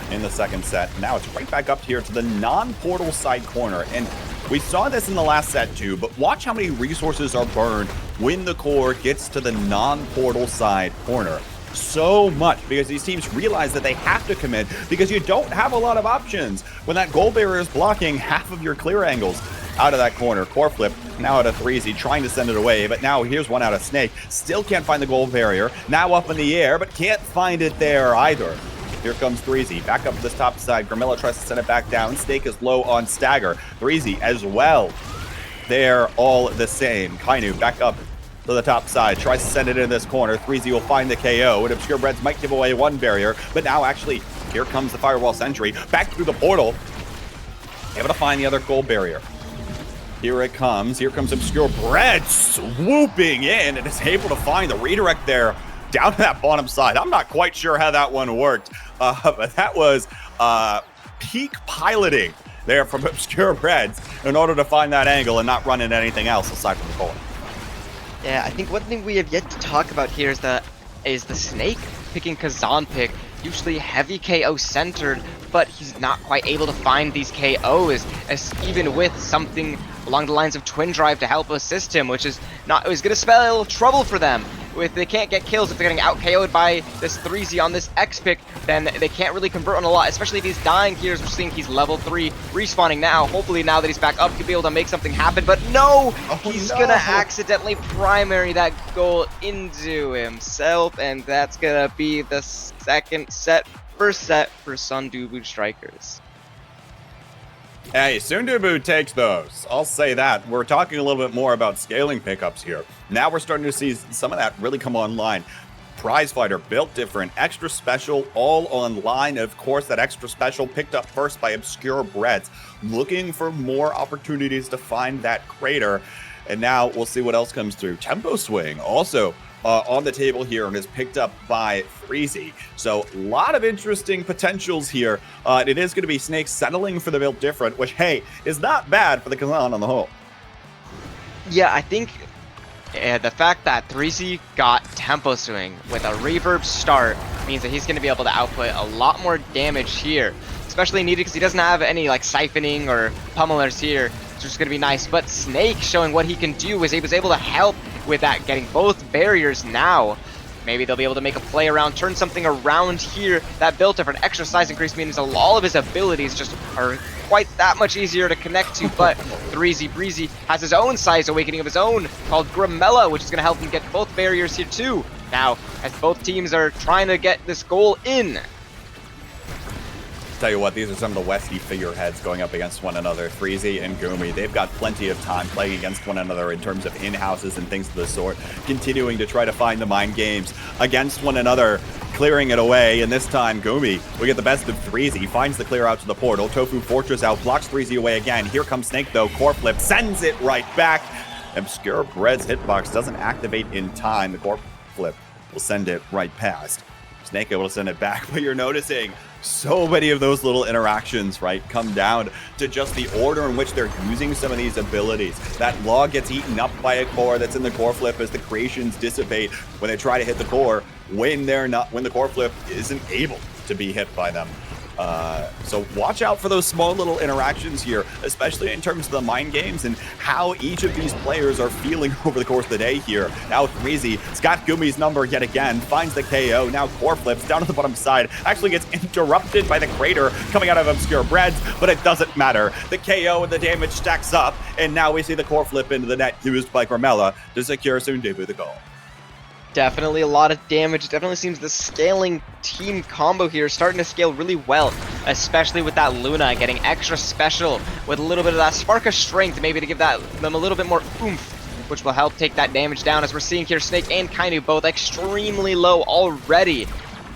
in the second set. Now it's right back up here to the non-portal side corner. And we saw this in the last set too, but watch how many resources are burned when the core gets to the non-portal side corner. So much, because these teams realize that they have to commit because you don't have a lot of options when that goal barrier is blocking half of your clear angles. Out of that corner, core flip, now out of 3Z, trying to send it away, but now here's one out of Snake. Still can't find the goal barrier, now up in the air, but can't find it there either. Here comes 3Z, back up to this top side. Grimilla tries to send it back down. Snake is low on stagger. 3Z as well. They're all the same. Kainu back up to the top side, tries to send it in this corner. 3Z will find the KO, and Obscure Breads might give away one barrier, but now actually, here comes the Firewall Sentry, back through the portal, able to find the other goal barrier. Here it comes. Here comes Obscure Bread swooping in and is able to find the redirect there down to that bottom side. I'm not quite sure how that one worked, but that was peak piloting there from Obscure Breads in order to find that angle and not run into anything else aside from the ball. Yeah, I think one thing we have yet to talk about here is the Snake picking Kazan pick. Usually heavy KO centered, but he's not quite able to find these KOs, as even with something along the lines of Twin Drive to help assist him, which is not, it was going to spell a little trouble for them. If they can't get kills, if they're getting out KO'd by this 3Z on this X pick, then they can't really convert on a lot, especially if he's dying here. We're seeing he's level 3, respawning now. Hopefully now that he's back up, he'll be able to make something happen, but no! He's gonna accidentally primary that goal into himself, and that's gonna be the first set for Sundubu Strikers. Hey, Sundubu takes those. I'll say that. We're talking a little bit more about scaling pickups here. Now we're starting to see some of that really come online. Prize Fighter, built different, extra special, all online. Of course, that extra special picked up first by Obscure Breads. Looking for more opportunities to find that crater. And now we'll see what else comes through. Tempo Swing also on the table here and is picked up by 3Z. So a lot of interesting potentials here. It is going to be Snake settling for the build different, which, hey, is not bad for the Kazan on the whole. Yeah, I think the fact that 3Z got Tempo Swing with a reverb start means that he's going to be able to output a lot more damage here. Especially needed because he doesn't have any like siphoning or pummelers here. It's just going to be nice. But Snake showing what he can do is he was able to help with that, getting both barriers now. Maybe they'll be able to make a play around, turn something around here. That built for an extra size increase means all of his abilities just are quite that much easier to connect to. But 3Z Breezy has his own size awakening of his own called Grimella, which is going to help him get both barriers here too. Now, as both teams are trying to get this goal in. Tell you what, these are some of the Westie figureheads going up against one another. 3Z and Gumi, they've got plenty of time playing against one another in terms of in-houses and things of the sort, continuing to try to find the mind games against one another, clearing it away. And this time, Gumi will get the best of 3Z, finds the clear out to the portal. Tofu Fortress out, blocks 3Z away again. Here comes Snake though, core flip, sends it right back. Obscure Bread's hitbox doesn't activate in time. The core flip will send it right past. Snake able to send it back, but you're noticing so many of those little interactions, right, come down to just the order in which they're using some of these abilities. That log gets eaten up by a core that's in the core flip as the creations dissipate when they try to hit the core, when the core flip isn't able to be hit by them. So watch out for those small little interactions here, especially in terms of the mind games and how each of these players are feeling over the course of the day here. Now Threezy, Scott Gumi's number yet again, finds the KO. Now core flips down to the bottom side, actually gets interrupted by the crater coming out of Obscure Breads, but it doesn't matter. The KO and the damage stacks up, and now we see the core flip into the net used by Gramella to secure Sundebu the goal. Definitely a lot of damage. Definitely seems the scaling team combo here is starting to scale really well, especially with that Luna getting extra special with a little bit of that spark of strength, maybe to give them a little bit more oomph, which will help take that damage down. As we're seeing here, Snake and Kainu both extremely low already.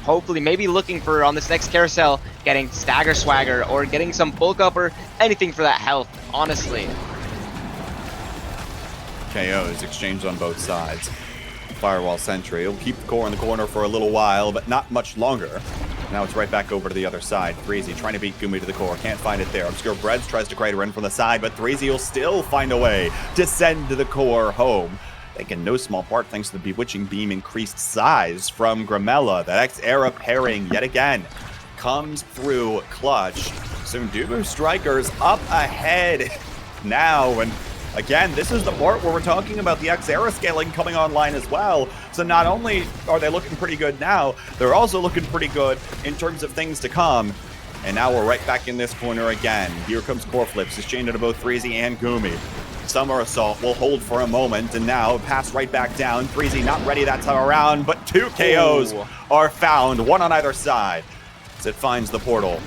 Hopefully, maybe looking for, on this next carousel, getting Stagger Swagger or getting some bulk up or anything for that health, honestly. KO is exchanged on both sides. Firewall Sentry. He'll keep the core in the corner for a little while, but not much longer. Now it's right back over to the other side. Threezy trying to beat Gumi to the core. Can't find it there. Obscure Breads tries to crater in from the side, but Threezy will still find a way to send the core home. In no small part thanks to the Bewitching Beam increased size from Gramella. That X-Era pairing yet again comes through clutch. Sundebu Strikers up ahead now, and again, this is the part where we're talking about the X-Era scaling coming online as well. So not only are they looking pretty good now, they're also looking pretty good in terms of things to come. And now we're right back in this corner again. Here comes core flips, exchanged to both Threezy and Gumi. Summer Assault will hold for a moment, and now pass right back down. Threezy not ready that time around, but 2 KOs are found, one on either side, as it finds the portal.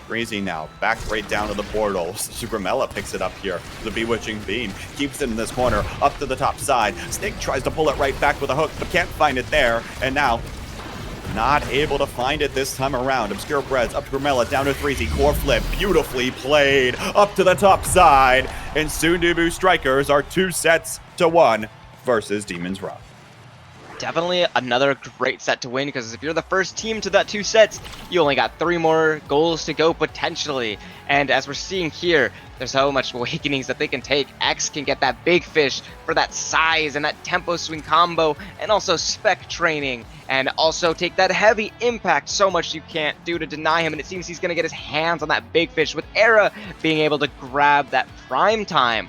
Threezy now, back right down to the portal. Gramella picks it up here. The Bewitching Beam keeps it in this corner, up to the top side. Snake tries to pull it right back with a hook, but can't find it there. And now, not able to find it this time around. Obscure Breads up to Gramella, down to Threezy. Core flip, beautifully played, up to the top side. And Sundebu Strikers are 2-1 versus Demon's Rock. Definitely another great set to win, because if you're the first team to that 2 sets, you only got 3 more goals to go potentially. And as we're seeing here, there's so much awakenings that they can take. X can get that big fish for that size and that tempo swing combo, and also spec training, and also take that heavy impact. So much you can't do to deny him, and it seems he's going to get his hands on that big fish, with Era being able to grab that prime time.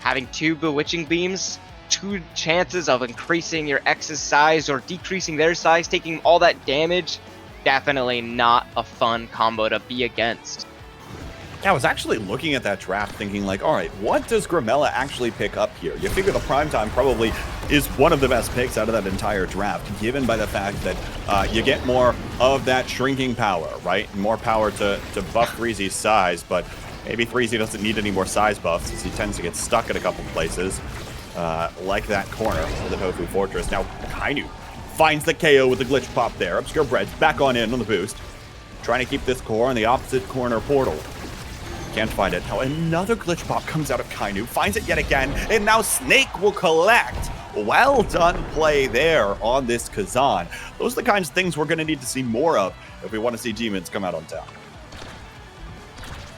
Having 2 Bewitching Beams, 2 chances of increasing your X's size or decreasing their size, taking all that damage, definitely not a fun combo to be against. Yeah, I was actually looking at that draft thinking like, all right, what does Gramella actually pick up here? You figure the primetime probably is one of the best picks out of that entire draft, given by the fact that you get more of that shrinking power, right? And more power to buff Threezy's size, but maybe Threezy doesn't need any more size buffs as he tends to get stuck in a couple places. Like that corner of the Tofu Fortress. Now, Kainu finds the KO with the glitch pop there. Obscure Breads back on in on the boost. Trying to keep this core on the opposite corner portal. Can't find it. Now, another glitch pop comes out of Kainu. Finds it yet again. And now Snake will collect. Well done play there on this Kazan. Those are the kinds of things we're going to need to see more of if we want to see Demons come out on top.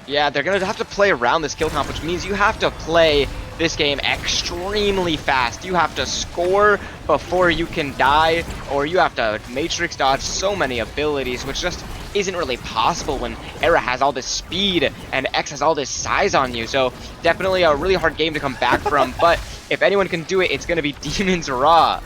Yeah, they're going to have to play around this kill comp, which means you have to play this game extremely fast. You have to score before you can die, or you have to matrix dodge so many abilities, which just isn't really possible when Era has all this speed and X has all this size on you. So definitely a really hard game to come back from, but if anyone can do it, it's going to be Demon's Raw.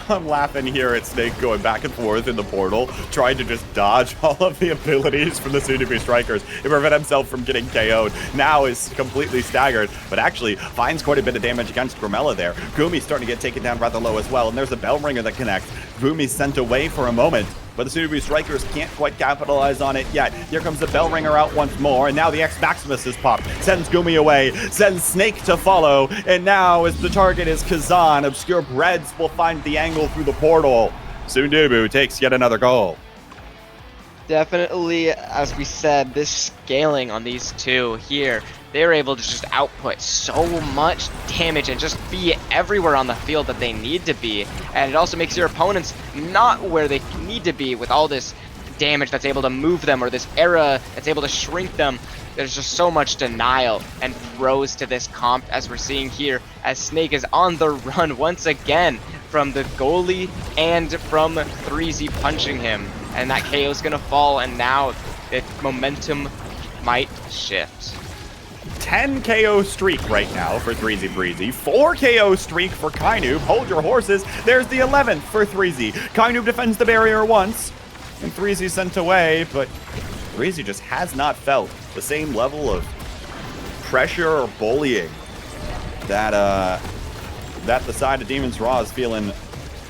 I'm laughing here at Snake going back and forth in the portal, trying to just dodge all of the abilities from the Sundebu Strikers to prevent himself from getting KO'd. Now is completely staggered, but actually finds quite a bit of damage against Gramella there. Gumi's starting to get taken down rather low as well, and there's a Bell Ringer that connects. Gumi's sent away for a moment, but the Sundebu Strikers can't quite capitalize on it yet. Here comes the Bell Ringer out once more, and now the X Maximus is popped. Sends Gumi away, sends Snake to follow, and now as the target is Kazan, Obscure Breads will find the angle through the portal. Sundebu takes yet another goal. Definitely, as we said, this scaling on these 2 here, they're able to just output so much damage and just be everywhere on the field that they need to be. And it also makes your opponents not where they need to be with all this damage that's able to move them, or this Era that's able to shrink them. There's just so much denial and pros to this comp, as we're seeing here, as Snake is on the run once again from the goalie and from Threezy punching him. and that KO is gonna fall, and now the momentum might shift. 10 KO streak right now for 3Z Breezy. 4 KO streak for Kainoob. Hold your horses. There's the 11th for 3Z. Kainoob defends the barrier once, and 3Z sent away, but 3Z just has not felt the same level of pressure or bullying that the side of Demon's Raw is feeling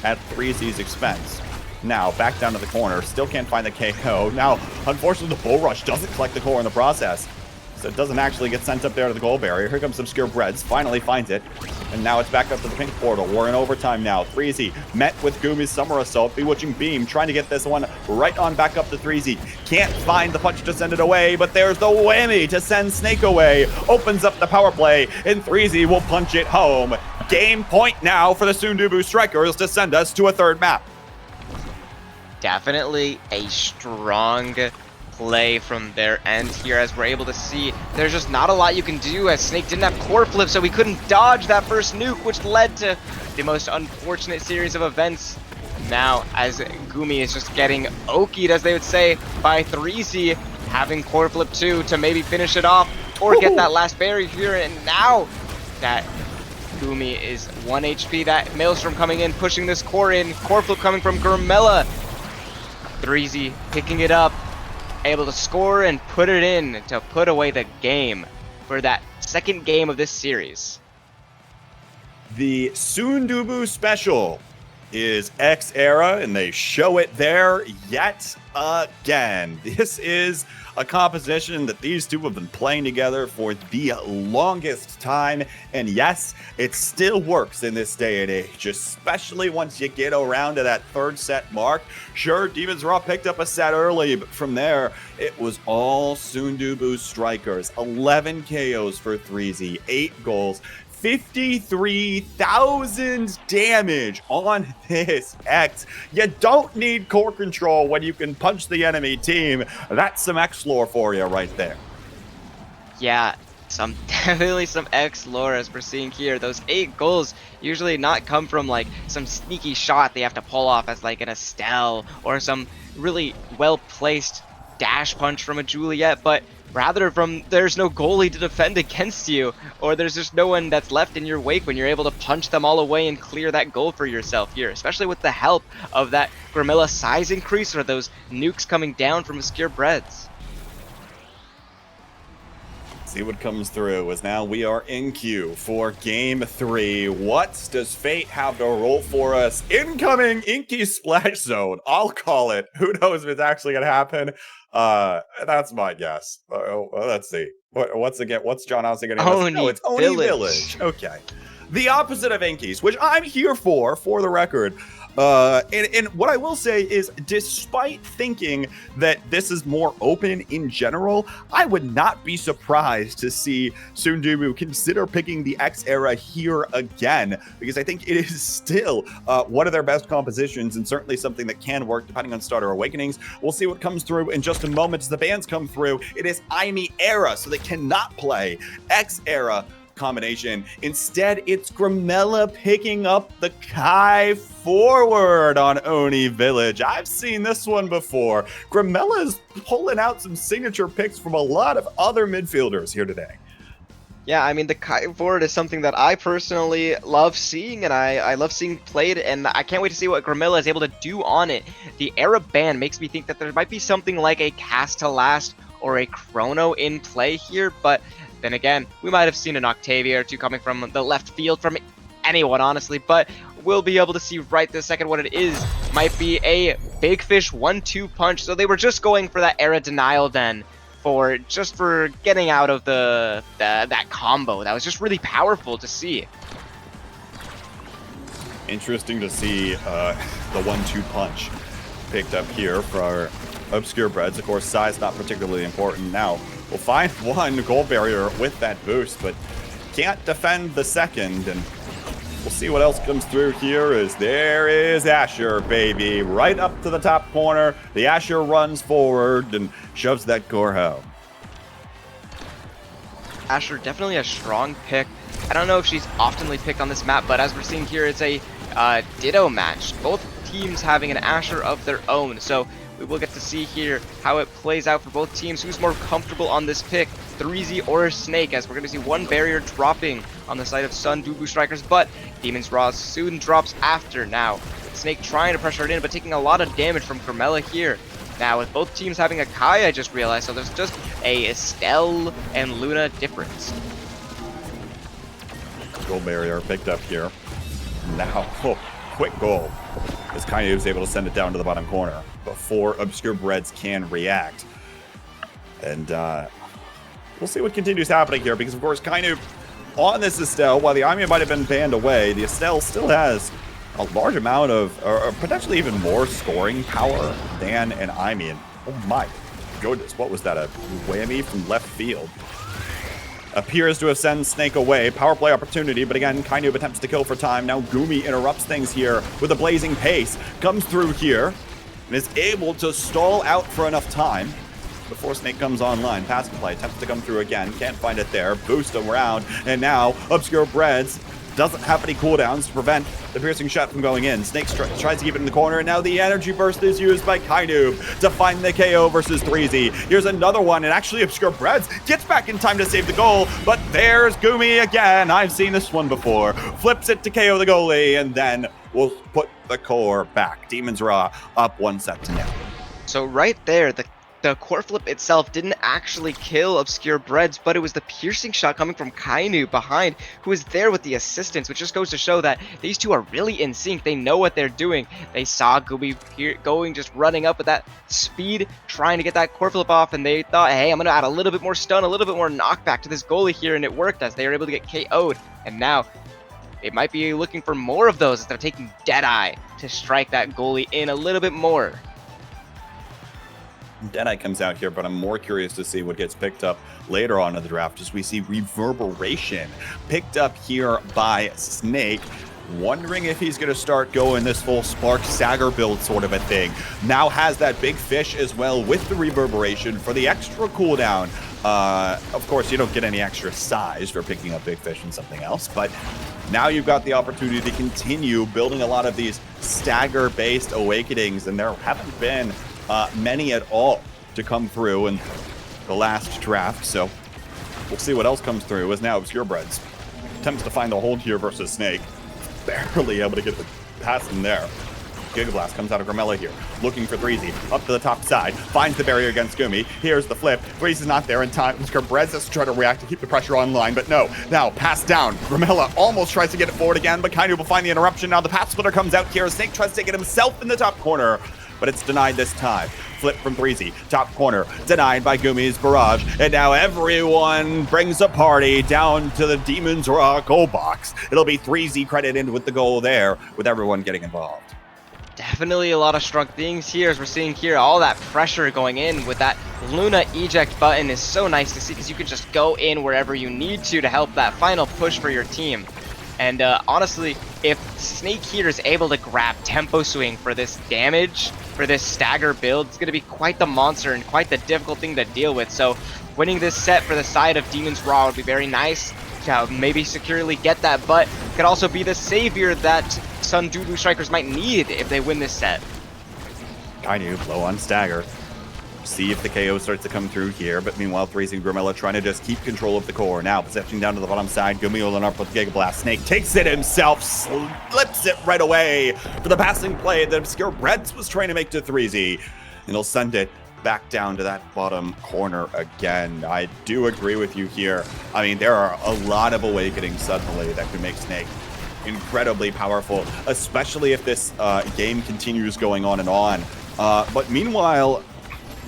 at 3Z's expense. Now, back down to the corner. Still can't find the KO. Now, unfortunately, the Bull Rush doesn't collect the core in the process. So it doesn't actually get sent up there to the goal barrier. Here comes Obscure Breads. Finally finds it. And now it's back up to the pink portal. We're in overtime now. 3Z met with Gumi's Summer Assault. Bewitching Beam trying to get this one right on back up to 3Z. Can't find the punch to send it away, but there's the whammy to send Snake away. Opens up the power play, and 3Z will punch it home. Game point now for the Sundubu Strikers to send us to a third map. Definitely a strong play from their end here, as we're able to see there's just not a lot you can do, as Snake didn't have core flip, so he couldn't dodge that first nuke, which led to the most unfortunate series of events. Now, as Gumi is just getting okied, as they would say, by 3Z, having core flip 2 to maybe finish it off or get that last barrier here, and now that Gumi is 1 HP, that Maelstrom coming in, pushing this core in, core flip coming from Gurmella. 3Z picking it up, able to score and put it in to put away the game for that second game of this series. The Sundubu special is X era, and they show it there yet again. This is a composition that these two have been playing together for the longest time, and yes, it still works in this day and age, especially once you get around to that third set mark. Sure, Demon's Raw picked up a set early, but from there, it was all Sundubu Strikers. 11 KOs for 3Z, 8 goals, 53,000 damage on this X. You don't need core control when you can punch the enemy team. That's some X lore for you right there. Yeah, definitely some X lore, as we're seeing here. Those 8 goals usually not come from like some sneaky shot they have to pull off as like an Estelle or some really well-placed dash punch from a Juliet, but rather from there's no goalie to defend against you, or there's just no one that's left in your wake when you're able to punch them all away and clear that goal for yourself here, especially with the help of that Gurmella size increase or those nukes coming down from Obscure Breads. See what comes through, as now we are in queue for game 3. What does fate have to roll for us? Incoming Inky Splash Zone. I'll call it. Who knows if it's actually going to happen? That's my guess. Let's see. What's John Housing getting? No, it's Oni Village. Okay. The opposite of Inkies, which I'm here for the record. And what I will say is, despite thinking that this is more open in general, I would not be surprised to see Sundubu consider picking the X era here again, because I think it is still one of their best compositions, and certainly something that can work depending on Starter Awakenings. We'll see what comes through in just a moment as the bans come through. It is Aimi era, so they cannot play X era combination. Instead, it's Gurmella picking up the Kai forward on Oni Village. I've seen this one before. Gurmella is pulling out some signature picks from a lot of other midfielders here today. Yeah, I mean, the Kai forward is something that I personally love seeing, and I love seeing played, and I can't wait to see what Gurmella is able to do on it. The Arab ban makes me think that there might be something like a cast to last or a chrono in play here, but then again, we might have seen an Octavia or two coming from the left field from anyone, honestly, but we'll be able to see right this second what it is. Might be a Big Fish 1-2 punch, so they were just going for that era denial then, for getting out of that combo. That was just really powerful to see. Interesting to see the 1-2 punch picked up here for Obscure Breads. Of course, size not particularly important now. We'll find one goal barrier with that boost, but can't defend the second, and we'll see what else comes through here. As there is Asher, baby, right up to the top corner. The Asher runs forward and shoves that core home. Asher, definitely a strong pick. I don't know if she's oftenly picked on this map, but as we're seeing here, it's a Ditto match. Both teams having an Asher of their own. So we will get to see here how it plays out for both teams. Who's more comfortable on this pick, 3Z or Snake, as we're going to see one barrier dropping on the side of Sun Dubu Strikers, but Demon's Raw soon drops after. Now, Snake trying to pressure it in, but taking a lot of damage from Grimella here. Now, with both teams having a Kai, I just realized, so there's just a Estelle and Luna difference. Goal barrier picked up here. Now, quick goal. As Kainu is able to send it down to the bottom corner before Obscure Breads can react. And we'll see what continues happening here, because of course Kainu on this Estelle, while the Amiya might have been banned away, the Estelle still has a large amount of, or potentially even more scoring power than an Amiya. Oh my goodness, what was that, a whammy from left field? Appears to have sent Snake away. Power play opportunity, but again, Kainu attempts to kill for time. Now Gumi interrupts things here with a blazing pace. Comes through here and is able to stall out for enough time before Snake comes online. Pass play, attempts to come through again. Can't find it there. Boost around. And now Obscure Breads doesn't have any cooldowns to prevent the piercing shot from going in. Snake tries to keep it in the corner, and now the energy burst is used by Kainu to find the KO versus 3Z. Here's another one, and actually Obscure Breads gets back in time to save the goal, but there's Gumi again. I've seen this one before. Flips it to KO the goalie, and then we'll put the core back. Demon's Raw up 1-0. So right there, the core flip itself didn't actually kill Obscure Breads, but it was the piercing shot coming from Kainu behind, who was there with the assistance, which just goes to show that these two are really in sync. They know what they're doing. They saw Gumi going, just running up with that speed, trying to get that core flip off, and they thought, hey, I'm going to add a little bit more stun, a little bit more knockback to this goalie here, and it worked as they were able to get KO'd. And now they might be looking for more of those as they're taking Deadeye to strike that goalie in a little bit more. Deadeye comes out here, but I'm more curious to see what gets picked up later on in the draft, as we see Reverberation picked up here by Snake. Wondering if he's going to start going this full Spark Stagger build sort of a thing. Now has that big fish as well with the Reverberation for the extra cooldown. Of course, you don't get any extra size for picking up big fish and something else, but now you've got the opportunity to continue building a lot of these stagger-based awakenings, and there haven't been many at all to come through in the last draft, so we'll see what else comes through. As now Obscure Breads attempts to find the hold here versus Snake, barely able to get the pass in there. Giga Blast comes out of Grimella here, looking for 3Z, up to the top side, finds the barrier against Gumi. Here's the flip. 3Z's not there in time. Obscure Breads has to try to react to keep the pressure online, but no. Now, pass down. Grimella almost tries to get it forward again, but Kainu will find the interruption. Now the path splitter comes out here. Snake tries to take it himself in the top corner, but it's denied this time. Flip from 3Z, top corner, denied by Gumi's barrage, and now everyone brings a party down to the Demon's Raw goal box. It'll be 3Z credited with the goal there, with everyone getting involved. Definitely a lot of strong things here, as we're seeing here, all that pressure going in with that Luna eject button is so nice to see, because you can just go in wherever you need to help that final push for your team. And honestly, if Snake here is able to grab Tempo Swing for this damage, for this stagger build, it's going to be quite the monster and quite the difficult thing to deal with. So winning this set for the side of Demon's Raw would be very nice. Maybe securely get that, but could also be the savior that Sun Dubu Strikers might need if they win this set. Kainu low on stagger. See if the KO starts to come through here, but meanwhile 3Z and Grimella trying to just keep control of the core. Now possession down to the bottom side. Gumi rolling up with Giga Blast. Snake takes it himself, slips it right away for the passing play that Obscure Breads was trying to make to 3Z. And he'll send it back down to that bottom corner again. I do agree with you here. I mean, there are a lot of awakenings suddenly that could make Snake incredibly powerful, especially if this game continues going on and on. But meanwhile,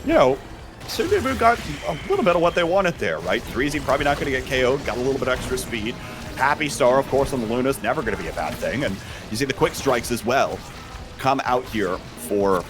you know, Subaru got a little bit of what they wanted there, right? 3Z probably not going to get KO'd, got a little bit extra speed. Happy Star, of course, on the Luna's never going to be a bad thing. And you see the quick strikes as well come out here for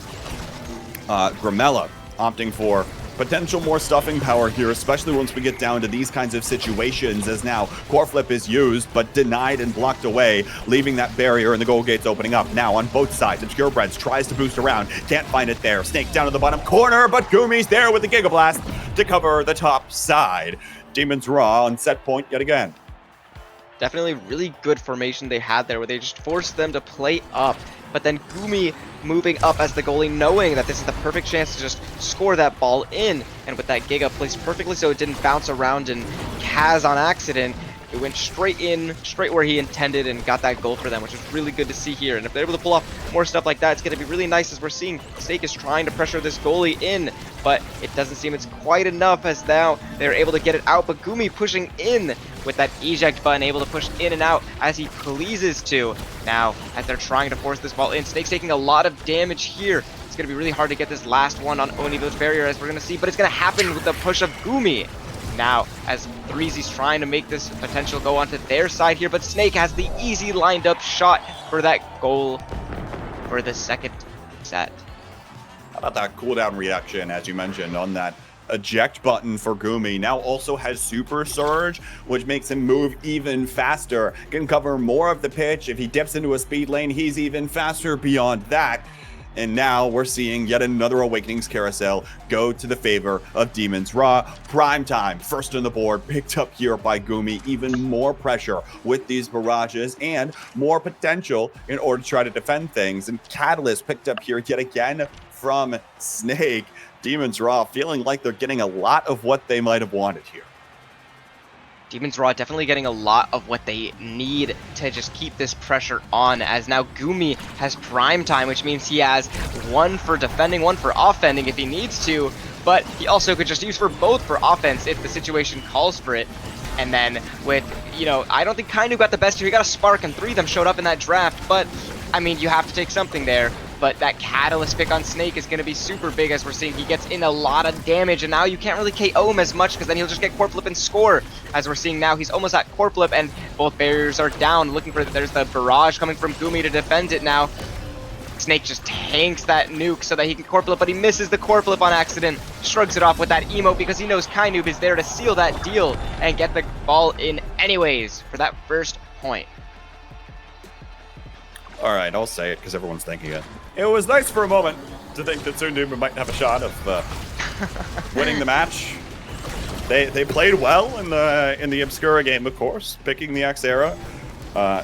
Grimella, opting for potential more stuffing power here, especially once we get down to these kinds of situations, as now core flip is used but denied and blocked away, leaving that barrier and the goal gates opening up. Now on both sides, Obscure Breads tries to boost around, can't find it there. Snake down to the bottom corner, but Gumi's there with the Giga Blast to cover the top side. Demon's Raw on set point yet again. Definitely really good formation they had there, where they just forced them to play up. but then Gumi moving up as the goalie, knowing that this is the perfect chance to just score that ball in, and with that Giga placed perfectly so it didn't bounce around and Kaz on accident, it went straight in, straight where he intended, and got that goal for them, which is really good to see here. And if they're able to pull off more stuff like that, it's going to be really nice, as we're seeing Snake is trying to pressure this goalie in, but it doesn't seem it's quite enough, as now they're able to get it out. But Gumi pushing in with that eject button, able to push in and out as he pleases to. Now, as they're trying to force this ball in, Snake's taking a lot of damage here. It's going to be really hard to get this last one on Oni Village barrier, as we're going to see, but it's going to happen with the push of Gumi. Now, as Threezy's trying to make this potential go onto their side here, but Snake has the easy lined up shot for that goal for the second set. How about that cooldown reaction, as you mentioned, on that eject button for Gumi? Now also has Super Surge, which makes him move even faster. Can cover more of the pitch. If he dips into a speed lane, he's even faster beyond that. And now we're seeing yet another Awakenings carousel go to the favor of Demon's Raw. Prime time, first on the board, picked up here by Gumi. Even more pressure with these barrages and more potential in order to try to defend things. And Catalyst picked up here yet again from Snake. Demon's Raw feeling like they're getting a lot of what they might have wanted here. Demon's Raw definitely getting a lot of what they need to just keep this pressure on, as now Gumi has prime time, which means he has one for defending, one for offending if he needs to, but he also could just use for both for offense if the situation calls for it. And then with, I don't think Kainu got the best here. He got a spark, and 3 of them showed up in that draft, but I mean, you have to take something there. But that Catalyst pick on Snake is going to be super big, as we're seeing he gets in a lot of damage, and now you can't really KO him as much, because then he'll just get core flip and score. As we're seeing now, he's almost at core flip, and both barriers are down. Looking for, there's the barrage coming from Gumi to defend it now. Snake just tanks that nuke so that he can core flip, but he misses the core flip on accident. Shrugs it off with that emote because he knows Kainoob is there to seal that deal and get the ball in anyways for that first point. All right, I'll say it because everyone's thinking it. It was nice for a moment to think that Sunduba might have a shot of winning the match. They played well in the Obscura game, of course, picking the X era,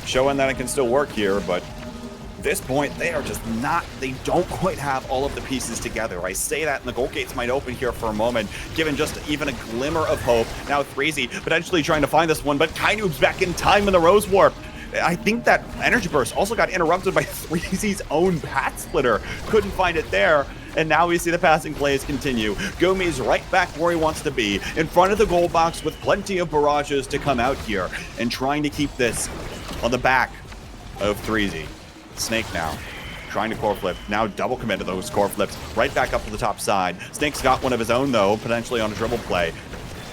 showing that it can still work here. But at this point, they are just not. They don't quite have all of the pieces together. I say that, and the goal gates might open here for a moment, given just even a glimmer of hope. Now Threezy potentially trying to find this one, but Kainoob's back in time in the Rose Warp. I think that energy burst also got interrupted by Threezy's own Pat Splitter. Couldn't find it there. And now we see the passing plays continue. Gumi's right back where he wants to be, in front of the goal box with plenty of barrages to come out here, and trying to keep this on the back of Threezy. Snake now trying to core flip. Now double commit to those core flips right back up to the top side. Snake's got one of his own, though, potentially on a dribble play.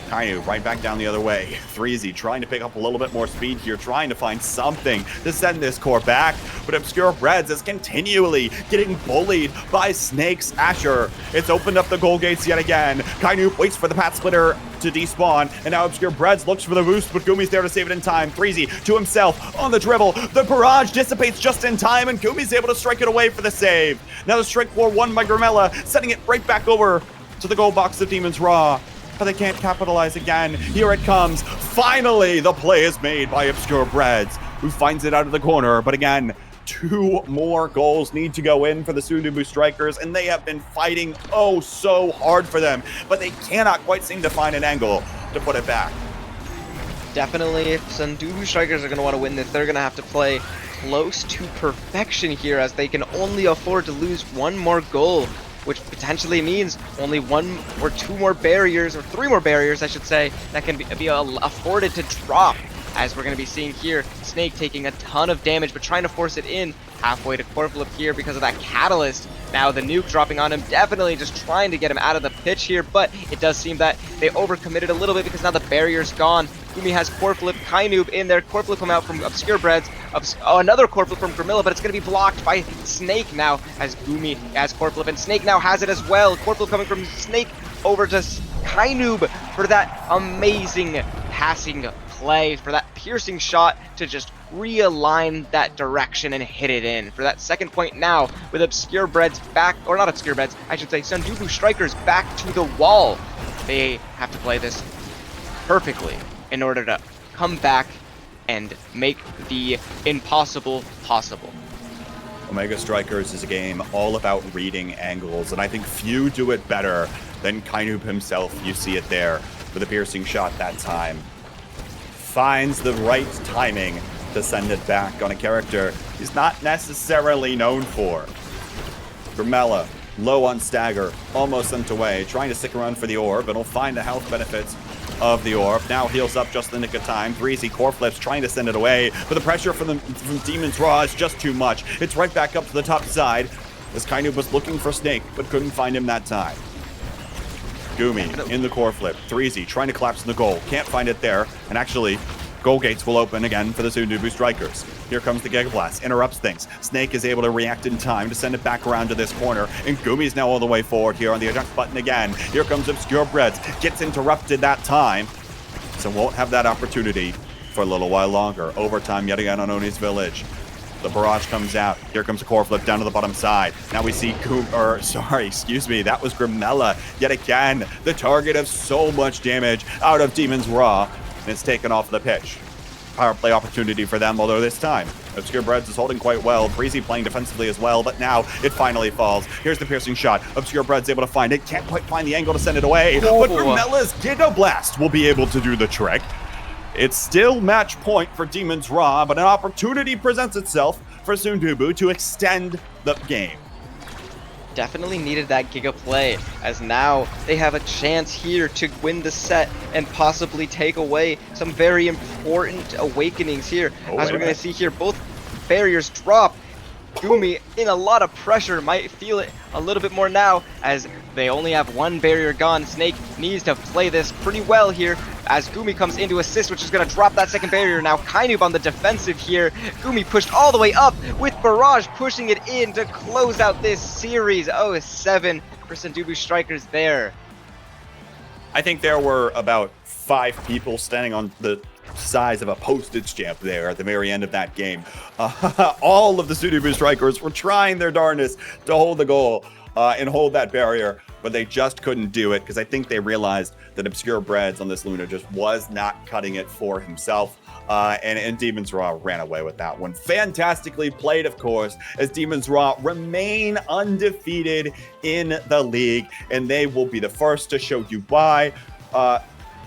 Kainu right back down the other way. Threezy trying to pick up a little bit more speed here, trying to find something to send this core back. But Obscure Breads is continually getting bullied by Snake's Asher. It's opened up the goal gates yet again. Kainu waits for the Pat Splitter to despawn, and now Obscure Breads looks for the boost, but Gumi's there to save it in time. Threezy to himself on the dribble. The barrage dissipates just in time, and Gumi's able to strike it away for the save. Now the strike for 1 by Grimella, sending it right back over to the goal box of Demon's Raw. But they can't capitalize again. Here it comes. Finally, the play is made by Obscure Breads, who finds it out of the corner. But again, 2 more goals need to go in for the Sundubu Strikers, and they have been fighting oh so hard for them, but they cannot quite seem to find an angle to put it back. Definitely, if Sundubu Strikers are going to want to win this, they're going to have to play close to perfection here, as they can only afford to lose 1 more goal, which potentially means only 1 or 2 more barriers, or 3 more barriers, I should say, that can be afforded to drop. As we're going to be seeing here, Snake taking a ton of damage, but trying to force it in halfway to core flip here because of that Catalyst. Now the nuke dropping on him, definitely just trying to get him out of the pitch here, but it does seem that they overcommitted a little bit because now the barrier's gone. Gumi has core flip, Kainoob in there, core flip come out from Obscure Breads, another core flip from Grimilla, but it's going to be blocked by Snake now, as Gumi has core flip, and Snake now has it as well. Core flip coming from Snake over to Kainoob for that amazing passing play, for that piercing shot to just realign that direction and hit it in for that second point. Now with Obscure Breads back, or not Obscure Breads, I should say Sundubu Strikers back to the wall. They have to play this perfectly in order to come back and make the impossible possible. Omega Strikers is a game all about reading angles, and I think few do it better than Kainoob himself. You see it there with a piercing shot that time. Finds the right timing to send it back on a character he's not necessarily known for. Grimella, low on stagger, almost sent away, trying to stick around for the orb, but he'll find the health benefits of the orb. Now heals up just in the nick of time. Breezy core flips, trying to send it away, but the pressure from Demon's Raw is just too much. It's right back up to the top side, as Kainoob was looking for Snake, but couldn't find him that time. Gumi in the core flip. 3Z trying to collapse in the goal. Can't find it there. And actually, goal gates will open again for the Sundubu Strikers. Here comes the Giga Blast. Interrupts things. Snake is able to react in time to send it back around to this corner. And Gumi's now all the way forward here on the eject button again. Here comes Obscure Breads. Gets interrupted that time. So won't have that opportunity for a little while longer. Overtime yet again on Oni's Village. The barrage comes out. Here comes a core flip down to the bottom side. Now we see that was Grimella yet again. The target of so much damage out of Demon's Raw. And it's taken off the pitch. Power play opportunity for them, although this time Obscure Breads is holding quite well. Breezy playing defensively as well, but now it finally falls. Here's the piercing shot. Obscure Breads able to find it. Can't quite find the angle to send it away. Oh. But Grimella's Giga Blast will be able to do the trick. It's still match point for Demon's Raw, but an opportunity presents itself for Sundubu to extend the game. Definitely needed that Giga play, as now they have a chance here to win the set and possibly take away some very important awakenings here. As we're going to see here, both barriers drop. Gumi in a lot of pressure, might feel it a little bit more now as they only have one barrier gone. Snake needs to play this pretty well here as Gumi comes in to assist, which is going to drop that second barrier. Now Kainoob on the defensive here. Gumi pushed all the way up with Barrage pushing it in to close out this series. Oh, 7 for Sundubu Strikers there. I think there were about 5 people standing on the size of a postage stamp there at the very end of that game. All of the Sundubu Strikers were trying their darndest to hold the goal and hold that barrier, but they just couldn't do it because I think they realized that Obscure Breads on this Luna just was not cutting it for himself. And Demon's Raw ran away with that one. Fantastically played, of course, as Demon's Raw remain undefeated in the league, and they will be the first to show you why.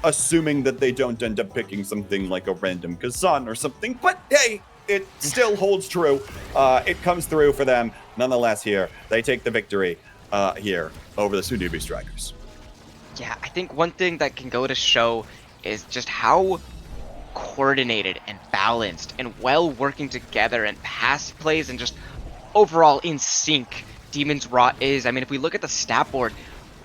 Assuming that they don't end up picking something like a random Kazan or something. But hey, it still holds true. It comes through for them. Nonetheless, here, they take the victory here over the Sundubu Strikers. Yeah, I think one thing that can go to show is just how coordinated and balanced and well working together and pass plays and just overall in sync Demon's Raw is. I mean, if we look at the stat board,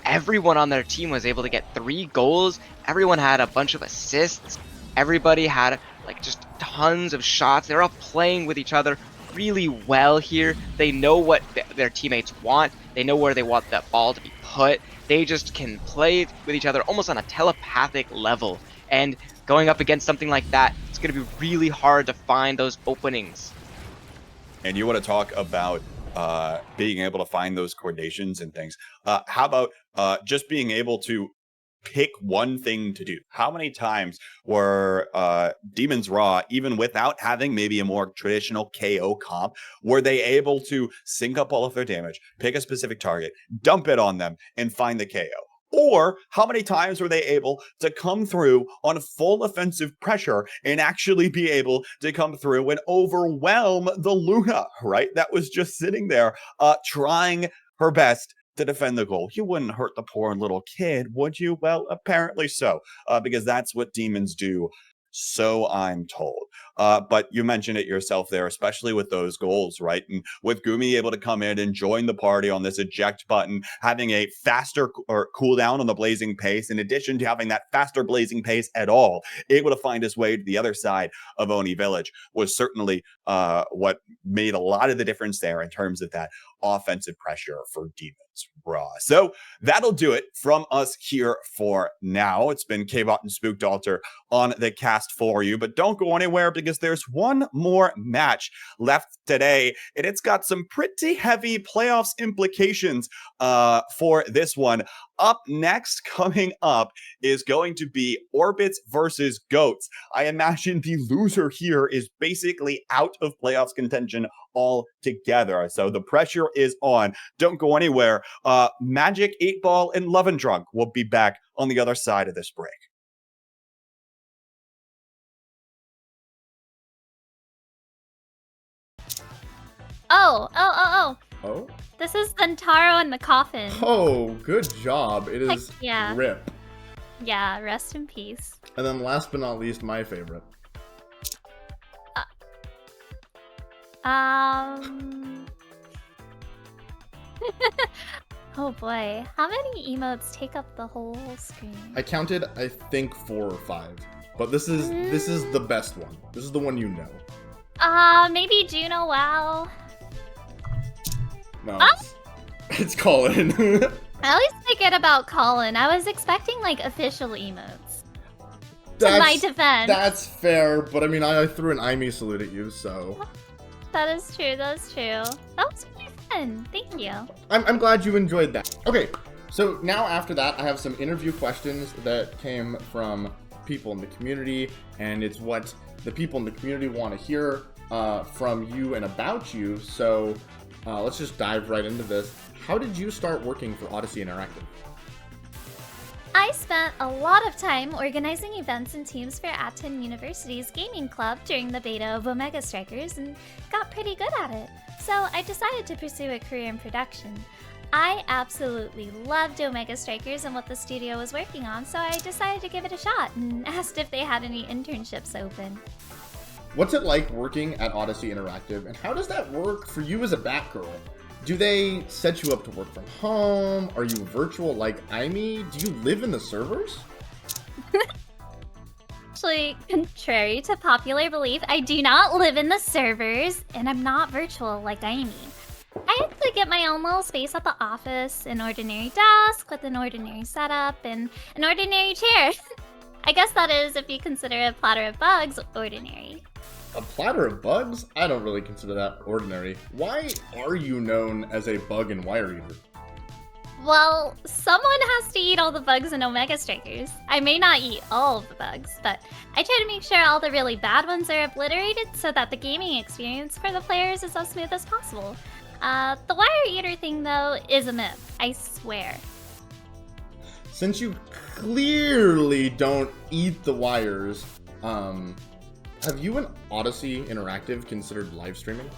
everyone on their team was able to get 3 goals. Everyone had a bunch of assists. Everybody had like just tons of shots. They're all playing with each other really well here. They know what their teammates want. They know where they want that ball to be put. They just can play with each other almost on a telepathic level. And going up against something like that, it's going to be really hard to find those openings. And you want to talk about being able to find those coordinations and things. How about just being able to pick one thing to do? How many times were Demon's Raw, even without having maybe a more traditional KO comp, were they able to sync up all of their damage, pick a specific target, dump it on them, and find the KO? Or how many times were they able to come through on full offensive pressure and actually be able to come through and overwhelm the Luna, right? That was just sitting there trying her best to defend the goal. You wouldn't hurt the poor little kid, would you? Well, apparently so, because that's what demons do. So I'm told. But you mentioned it yourself there, especially with those goals, right? And with Gumi able to come in and join the party on this eject button, having a faster cooldown on the blazing pace, in addition to having that faster blazing pace at all, able to find his way to the other side of Oni Village was certainly what made a lot of the difference there in terms of that offensive pressure for Demons Raw. So that'll do it from us here for now. It's been K-Bot and Spooked Altar on the cast for you, but don't go anywhere because there's one more match left today, and it's got some pretty heavy playoffs implications for this one. Up next, coming up, is going to be Orbits versus Goats. I imagine the loser here is basically out of playoffs contention all together. So the pressure is on. Don't go anywhere. Magic, 8-Ball, and Love and Drunk will be back on the other side of this break. Oh. Oh? This is Zentaro in the coffin. Oh, good job. It Heck is yeah. Rip. Yeah, rest in peace. And then last but not least, my favorite. Oh boy, how many emotes take up the whole screen? I counted, I think, 4 or 5. But this is the best one. This is the one you know. Maybe Juno WoW. No, it's Colin. I always forget about Colin. I was expecting like official emotes. To my defense. That's fair, but I mean, I threw an Aimee salute at you, so. That is true, that's true. That was really fun. Thank you. I'm glad you enjoyed that. Okay, so now after that, I have some interview questions that came from people in the community, and it's what the people in the community want to hear from you and about you. So let's just dive right into this. How did you start working for Odyssey Interactive? I spent a lot of time organizing events and teams for Aten University's gaming club during the beta of Omega Strikers and got pretty good at it. So I decided to pursue a career in production. I absolutely loved Omega Strikers and what the studio was working on, so I decided to give it a shot and asked if they had any internships open. What's it like working at Odyssey Interactive, and how does that work for you as a Batgirl? Do they set you up to work from home? Are you virtual like Aimee? Do you live in the servers? Actually, contrary to popular belief, I do not live in the servers, and I'm not virtual like Aimee. I actually get my own little space at the office, an ordinary desk with an ordinary setup, and an ordinary chair. I guess that is if you consider a platter of bugs ordinary. A platter of bugs? I don't really consider that ordinary. Why are you known as a bug and wire eater? Well, someone has to eat all the bugs in Omega Strikers. I may not eat all of the bugs, but I try to make sure all the really bad ones are obliterated so that the gaming experience for the players is as smooth as possible. The wire eater thing, though, is a myth. I swear. Since you clearly don't eat the wires, have you and Odyssey Interactive considered live streaming?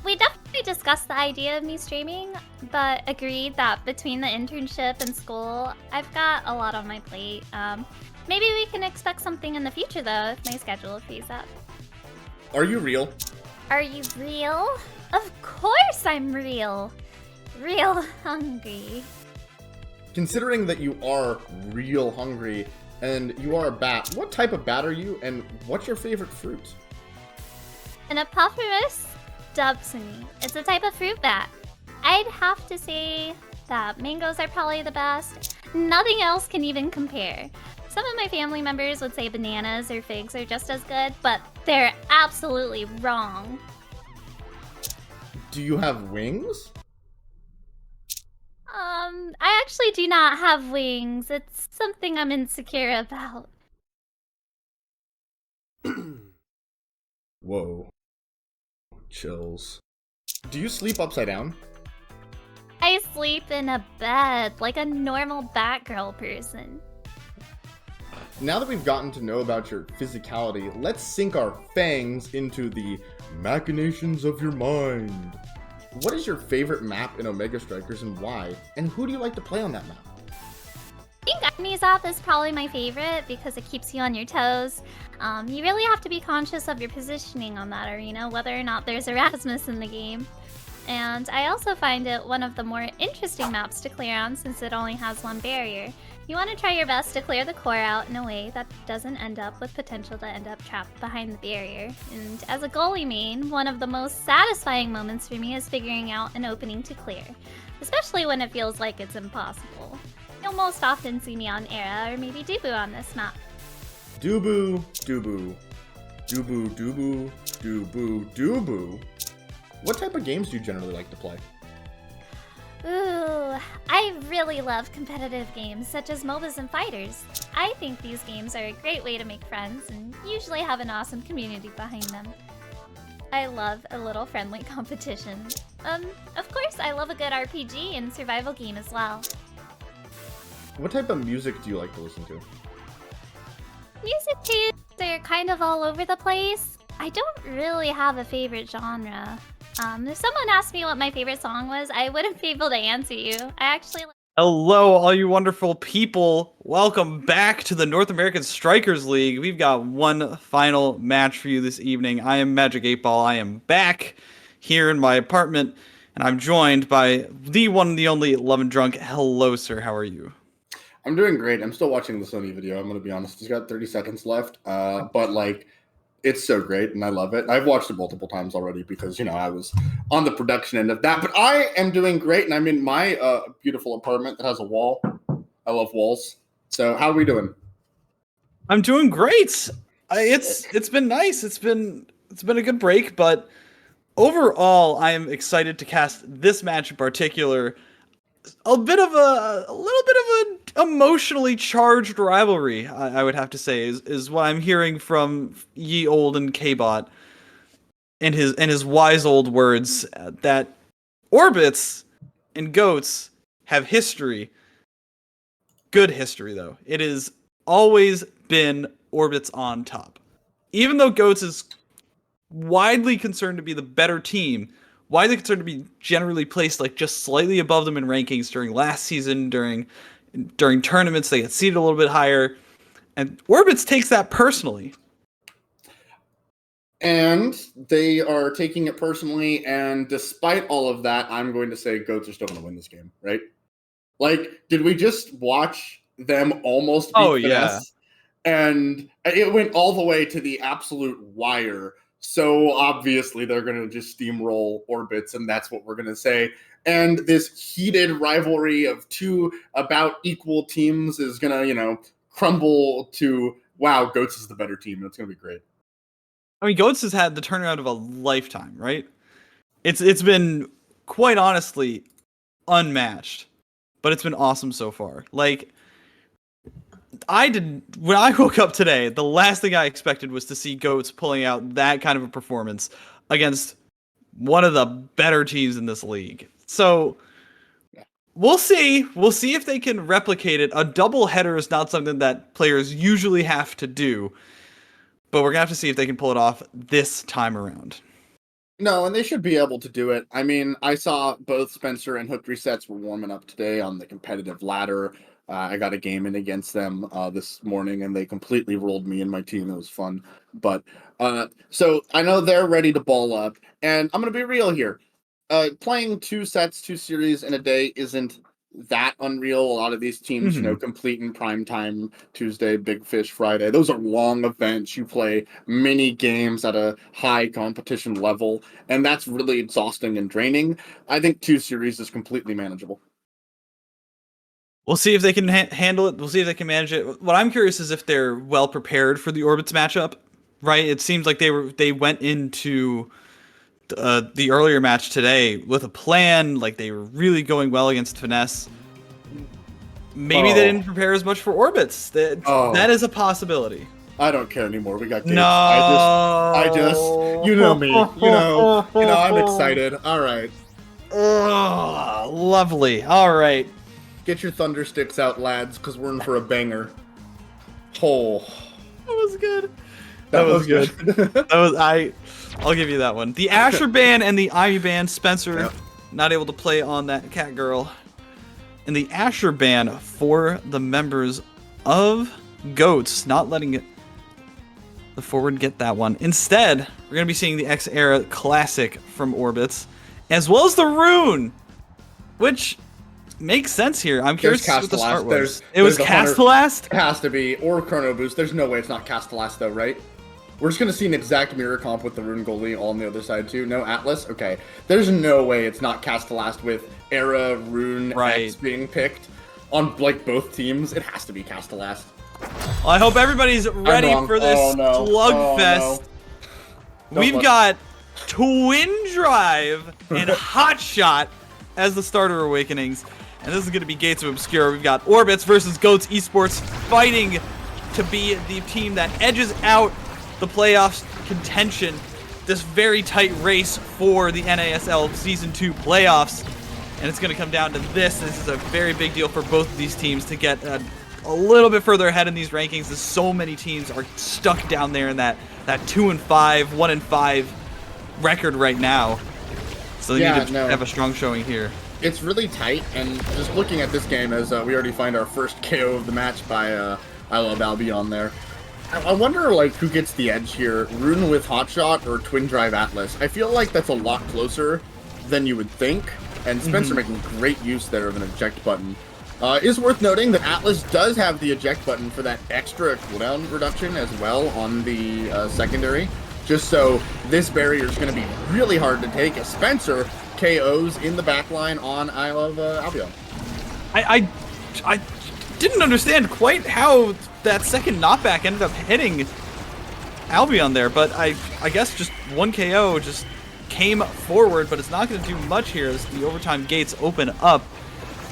We definitely discussed the idea of me streaming, but agreed that between the internship and school, I've got a lot on my plate. Maybe we can expect something in the future, though, if my schedule frees up. Are you real? Are you real? Of course I'm real. Real hungry. Considering that you are real hungry and you are a bat, what type of bat are you, and what's your favorite fruit? An Apophymus Dobsoni. It's a type of fruit bat. I'd have to say that mangoes are probably the best. Nothing else can even compare. Some of my family members would say bananas or figs are just as good, but they're absolutely wrong. Do you have wings? I actually do not have wings. It's something I'm insecure about. Whoa. Chills. Do you sleep upside down? I sleep in a bed like a normal Batgirl person. Now that we've gotten to know about your physicality, let's sink our fangs into the machinations of your mind. What is your favorite map in Omega Strikers and why? And who do you like to play on that map? I think Aimee's app is probably my favorite because it keeps you on your toes. You really have to be conscious of your positioning on that arena, whether or not there's Erasmus in the game. And I also find it one of the more interesting maps to clear on since it only has one barrier. You want to try your best to clear the core out in a way that doesn't end up with potential to end up trapped behind the barrier. And as a goalie main, one of the most satisfying moments for me is figuring out an opening to clear, especially when it feels like it's impossible. You'll most often see me on Era or maybe Dubu on this map. Dubu, Dubu, Dubu, Dubu, Dubu, Dubu. What type of games do you generally like to play? Ooh, I really love competitive games such as MOBAs and fighters. I think these games are a great way to make friends and usually have an awesome community behind them. I love a little friendly competition. Of course, I love a good RPG and survival game as well. What type of music do you like to listen to? Music tastes are kind of all over the place. I don't really have a favorite genre. If someone asked me what my favorite song was, I wouldn't be able to answer you. I actually Hello, all you wonderful people. Welcome back to the North American Strikers League. We've got one final match for you this evening. I am Magic 8-Ball. I am back here in my apartment, and I'm joined by the one and the only Love and Drunk. Hello, sir. How are you? I'm doing great. I'm still watching the Sony video. I'm going to be honest. It's got 30 seconds left. But like, it's so great, and I love it. I've watched it multiple times already because, you know, I was on the production end of that. But I am doing great, and I'm in my beautiful apartment that has a wall. I love walls. So how are we doing? I'm doing great. It's been nice. It's been a good break, but overall, I am excited to cast this match in particular. A little bit of an emotionally charged rivalry, I would have to say, is what I'm hearing from Ye Old and K-Bot and his wise old words that Orbits and Goats have history. Good history, though. It has always been Orbits on top. Even though Goats is widely concerned to be the better team, widely concerned to be generally placed like just slightly above them in rankings during last season, during tournaments, they get seeded a little bit higher, and Orbits takes that personally. And they are taking it personally, and despite all of that, I'm going to say Goats are still going to win this game, right? Like, did we just watch them almost beat Finesse? And it went all the way to the absolute wire. So obviously they're going to just steamroll Orbits, and that's what we're going to say. And this heated rivalry of two about equal teams is going to, you know, crumble to, wow, Goats is the better team, and it's going to be great. I mean, Goats has had the turnaround of a lifetime, right? It's been, quite honestly, unmatched, but it's been awesome so far. Like, when I woke up today, the last thing I expected was to see Goats pulling out that kind of a performance against one of the better teams in this league. So we'll see. We'll see if they can replicate it. A double header is not something that players usually have to do, but we're gonna have to see if they can pull it off this time around. No, and they should be able to do it. I mean, I saw both Spencer and Hook Resets were warming up today on the competitive ladder. I got a game in against them this morning, and they completely rolled me and my team. It was fun. But so I know they're ready to ball up, and I'm going to be real here. Playing 2 series in a day isn't that unreal. A lot of these teams, you know, complete in prime time, Tuesday, Big Fish Friday. Those are long events. You play mini games at a high competition level, and that's really exhausting and draining. I think 2 series is completely manageable. We'll see if they can handle it. We'll see if they can manage it. What I'm curious is if they're well prepared for the Orbits matchup, right? It seems like they went into the earlier match today with a plan, like they were really going well against Finesse. Maybe they didn't prepare as much for Orbits. That is a possibility. I don't care anymore. We got games. No. I just, you know me. You know, I'm excited. All right. Oh, lovely. All right. Get your thunder sticks out, lads, because we're in for a banger. Oh. That was good. That was good. I'll give you that one. The Asher band and the Ivy band, Spencer, not able to play on that cat girl. And the Asher band for the members of Goats, not letting the forward get that one. Instead, we're going to be seeing the X-Era Classic from Orbits, as well as the Rune, which makes sense here. I'm curious what the start was. It was Castellast? It has to be, or Chrono Boost. There's no way it's not Castellast, though, right? We're just going to see an exact mirror comp with the Rune Goalie all on the other side, too. No Atlas? Okay. There's no way it's not Castellast with Era, Rune, X being picked on, like, both teams. It has to be Castellast. Well, I hope everybody's ready for this slugfest. We've got Twin Drive and Hot Shot as the starter awakenings. And this is going to be Gates of Obscure. We've got Orbits versus Goats Esports fighting to be the team that edges out the playoffs contention this very tight race for the NASL Season 2 playoffs. And it's going to come down to this. This is a very big deal for both of these teams to get a little bit further ahead in these rankings, as so many teams are stuck down there in that 2-5, 1-5 record right now. So they need to have a strong showing here. It's really tight, and just looking at this game as we already find our first KO of the match by I Love Albion there. I wonder, like, who gets the edge here, Rune with Hotshot or Twin Drive Atlas? I feel like that's a lot closer than you would think, and Spencer making great use there of an eject button. Is worth noting that Atlas does have the eject button for that extra cooldown reduction as well on the secondary, just so this barrier is going to be really hard to take as Spencer KOs in the backline on I Love Albion. I didn't understand quite how that second knockback ended up hitting Albion there, but I guess just one KO just came forward, but it's not going to do much here as the overtime gates open up.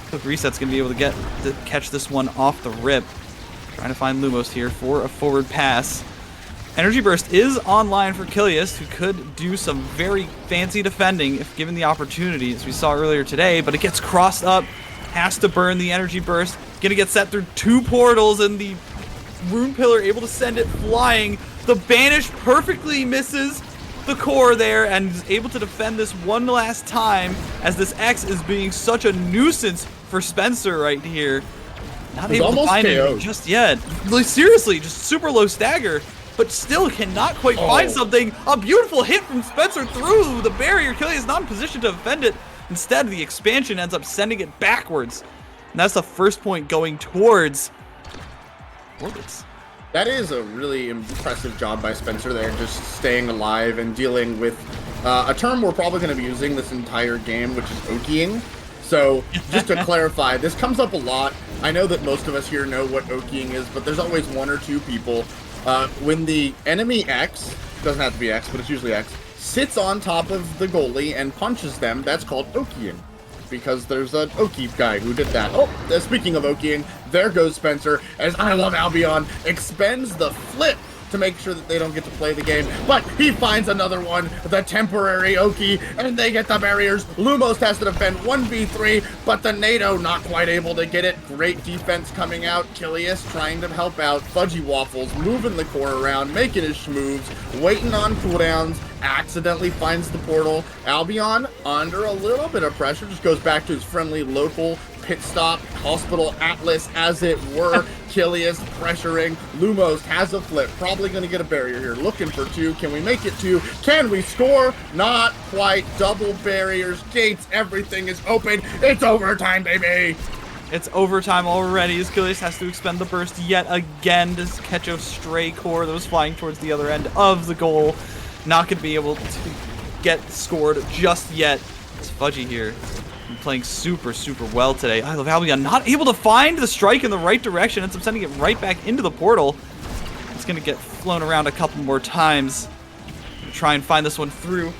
Quick Reset's going to be able to catch this one off the rip. Trying to find Lumos here for a forward pass. Energy Burst is online for Kilius, who could do some very fancy defending if given the opportunity, as we saw earlier today, but it gets crossed up, has to burn the Energy Burst, going to get set through 2 portals, and the Rune Pillar able to send it flying. The Banish perfectly misses the core there and is able to defend this one last time, as this X is being such a nuisance for Spencer right here. Not able to find it just yet. Like, seriously, just super low stagger, but still cannot quite find something. A beautiful hit from Spencer through the barrier. Killy is not in position to defend it. Instead, the expansion ends up sending it backwards. And that's the first point going towards Orbits. That is a really impressive job by Spencer there, just staying alive and dealing with a term we're probably going to be using this entire game, which is Okiing. So, just to clarify, this comes up a lot. I know that most of us here know what Okiing is, but there's always 1 or 2 people. When the enemy X, doesn't have to be X, but it's usually X, sits on top of the goalie and punches them, that's called Okiing. Because there's an Oki guy who did that. Oh, speaking of Okiing, there goes Spencer as I Love Albion expends the flip to make sure that they don't get to play the game. But he finds another one, the temporary Oki, and they get the barriers. Lumos has to defend 1v3, but the NATO not quite able to get it. Great defense coming out. Kilius trying to help out. Fudgy Waffles moving the core around, making his moves, waiting on cooldowns. Accidentally finds the portal. Albion, under a little bit of pressure, just goes back to his friendly local pit stop, Hospital Atlas, as it were. Kilius pressuring. Lumos has a flip. Probably going to get a barrier here. Looking for 2. Can we make it 2? Can we score? Not quite. Double barriers, gates, everything is open. It's overtime, baby. It's overtime already as Kilius has to expend the burst yet again to catch a stray core that was flying towards the other end of the goal. Not going to be able to get scored just yet. It's Fudgy here. Playing super well today. I Love Albion not able to find the strike in the right direction. Ends up sending it right back into the portal. It's going to get flown around a couple more times. Try and find this one through.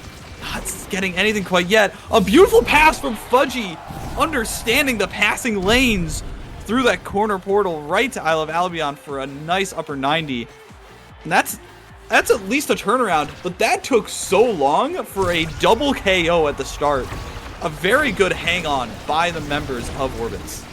Not getting anything quite yet. A beautiful pass from Fudgy. Understanding the passing lanes through that corner portal right to I Love Albion for a nice upper 90. And that's at least a turnaround, but that took so long for a double KO at the start. A very good hang-on by the members of Orbits.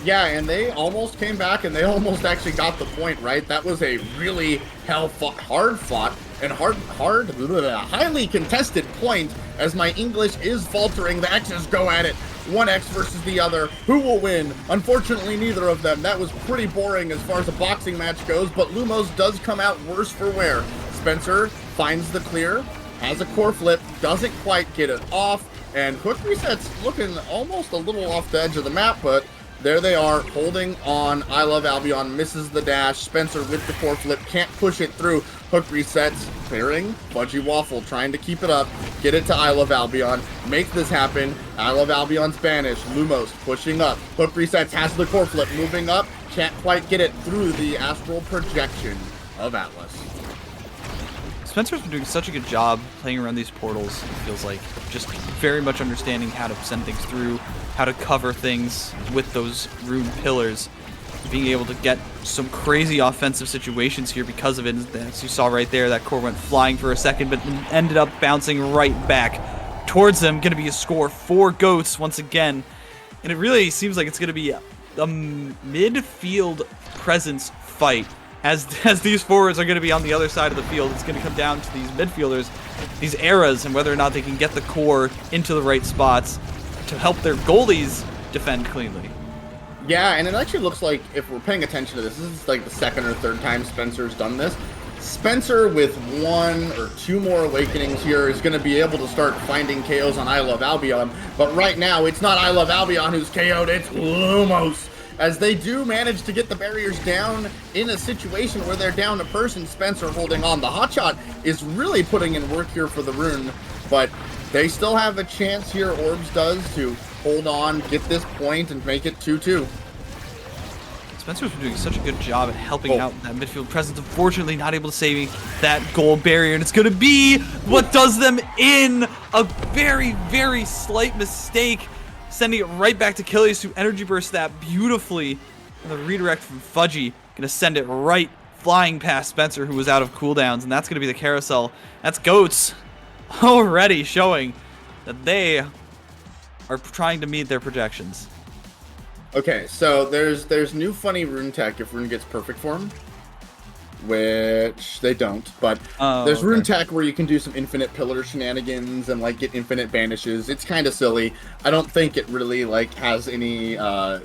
Yeah, and they almost came back, and they almost actually got the point, right? That was a really hard-fought, and highly contested point, as my English is faltering. The X's go at it. One X versus the other. Who will win? Unfortunately, neither of them. That was pretty boring as far as a boxing match goes, but Lumos does come out worse for wear. Spencer finds the clear, has a core flip, doesn't quite get it off, and Quick Reset's looking almost a little off the edge of the map, but there they are, holding on. I Love Albion misses the dash. Spencer with the core flip, can't push it through. Hook Resets, clearing. Fudgy Waffle trying to keep it up, get it to I Love Albion, make this happen. I Love Albion's banished. Lumos pushing up. Hook Resets has the core flip, moving up, can't quite get it through the astral projection of Atlas. Spencer's been doing such a good job playing around these portals, it feels like. Just very much understanding how to send things through, how to cover things with those rune pillars. being able to get some crazy offensive situations here because of it. As you saw right there, that core went flying for a second, but ended up bouncing right back towards them. Going to be a score for Goats once again. And it really seems like it's going to be a midfield presence fight. As these forwards are going to be on the other side of the field, it's going to come down to these midfielders, these eras, and whether or not they can get the core into the right spots to help their goalies defend cleanly. Yeah, and it actually looks like, if we're paying attention to this is like the second or third time Spencer's done this. Spencer, with 1 or 2 more awakenings here, is going to be able to start finding KOs on I Love Albion. But right now, it's not I Love Albion who's KO'd, it's Lumos. As they do manage to get the barriers down in a situation where they're down a person, Spencer holding on. The hotshot is really putting in work here for the Rune, but they still have a chance here, Orbs does, to hold on, get this point, and make it 2-2. Spencer's been doing such a good job at helping out that midfield presence. Unfortunately, not able to save that goal barrier, and it's going to be what does them in. A very, very slight mistake, sending it right back to Kilius, who energy burst that beautifully. And the redirect from Fudgy, going to send it right flying past Spencer, who was out of cooldowns, and that's going to be the carousel. That's Goats already showing that they are trying to meet their projections. Okay, so there's new funny rune tech if rune gets perfect form, which they don't, but there's rune tech where you can do some infinite pillar shenanigans and like get infinite banishes. It's kind of silly. I don't think it really like has any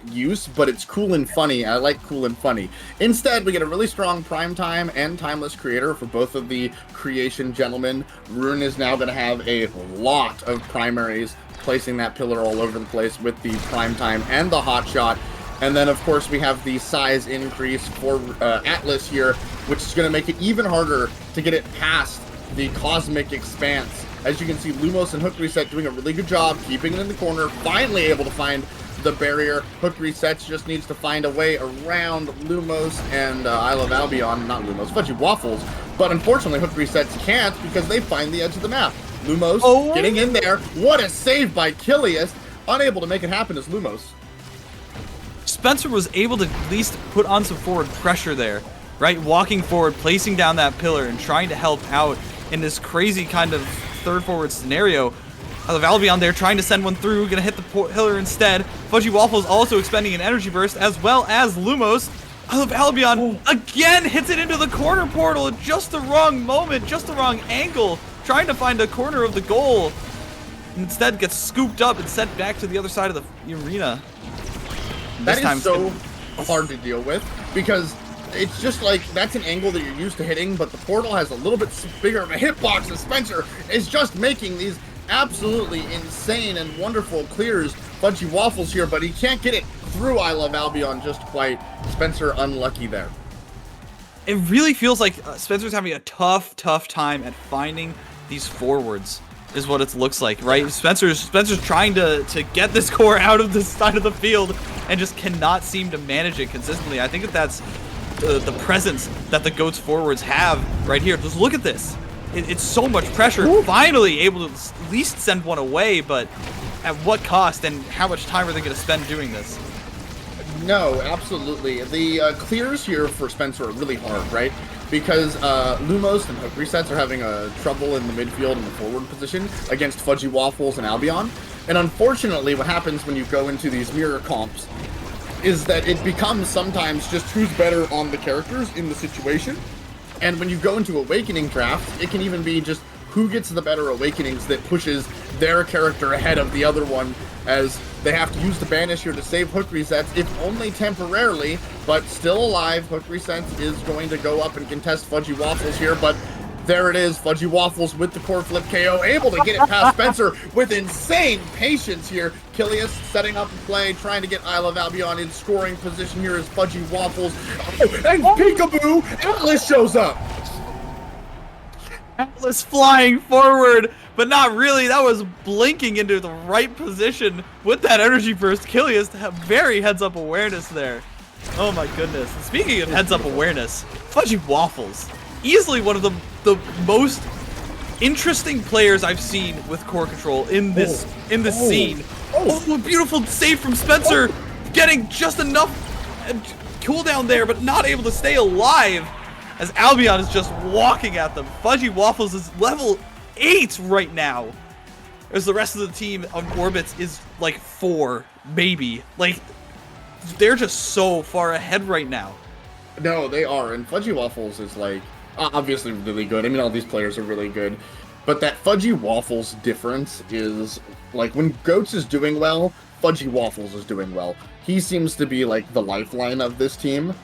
use, but it's cool and funny. I like cool and funny. Instead, we get a really strong prime time and timeless creator for both of the creation gentlemen. Rune is now going to have a lot of primaries, placing that pillar all over the place with the prime time and the hot shot. And then, of course, we have the size increase for Atlas here, which is going to make it even harder to get it past the Cosmic Expanse. As you can see, Lumos and Hook Reset doing a really good job keeping it in the corner, finally able to find the barrier. Hook Resets just needs to find a way around Lumos and I Love Albion, not Lumos, Fudgy Waffles. But unfortunately, Hook Resets can't because they find the edge of the map. Lumos getting in there. What a save by Kilius. Unable to make it happen is Lumos. Spencer was able to at least put on some forward pressure there, right? Walking forward, placing down that pillar, and trying to help out in this crazy kind of third forward scenario. I Love Albion there trying to send one through, gonna hit the pillar instead. Fudgy Waffles also expending an energy burst, as well as Lumos. I Love Albion again hits it into the corner portal at just the wrong moment, just the wrong angle, trying to find a corner of the goal. Instead gets scooped up and sent back to the other side of the arena. That is so hard to deal with because it's just like that's an angle that you're used to hitting, but the portal has a little bit bigger of a hitbox, and Spencer is just making these absolutely insane and wonderful clears. Fudgy Waffles here, but he can't get it through I Love Albion just quite. Spencer unlucky there. It really feels like Spencer's having a tough time at finding these forwards, is what it looks like, right? Spencer's trying to get this core out of this side of the field and just cannot seem to manage it consistently. I think that's the presence that the Goats forwards have right here. Just look at this. It's so much pressure. Finally able to at least send one away, but at what cost and how much time are they going to spend doing this? No, absolutely. The clears here for Spencer are really hard, right? Because Lumos and Hook Resets are having trouble in the midfield and the forward position against Fudgy Waffles and Albion. And unfortunately, what happens when you go into these mirror comps is that it becomes sometimes just who's better on the characters in the situation. And when you go into Awakening drafts, it can even be just who gets the better Awakenings that pushes their character ahead of the other one, as they have to use the Banish here to save Hook Resets, if only temporarily, but still alive. Hook Resets is going to go up and contest Fudgy Waffles here, but there it is. Fudgy Waffles with the core flip KO, able to get it past Spencer with insane patience here. Kilius setting up a play, trying to get I Love Albion in scoring position here as Fudgy Waffles. And peekaboo, Atlas shows up. Atlas flying forward, but not really. That was blinking into the right position with that energy burst. Kilius to have very heads-up awareness there. Oh my goodness. Speaking of heads-up awareness, Fudgy Waffles, easily one of the most interesting players I've seen with core control in this scene. Oh, a beautiful save from Spencer, getting just enough cooldown there, but not able to stay alive as Albion is just walking at them. Fudgy Waffles is level 8 right now, as the rest of the team on Orbits is like 4, maybe. Like, they're just so far ahead right now. No, they are, and Fudgy Waffles is like obviously really good. I mean, all these players are really good, but that Fudgy Waffles difference is like when Goats is doing well, Fudgy Waffles is doing well. He seems to be like the lifeline of this team,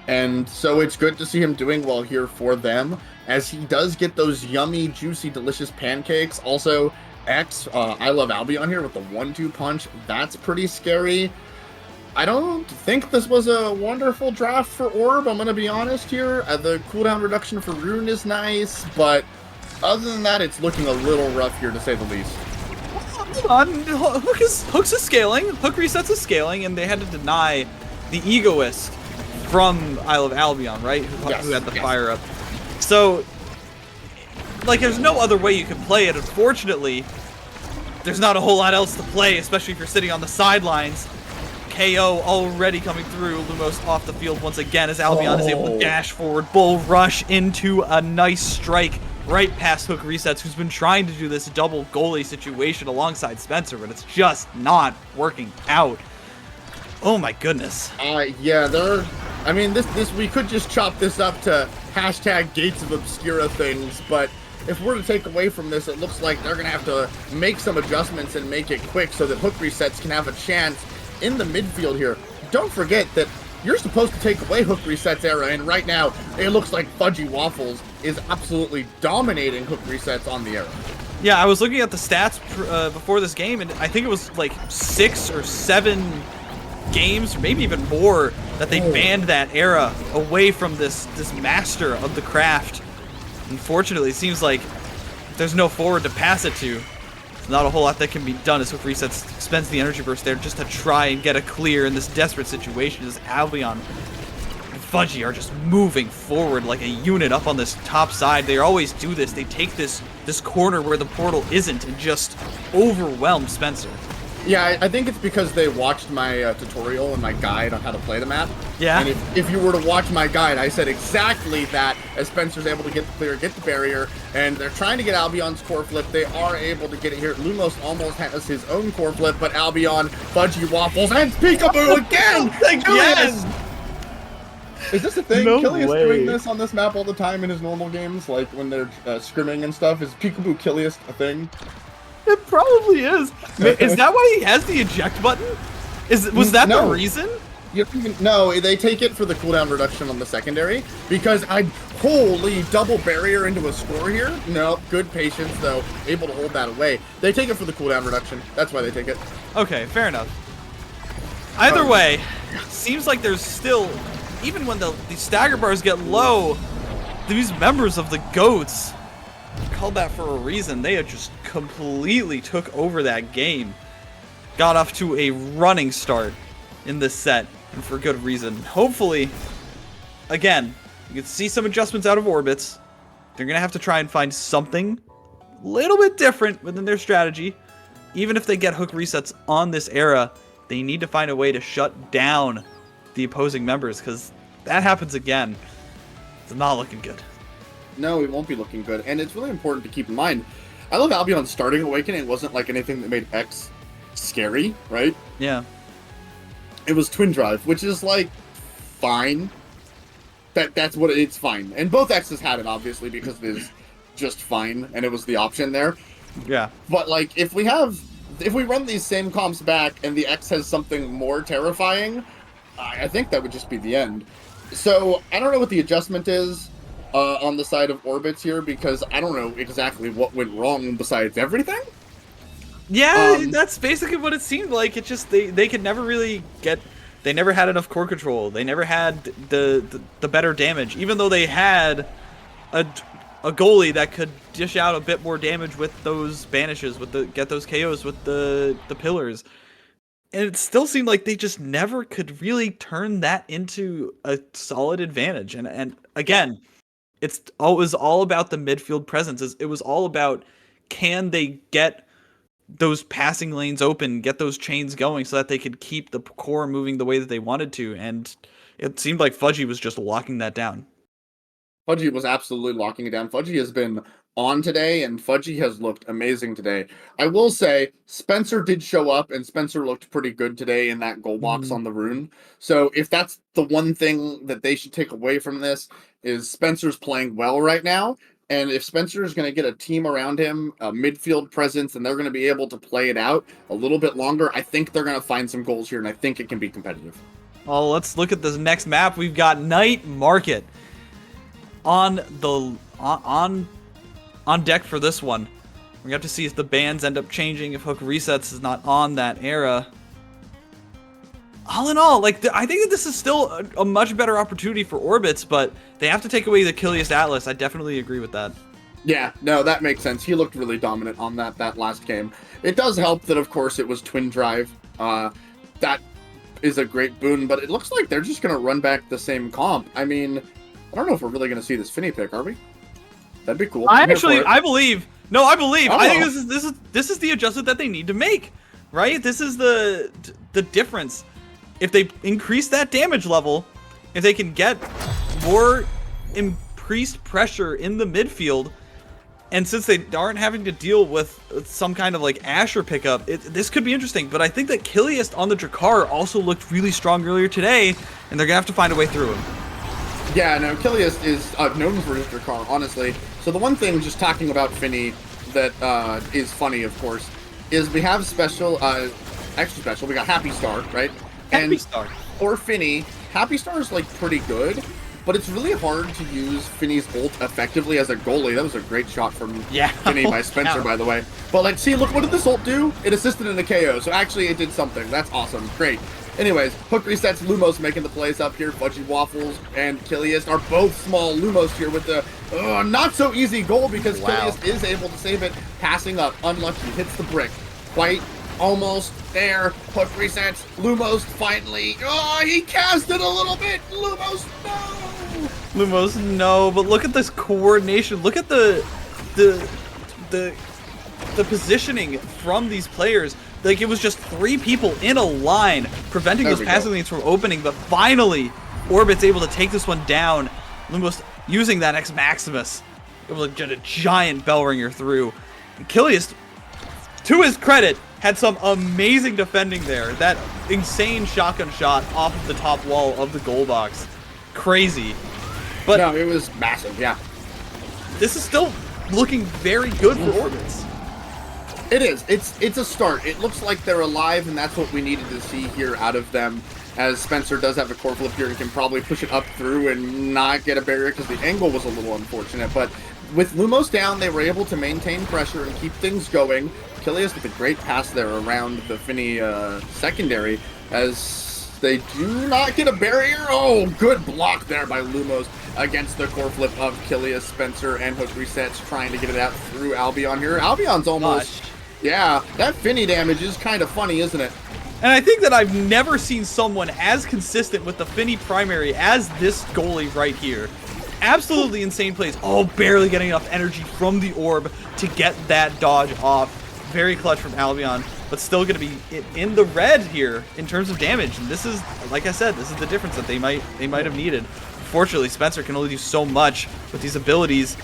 and so it's good to see him doing well here for them, as he does get those yummy, juicy, delicious pancakes. Also, X, I love Albion here with the 1-2 punch. That's pretty scary. I don't think this was a wonderful draft for Orb, I'm going to be honest here. The cooldown reduction for Rune is nice, but other than that, it's looking a little rough here, to say the least. Hooks is scaling. Hook resets is scaling, and they had to deny the Egoist from Isle of Albion, right? Who had the fire up. So, like, there's no other way you can play it. Unfortunately, there's not a whole lot else to play, especially if you're sitting on the sidelines. KO already coming through. Lumos off the field once again as Albion is able to dash forward. Bull rush into a nice strike right past Hook Resets, who's been trying to do this double goalie situation alongside Spencer, but it's just not working out. Oh my goodness. Yeah, I mean, this we could just chop this up to hashtag Gates of Obscura things, but if we're to take away from this, it looks like they're going to have to make some adjustments and make it quick so that Hook Resets can have a chance in the midfield here. Don't forget that you're supposed to take away Hook Resets era, and right now it looks like Fudgy Waffles is absolutely dominating Hook Resets on the era. Yeah, I was looking at the stats before this game, and I think it was like 6 or 7 games, or maybe even more, that they banned that era away from this master of the craft. Unfortunately, it seems like there's no forward to pass it to. Not a whole lot that can be done as Hook Resets spends the energy burst there just to try and get a clear in this desperate situation as Albion and Fudgy are just moving forward like a unit up on this top side. They always do this. They take this corner where the portal isn't and just overwhelm Spencer. Yeah, I think it's because they watched my tutorial and my guide on how to play the map. Yeah. And if you were to watch my guide, I said exactly that as Spencer's able to get the clear, get the barrier, and they're trying to get Albion's core flip. They are able to get it here. Lumos almost has his own core flip, but Albion, Fudgy Waffles, and Peekaboo again! Yes! Is this a thing? No Killius way. doing this on this map all the time in his normal games? Like when they're scrimming and stuff? Is Peekaboo Killius a thing? It probably is. Is that why he has the eject button? Was that the reason? No, they take it for the cooldown reduction on the secondary, because holy double barrier into a score here. No, good patience though, able to hold that away. They take it for the cooldown reduction. That's why they take it. Okay, fair enough. Either way, seems like there's still, even when the stagger bars get low, these members of the Goats, called that for a reason. They had just completely took over that game. Got off to a running start in this set, and for good reason. Hopefully, again, you can see some adjustments out of Orbits. They're going to have to try and find something a little bit different within their strategy. Even if they get Hook Resets on this era, they need to find a way to shut down the opposing members, because that happens again. It's not looking good. No, it won't be looking good, and it's really important to keep in mind. I love Albion starting Awakening. It wasn't like anything that made X scary, right? Yeah. It was Twin Drive, which is like fine. That's what it's fine. And both X's had it, obviously, because it is just fine, and it was the option there. Yeah. But like if we run these same comps back and the X has something more terrifying, I think that would just be the end. So I don't know what the adjustment is on the side of Orbits here, because I don't know exactly what went wrong besides everything. Yeah, that's basically what it seemed like. It just they could never really get. They never had enough core control. They never had the better damage, even though they had a goalie that could dish out a bit more damage with those banishes, get those KOs with the pillars. And it still seemed like they just never could really turn that into a solid advantage. And again, it was all about the midfield presence. It was all about, can they get those passing lanes open, get those chains going so that they could keep the core moving the way that they wanted to. And it seemed like Fudgy was just locking that down. Fudgy was absolutely locking it down. Fudgy has been on today, and Fudgy has looked amazing today. I will say, Spencer did show up, and Spencer looked pretty good today in that goal box on the rune. So if that's the one thing that they should take away from this, is Spencer's playing well right now. And if Spencer is going to get a team around him, a midfield presence, and they're going to be able to play it out a little bit longer, I think they're going to find some goals here, and I think it can be competitive. Well, let's look at this next map. We've got Night Market on deck for this one. We have to see if the bans end up changing, if Hook Resets is not on that era. All in all, like, I think that this is still a much better opportunity for Orbits, but they have to take away the Killiest Atlas. I definitely agree with that. Yeah, no, that makes sense. He looked really dominant on that last game. It does help that, of course, it was Twin Drive. That is a great boon, but it looks like they're just going to run back the same comp. I mean, I don't know if we're really going to see this Finny pick, are we? That'd be cool. I believe. Oh. I think this is the adjustment that they need to make, right? This is the difference. If they increase that damage level, if they can get more increased pressure in the midfield, and since they aren't having to deal with some kind of like Asher pickup, this could be interesting. But I think that Killiest on the Drakkar also looked really strong earlier today, and they're gonna have to find a way through him. Yeah, no, Killiest is known for his Drakkar, honestly. So the one thing, just talking about Finny, that is funny, of course, is we have extra special. We got Happy Star, right? Happy Star. For Finny, Happy Star is like pretty good, but it's really hard to use Finny's ult effectively as a goalie. That was a great shot from Finny by Spencer, by the way. But like, see, look, what did this ult do? It assisted in the KO, so actually it did something. That's awesome. Great. Anyways, Hook Resets, Lumos making the plays up here. Fudgy Waffles and Killiest are both small. Lumos here with the not so easy goal because Killiest is able to save it. Passing up, unlucky, hits the brick. Quite almost there. Hook Resets, Lumos finally. Oh, he cast it a little bit. Lumos, no! Lumos, no, but look at this coordination. Look at the positioning from these players. Like, it was just 3 people in a line preventing those passing lanes from opening, but finally Orbit's able to take this one down. Lumos using that X Maximus, able to get a giant bell ringer through. And Killiest, to his credit, had some amazing defending there. That insane shotgun shot off of the top wall of the goal box. Crazy. But no, it was massive, yeah. This is still looking very good for Orbits. It is. It's a start. It looks like they're alive, and that's what we needed to see here out of them. As Spencer does have a core flip here, he can probably push it up through and not get a barrier because the angle was a little unfortunate. But with Lumos down, they were able to maintain pressure and keep things going. Killiest with a great pass there around the Finny secondary as they do not get a barrier. Oh, good block there by Lumos against the core flip of Killiest, Spencer, and Hook Resets trying to get it out through Albion here. Albion's almost... Yeah, that Finny damage is kind of funny, isn't it? And I think that I've never seen someone as consistent with the Finny primary as this goalie right here. Absolutely insane plays. Oh, barely getting enough energy from the orb to get that dodge off. Very clutch from Albion, but still going to be in the red here in terms of damage. And this is, like I said, this is the difference that they might have needed. Fortunately, Spencer can only do so much with these abilities.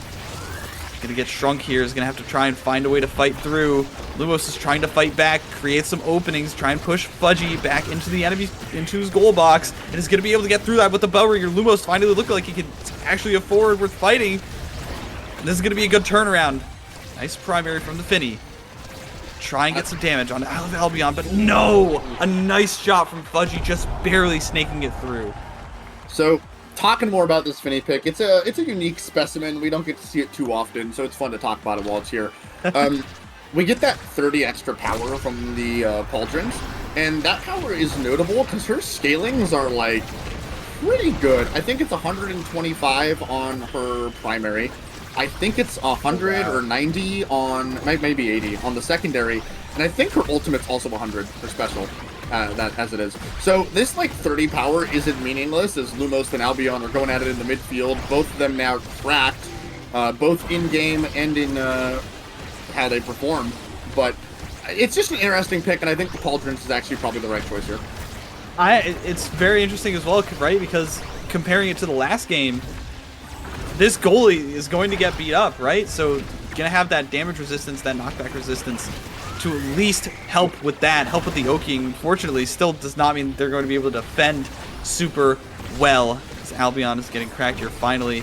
Gonna get shrunk here, is gonna have to try and find a way to fight through. Lumos is trying to fight back, create some openings, try and push Fudgy back into the enemy, into his goal box, and is gonna be able to get through that with the bell ringer. Lumos finally looked like he could actually afford worth fighting. And this is gonna be a good turnaround. Nice primary from the Finny. Try and get some damage on Albion, but no! A nice shot from Fudgy, just barely snaking it through. So, talking more about this Finny pick, it's a unique specimen. We don't get to see it too often, so it's fun to talk about it while it's here. We get that 30 extra power from the Pauldrons, and that power is notable because her scalings are like pretty good. I think it's 125 on her primary. I think it's 100 or 90 on, maybe 80 on the secondary, and I think her ultimate's also 100 for special. That as it is. So this like 30 power isn't meaningless as Lumos and Albion are going at it in the midfield. Both of them now cracked, both in game and in how they perform. But it's just an interesting pick, and I think the Pauldrons is actually probably the right choice here. It's very interesting as well, right? Because comparing it to the last game, this goalie is going to get beat up, right? So gonna have that damage resistance, that knockback resistance to at least help with that, help with the oaking. Fortunately, still does not mean they're going to be able to defend super well. As Albion is getting cracked here finally.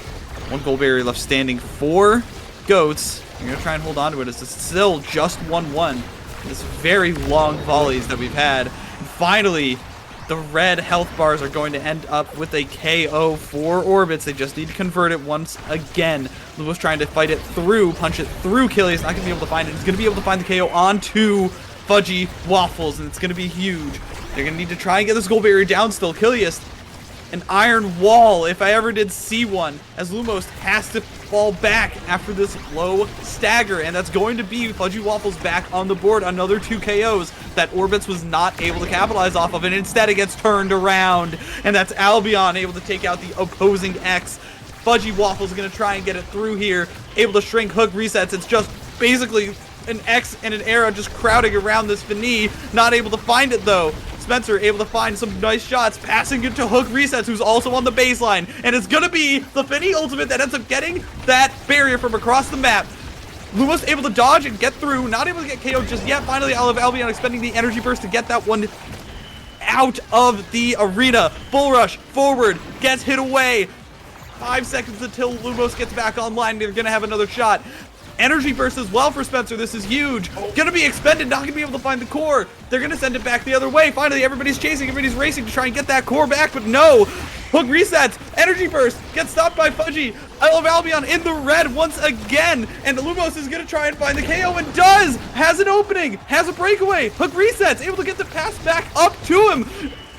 One goal barrier left standing for Goats. You're gonna try and hold on to it as it's still just 1-1. This very long volleys that we've had. And finally, the red health bars are going to end up with a KO for Orbits. They just need to convert it once again. Lumos trying to fight it through, punch it through Killy. He's not going to be able to find it. He's going to be able to find the KO onto Fudgy Waffles, and it's going to be huge. They're going to need to try and get this goal barrier down still. Killius, an iron wall, if I ever did see one, as Lumos has to fall back after this low stagger, and that's going to be Fudgy Waffles back on the board. Another 2 KOs that Orbits was not able to capitalize off of, and instead it gets turned around, and that's Albion able to take out the opposing X. Fudgy Waffles is going to try and get it through here, able to shrink hook resets. It's just basically an X and an Era just crowding around this Fini, not able to find it though. Spencer able to find some nice shots, passing it to Hook Resets, who's also on the baseline. And it's going to be the Fini ultimate that ends up getting that barrier from across the map. Lumos able to dodge and get through, not able to get KO'd just yet. Finally, Albion expending the energy burst to get that one out of the arena. Bull rush forward, gets hit away. 5 seconds until Lumos gets back online. They're going to have another shot. Energy burst as well for Spencer. This is huge. Gonna be expended, not gonna be able to find the core. They're gonna send it back the other way. Finally, everybody's chasing, everybody's racing to try and get that core back, but no. Hook resets, energy burst, gets stopped by Fudgy. I love Albion in the red once again, and Lumos is gonna try and find the KO and does! Has an opening, has a breakaway. Hook resets, able to get the pass back up to him.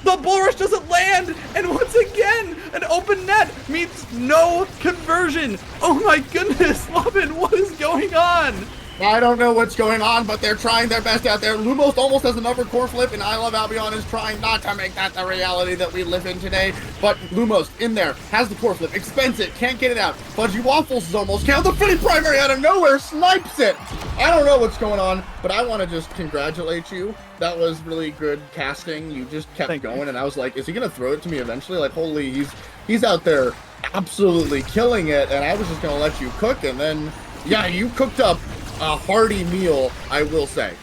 The bull rush doesn't land, and once again, an open net means no conversion. Oh my goodness, Lovin, what is going on? I don't know what's going on, but they're trying their best out there. Lumos almost has another core flip, and I Love Albion is trying not to make that the reality that we live in today. But Lumos in there, has the core flip, expends it, can't get it out. Fudgy Waffles is almost killed. The Fini primary out of nowhere snipes it. I don't know what's going on, but I want to just congratulate you. That was really good casting. You just kept going, and I was like, is he going to throw it to me eventually? Like, holy, he's out there absolutely killing it, and I was just going to let you cook, and then, yeah, you cooked up a hearty meal, I will say.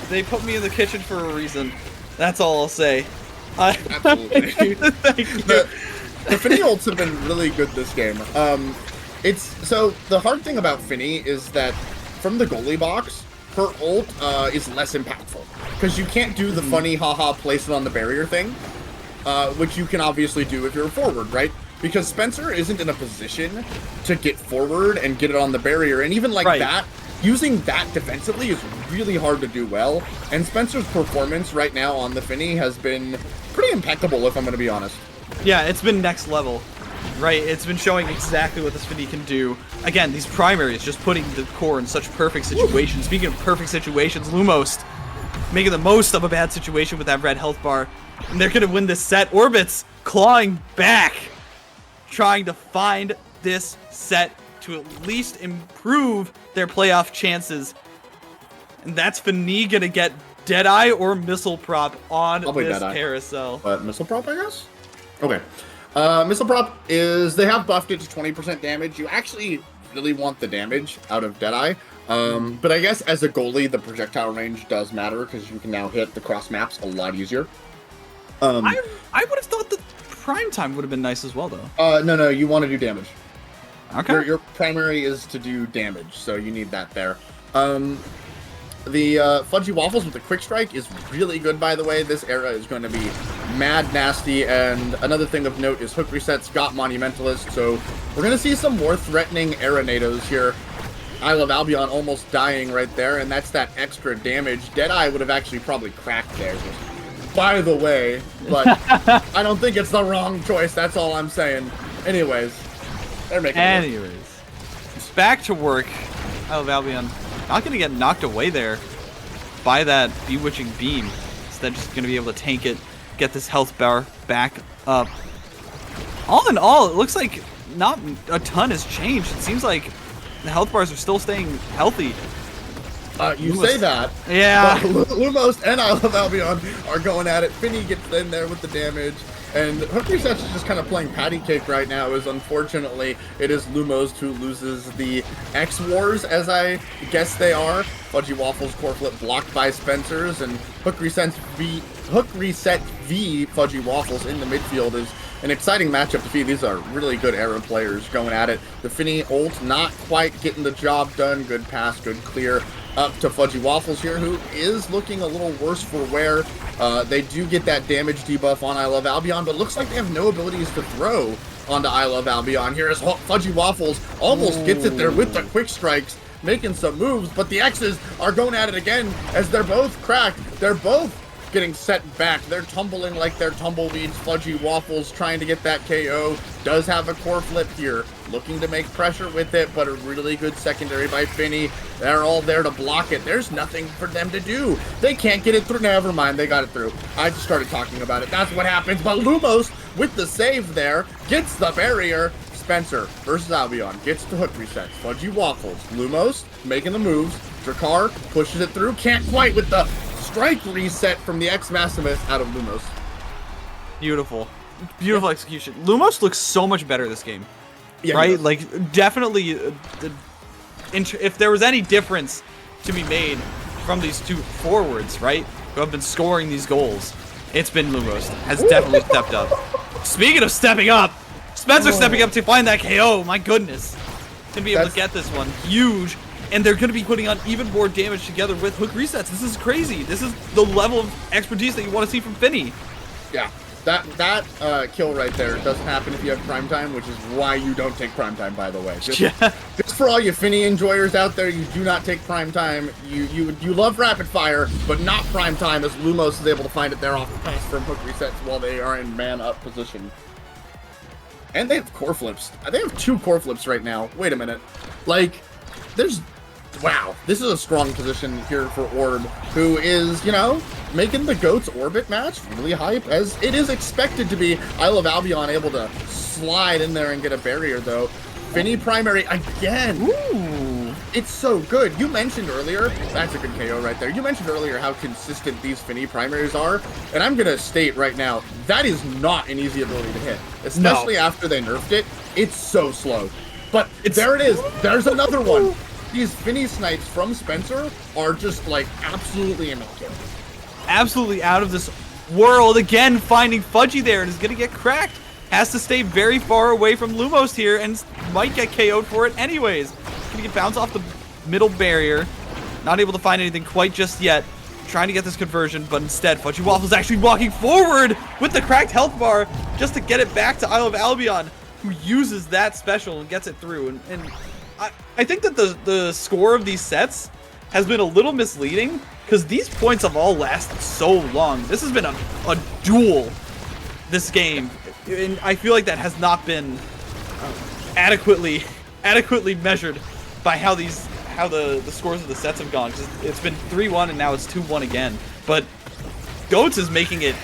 They put me in the kitchen for a reason. That's all I'll say. Absolutely. Thank you. The Fini ults have been really good this game. So the hard thing about Fini is that from the goalie box, her ult is less impactful because you can't do the funny haha place it on the barrier thing, which you can obviously do if you're forward, right? Because Spencer isn't in a position to get forward and get it on the barrier, and even like that, using that defensively is really hard to do well. And Spencer's performance right now on the Fini has been pretty impeccable, if I'm going to be honest. Yeah, it's been next level, right? It's been showing exactly what this Fini can do. Again, these primaries just putting the core in such perfect situations. Speaking of perfect situations, Lumos making the most of a bad situation with that red health bar. And they're going to win this set. Orbits clawing back, trying to find this set to at least improve their playoff chances. And that's Fini gonna get Deadeye or Missile Prop on Probably this Deadeye. carousel. But Missile Prop, I guess? Okay. Missile Prop is, they have buffed it to 20% damage. You actually really want the damage out of Deadeye. But I guess as a goalie, the projectile range does matter because you can now hit the cross maps a lot easier. I would have thought that prime time would have been nice as well, though. No, you want to do damage. Okay. Your primary is to do damage, so you need that there. The Fudgy Waffles with the quick strike is really good, by the way. This era is going to be mad nasty, and another thing of note is Hook Resets got Monumentalist, so we're going to see some more threatening Arenados here. I Love Albion almost dying right there, and that's that extra damage. Deadeye would have actually probably cracked there, by the way, but I don't think it's the wrong choice, that's all I'm saying. Anyways, they're making it work. It's back to work. I Love Albion not going to get knocked away there by that Bewitching Beam. Instead, just going to be able to tank it, get this health bar back up. All in all, it looks like not a ton has changed. It seems like the health bars are still staying healthy. You Lumos. say that. Yeah. But Lumos and I Love Albion are going at it. Finny gets in there with the damage. And Hook Resets is just kind of playing patty cake right now, as unfortunately it is Lumos who loses the X Wars, as I guess they are. Fudgy Waffles core flip blocked by Spencer's, and Hook Reset v Fudgy Waffles in the midfield is an exciting matchup to see. These are really good era players going at it. The Finny ult not quite getting the job done. Good pass, good clear. Up to Fudgy Waffles here, who is looking a little worse for wear. They do get that damage debuff on I Love Albion, but looks like they have no abilities to throw onto I Love Albion. Here is Fudgy Waffles, almost gets it there with the quick strikes, making some moves, but the X's are going at it again as they're both cracked. They're both getting set back. They're tumbling like they're tumbleweeds. Fudgy Waffles trying to get that KO. Does have a core flip here. Looking to make pressure with it, but a really good secondary by Finny. They're all there to block it. There's nothing for them to do. They can't get it through. Never mind, they got it through. I just started talking about it. That's what happens. But Lumos, with the save there, gets the barrier. Spencer versus Albion gets the hook resets. Fudgy Waffles. Lumos making the moves. Drakkar pushes it through. Can't quite with the strike reset from the X Maximus out of Lumos. Beautiful. Beautiful execution. Lumos looks so much better this game. Yeah, right? Like, definitely, if there was any difference to be made from these two forwards, right, who have been scoring these goals, it's been Lumos. Has definitely stepped up. Speaking of stepping up, Spencer stepping up to find that KO. My goodness. Gonna be able to get this one. Huge. And they're going to be putting on even more damage together with hook resets. This is crazy. This is the level of expertise that you want to see from Finny. Yeah, that kill right there doesn't happen if you have prime time, which is why you don't take prime time, by the way. Just for all you Finny enjoyers out there, you do not take prime time. You love rapid fire, but not prime time, as Lumos is able to find it there off the pass from hook resets while they are in man up position. And they have core flips. They have 2 core flips right now. Wait a minute. Like, there's... Wow, this is a strong position here for Orb, who is, you know, making the GOAT's orbit match really hype, as it is expected to be. I Love Albion able to slide in there and get a barrier, though. Finny primary again. Ooh, it's so good. You mentioned earlier, that's a good KO right there. You mentioned earlier how consistent these Finny primaries are, and I'm going to state right now, that is not an easy ability to hit, especially after they nerfed it. It's so slow. But there it is. There's another one. These Finny snipes from Spencer are just, like, absolutely immaculate. Absolutely out of this world. Again, finding Fudgy there, and is going to get cracked. Has to stay very far away from Lumos here, and might get KO'd for it anyways. Going to get bounced off the middle barrier. Not able to find anything quite just yet. Trying to get this conversion, but instead, Fudgy Waffle's actually walking forward with the cracked health bar just to get it back to Isle of Albion, who uses that special and gets it through. And I think that the score of these sets has been a little misleading, because these points have all lasted so long. This has been a duel this game, and I feel like that has not been adequately measured by how the scores of the sets have gone. Cause it's been 3-1 and now it's 2-1 again. But Goats is making it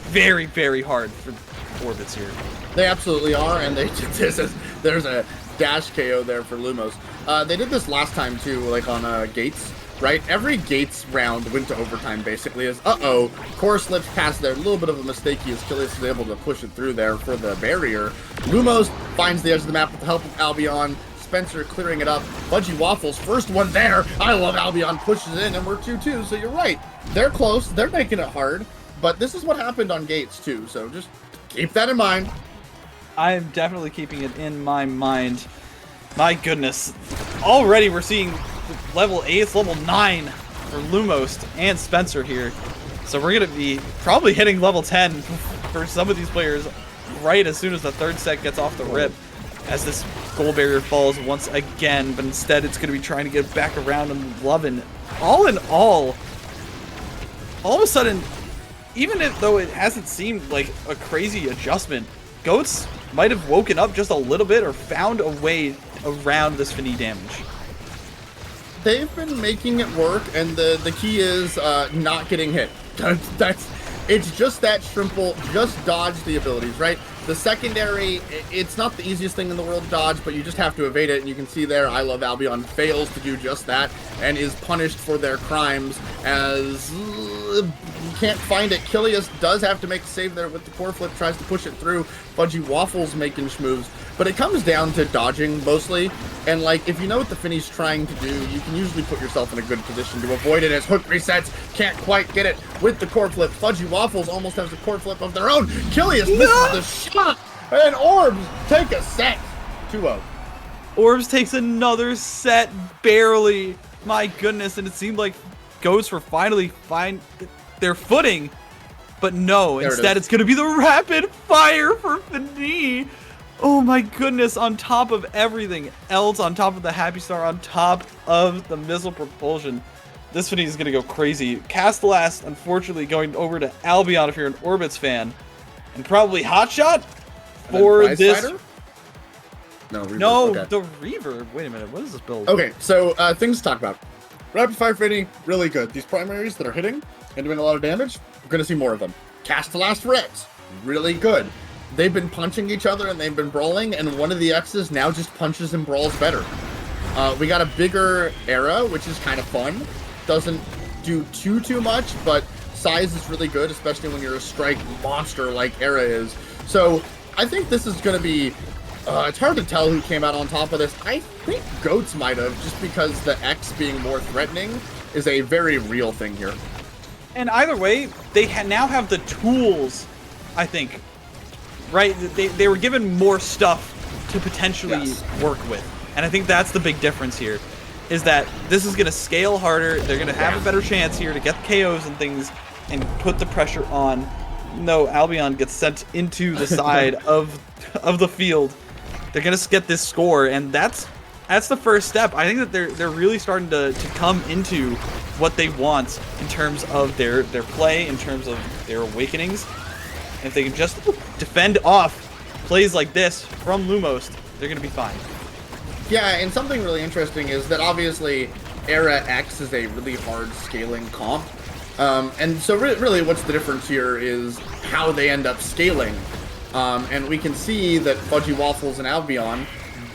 very, very hard for Orbits here. They absolutely are, and there's a dash KO there for Lumos. They did this last time too, like on Gates, right? Every Gates round went to overtime basically. As core slips past there, a little bit of a mistake. Achilles is able to push it through there for the barrier. Lumos finds the edge of the map with the help of Albion. Spencer clearing it up. Fudgy Waffles, first one there. I Love Albion pushes in, and we're 2-2. So you're right. They're close. They're making it hard. But this is what happened on Gates too. So just keep that in mind. I am definitely keeping it in my mind. My goodness. Already we're seeing level 8, level 9 for Lumos and Spencer here. So we're going to be probably hitting level 10 for some of these players right as soon as the third set gets off the rip, as this goal barrier falls once again. But instead it's going to be trying to get back around and loving. All in all of a sudden, even though it hasn't seemed like a crazy adjustment, Goats might have woken up just a little bit or found a way around this Finny damage. They've been making it work, and the key is not getting hit. That's It's just that simple. Just dodge the abilities, right? The secondary, it's not the easiest thing in the world to dodge, but you just have to evade it. And you can see there, I Love Albion fails to do just that and is punished for their crimes as you can't find it. Kilius does have to make a save there with the core flip, tries to push it through. Fudgy Waffles making schmoves, but it comes down to dodging mostly. And like, if you know what the Finny's trying to do, you can usually put yourself in a good position to avoid it as hook resets. Can't quite get it with the core flip. Fudgy Waffles almost has a core flip of their own. Kilius misses the shot, and Orbs take a set. 2-0. Orbs takes another set, barely. My goodness, and it seemed like Goats were finally find their footing, but no, instead it's going to be the rapid fire for Finny. Oh my goodness, on top of everything else, on top of the Happy Star, on top of the missile propulsion, this Finny is going to go crazy. Castellast, unfortunately, going over to Albion if you're an Orbits fan, and probably Hotshot for this. Fighter? No, Reverb. No, okay. the Reverb. Wait a minute, what is this build? Okay, so things to talk about. Rapid Fire Finny, really good. These primaries that are hitting and doing a lot of damage, we're going to see more of them. Castellast Reds, really good. They've been punching each other and they've been brawling, and one of the X's now just punches and brawls better. We got a bigger Era, which is kind of fun. Doesn't do too much, but size is really good, especially when you're a strike monster like Era is. So I think this is going to be... it's hard to tell who came out on top of this. I think Goats might have, just because the X being more threatening is a very real thing here. And either way, they now have the tools, I think, right? They were given more stuff to potentially work with. And I think that's the big difference here, is that this is going to scale harder. They're going to have a better chance here to get KOs and things and put the pressure on. No, Albion gets sent into the side of the field. They're going to get this score, and that's the first step. I think that they're really starting to come into what they want in terms of their play, in terms of their awakenings. And if they can just defend off plays like this from Lumos, they're going to be fine. Yeah, and something really interesting is that obviously Era X is a really hard scaling comp. And so really what's the difference here is how they end up scaling. And we can see that Fudgy Waffles and Albion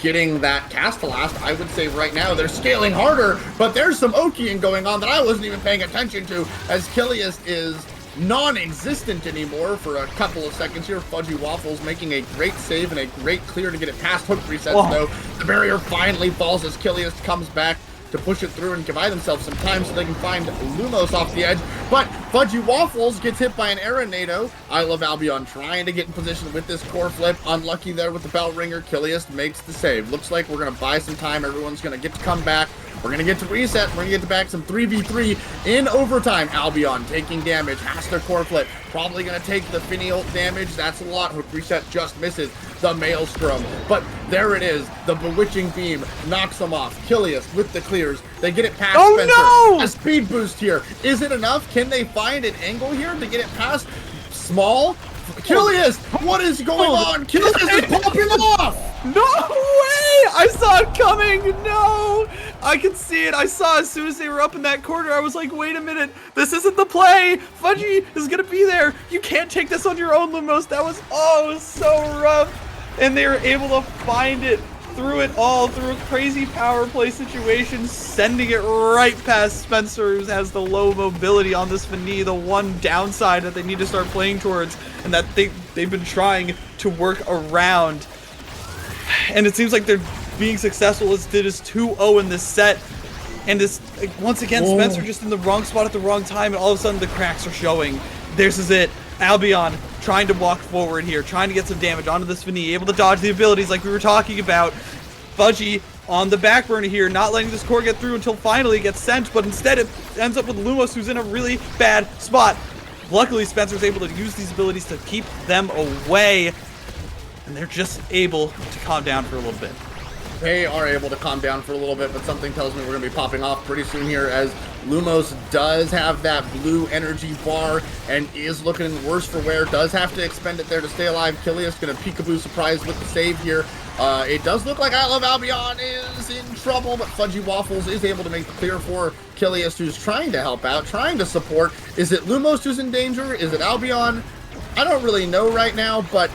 getting that Castellast, I would say right now they're scaling harder, but there's some Okiing going on that I wasn't even paying attention to, as Kilius is non-existent anymore for a couple of seconds here. Fudgy Waffles making a great save and a great clear to get it past hook resets, though. The barrier finally falls as Kilius comes back to push it through and buy themselves some time so they can find Lumos off the edge. But Fudgy Waffles gets hit by an Arenado. I Love Albion trying to get in position with this core flip. Unlucky there with the bell ringer. Kilius makes the save. Looks like we're going to buy some time. Everyone's going to get to come back. We're going to get to reset. We're going to get back some 3v3 in overtime. Albion taking damage. Has their core flip. Probably going to take the Finny ult damage. That's a lot. Hook reset just misses the Maelstrom. But there it is. The Bewitching Beam knocks them off. Kilius with the clears. They get it past Spencer. No! A speed boost here. Is it enough? Can they find an angle here to get it past Small? Kilius! What is going on? Kilius is popping off! No way! I saw it coming! No! I could see it. I saw as soon as they were up in that corner, I was like, wait a minute. This isn't the play. Fudgy is going to be there. You can't take this on your own, Lumos. That was, so rough. And they were able to find it through it all, through a crazy power play situation, sending it right past Spencer, who has the low mobility on this Finny, the one downside that they need to start playing towards, and that they've been trying to work around. And it seems like they're being successful. It is 2-0 in this set. And this, once again, Spencer just in the wrong spot at the wrong time, and all of a sudden the cracks are showing. This is it. Albion trying to walk forward here, trying to get some damage onto this Finny, able to dodge the abilities like we were talking about. Fudgy on the back burner here, not letting this core get through until finally it gets sent, but instead it ends up with Lumos, who's in a really bad spot. Luckily, Spencer's able to use these abilities to keep them away, and they're just able to calm down for a little bit. they are able to calm down for a little bit, but something tells me we're going to be popping off pretty soon here as Lumos does have that blue energy bar and is looking worse for wear. Does have to expend it there to stay alive. Kilius going to peekaboo surprise with the save here. It does look like I Love Albion is in trouble, but Fudgy Waffles is able to make the clear for Kilius, who's trying to help out, trying to support. Is it Lumos who's in danger? Is it Albion? I don't really know right now, but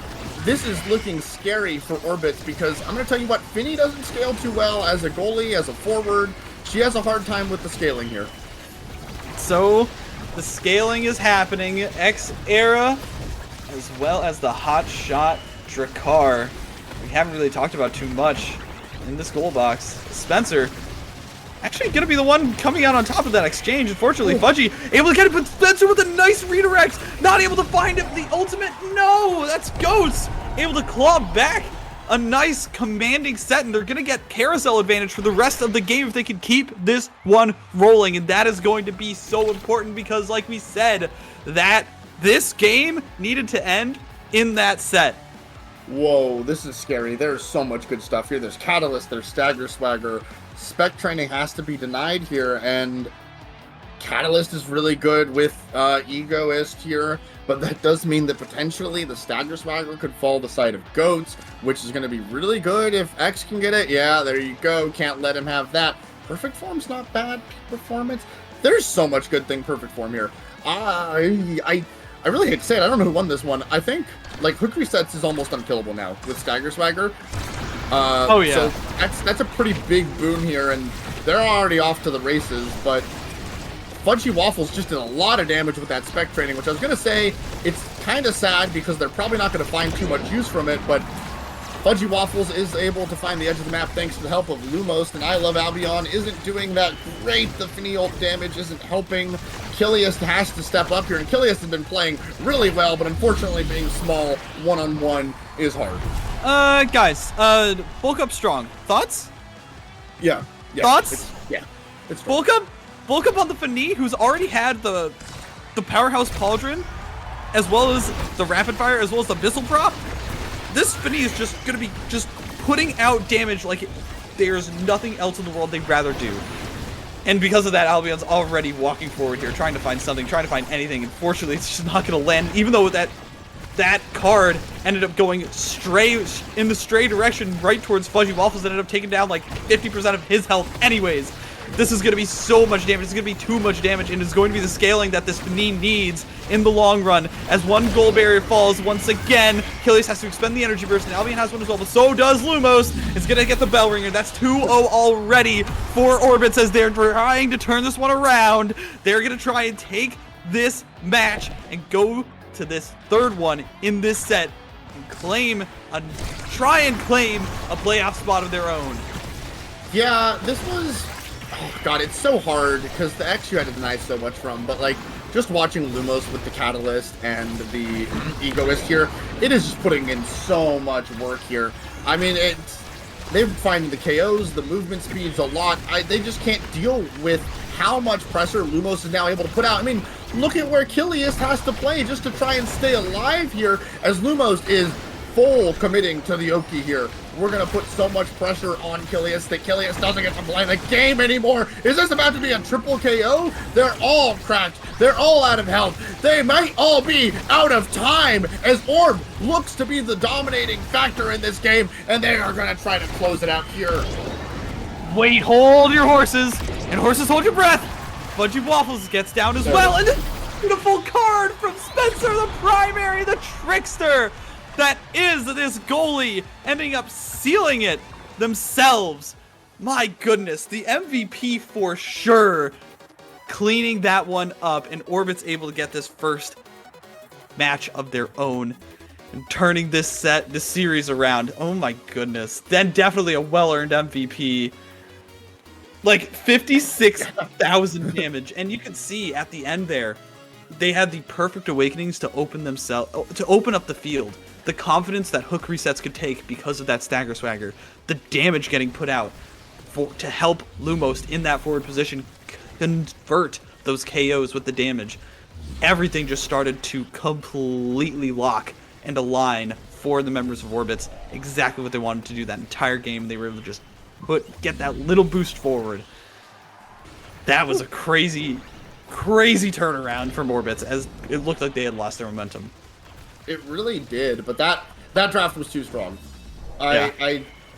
this is looking scary for Orbits because I'm going to tell you what, Finny doesn't scale too well as a goalie, as a forward. She has a hard time with the scaling here. So, the scaling is happening. X-Era, as well as the hot shot Drakkar. We haven't really talked about too much in this goal box. Spencer, actually going to be the one coming out on top of that exchange. Unfortunately, Fudgy able to get it, but Spencer with a nice redirect. Not able to find it. The ultimate. No, that's Ghost. Able to claw back a nice commanding set, and they're going to get carousel advantage for the rest of the game if they can keep this one rolling. And that is going to be so important because, like we said, that this game needed to end in that set. Whoa, this is scary. There's so much good stuff here. There's Catalyst, there's Stagger Swagger. Spec training has to be denied here, and Catalyst is really good with Egoist here, but that does mean that potentially the Stagger Swagger could fall the side of Goats, which is going to be really good if X can get it. Yeah, there you go. Can't let him have that. Perfect Form's not bad. Performance. There's so much good thing Perfect Form here. I really hate to say it. I don't know who won this one. I think, like, Hook Resets is almost unkillable now with Stagger Swagger. Oh, yeah. So that's a pretty big boon here, and they're already off to the races, but Fudgy Waffles just did a lot of damage with that spec training, which I was going to say, it's kind of sad because they're probably not going to find too much use from it, but Fudgy Waffles is able to find the edge of the map thanks to the help of Lumos, and I Love Albion isn't doing that great. The Finny ult damage isn't helping. Kilius has to step up here, and Kilius has been playing really well, but unfortunately being small one-on-one is hard. Guys, bulk up strong. Thoughts? Yeah. Thoughts? It's bulk up on the Finny, who's already had the powerhouse pauldron, as well as the rapid fire, as well as the missile prop. This Finny is just gonna be just putting out damage like there's nothing else in the world they'd rather do. And because of that, Albion's already walking forward here, trying to find something, trying to find anything. Unfortunately, it's just not gonna land, even though that card ended up going in the stray direction right towards Fudgy Waffles, ended up taking down like 50% of his health anyways. This is going to be so much damage. It's going to be too much damage, and it's going to be the scaling that this Finny needs in the long run. As one goal barrier falls once again, Kilius has to expend the energy burst, and Albion has one as well, but so does Lumos. It's going to get the bell ringer. That's 2-0 already for Orbits as they're trying to turn this one around. They're going to try and take this match and go to this third one in this set and try and claim a playoff spot of their own. Yeah, this was... Oh god, it's so hard because the X you had to deny so much from, but like just watching Lumos with the Catalyst and the Egoist here, it is just putting in so much work here. I mean, they're finding the KOs, the movement speeds a lot. They just can't deal with how much pressure Lumos is now able to put out. I mean, look at where Kilius has to play just to try and stay alive here as Lumos is full committing to the Oki here. We're going to put so much pressure on Kilius that Kilius doesn't get to play the game anymore. Is this about to be a triple KO? They're all cracked. They're all out of health. They might all be out of time as Orb looks to be the dominating factor in this game, and they are going to try to close it out here. Wait, hold your horses, and horses hold your breath. Fudgy Waffles gets down as well, and a beautiful card from Spencer, the primary, the trickster. That is this goalie ending up sealing it themselves. My goodness, the MVP for sure. Cleaning that one up, and Orbit's able to get this first match of their own and turning this series around. Oh my goodness. Then definitely a well-earned MVP. Like 56,000 damage, and you can see at the end there, they had the perfect awakenings to open up the field. The confidence that Hook Resets could take because of that Stagger Swagger, the damage getting put out to help Lumos in that forward position convert those KOs with the damage. Everything just started to completely lock and align for the members of Orbits, exactly what they wanted to do that entire game. They were able to just get that little boost forward. That was a crazy turnaround for Morbits, as it looked like they had lost their momentum. It really did, but that draft was too strong.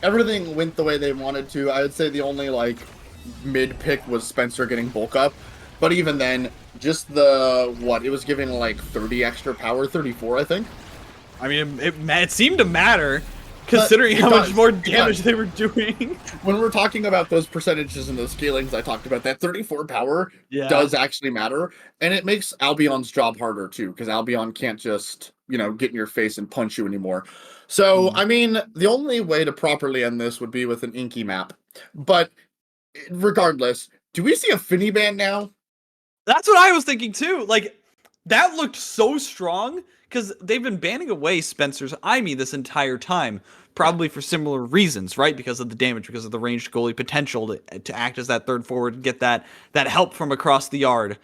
Everything went the way they wanted to. I would say the only like mid pick was Spencer getting bulk up, but even then, just it was giving like 30 extra power, 34 I think. I mean, it seemed to matter, considering how much more damage they were doing. When we're talking about those percentages and those scalings I talked about, that 34 power does actually matter, and it makes Albion's job harder too, because Albion can't just, get in your face and punch you anymore. So, I mean, the only way to properly end this would be with an Inky map. But regardless, do we see a Finny ban now? That's what I was thinking too. Like, that looked so strong, because they've been banning away Spencer's IME this entire time, probably for similar reasons, right? Because of the damage, because of the ranged goalie potential to act as that third forward and get that help from across the yard.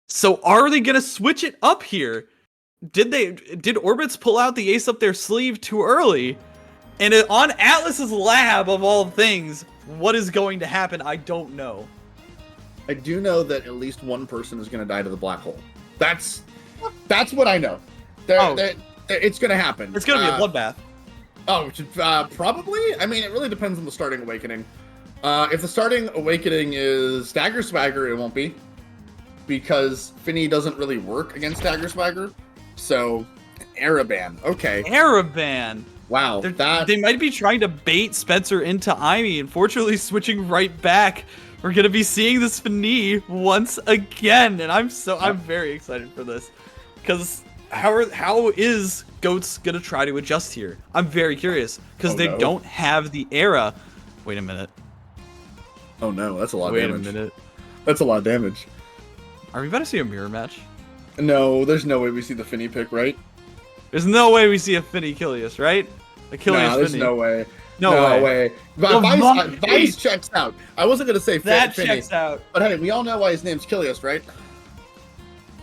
So are they going to switch it up here? Did Orbits pull out the ace up their sleeve too early? And on Atlas's lab, of all things, what is going to happen? I don't know. I do know that at least one person is going to die to the black hole. That's what I know. It's going to happen. It's going to be a bloodbath. Probably. I mean, it really depends on the starting awakening. If the starting awakening is Stagger Swagger, it won't be, because Finny doesn't really work against Stagger Swagger. So, Araban. Okay. Araban. Wow. They might be trying to bait Spencer into IME. Unfortunately, switching right back. We're gonna be seeing this Finny once again, and I'm very excited for this, because how is Goats gonna try to adjust here? I'm very curious, because they don't have the era. Wait a minute. Oh no, that's a lot of damage. Wait a minute. That's a lot of damage. Are we about to see a mirror match? No, there's no way we see the Finny pick, right? There's no way we see a Finny Kilius, right? There's no way. No way. Vice checks out. I wasn't going to say that Finny, checks out. But hey, we all know why his name's Kilius, right?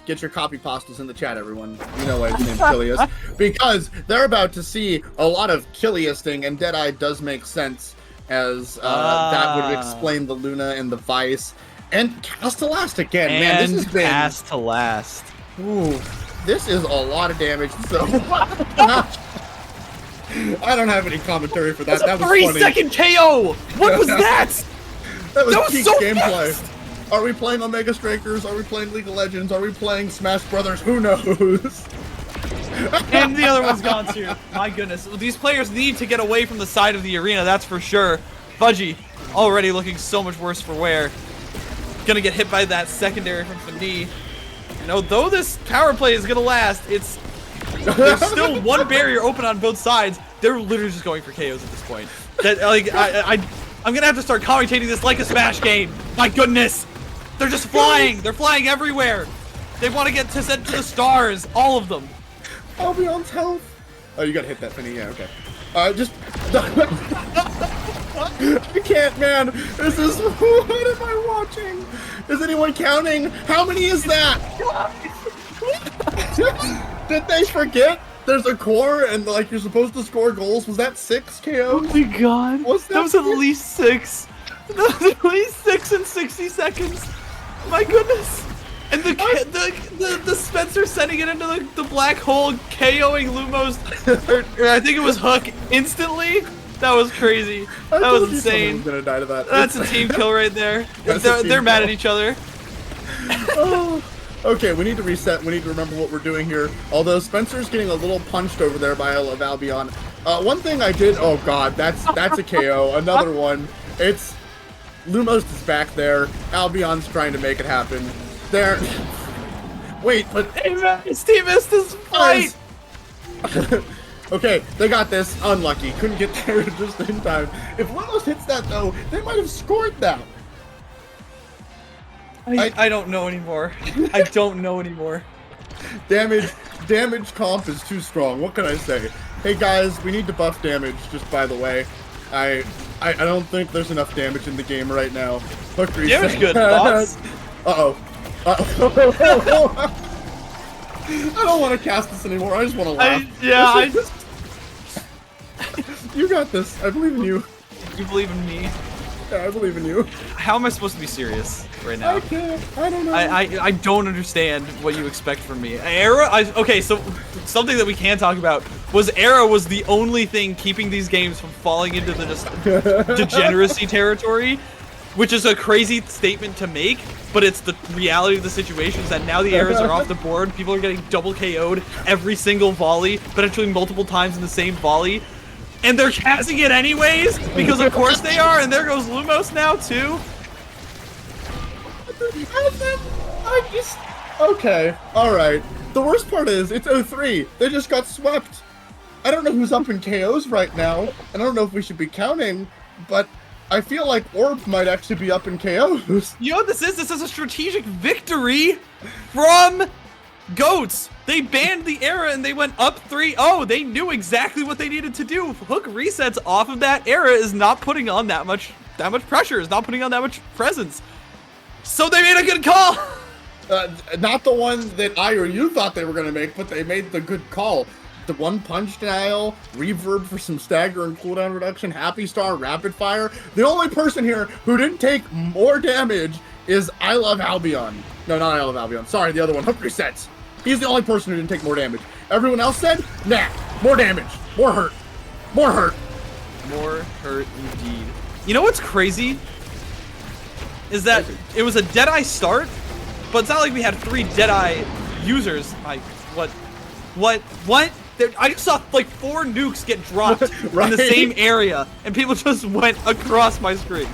Get your copy pastas in the chat, everyone. You know why his name's Kilius. Because they're about to see a lot of Kiliusting, and Deadeye does make sense, as that would explain the Luna and the Vice. And Cast to Last again, man. This has been Cast to Last. Ooh, this is a lot of damage. So I don't have any commentary for that. That was 3-second KO. What was that? That was peak so gameplay. fast. Are we playing Omega Strikers? Are we playing League of Legends? Are we playing Smash Brothers? Who knows? And the other one's gone too. My goodness. These players need to get away from the side of the arena, that's for sure. Fudgy already looking so much worse for wear. Gonna get hit by that secondary from Finny. Though this power play is gonna last, there's still one barrier open on both sides. They're literally just going for KOs at this point. I'm gonna have to start commentating this like a Smash game. My goodness, they're just flying. They're flying everywhere. They want to get sent to the stars, all of them. Albion's health. Oh, you gotta hit that Finny. Yeah, okay. I can't, man. This is what am I watching? Is anyone counting? How many is that? Did they forget? There's a core and you're supposed to score goals. Was that 6 KOs? Oh my god. That was at least 6. That was at least 6 in 60 seconds. My goodness. And the Spencer sending it into the black hole, KOing Lumos, or I think it was Hook instantly. That was crazy. That was insane. Was gonna die to that. That's a team kill right there. They're mad at each other. Okay, we need to reset. We need to remember what we're doing here. Although Spencer's getting a little punched over there by Albion. One thing I did. Oh god, that's a KO. Another one. It's Lumos is back there. Albion's trying to make it happen. There. Wait, but hey man, his team missed his fight. Okay, they got this. Unlucky. Couldn't get there just in time. If Lumos hits that though, they might have scored that. I don't know anymore. I don't know anymore. Damage comp is too strong. What can I say? Hey guys, we need to buff damage, just by the way. I don't think there's enough damage in the game right now. Hook reset. Damage good, thoughts? Uh-oh. I don't want to cast this anymore. I just want to laugh. I just... You got this. I believe in you. You believe in me? Yeah, I believe in you. How am I supposed to be serious right now? I can't. I don't know. I don't understand what you expect from me. Okay, so something that we can talk about was Era was the only thing keeping these games from falling into the just degeneracy territory, which is a crazy statement to make, but it's the reality of the situation is that now the Eras are off the board, people are getting double KO'd every single volley, potentially multiple times in the same volley, and they're casting it anyways, because of course they are, and there goes Lumos now too. Okay, alright. The worst part is, it's 0-3. They just got swept. I don't know who's up in KOs right now, and I don't know if we should be counting, but I feel like Orb might actually be up in KOs. You know what this is? This is a strategic victory from Goats. They banned the Era and they went up 3-0. They knew exactly what they needed to do. Hook resets off of that Era is not putting on that much pressure, is not putting on that much presence. So they made a good call. Not the one that I or you thought they were going to make, but they made the good call. The one punch denial, reverb for some stagger and cooldown reduction, happy star, rapid fire. The only person here who didn't take more damage is I Love Albion. No, not I Love Albion. Sorry, the other one. Hook resets. He's the only person who didn't take more damage. Everyone else said, nah, more damage, more hurt, more hurt. More hurt indeed. You know what's crazy? Is that it was a Deadeye start, but it's not like we had 3 Deadeye users. What? I just saw like 4 nukes get dropped Right? in the same area, and people just went across my screen.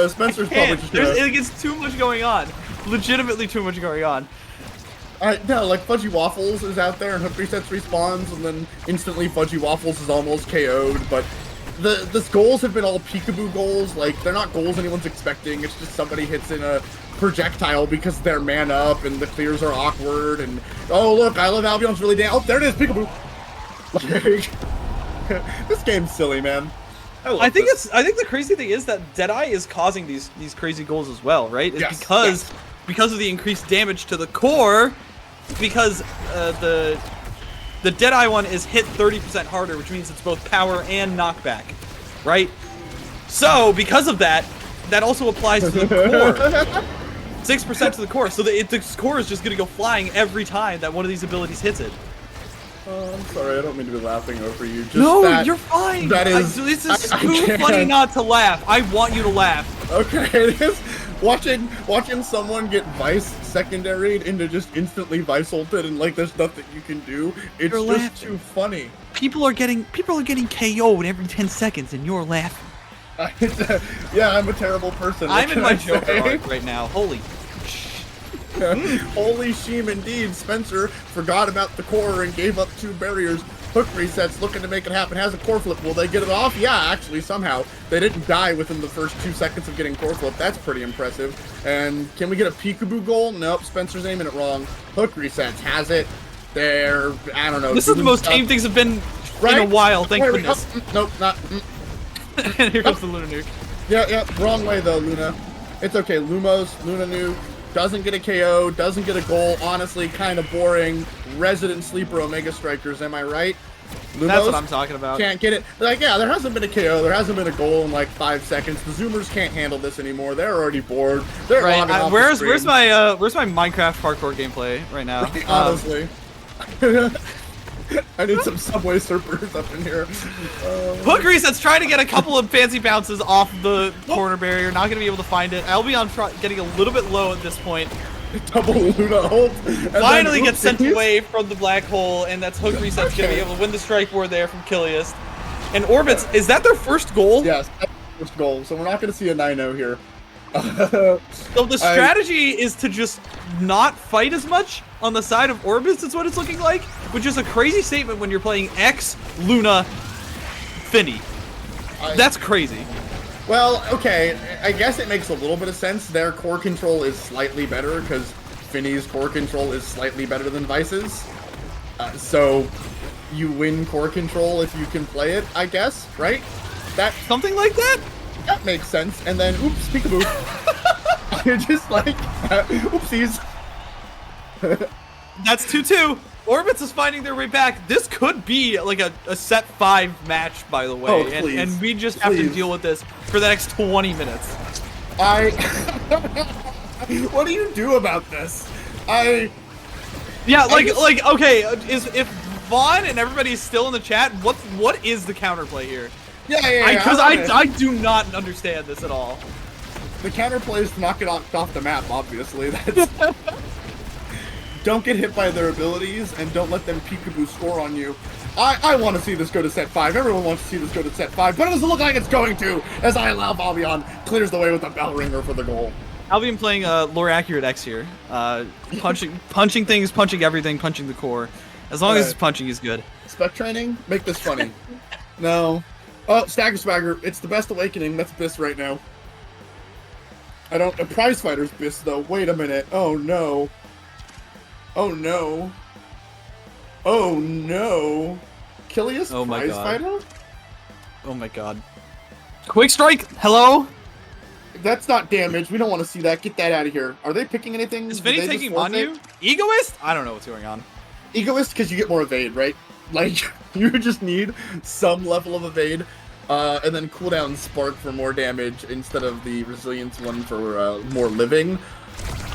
Spencer's probably just It gets too much going on. Legitimately too much going on. No, like Fudgy Waffles is out there and Hook Resets respawns, and then instantly Fudgy Waffles is almost KO'd, but the goals have been all peekaboo goals. Like, they're not goals anyone's expecting. It's just somebody hits in a projectile because they're man up and the clears are awkward, and oh look, I Love Albion's really down. Oh, there it is, peekaboo. Like, this game's silly, man. I think the crazy thing is that Deadeye is causing these crazy goals as well, right? It's because of the increased damage to the core, because the Deadeye one is hit 30% harder, which means it's both power and knockback, right? So because of that, that also applies to the core. 6% to the core, so the core is just gonna go flying every time that one of these abilities hits it. I'm sorry, I don't mean to be laughing over you. Just no, you're fine. That is. This is too funny not to laugh. I want you to laugh. Okay, it is. Watching someone get Vice secondaried into just instantly Vice ulted and like there's nothing you can do. It's You're just laughing. too funny. People are getting KO'd every 10 seconds, and you're laughing. Yeah, I'm a terrible person. I'm in my Joker arc right now. Holy. Holy sheem indeed. Spencer forgot about the core and gave up 2 barriers. Hook resets, looking to make it happen. Has a core flip. Will they get it off? Yeah, actually, somehow. They didn't die within the first 2 seconds of getting core flip. That's pretty impressive. And can we get a peekaboo goal? Nope, Spencer's aiming it wrong. Hook resets. Has it. There. I don't know. This is the most tame things have been in a while, thank goodness. Nope, not. And here comes the Luna nuke. Yeah, wrong way though, Luna. It's okay. Lumos, Luna nuke. Doesn't get a KO, doesn't get a goal. Honestly, kind of boring. Resident Sleeper Omega Strikers, am I right? Lumos That's what I'm talking about. Can't get it. Like, yeah, there hasn't been a KO. There hasn't been a goal in like 5 seconds. The Zoomers can't handle this anymore. They're already bored. They're logging off the where's screen. my Minecraft parkour gameplay right now? Honestly. I need some Subway Surfers up in here. Hook resets trying to get a couple of fancy bounces off the corner barrier. Not going to be able to find it. Albion getting a little bit low at this point. Double Luna ult. Finally gets sent away from the black hole, and that's Hook resets going to be able to win the strike war there from Kiliast. And Orbits, is that their first goal? Yes, that's their first goal. So we're not going to see a 9-0 here. So the strategy is to just not fight as much on the side of Orbis, is what it's looking like, which is a crazy statement when you're playing X, Luna, Finny. That's crazy. Well, okay, I guess it makes a little bit of sense. Their core control is slightly better, because Finny's core control is slightly better than Vice's. So you win core control if you can play it, I guess, right? Something like that? That makes sense. And then, oops, peekaboo. You're just like, oopsies. That's 2-2. Orbits is finding their way back. This could be like a set 5 match, by the way. Oh, please. And we just have to deal with this for the next 20 minutes. What do you do about this? Okay, if Vaughn and everybody is still in the chat, what is the counterplay here? Yeah. Because I do not understand this at all. The counterplay is to knock it off the map, obviously. That's... Don't get hit by their abilities, and don't let them peekaboo score on you. I want to see this go to set 5. Everyone wants to see this go to set 5, but it doesn't look like it's going to, as I allow Albion clears the way with a bell ringer for the goal. Albion playing lore accurate X here. Punching things, punching everything, punching the core. As long as punching is good. Spec training? Make this funny. No. Oh, Stagger Swagger. It's the best awakening. That's Biss right now. A prize fighter's Biss, though. Wait a minute. Oh, no. Oh, no. Oh, no. Kilius prize fighter? Oh, my God. Quick strike. Hello? That's not damage. We don't want to see that. Get that out of here. Are they picking anything? Is Vinny taking him on you? Egoist? I don't know what's going on. Egoist because you get more evade, right? Like, you just need some level of evade, and then cooldown Spark for more damage instead of the Resilience one for more living.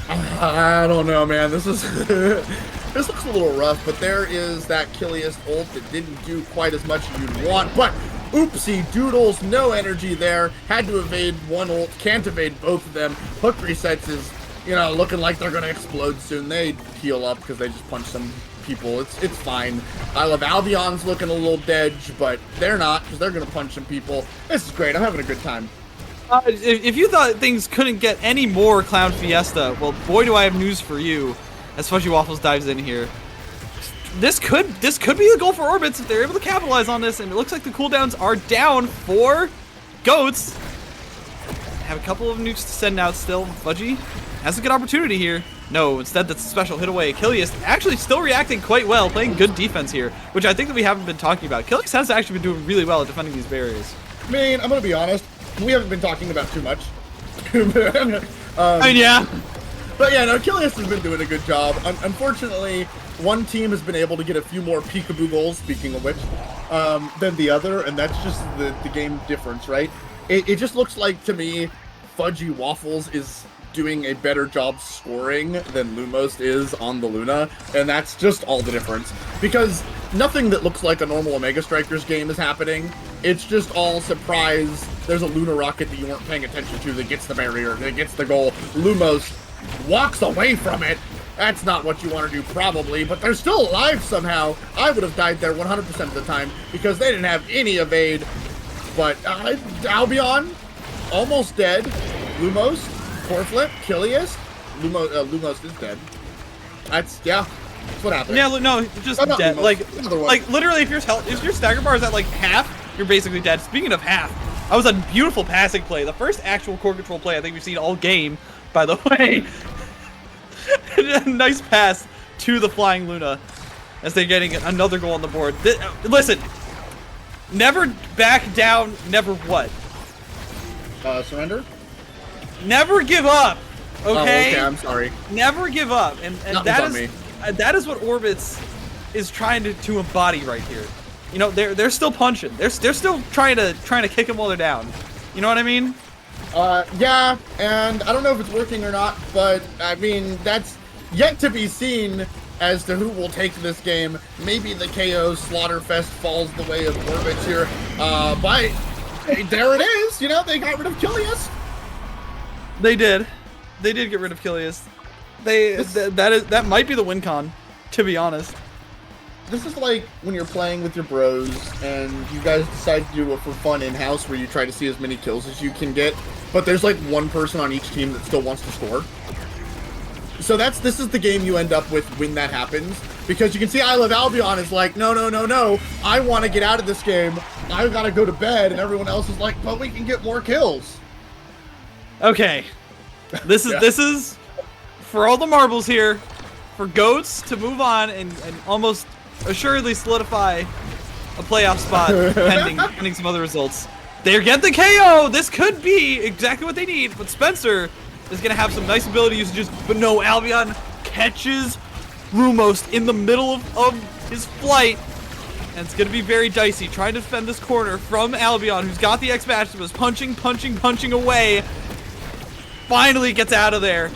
I don't know, man. This is this looks a little rough, but there is that Kilius ult that didn't do quite as much as you'd want, but oopsie doodles, no energy there. Had to evade one ult, can't evade both of them. Hook resets is, looking like they're gonna explode soon. They heal up because they just punched some people. It's fine. I love Albion's looking a little dead, but they're not because they're gonna punch some people. This is great. I'm having a good time. If you thought things couldn't get any more Clown Fiesta, well, boy, do I have news for you. As Fudgy Waffles dives in here, this could be the goal for Orbits if they're able to capitalize on this. And it looks like the cooldowns are down for Goats. Have a couple of nukes to send out still. Fudgy has a good opportunity here. No, instead that's a special hit away. Kilius actually still reacting quite well, playing good defense here, which I think that we haven't been talking about. Kilius has actually been doing really well at defending these barriers. I mean, I'm gonna be honest. We haven't been talking about too much. Yeah. But yeah, no, Kilius has been doing a good job. Unfortunately, one team has been able to get a few more peekaboo goals, speaking of which, than the other, and that's just the game difference, right? It just looks like, to me, Fudgy Waffles is doing a better job scoring than Lumos is on the Luna, and that's just all the difference. Because nothing that looks like a normal Omega Strikers game is happening. It's just all surprise. There's a Luna rocket that you weren't paying attention to that gets the barrier, that gets the goal. Lumos walks away from it. That's not what you want to do, probably, but they're still alive somehow. I would have died there 100% of the time because they didn't have any evade. But Albion, almost dead. Lumos, core flip, Kilius. Lumos is dead. That's what happened. Yeah, no, just dead. Lumos, like literally, if your stagger bar is at like half, you're basically dead. Speaking of half, that was a beautiful passing play. The first actual core control play I think we've seen all game, by the way. Nice pass to the Flying Luna as they're getting another goal on the board. Listen, never back down, never what? Surrender? Never give up, okay? Oh, okay, I'm sorry. Never give up, and that is what Orbits is trying to embody right here. They're still punching. They're still trying to kick them while they're down. You know what I mean? Yeah, and I don't know if it's working or not, but I mean, that's yet to be seen as to who will take this game. Maybe the KO Slaughterfest falls the way of Orbits here, but there it is. They got rid of Kilius. They did get rid of Kilius. That might be the win con, to be honest. This is like when you're playing with your bros and you guys decide to do it for fun in-house where you try to see as many kills as you can get, but there's like one person on each team that still wants to score. So this is the game you end up with when that happens, because you can see I Love Albion is like, no, I want to get out of this game. I've got to go to bed, and everyone else is like, but we can get more kills. Okay, this is for all the marbles here, for Goats to move on and almost assuredly solidify a playoff spot pending some other results. They get the KO. This could be exactly what they need, but Spencer is going to have some nice ability usages. But no, Albion catches Lumos in the middle of his flight. And it's going to be very dicey, trying to defend this corner from Albion, who's got the X-Maximus, punching away. Finally gets out of there.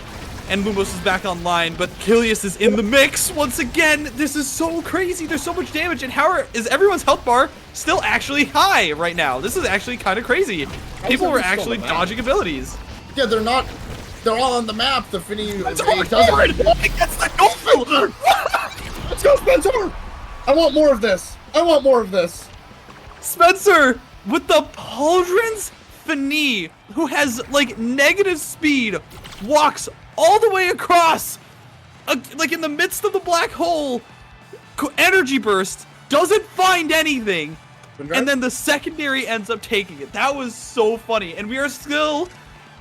And Lumos is back online, but Kilius is in the mix once again. This is so crazy. There's so much damage. And how is everyone's health bar still actually high right now? This is actually kind of crazy. People were actually dodging abilities. Yeah, they're not. They're all on the map. The Finny That's hard. That's the goal. Let's go, Spencer. I want more of this. I want more of this. Spencer with the Pauldrons Finny, who has like negative speed, walks all the way across, like in the midst of the black hole, energy burst, doesn't find anything, and then the secondary ends up taking it. That was so funny, and we are still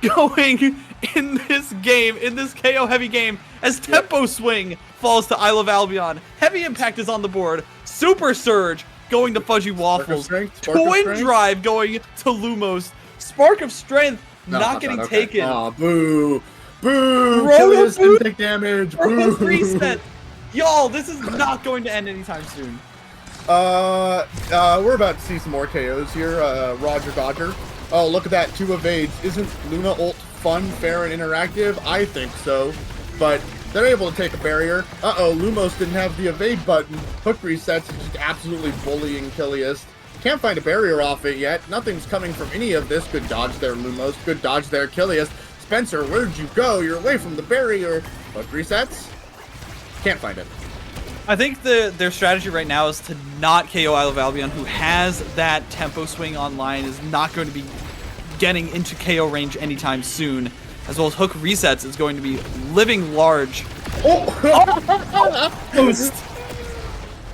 going in this game, in this KO heavy game, as Tempo Swing falls to Isle of Albion. Heavy Impact is on the board. Super Surge going to Fudgy Waffles. Twin Drive going to Lumos. Spark of Strength not getting taken. Aw, boo. Boo! Kilius didn't take damage. Boo! Reset. Y'all, this is not going to end anytime soon. We're about to see some more KOs here. Roger Dodger. Oh, look at that. 2 evades. Isn't Luna ult fun, fair, and interactive? I think so. But they're able to take a barrier. Uh-oh, Lumos didn't have the evade button. Hook resets is just absolutely bullying Kilius. Can't find a barrier off it yet. Nothing's coming from any of this. Good dodge there, Lumos. Good dodge there, Kilius. Spencer, where'd you go? You're away from the barrier. Hook resets. Can't find it. I think their strategy right now is to not KO Isle of Albion, who has that Tempo Swing online, is not going to be getting into KO range anytime soon, as well as Hook Resets is going to be living large.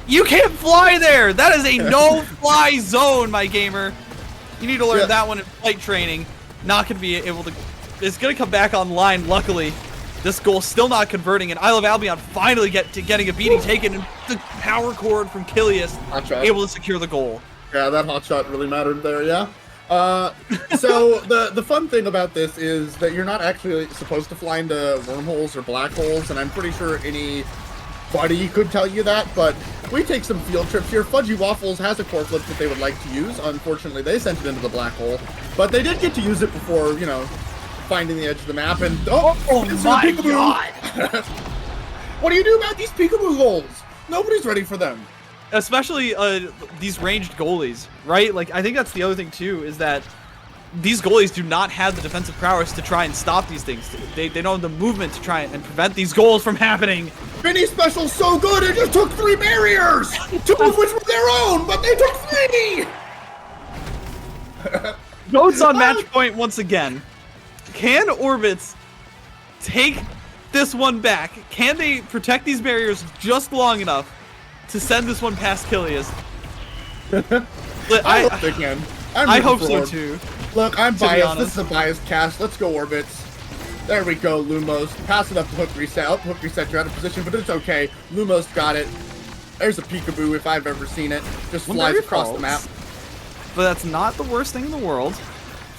You can't fly there! That is a no-fly zone, my gamer. You need to learn that one in flight training. Not going to be able to... It's going to come back online, luckily. This goal still not converting, and Isle of Albion finally getting a beating taken, and the power chord from Kilius able to secure the goal. Yeah, that hot shot really mattered there, yeah. So the fun thing about this is that you're not actually supposed to fly into wormholes or black holes, and I'm pretty sure anybody could tell you that, but we take some field trips here. Fudgy Waffles has a core flip that they would like to use. Unfortunately, they sent it into the black hole, but they did get to use it before, you know, finding the edge of the map, and my god! What do you do about these peekaboo goals? Nobody's ready for them. Especially these ranged goalies, right? Like, I think that's the other thing too, is that these goalies do not have the defensive prowess to try and stop these things. They don't have the movement to try and prevent these goals from happening. Vinny Special's so good, it just took 3 barriers! 2 of which were their own, but they took 3! Goats on match point once again. Can Orbits take this one back? Can they protect these barriers just long enough to send this one past Kilius? I hope they can. I hope so too. Look, I'm biased. This is a biased cast. Let's go, Orbits. There we go, Lumos. Pass it up to Hook Reset. Oh, Hook Reset, you're out of position, but it's okay. Lumos got it. There's a peekaboo if I've ever seen it. Just flies across the map. But that's not the worst thing in the world.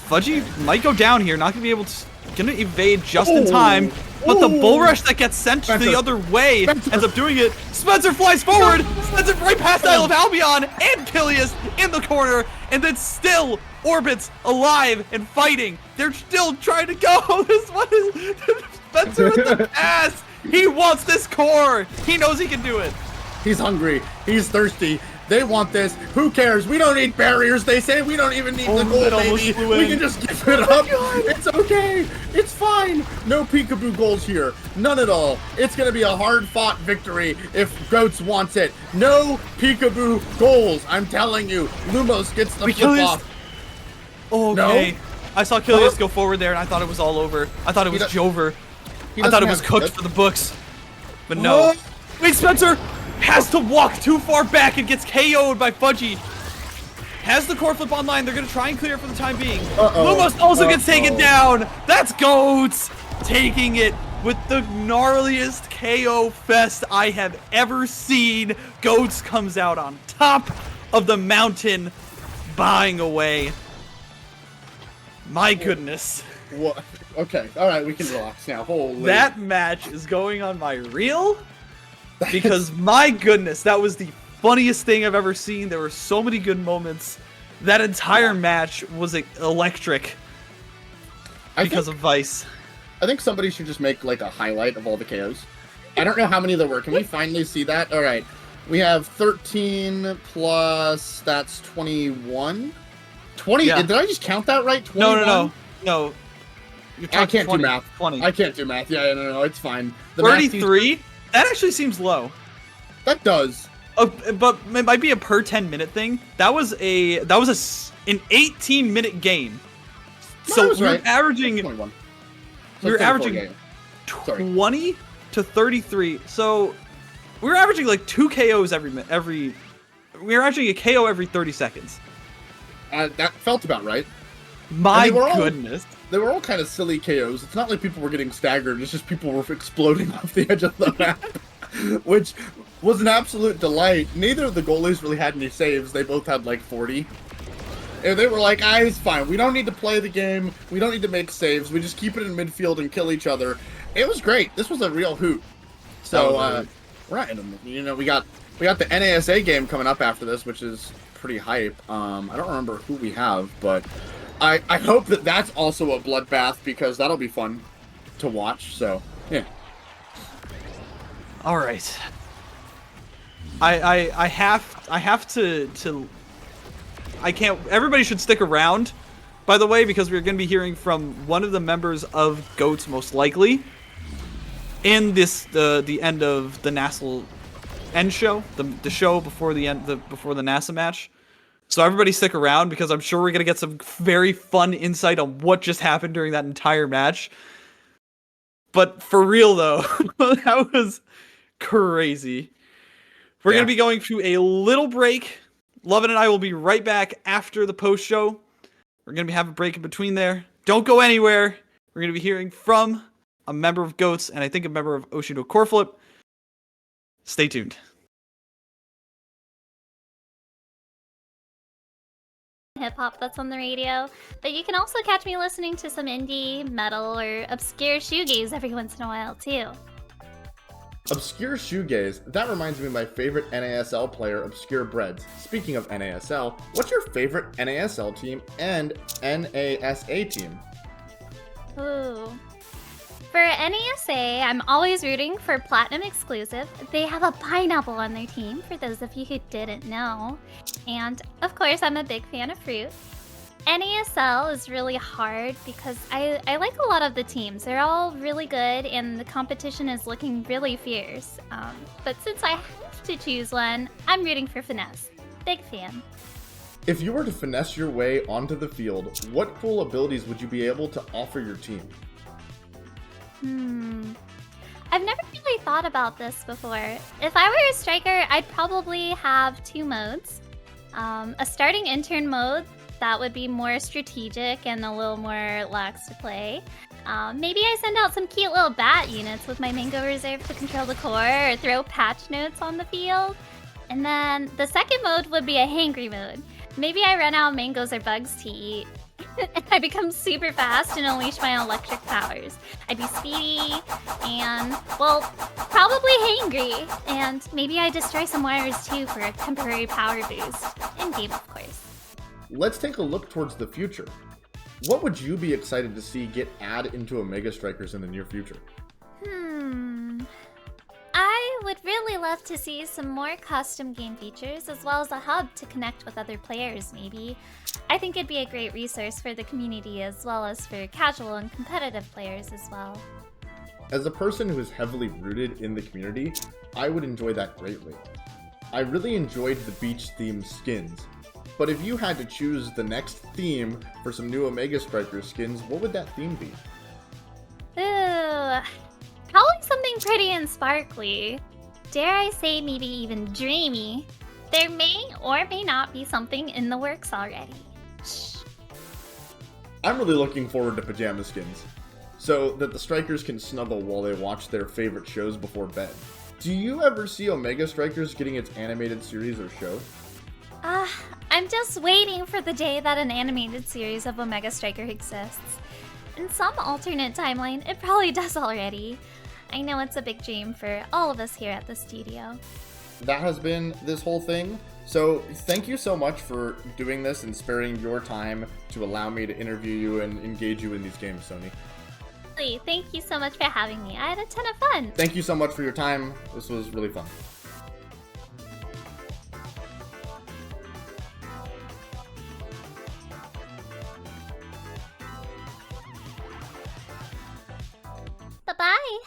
Fudgy might go down here, not gonna be able to, gonna evade just in time, but the bull rush that gets sent the other way ends up doing it. Spencer flies forward, sends it right past Isle of Albion, and Kilius in the corner, and then still Orbits alive and fighting. They're still trying to go. This one is Spencer with the pass. He wants this core. He knows he can do it. He's hungry. He's thirsty. They want this. Who cares? We don't need barriers, they say. We don't even need the goal, baby. We can just give it up. It's okay. It's fine. No peekaboo goals here. None at all. It's going to be a hard-fought victory if Goats wants it. No peekaboo goals. I'm telling you. Lumos gets the flip off. Okay. No? I saw Kilius go forward there, and I thought it was all over. I thought it was Jover. I thought it was cooked for the books. But no. Wait, Spencer has to walk too far back and gets KO'd by Fudgy. Has the core flip online. They're going to try and clear it for the time being. Lumos also gets taken down. That's Goats taking it with the gnarliest KO fest I have ever seen. Goats comes out on top of the mountain, buying away. My goodness. What? Okay, all right, we can relax now. Holy. That match is going on my reel. because my goodness, that was the funniest thing I've ever seen. There were so many good moments. That entire match was electric because of Vice. I think somebody should just make like a highlight of all the KOs. I don't know how many there were. Can we finally see that? All right. We have 13 plus, that's 21. 20? Yeah. Did I just count that right? 21? No. You're I can't 20, do math. 20. I can't do math. Yeah, no, it's fine. The 33? That actually seems low. That does. But it might be a per 10-minute thing. That was an 18-minute game. No, So I was we're right. averaging 21. So we're 34 averaging game. Sorry. 20 to 33. So we're averaging like 2 KOs every. We're averaging a KO every 30 seconds. That felt about right. My And goodness. They were all kind of silly KOs. It's not like people were getting staggered. It's just people were exploding off the edge of the map, which was an absolute delight. Neither of the goalies really had any saves. They both had like 40. And they were like, it's fine. We don't need to play the game. We don't need to make saves. We just keep it in midfield and kill each other. It was great. This was a real hoot. So, right. You know, we got the NASA game coming up after this, which is pretty hype. I don't remember who we have, but I hope that that's also a bloodbath because that'll be fun to watch. So, yeah. All right. I have to I can't. Everybody should stick around, by the way, because we're going to be hearing from one of the members of GOATS most likely in this the end of the NASL end show, the show before the NASA match. So everybody stick around because I'm sure we're going to get some very fun insight on what just happened during that entire match. But for real though, that was crazy. We're going to be going through a little break. Lovin and I will be right back after the post show. We're going to be having a break in between there. Don't go anywhere. We're going to be hearing from a member of GOATS and I think a member of Oshido Coreflip. Stay tuned. Hip hop that's on the radio, but you can also catch me listening to some indie, metal, or obscure shoegaze every once in a while too. Obscure shoegaze. That reminds me of my favorite NASL player, Obscure Breads. Speaking of NASL, what's your favorite NASL team and NASA team? Ooh. For NASA, I'm always rooting for Platinum Exclusive. They have a pineapple on their team, for those of you who didn't know. And, of course, I'm a big fan of fruit. NASL is really hard because I like a lot of the teams. They're all really good and the competition is looking really fierce. But since I have to choose one, I'm rooting for Finesse. Big fan. If you were to finesse your way onto the field, what cool abilities would you be able to offer your team? I've never really thought about this before. If I were a striker, I'd probably have 2 modes. A starting intern mode that would be more strategic and a little more lax to play. Maybe I send out some cute little bat units with my Mango Reserve to control the core or throw patch notes on the field. And then the second mode would be a hangry mode. Maybe I run out mangoes or bugs to eat. And I become super fast and unleash my electric powers. I'd be speedy and, well, probably hangry. And maybe I destroy some wires too for a temporary power boost. In game, of course. Let's take a look towards the future. What would you be excited to see get added into Omega Strikers in the near future? I would really love to see some more custom game features as well as a hub to connect with other players maybe. I think it'd be a great resource for the community as well as for casual and competitive players as well. As a person who is heavily rooted in the community, I would enjoy that greatly. I really enjoyed the beach themed skins, but if you had to choose the next theme for some new Omega Strikers skins, what would that theme be? Ooh, probably something pretty and sparkly. Dare I say maybe even dreamy. There may or may not be something in the works already. Shh. I'm really looking forward to pajama skins, so that the strikers can snuggle while they watch their favorite shows before bed. Do you ever see Omega Strikers getting its animated series or show? I'm just waiting for the day that an animated series of Omega Striker exists. In some alternate timeline, it probably does already. I know it's a big dream for all of us here at the studio. That has been this whole thing. So thank you so much for doing this and sparing your time to allow me to interview you and engage you in these games, Sony. Thank you so much for having me. I had a ton of fun. Thank you so much for your time. This was really fun. Bye-bye.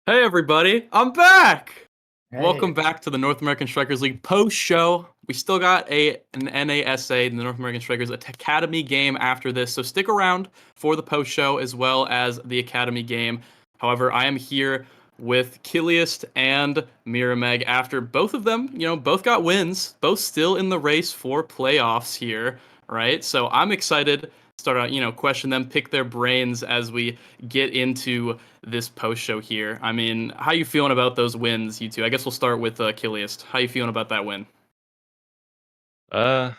Hey everybody, I'm back! Hey. Welcome back to the North American Strikers League post-show. We still got an NASA, the North American Strikers Academy game after this, so stick around for the post-show as well as the Academy game. However, I am here with Kiliast and Mirameg after both of them, both got wins, both still in the race for playoffs here, right? So I'm excited start out, question them, pick their brains as we get into this post show here. I mean, how you feeling about those wins, you two? I guess we'll start with Kiliast. How you feeling about that win? Well,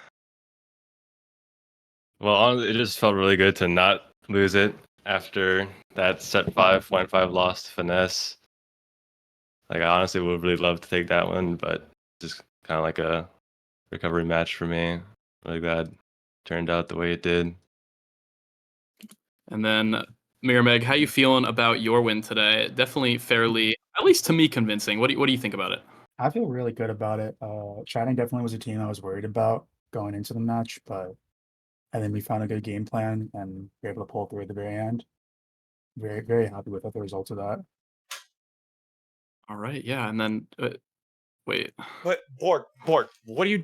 it just felt really good to not lose it after that set 5.5 loss to Finesse. Like, I honestly would really love to take that one, but just kind of like a recovery match for me. Like, that turned out the way it did. And then, Mirameg, how you feeling about your win today? Definitely fairly, at least to me, convincing. What do you think about it? I feel really good about it. Shining definitely was a team I was worried about going into the match, but and then we found a good game plan and were able to pull through at the very end. Very, very happy with the results of that. All right, yeah, and then wait. But Bort, what are you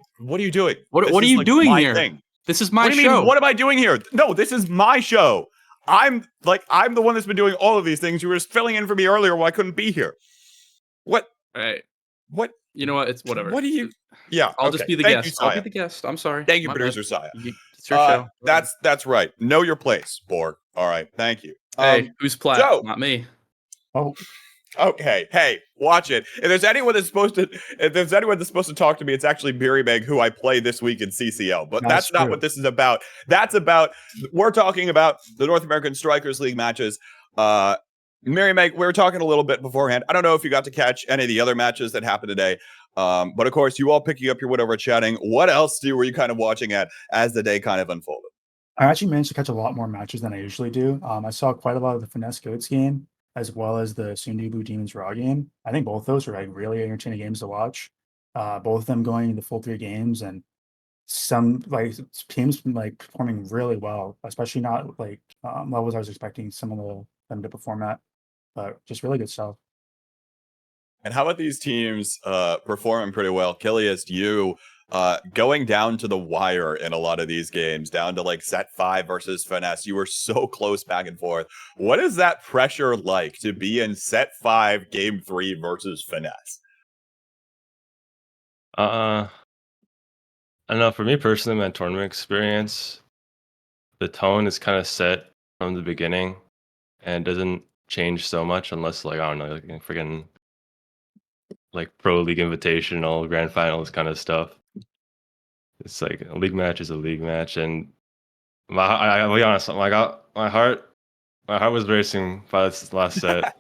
doing? What are you doing my here? thing. This is my What do you show. mean? What am I doing here? No, this is my show. I'm the one that's been doing all of these things. You were just filling in for me earlier while I couldn't be here. What? All right. What? You know what? It's whatever. What do you? Yeah. I'll okay. just be the Thank guest. You, I'll be Saya. the guest. I'm sorry. Thank you, My producer bad. Saya. It's your show. That's right. Know your place, Borg. All right. Thank you. Hey, who's Plat? Joe. Not me. Oh, Okay, hey, watch it. If there's anyone that's supposed to talk to me, it's actually Miri Meg, who I play this week in CCL. But that's not true. what this is about. We're talking about the North American Strikers League matches. Miri Meg, we were talking a little bit beforehand. I don't know if you got to catch any of the other matches that happened today. But of course, you all picking up your whatever chatting. What else were you kind of watching at as the day kind of unfolded? I actually managed to catch a lot more matches than I usually do. I saw quite a lot of the Finesse Goats game, as well as the Sundubu Demons Raw game. I think both those were like really entertaining games to watch. Both of them going the full 3 games, and some like teams like performing really well, especially not like levels I was expecting some of them to perform at, but just really good stuff. And how about these teams performing pretty well? Kiliast, you going down to the wire in a lot of these games, down to like set 5 versus Finesse. You were so close back and forth. What is that pressure like to be in set 5, game 3 versus Finesse? I don't know. For me personally, my tournament experience, the tone is kind of set from the beginning and doesn't change so much unless, like, I don't know, like freaking like Pro League Invitational, Grand Finals kind of stuff. It's like a league match is a league match, and I'll be honest, my heart was racing by this last set,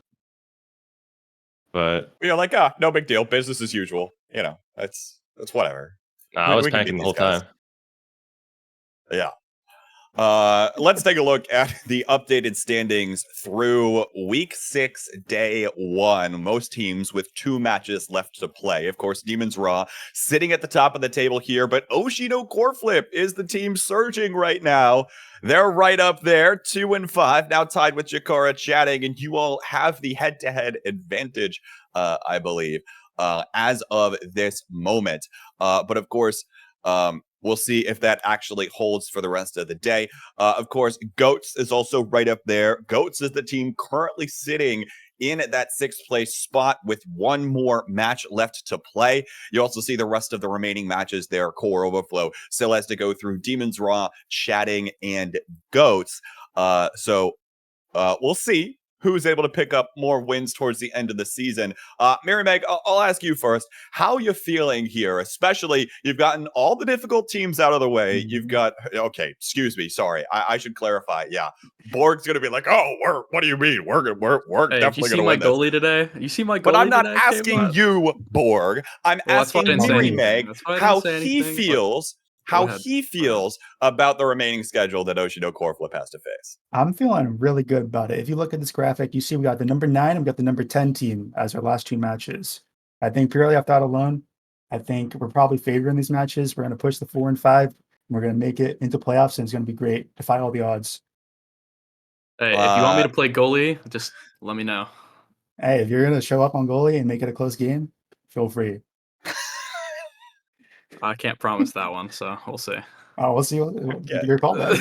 but You're like, no big deal, business as usual. You know, that's whatever. I was we can beat panicking the these whole guys. time. Yeah. Let's take a look at the updated standings through week 6, day 1. Most teams with 2 matches left to play. Of course, Demons Raw sitting at the top of the table here, but Oshino Coreflip is the team surging right now. They're right up there, 2-5, now tied with Jakara chatting, and you all have the head-to-head advantage, I believe, as of this moment. But of course, we'll see if that actually holds for the rest of the day. Of course, Goats is also right up there. Goats is the team currently sitting in that 6th place spot with 1 more match left to play. You also see the rest of the remaining matches there. Core Overflow still has to go through Demons Raw, Chatting, and Goats. So we'll see who's able to pick up more wins towards the end of the season. Mary Meg, I'll ask you first. How are you feeling here? Especially, you've gotten all the difficult teams out of the way. You've got, okay, excuse me, sorry. I should clarify. Yeah, Borg's going to be like, oh, what do you mean? We're Hey, definitely did you going see to my win this. goalie today? You see my goalie But I'm not today, asking K-Bot? you, Borg. I'm Well, that's why I asking didn't say Mary anything. Meg That's why I how didn't say he anything, but feels. go How ahead. he feels about the remaining schedule that Oshino Coreflip has to face. I'm feeling really good about it. If you look at this graphic, you see we got the number 9 and we got the number 10 team as our last 2 matches. I think purely off that alone, I think we're probably favoring these matches. We're going to push the 4 and 5. And we're going to make it into playoffs, and it's going to be great. Defy all the odds. Hey, if you want me to play goalie, just let me know. Hey, if you're going to show up on goalie and make it a close game, feel free. I can't promise that one, so we'll see. Oh, we'll see. Your call, man.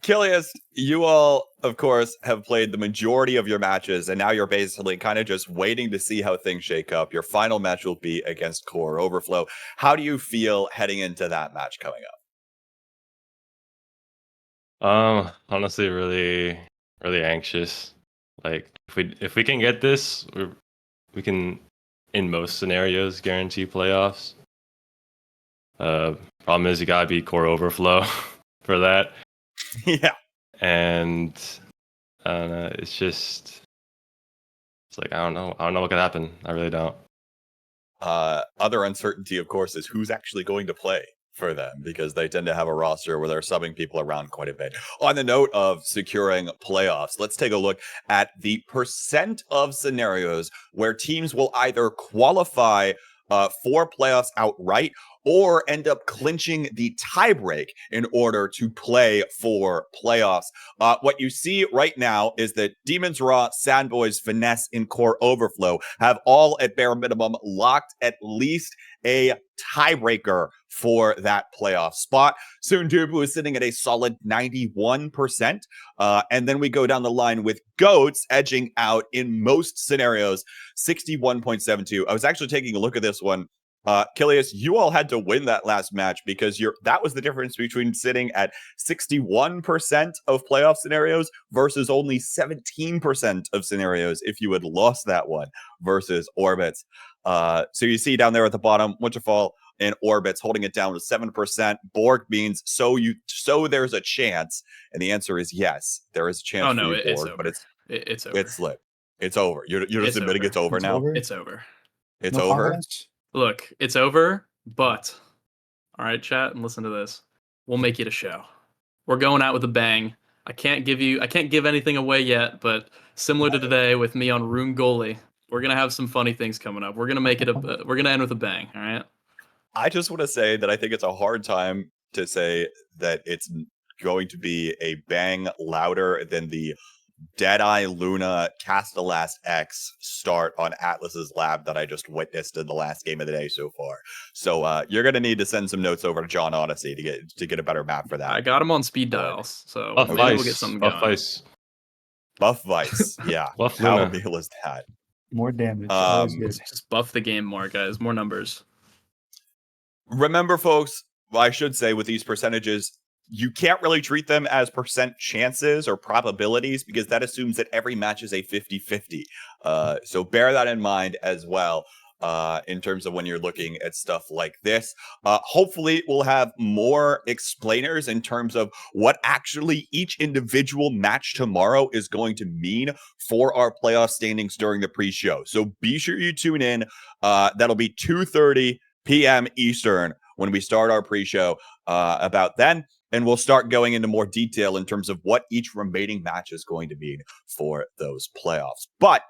Kiliast, you all, of course, have played the majority of your matches, and now you're basically kind of just waiting to see how things shake up. Your final match will be against Core Overflow. How do you feel heading into that match coming up? Honestly, really, really anxious. Like, if we can get this, we can, in most scenarios, guarantee playoffs. Problem is, you gotta beat Core Overflow for that. Yeah. And I don't know. It's like I don't know what could happen. I really don't. Other uncertainty, of course, is who's actually going to play for them, because they tend to have a roster where they're subbing people around quite a bit. On the note of securing playoffs, let's take a look at the percent of scenarios where teams will either qualify for playoffs outright, or end up clinching the tiebreak in order to play for playoffs. What you see right now is that Demons Raw, Sandboys, Finesse, and Core Overflow have all at bare minimum locked at least a tiebreaker for that playoff spot. Sundubu is sitting at a solid 91%. And then we go down the line with Goats edging out in most scenarios, 61.72. I was actually taking a look at this one. Kilius, you all had to win that last match because that was the difference between sitting at 61% of playoff scenarios versus only 17% of scenarios if you had lost that one versus Orbits. So you see down there at the bottom, Winterfall and Orbits holding it down to 7%. Borg means so there's a chance, and the answer is yes, there is a chance for you, Borg, it's over. but it's over. it's slipped. It's over. You're just admitting it's over now. It's over. It's No over. comments? Look, it's over, but all right, chat, and listen to this. We'll make it a show. We're going out with a bang. I can't give anything away yet, but similar to today with me on Rune Goalie, we're gonna have some funny things coming up. We're gonna make it we're gonna end with a bang. All right. I just want to say that I think it's a hard time to say that it's going to be a bang louder than the Deadeye Luna Castellas X start on Atlas's lab that I just witnessed in the last game of the day so far. So you're gonna need to send some notes over to John Odyssey to get a better map for that. I got him on speed dials, so Buff maybe we'll get something going. Buff Vice, yeah. Buff How Luna. real is that? More damage. Always good. Just buff the game more, guys. More numbers. Remember, folks, I should say with these percentages, you can't really treat them as percent chances or probabilities because that assumes that every match is a 50-50. So bear that in mind as well in terms of when you're looking at stuff like this. Hopefully, we'll have more explainers in terms of what actually each individual match tomorrow is going to mean for our playoff standings during the pre-show. So be sure you tune in. That'll be 2:30 p.m. Eastern when we start our pre-show about then. And we'll start going into more detail in terms of what each remaining match is going to mean for those playoffs. But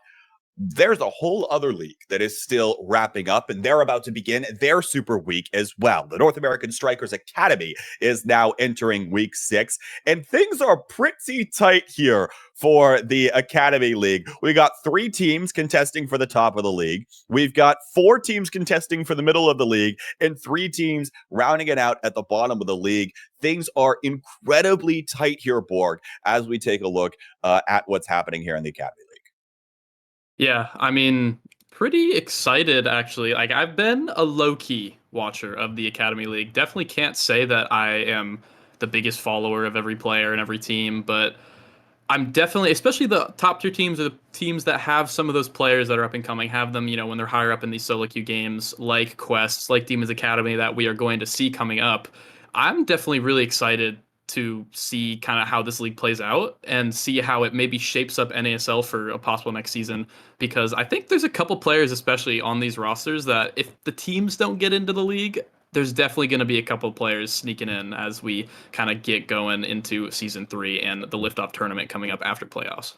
there's a whole other league that is still wrapping up, and they're about to begin their super week as well. The North American Strikers Academy is now entering week 6, and things are pretty tight here for the Academy League. We got 3 teams contesting for the top of the league. We've got 4 teams contesting for the middle of the league, and 3 teams rounding it out at the bottom of the league. Things are incredibly tight here, Borg, as we take a look at what's happening here in the Academy League. Yeah, I mean, pretty excited actually. Like I've been a low-key watcher of the Academy League. Definitely can't say that I am the biggest follower of every player and every team, but I'm definitely, especially the top tier teams, or the teams that have some of those players that are up and coming, have them, when they're higher up in these solo queue games, like Quests, like Demons Academy, that we are going to see coming up. I'm definitely really excited to see kind of how this league plays out and see how it maybe shapes up NASL for a possible next season, because I think there's a couple players, especially on these rosters, that if the teams don't get into the league, there's definitely going to be a couple players sneaking in as we kind of get going into season 3 and the liftoff tournament coming up after playoffs.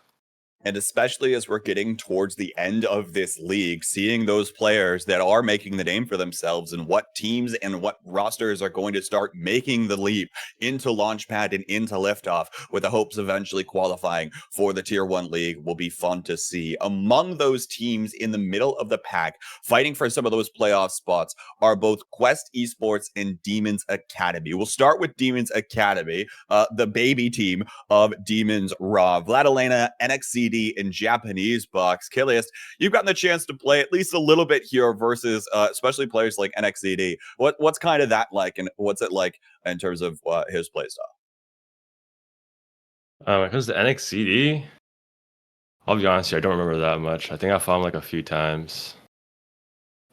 And especially as we're getting towards the end of this league, seeing those players that are making the name for themselves and what teams and what rosters are going to start making the leap into Launchpad and into Liftoff with the hopes of eventually qualifying for the Tier 1 league will be fun to see. Among those teams in the middle of the pack, fighting for some of those playoff spots, are both Quest Esports and Demons Academy. We'll start with Demons Academy, the baby team of Demons Raw. Vladilena, NXCD, and Japanese box. Kilius, you've gotten the chance to play at least a little bit here versus especially players like NXCD. What's kind of that like, and what's it like in terms of his playstyle? When it comes to NXCD, I'll be honest here, I don't remember that much. I think I fought him like a few times.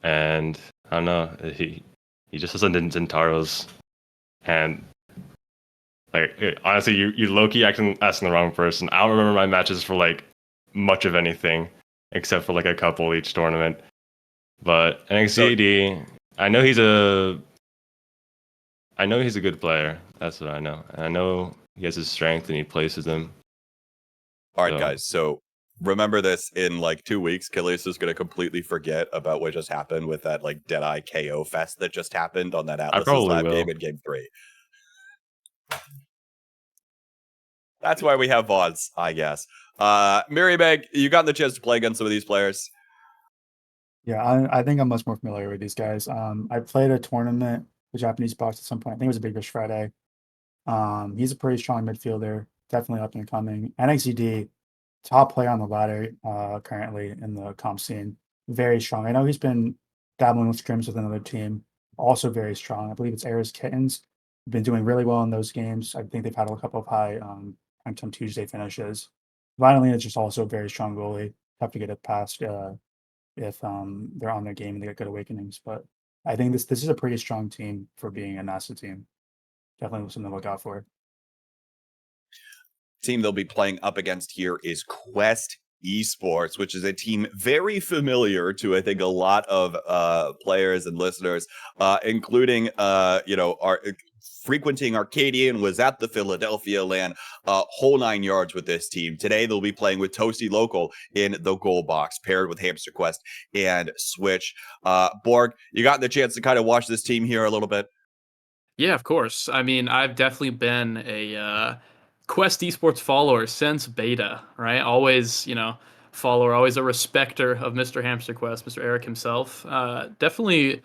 And I don't know, he just has a Zentaros. And honestly, you low-key asking the wrong person. I don't remember my matches for like much of anything except for like a couple each tournament. But NXCD, I know he's a good player. That's what I know. And I know he has his strength and he places them. All right, guys. So remember this in like 2 weeks. Kilius is going to completely forget about what just happened with that like Deadeye KO fest that just happened on that Atlas's probably lab will. game in game 3. That's why we have VODs, I guess. Mary Meg, you got the chance to play against some of these players. Yeah, I think I'm much more familiar with these guys. I played a tournament, the Japanese box at some point. I think it was a Big Fish Friday. He's a pretty strong midfielder, definitely up and coming. NXED, top player on the ladder currently in the comp scene. Very strong. I know he's been dabbling with scrims with another team, also very strong. I believe it's Ares Kittens. Been doing really well in those games. I think they've had a couple of high ranked on Tuesday finishes. Violina is just also a very strong goalie. Have to get it past if they're on their game and they get good awakenings. But I think this is a pretty strong team for being a NASL team. Definitely something to look out for. Team they'll be playing up against here is Quest Esports, which is a team very familiar to, I think, a lot of players and listeners, including, our frequenting Arcadian, was at the Philadelphia LAN, whole 9 yards with this team. Today, they'll be playing with Toasty Local in the goal box, paired with Hamster Quest and Switch. Borg, you got the chance to kind of watch this team here a little bit? Yeah, of course. I mean, I've definitely been a Quest Esports follower since beta, right? Always, follower, always a respecter of Mr. Hamster Quest, Mr. Eric himself. Definitely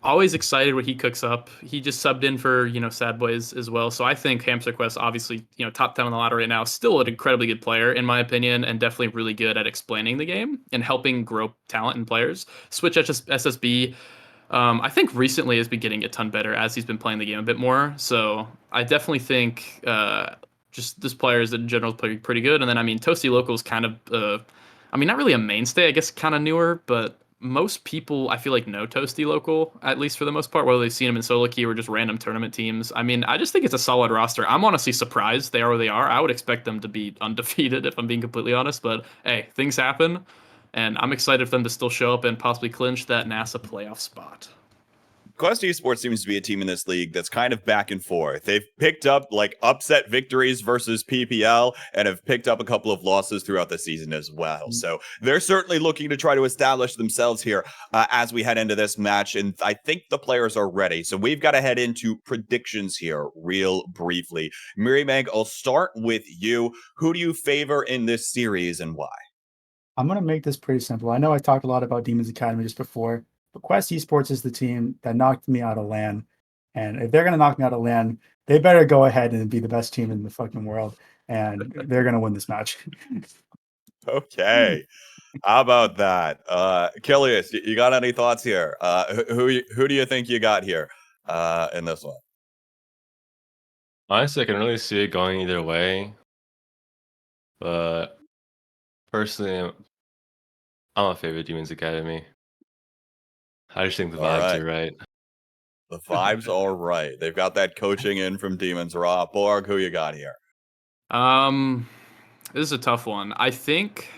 always excited what he cooks up. He just subbed in for, Sad Boys as well. So I think Hamster Quest, obviously, top 10 on the ladder right now, still an incredibly good player, in my opinion, and definitely really good at explaining the game and helping grow talent in players. Switch SSB, I think recently has been getting a ton better as he's been playing the game a bit more. So I definitely think just this player is in general pretty good. And then, I mean, Toasty Local is kind of, not really a mainstay, I guess kind of newer, but most people I feel like know Toasty Local, at least for the most part, whether they've seen him in solo queue or just random tournament teams. I mean, I just think it's a solid roster. I'm honestly surprised they are where they are. I would expect them to be undefeated if I'm being completely honest, but hey, things happen. And I'm excited for them to still show up and possibly clinch that NASA playoff spot. Quest Esports seems to be a team in this league that's kind of back and forth. They've picked up like upset victories versus PPL and have picked up a couple of losses throughout the season as well. So they're certainly looking to try to establish themselves here as we head into this match. And I think the players are ready. So we've got to head into predictions here real briefly. Miri Meg, I'll start with you. Who do you favor in this series and why? I'm going to make this pretty simple. I know I talked a lot about Demons Academy just before, but Quest Esports is the team that knocked me out of LAN. And if they're going to knock me out of LAN, they better go ahead and be the best team in the fucking world. And they're going to win this match. Okay. How about that? Kilius, you got any thoughts here? Who do you think you got here in this one? Honestly, I can really see it going either way. But personally, I'm a favorite Demons Academy. I just think the vibes are right. The vibes are right. They've got that coaching in from Demons Raw. Borg, who you got here? This is a tough one. I think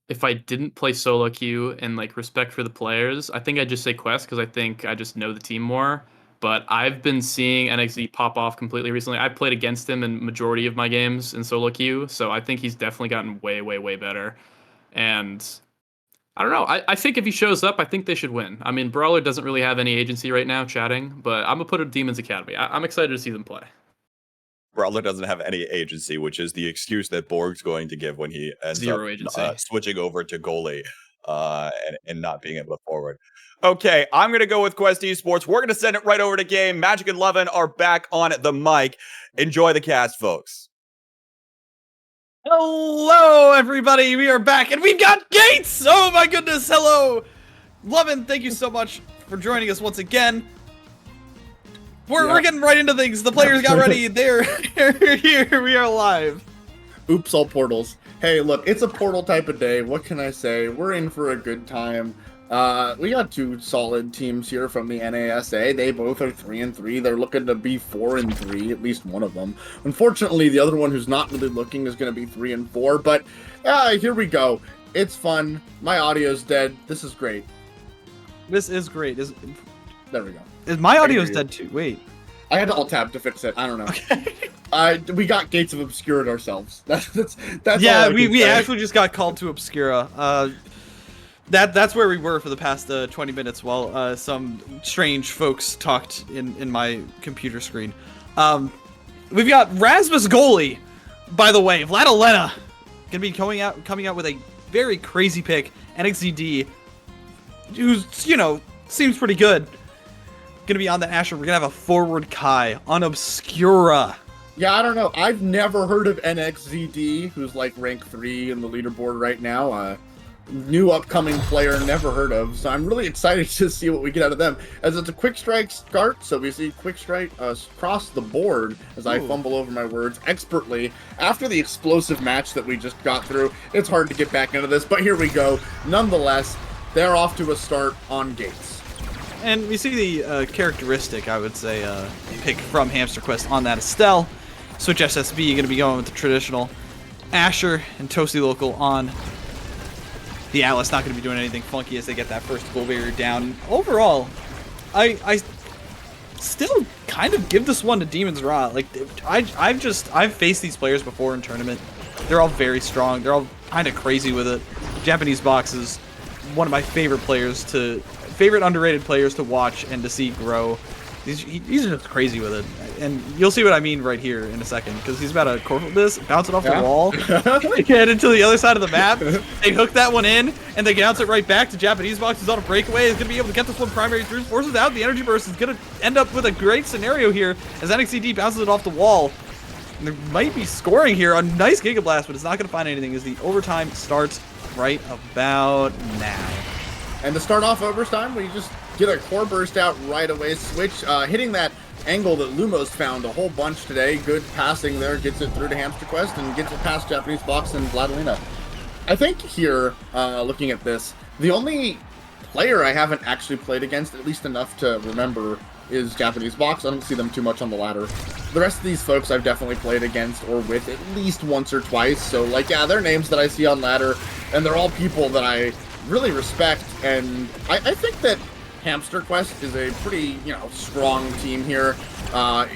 if I didn't play solo queue and like respect for the players, I think I'd just say Quest because I think I just know the team more. But I've been seeing NXZ pop off completely recently. I played against him in majority of my games in solo queue, so I think he's definitely gotten way, way, way better. And I don't know. I think if he shows up, I think they should win. I mean, Brawler doesn't really have any agency right now chatting, but I'm going to put it Demons Academy. I'm excited to see them play. Brawler doesn't have any agency, which is the excuse that Borg's going to give when he ends up switching over to goalie and not being able to forward. Okay, I'm going to go with Quest Esports. We're going to send it right over to game. Magic and Levin are back on the mic. Enjoy the cast, folks. Hello, everybody. We are back, and we've got Gates. Oh, my goodness. Hello. Levin, thank you so much for joining us once again. We're getting right into things. The players got ready. They're here. We are live. Oops, all portals. Hey, look, it's a portal type of day. What can I say? We're in for a good time. We got two solid teams here from the NASA. They both are 3-3. They're looking to be 4-3, at least one of them. Unfortunately, the other one who's not really looking is going to be 3-4. But here we go. It's fun. My audio's dead. This is great. This is great. There we go. Is my audio's dead too? Wait. I had to alt tab to fix it. I don't know. We got Gates of Obscura ourselves. That's yeah, all I we can say. actually just got called to Obscura. That's where we were for the past 20 minutes while some strange folks talked in my computer screen. We've got Rasmus goalie, by the way, Vladilena, gonna be coming out with a very crazy pick. NXZD, who's seems pretty good. Gonna be on the Asher. We're gonna have a forward Kai on Obscura. Yeah, I don't know. I've never heard of NXZD, who's like rank 3 in the leaderboard right now. New upcoming player, never heard of. So I'm really excited to see what we get out of them. As it's a quick strike start, so we see quick strike across the board as I fumble over my words expertly. After the explosive match that we just got through, it's hard to get back into this, but here we go. Nonetheless, they're off to a start on Gates. And we see the characteristic, I would say, pick from Hamster Quest on that Estelle. Switch SSB, going to be going with the traditional Asher and Toasty Local on the Atlas. Not going to be doing anything funky as they get that first goal barrier down. Overall, I still kind of give this one to Demon's Raw. Like, I've faced these players before in tournament. They're all very strong. They're all kind of crazy with it. Japanese Box is one of my favorite underrated players to watch and to see grow. He's just crazy with it, and you'll see what I mean right here in a second, because he's about to corporal this, bounce it off the wall, get into the other side of the map. They hook that one in, and they bounce it right back to Japanese Box, who's on a breakaway. Is going to be able to get this one primary through, forces out the energy burst. Is going to end up with a great scenario here as NXCD bounces it off the wall. And there might be scoring here. A nice Giga Blast, but it's not going to find anything as the overtime starts right about now. And to start off overtime, we just get a core burst out right away. Switch, hitting that angle that Lumos found a whole bunch today. Good passing there, gets it through to Hamster Quest and gets it past Japanese Box and Vladilena. I think here, looking at this, the only player I haven't actually played against, at least enough to remember, is Japanese Box. I don't see them too much on the ladder. The rest of these folks I've definitely played against or with at least once or twice. So, like, yeah, they're names that I see on ladder, and they're all people that I really respect, and I think that Hamster Quest is a pretty, strong team here.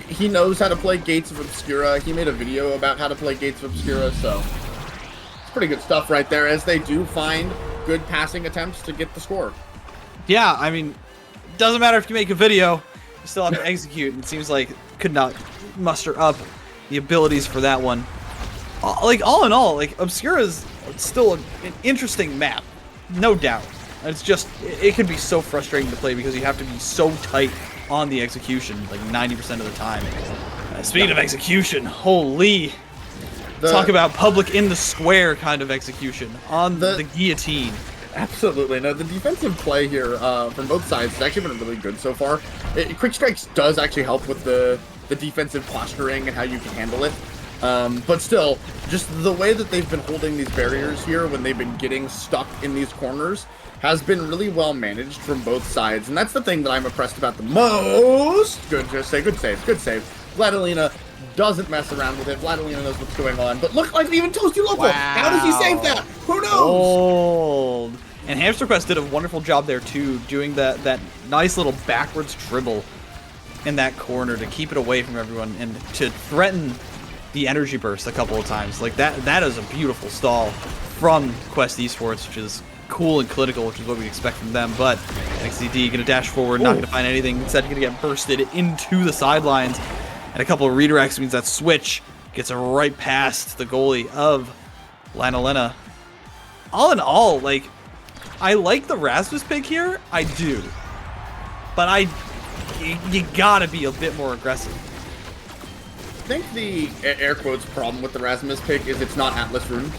He knows how to play Gates of Obscura. He made a video about how to play Gates of Obscura, so it's pretty good stuff right there, as they do find good passing attempts to get the score. Yeah, I mean, doesn't matter if you make a video, you still have to execute, and it seems like could not muster up the abilities for that one. Like, all in all, like, Obscura is still an interesting map. No doubt. It's just, it can be so frustrating to play because you have to be so tight on the execution, like 90% of the time. Speaking of execution, holy. Talk about public in the square kind of execution on the guillotine. Absolutely. No, the defensive play here from both sides has actually been really good so far. Quick Strikes does actually help with the defensive posturing and how you can handle it. But still, just the way that they've been holding these barriers here when they've been getting stuck in these corners has been really well managed from both sides. And that's the thing that I'm impressed about the most. Good save. Vladilena doesn't mess around with it. Vladilena knows what's going on. But look, like even Toasty Local. Wow. How does he save that? Who knows? Old. And Hamster Quest did a wonderful job there too, doing that nice little backwards dribble in that corner to keep it away from everyone and to threaten the energy burst a couple of times. Like that is a beautiful stall from Quest Esports, which is cool and clinical, which is what we expect from them. But NXCD gonna dash forward, not gonna find anything. Instead, gonna get bursted into the sidelines, and a couple of redirects means that switch gets right past the goalie of Vladilena. All in all, like, I like the Rasmus pick here, I do, but you gotta be a bit more aggressive. I think the air quotes problem with the Rasmus pick is it's not Atlas Rune.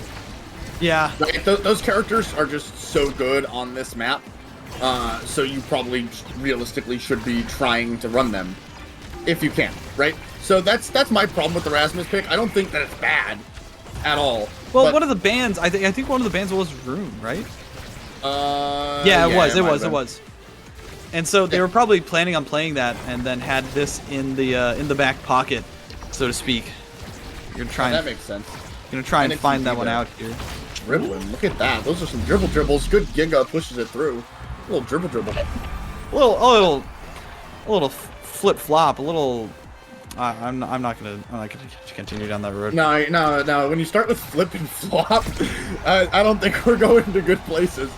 Yeah. Right, those characters are just so good on this map, so you probably realistically should be trying to run them if you can, right? So that's my problem with the Rasmus pick. I don't think that it's bad at all. Well, one of the bans, I think one of the bans was Rune, right? Yeah, it was. And so they were probably planning on playing that, and then had this in the back pocket, so to speak. You're gonna try. That makes sense. Gonna try and find that one out here. Dribbling, look at that. Those are some dribbles. Good Giga pushes it through. A little dribble. A little flip flop. A little I'm not gonna continue down that road. No. When you start with flip and flop, I don't think we're going to good places.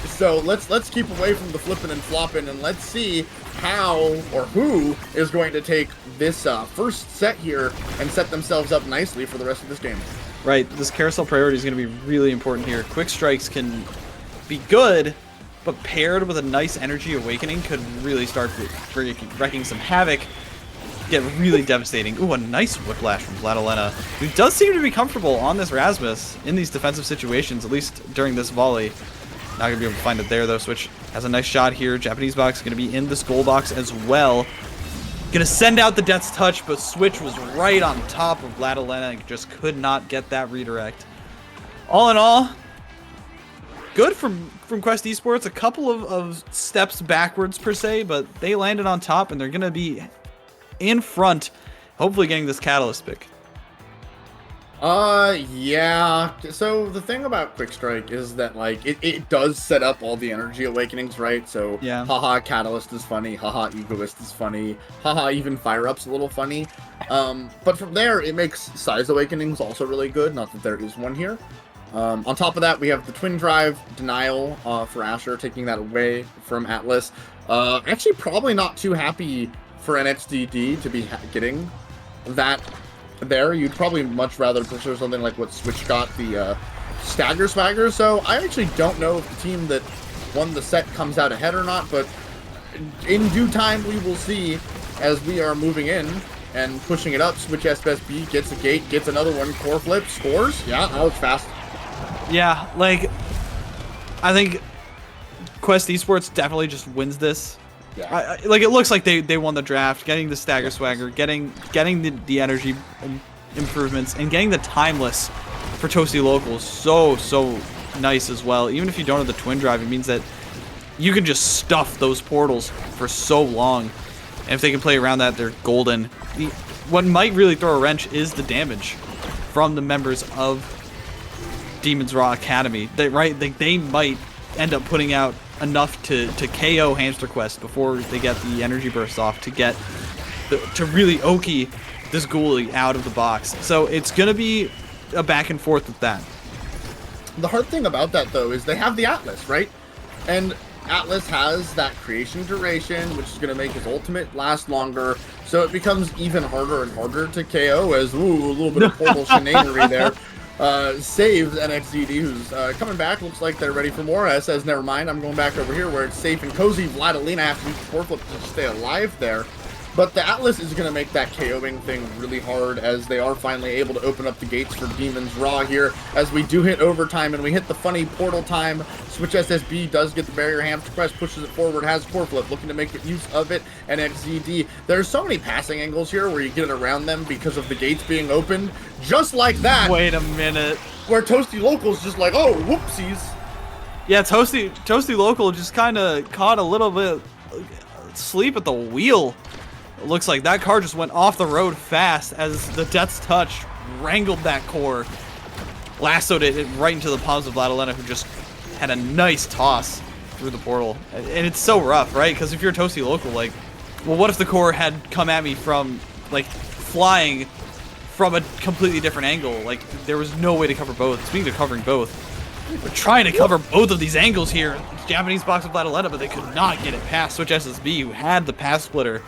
So let's keep away from the flipping and flopping, and let's see how or who is going to take this first set here and set themselves up nicely for the rest of this game. Right, this carousel priority is going to be really important here. Quick strikes can be good, but paired with a nice energy awakening could really start wrecking some havoc. Get really devastating. Ooh, a nice whiplash from Vladilena, who does seem to be comfortable on this Rasmus in these defensive situations, at least during this volley. Not going to be able to find it there, though. Switch has a nice shot here. Japanese box going to be in this goal box as well. Going to send out the Death's Touch, but Switch was right on top of Vladilena and just could not get that redirect. All in all, good from Quest Esports. A couple of steps backwards, per se, but they landed on top, and they're going to be in front, hopefully getting this Catalyst pick. Yeah. So the thing about Quick Strike is that, like, it does set up all the energy awakenings, right? So, yeah. Haha, Catalyst is funny. Haha, Egoist is funny. Haha, even Fire Up's a little funny. But from there, it makes Size Awakenings also really good. Not that there is one here. On top of that, we have the Twin Drive, Denial for Asher, taking that away from Atlas. Actually, probably not too happy for NXDD to be getting that there. You'd probably much rather prefer something like what Switch got, the Stagger Swagger. So I actually don't know if the team that won the set comes out ahead or not, but in due time we will see as we are moving in and pushing it up. Switch SBSB gets a gate, gets another one, core flip, scores. Yeah, that was fast. Yeah, like, I think Quest Esports definitely just wins this. Yeah. Like, it looks like they won the draft, getting the Stagger Swagger, getting the energy improvements, and getting the Timeless for Toasty Local is so nice as well. Even if you don't have the Twin Drive, it means that you can just stuff those portals for so long. And if they can play around that, they're golden. What might really throw a wrench is the damage from the members of Demon's Raw Academy. They might end up putting out enough to KO Hamster Quest before they get the energy burst off to really Oki this ghoulie out of the box. So it's gonna be a back and forth with that. The hard thing about that, though, is they have the Atlas, right? And Atlas has that creation duration, which is going to make his ultimate last longer, so it becomes even harder and harder to KO as, a little bit of portal shenanery there. Saves NXDD, who's coming back. Looks like they're ready for more. Says, never mind, I'm going back over here where it's safe and cozy. Vladilena has to use the 4-flip to stay alive there. But the Atlas is going to make that KOing thing really hard as they are finally able to open up the gates for Demon's Raw here as we do hit overtime and we hit the funny portal time. Switch SSB does get the barrier. Hamster Quest pushes it forward, has core flip, looking to make use of it. And NXDD, there's so many passing angles here where you get it around them because of the gates being opened. Just like that. Wait a minute. Where Toasty Local's just like, oh, whoopsies. Yeah, Toasty Local just kind of caught a little bit sleep at the wheel. It looks like that car just went off the road fast as the Death's Touch wrangled that core, lassoed it right into the palms of Vladilena, who just had a nice toss through the portal. And it's so rough, right? Because if you're Toasty Local, like, well, what if the core had come at me from, like, flying from a completely different angle? Like, there was no way to cover both. Speaking of covering both, we're trying to cover both of these angles here. Japanese box of Vladilena, but they could not get it past Switch SSB, who had the pass splitter.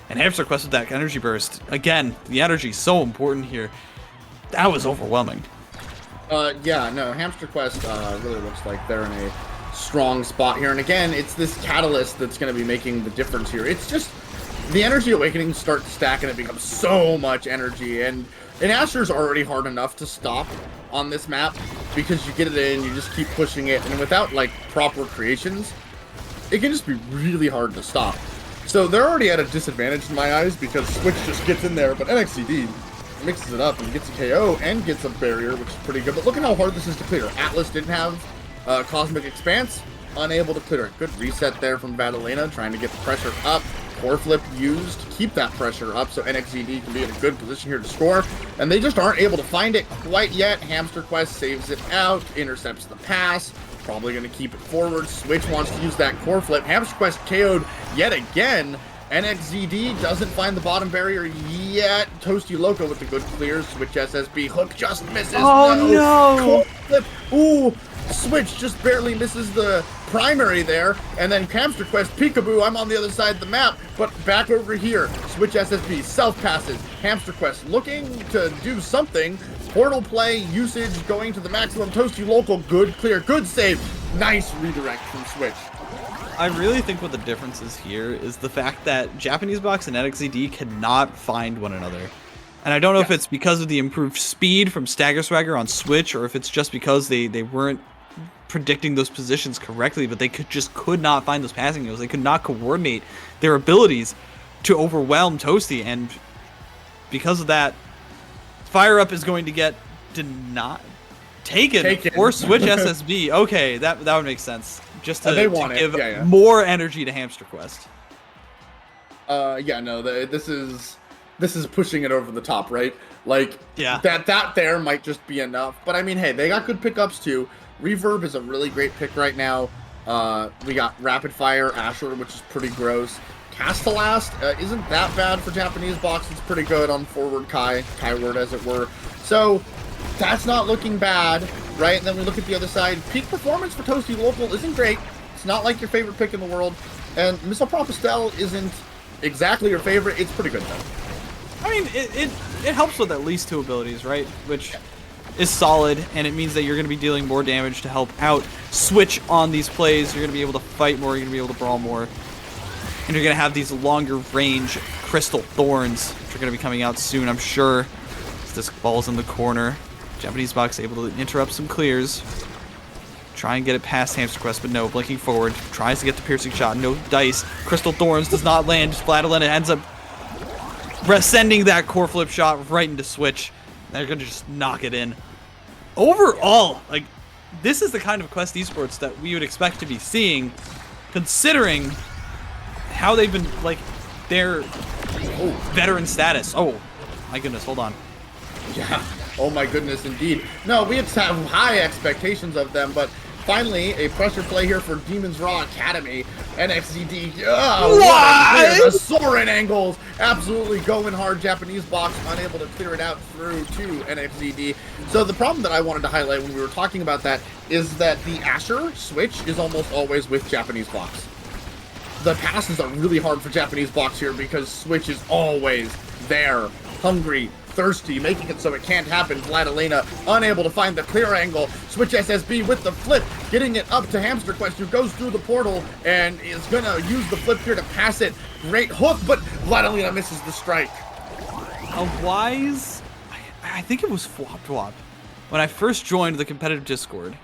And Hamster Quest with that energy burst. Again, the energy is so important here. That was overwhelming. Yeah, no, Hamster Quest really looks like they're in a strong spot here. And again, it's this catalyst that's going to be making the difference here. It's just the energy awakenings start to stack and it becomes so much energy. And Asher's already hard enough to stop on this map because you get it in, you just keep pushing it. And without, like, proper creations, it can just be really hard to stop. So they're already at a disadvantage in my eyes because Switch just gets in there, but NXDD mixes it up and gets a KO and gets a barrier, which is pretty good. But look at how hard this is to clear. Atlas didn't have Cosmic Expanse, unable to clear it. Good reset there from Vladilena, trying to get the pressure up. Core flip used to keep that pressure up so NXDD can be in a good position here to score. And they just aren't able to find it quite yet. Hamster Quest saves it out, intercepts the pass. Probably going to keep it forward. Switch wants to use that core flip. Hamster Quest KO'd yet again NXZD doesn't find the bottom barrier yet. Toasty Loco with the good clear. Switch SSB. Hook just misses. Oh, no. Cool flip. Ooh. Switch just barely misses the primary there. And then Hamster Quest, Peekaboo, I'm on the other side of the map. But back over here, Switch SSB, self-passes. Hamster Quest looking to do something. Portal play, usage going to the maximum. Toasty Local, good clear, good save. Nice redirect from Switch. I really think what the difference is here is the fact that Japanese Box and NXZD cannot find one another. And I don't know if it's because of the improved speed from Stagger Swagger on Switch, or if it's just because they weren't predicting those positions correctly, but they just could not find those passing angles. They could not coordinate their abilities to overwhelm Toasty, and because of that, Fire Up is going to get taken for Switch SSB. Okay, that would make sense. Just to give more energy to Hamster Quest. This is pushing it over the top, right? Like, that there might just be enough. But I mean, hey, they got good pickups too. Reverb is a really great pick right now. We got Rapid Fire, Asher, which is pretty gross. Castellast isn't that bad for Japanese Box. It's pretty good on forward Kaiword as it were. So that's not looking bad, right? And then we look at the other side. Peak performance for Toasty Local isn't great. It's not like your favorite pick in the world. And Missile Propastel isn't exactly your favorite. It's pretty good though. I mean, it helps with at least 2 abilities, right? Which is solid, and it means that you're going to be dealing more damage to help out Switch on these plays. You're going to be able to fight more, you're going to be able to brawl more, and you're going to have these longer range Crystal Thorns, which are going to be coming out soon, I'm sure. As this ball's in the corner, Japanese Box able to interrupt some clears, try and get it past Hamster Quest, but no, blinking forward, tries to get the piercing shot, no dice, Crystal Thorns does not land, Splatolina ends up sending that core flip shot right into Switch. They're going to just knock it in. Overall, like, this is the kind of Quest Esports that we would expect to be seeing, considering how they've been, like, their veteran status. Oh, my goodness, hold on. Yeah, oh my goodness, indeed. No, we have high expectations of them, but finally, a pressure play here for Demon's Raw Academy. NXZD, the Soarin' angles, absolutely going hard. Japanese Box unable to clear it out through to NXZD. So the problem that I wanted to highlight when we were talking about that is that the Asher Switch is almost always with Japanese Box. The passes are really hard for Japanese Box here because Switch is always there, hungry, thirsty, making it so it can't happen. Vladilena unable to find the clear angle. Switch SSB with the flip, getting it up to Hamster Quest, who goes through the portal and is gonna use the flip here to pass it. Great hook, but Vladilena misses the strike. A wise, I think it was Flop, when I first joined the competitive Discord,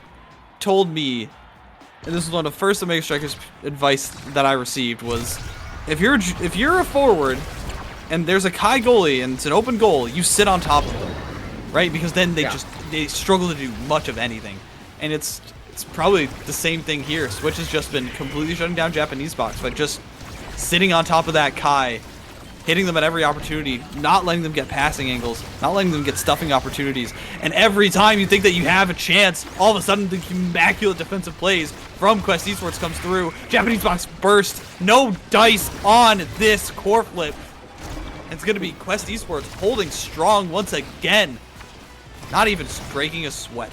told me, and this was one of the first Omega Strikers advice that I received, was if you're a forward and there's a Kai goalie and it's an open goal, you sit on top of them, right? Because then they struggle to do much of anything. And it's probably the same thing here. Switch has just been completely shutting down Japanese Box by just sitting on top of that Kai, hitting them at every opportunity, not letting them get passing angles, not letting them get stuffing opportunities. And every time you think that you have a chance, all of a sudden the immaculate defensive plays from Quest Esports comes through. Japanese Box burst, no dice on this core flip. It's going to be Quest Esports holding strong once again. Not even breaking a sweat.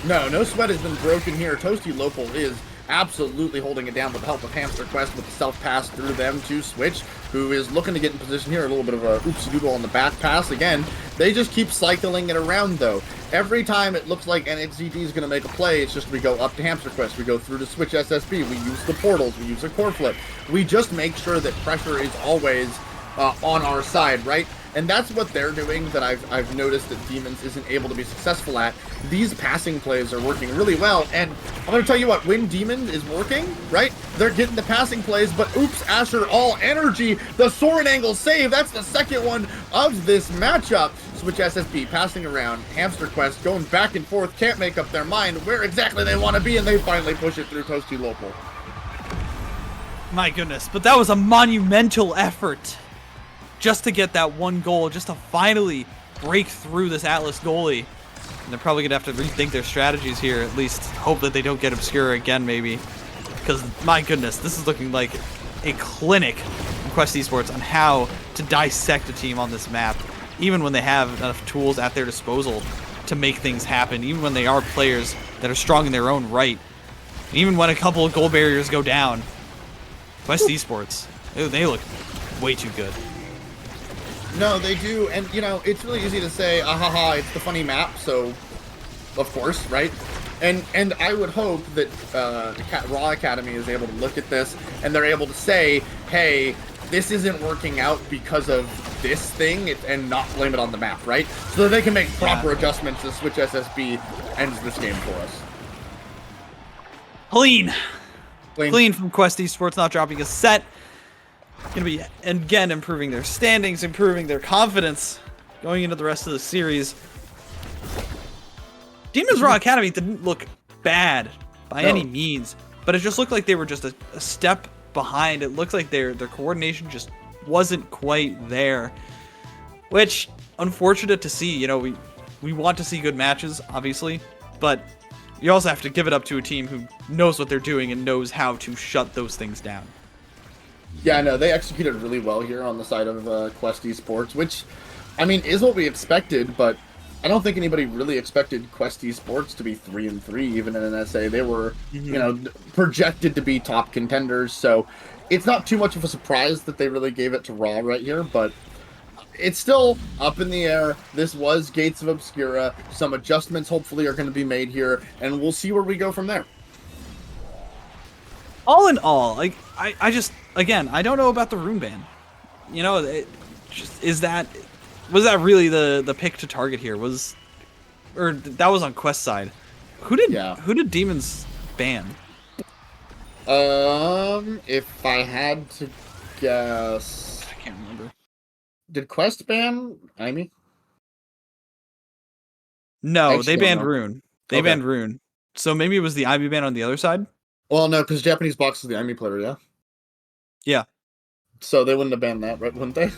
No sweat has been broken here. Toasty Local is absolutely holding it down with the help of Hamster Quest with the self-pass through them to Switch, who is looking to get in position here. A little bit of a oopsie-doodle on the back pass. Again, they just keep cycling it around, though. Every time it looks like NXZD is going to make a play, it's just we go up to Hamster Quest, we go through to Switch SSB, we use the portals, we use a core flip. We just make sure that pressure is always on our side, right? And that's what they're doing that I've noticed that Demons isn't able to be successful at. These passing plays are working really well, and I'm going to tell you what, when Demon is working, right, they're getting the passing plays, but oops, Asher, all energy, the Soarin' angle save, that's the second one of this matchup. Switch SSB passing around, Hamster Quest going back and forth, can't make up their mind where exactly they want to be, and they finally push it through Toasty Local. My goodness, but that was a monumental effort. Just to get that one goal, just to finally break through this Atlas goalie. And they're probably going to have to rethink their strategies here, at least hope that they don't get Obscura again, maybe. Because, my goodness, this is looking like a clinic Quest Esports on how to dissect a team on this map, even when they have enough tools at their disposal to make things happen, even when they are players that are strong in their own right, even when a couple of goal barriers go down. Quest Esports, they look way too good. No, they do, and you know, it's really easy to say, ahaha, it's the funny map, so of course, right? And I would hope that Raw Academy is able to look at this and they're able to say, hey, this isn't working out because of this thing, and not blame it on the map, right? So that they can make proper adjustments to Switch SSB ends this game for us. Clean from Quest Esports, not dropping a set. Gonna be, again, improving their standings, improving their confidence going into the rest of the series. Demon's Raw Academy didn't look bad by any means, but it just looked like they were just a step behind. It looked like their coordination just wasn't quite there, which, unfortunate to see. You know, we want to see good matches, obviously, but you also have to give it up to a team who knows what they're doing and knows how to shut those things down. Yeah, no, they executed really well here on the side of Quest Esports, which, I mean, is what we expected, but I don't think anybody really expected Quest Esports to be 3-3, even in an SA. They were, you know, projected to be top contenders, so it's not too much of a surprise that they really gave it to Raw right here, but it's still up in the air. This was Gates of Obscura. Some adjustments hopefully are going to be made here, and we'll see where we go from there. All in all, like, I just, again, I don't know about the rune ban. You know, was that really the pick to target here? Or that was on Quest side. Who did Demons ban? If I had to guess, I can't remember. Did Quest ban Amy? No, they banned Rune. They banned Rune. So maybe it was the Ivy ban on the other side? Well, no, because Japanese Box is the Amy player, yeah? Yeah. So they wouldn't have banned that, right? Wouldn't they?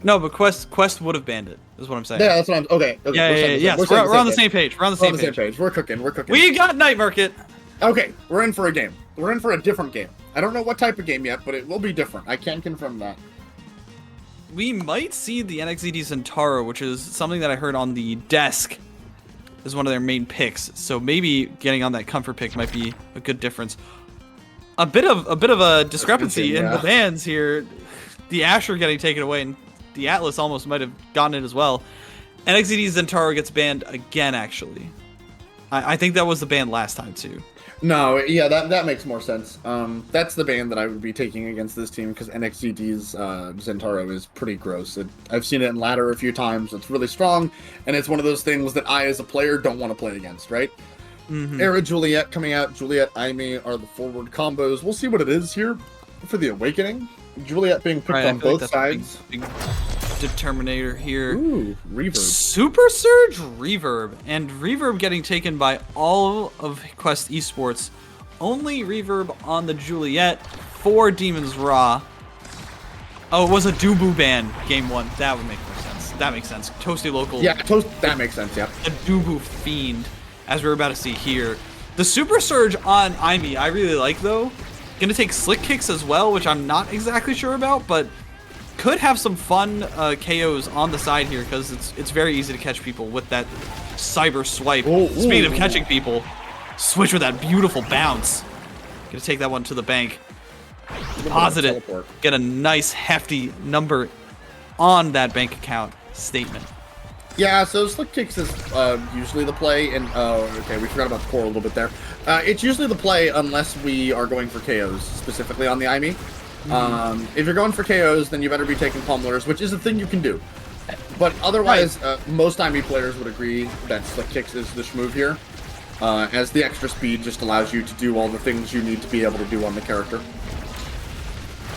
No, but Quest would have banned it, is what I'm saying. Yeah, that's what I'm... Okay. Yeah. We're on the same page. We're on the same page. We're cooking. We got Night Market! Okay, we're in for a game. We're in for a different game. I don't know what type of game yet, but it will be different. I can confirm that. We might see the NXED Centauro, which is something that I heard on the desk is one of their main picks. So maybe getting on that comfort pick might be a good difference. A bit of a discrepancy in the bans here. The Asher getting taken away, and the Atlas almost might have gotten it as well. NXED Centauro gets banned again, actually. I think that was the ban last time, too. No, yeah, that makes more sense. That's the ban that I would be taking against this team, because NXGD's Zentaro is pretty gross. I've seen it in ladder a few times. It's really strong, and it's one of those things that I, as a player, don't want to play against, right? Era Juliet coming out. Juliet, Aimee are the forward combos. We'll see what it is here for the Awakening. Juliet being picked on both sides. Big determinator here. Ooh, Reverb. Super Surge Reverb. And Reverb getting taken by all of Quest Esports. Only Reverb on the Juliet for Demon's Raw. Oh, it was a Dubu ban game one. That would make more sense. That makes sense. Toasty Local. Yeah, that makes sense, yeah. A Dubu Fiend, as we're about to see here. The Super Surge on Aimee, I really like, though. Gonna take Slick Kicks as well, which I'm not exactly sure about, but could have some fun KOs on the side here, because it's very easy to catch people with that cyber swipe. Speaking of catching people, Switch with that beautiful bounce. Gonna take that one to the bank. Deposit it. Get a nice hefty number on that bank account statement. Yeah, so Slick Kicks is usually the play, and okay, we forgot about the core a little bit there. It's usually the play unless we are going for KOs, specifically on the Aimee. If you're going for KOs, then you better be taking pummelers, which is a thing you can do. But otherwise, most Aimee players would agree that Slick Kicks is the schmove here, as the extra speed just allows you to do all the things you need to be able to do on the character.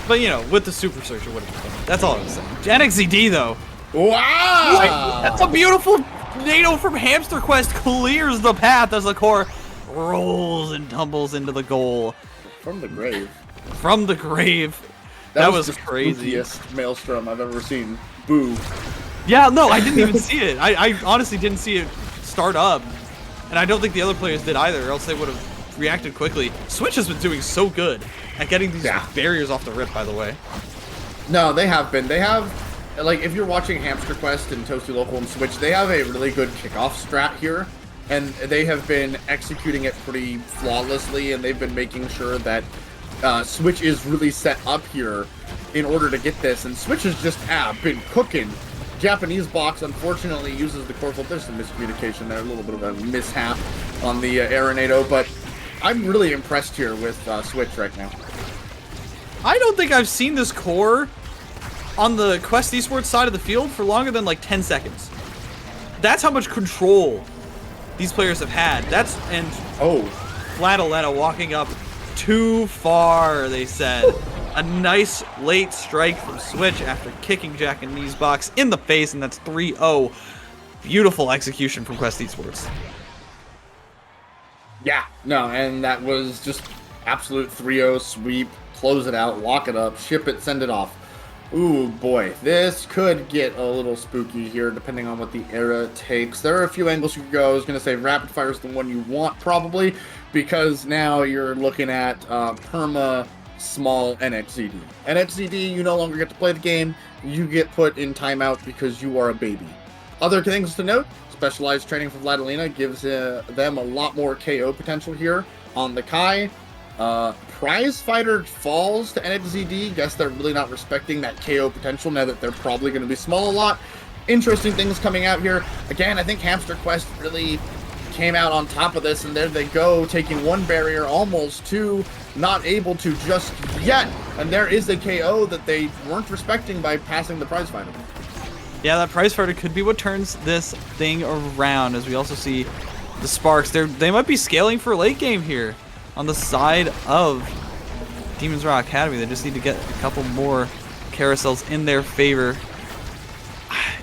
But, you know, with the Super Surge, it would have been fun. That's all I was saying. NXED, though. Wow! That's a beautiful NATO from Hamster Quest clears the path as the core rolls and tumbles into the goal. From the grave. From the grave. That was the crazy. Spookiest Maelstrom I've ever seen. Boo. Yeah, no, I didn't even see it. I honestly didn't see it start up. And I don't think the other players did either, or else they would have reacted quickly. Switch has been doing so good at getting these barriers off the rip, by the way. No, they have been. They have, like, if you're watching Hamster Quest and Toasty Local and Switch, they have a really good kickoff strat here, and they have been executing it pretty flawlessly, and they've been making sure that Switch is really set up here in order to get this, and Switch has just been cooking. Japanese box unfortunately uses the core flip. There's some miscommunication there, a little bit of a mishap on the Arenado, but I'm really impressed here with Switch right now. I don't think I've seen this core on the Quest Esports side of the field for longer than like 10 seconds. That's how much control these players have had. Flataletta walking up too far, they said. A nice late strike from Switch after kicking Japanese box in the face, and that's 3-0. Beautiful execution from Quest Esports. Yeah, no, and that was just absolute 3-0 sweep. Close it out, lock it up, ship it, send it off. Ooh, boy, this could get a little spooky here, depending on what the era takes. There are a few angles you could go. I was going to say Rapid Fire is the one you want, probably, because now you're looking at Perma Small NXZD. NXZD, you no longer get to play the game. You get put in timeout because you are a baby. Other things to note, specialized training for Vladilena gives them a lot more KO potential here on the Kai. Prize Fighter falls to NXZD. Guess they're really not respecting that KO potential now that they're probably going to be small a lot. Interesting things coming out here. Again, I think Hamster Quest really came out on top of this, and there they go, taking one barrier, almost two, not able to just yet. And there is a KO that they weren't respecting by passing the Prize Fighter. Yeah, that Prize Fighter could be what turns this thing around, as we also see the Sparks. They might be scaling for late game here on the side of Demon's Rock Academy. They just need to get a couple more carousels in their favor.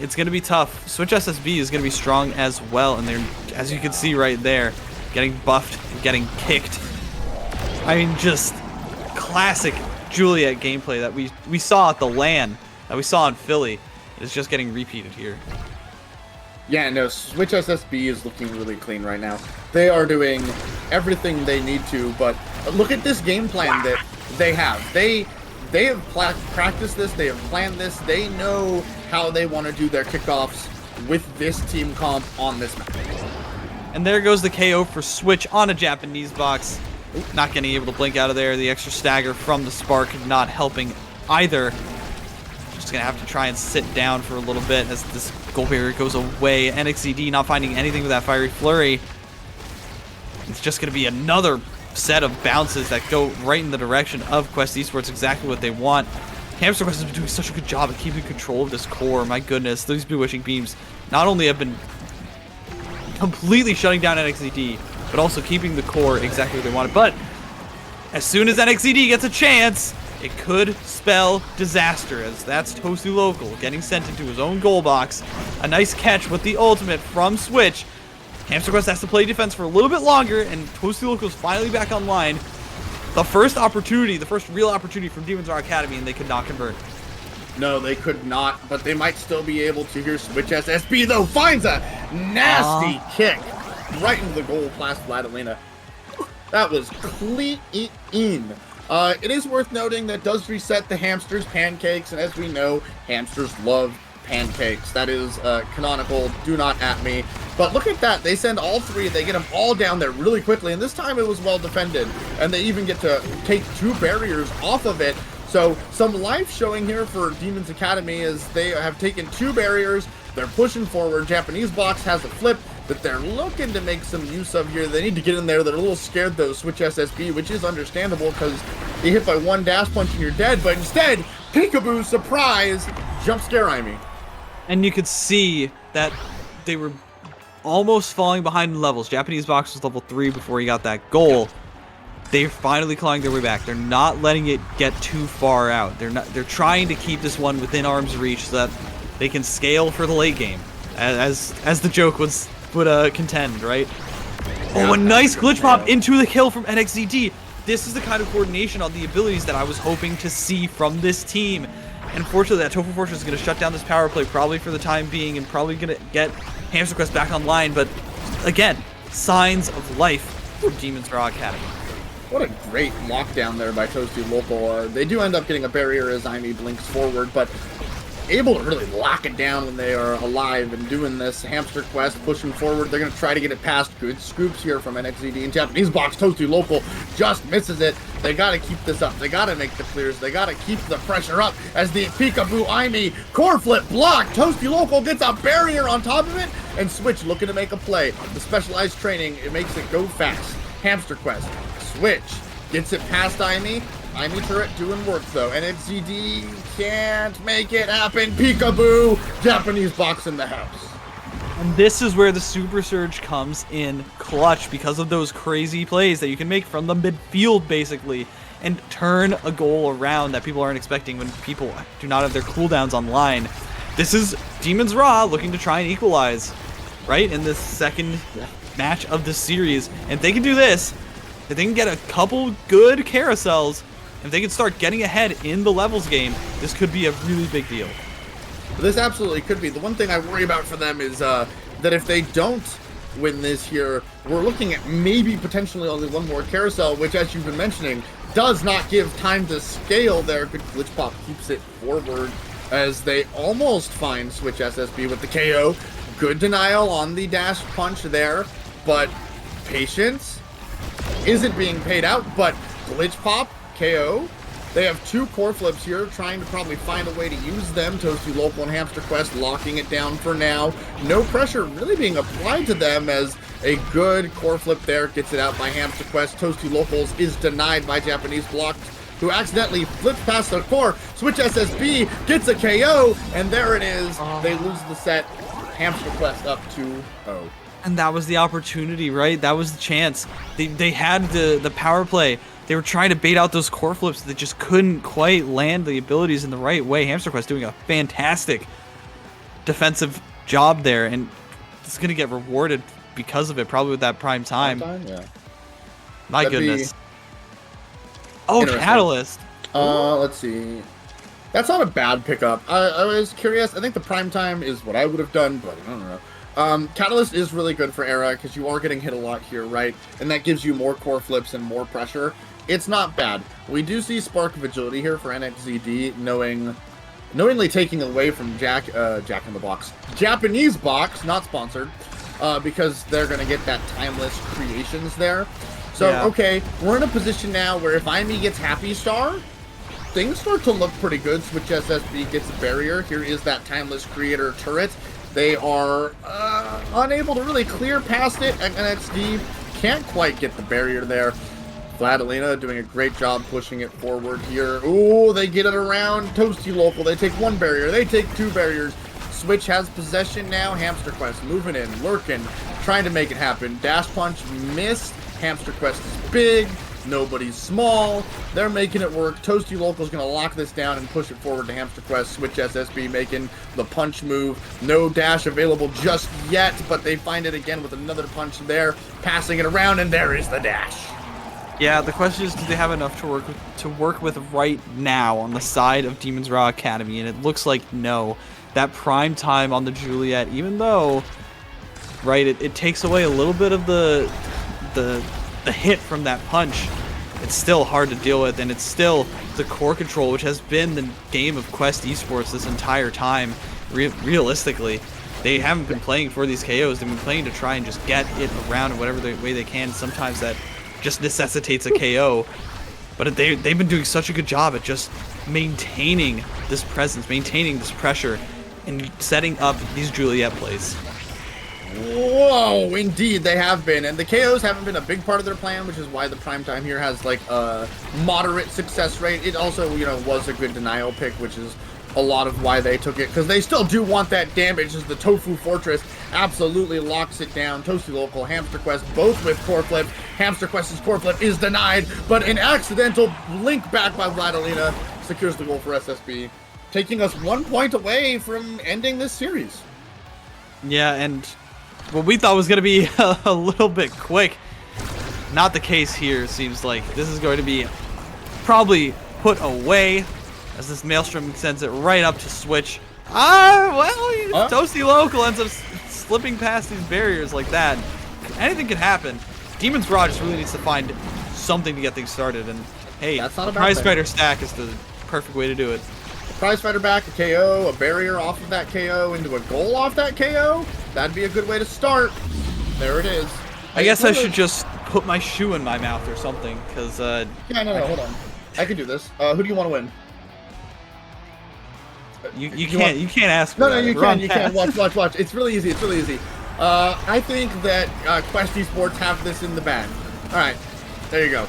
It's going to be tough. Switch SSB is going to be strong as well, and they're, as you can see right there, getting buffed and getting kicked. I mean, just classic Juliet gameplay that we saw at the LAN, that we saw in Philly. It's just getting repeated here. Yeah, no, Switch SSB is looking really clean right now. They are doing everything they need to, but look at this game plan that they have. They have practiced this, they have planned this, they know how they want to do their kickoffs with this team comp on this map. And there goes the KO for Switch on a Japanese box. Not getting able to blink out of there. The extra stagger from the Spark not helping either. Just gonna have to try and sit down for a little bit as this goal barrier goes away. NXCD not finding anything with that Fiery Flurry. It's just gonna be another set of bounces that go right in the direction of Quest Esports, exactly what they want. Hamster Quest has been doing such a good job at keeping control of this core. My goodness, these Bewitching Beams not only have been completely shutting down NXCD, but also keeping the core exactly what they wanted. But as soon as NXCD gets a chance, it could spell disaster, as that's Tosu Local getting sent into his own goal box. A nice catch with the ultimate from Switch. Hamster Quest has to play defense for a little bit longer, and Tosu Local is finally back online. The first opportunity, the first real opportunity from Demon's Rock Academy, and they could not convert. No, they could not, but they might still be able to. Hear Switch SSB, though, finds a nasty kick right into the goal past Vladilena. That was clean. It is worth noting that does reset the hamsters' pancakes, and as we know, hamsters love pancakes. That is canonical. Do not at me. But look at that. They send all three. They get them all down there really quickly, and this time it was well defended. And they even get to take two barriers off of it. So some life showing here for Demon's Academy is they have taken two barriers. They're pushing forward. Japanese box has a flip that they're looking to make some use of here. They need to get in there. They're a little scared, though, Switch SSB, which is understandable because you hit by one dash punch and you're dead. But instead, peekaboo, surprise, jump scare Imi. And you could see that they were almost falling behind in levels. Japanese box was level 3 before he got that goal. They're finally clawing their way back. They're not letting it get too far out. They're trying to keep this one within arm's reach so that they can scale for the late game, as the joke would contend, right? Oh, a nice glitch pop into the kill from NXZD. This is the kind of coordination on the abilities that I was hoping to see from this team. And unfortunately, that Tofu Fortress is going to shut down this power play probably for the time being and probably going to get Hamster Quest back online. But again, signs of life from Demon's Rock Academy. What a great lockdown there by Toasty Local. They do end up getting a barrier as Imi blinks forward, but able to really lock it down when they are alive and doing this. Hamster Quest pushing forward. They're going to try to get it past. Good scoops here from NXZD in Japanese box. Toasty Local just misses it. They got to keep this up. They got to make the clears. They got to keep the pressure up as the Peekaboo Imi core flip block. Toasty Local gets a barrier on top of it, and Switch looking to make a play. The specialized training, it makes it go fast. Hamster Quest. Switch gets it past Imi. Imi turret doing work though. NXZD can't make it happen. Peekaboo! Japanese box in the house. And this is where the Super Surge comes in clutch because of those crazy plays that you can make from the midfield, basically, and turn a goal around that people aren't expecting when people do not have their cooldowns online. This is Demon's Raw looking to try and equalize, right, in this second match of the series. And if they can do this, if they can get a couple good carousels, if they can start getting ahead in the levels game, this could be a really big deal. This absolutely could be. The one thing I worry about for them is that if they don't win this here, we're looking at maybe potentially only one more carousel, which, as you've been mentioning, does not give time to scale there. Good glitch pop keeps it forward as they almost find Switch SSB with the KO. Good denial on the dash punch there, but patience isn't being paid out, but glitch pop, KO. They have two core flips here, trying to probably find a way to use them. Toasty Local and Hamster Quest locking it down for now. No pressure really being applied to them as a good core flip there gets it out by Hamster Quest. Toasty Locals is denied by Japanese block, who accidentally flips past the core. Switch SSB gets a KO, and there it is. They lose the set. Hamster Quest up 2-0. And that was the opportunity, right? That was the chance. They had the power play. They were trying to bait out those core flips that just couldn't quite land the abilities in the right way. Hamster Quest doing a fantastic defensive job there, and it's going to get rewarded because of it, probably with that prime time. Yeah. My goodness. Oh, Catalyst. Let's see. That's not a bad pickup. I was curious. I think the prime time is what I would have done, but I don't know. Catalyst is really good for Era because you are getting hit a lot here, right? And that gives you more core flips and more pressure. It's not bad. We do see Spark of Agility here for NXZD, knowingly taking away from Jack in the Box. Japanese Box, not sponsored, because they're going to get that timeless creations there. So, okay, we're in a position now where if Imi gets Happy Star, things start to look pretty good. Switch SSB gets a barrier. Here is that timeless creator turret. They are unable to really clear past it, and NXD can't quite get the barrier there. Vladilena doing a great job pushing it forward here. Ooh, they get it around. Toasty Local, they take one barrier, they take two barriers. Switch has possession now. Hamster Quest moving in, lurking, trying to make it happen. Dash punch missed. Hamster Quest is big. Nobody's small. They're making it work. Toasty Local is going to lock this down and push it forward to Hamster Quest. Switch SSB making the punch move. No dash available just yet, but they find it again with another punch there. Passing it around, and there is the dash. Yeah, the question is, do they have enough to work with right now on the side of Demon's Raw Academy? And it looks like no. That prime time on the Juliet, even though, right, it takes away a little bit of the hit from that punch. It's still hard to deal with, and it's still the core control, which has been the game of Quest Esports this entire time. Realistically, they haven't been playing for these KOs. They've been playing to try and just get it around in whatever way they can. Sometimes that just necessitates a KO, but they've been doing such a good job at just maintaining this presence, maintaining this pressure, and setting up these Juliet plays. Whoa, indeed they have been, and the KOs haven't been a big part of their plan, which is why the prime time here has like a moderate success rate. It also, you know, was a good denial pick, which is a lot of why they took it, because they still do want that damage as the Tofu Fortress absolutely locks it down. Toasty Local, Hamster Quest, both with core flip. Hamster Quest's core flip is denied, but an accidental link back by Vladilena secures the goal for SSB, taking us 1 point away from ending this series. Yeah, and what we thought was going to be a little bit quick, not the case here. Seems like this is going to be probably put away as this Maelstrom sends it right up to Switch. Toasty Local ends up slipping past these barriers like that. Anything could happen. Demon's Raw just really needs to find something to get things started. And hey, That's not a a bad prize thing. fighter stack is the perfect way to do it. Prize fighter back, a KO, a barrier off of that KO into a goal off that KO. That'd be a good way to start. There it is. I guess I should just put my shoe in my mouth or something, because Yeah, no, hold on. I can do this. Who do you want to win? you can't ask for No, that. you We're on can. You can. path. Watch. It's really easy. I think that Quest Esports have this in the bag. All right, there you go.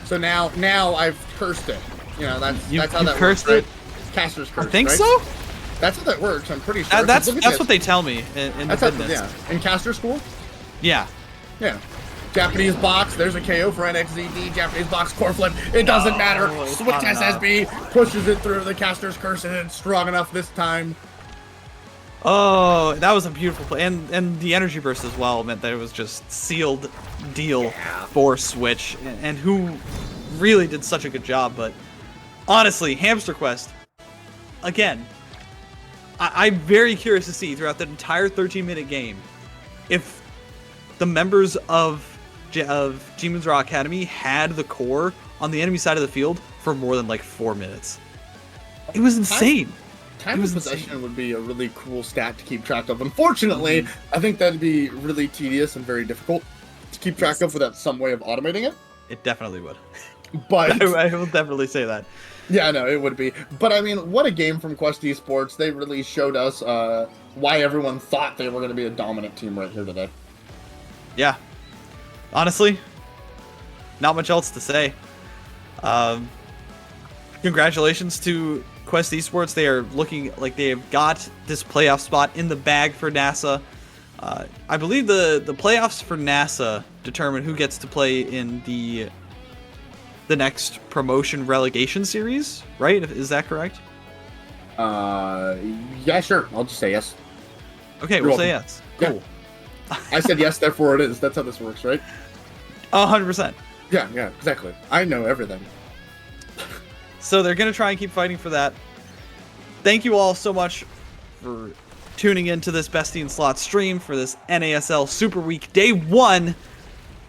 So now I've cursed it. You know, that's how that cursed works, it? right? Caster's cursed. I think right? so. That's how that works. I'm pretty sure. That's Look at this. what they tell me in the business. Yeah. In caster school. Yeah. Yeah. Japanese box. There's a KO for NXZD. Japanese box core flip. It doesn't matter. it's Switch not enough. SSB pushes it through. The caster's curse and it's strong enough this time. Oh, that was a beautiful play, and the energy burst as well meant that it was just sealed deal for Switch, and who really did such a good job. But honestly, Hamster Quest, again, I'm very curious to see throughout the entire 13-minute game if the members of G-Moon's Raw Academy had the core on the enemy side of the field for more than like 4 minutes. It was insane. Time of possession would be a really cool stat to keep track of. Unfortunately, I think that'd be really tedious and very difficult to keep track of without some way of automating it. It definitely would. But I will definitely say that. Yeah, no, it would be. But I mean, what a game from Quest Esports. They really showed us why everyone thought they were going to be a dominant team right here today. Yeah. Honestly, not much else to say. Congratulations to Quest Esports. They are looking like they have got this playoff spot in the bag for NASA. I believe the playoffs for NASA determine who gets to play in the next promotion relegation series, right? Is that correct? Yeah, sure. I'll just say yes. Okay, You're we'll say welcome. yes. Yeah. Cool. I said yes, therefore it is. That's how this works, right? 100%. Yeah, exactly. I know everything. So they're going to try and keep fighting for that. Thank you all so much for tuning into this Bestie in Slot stream for this NASL Super Week Day 1.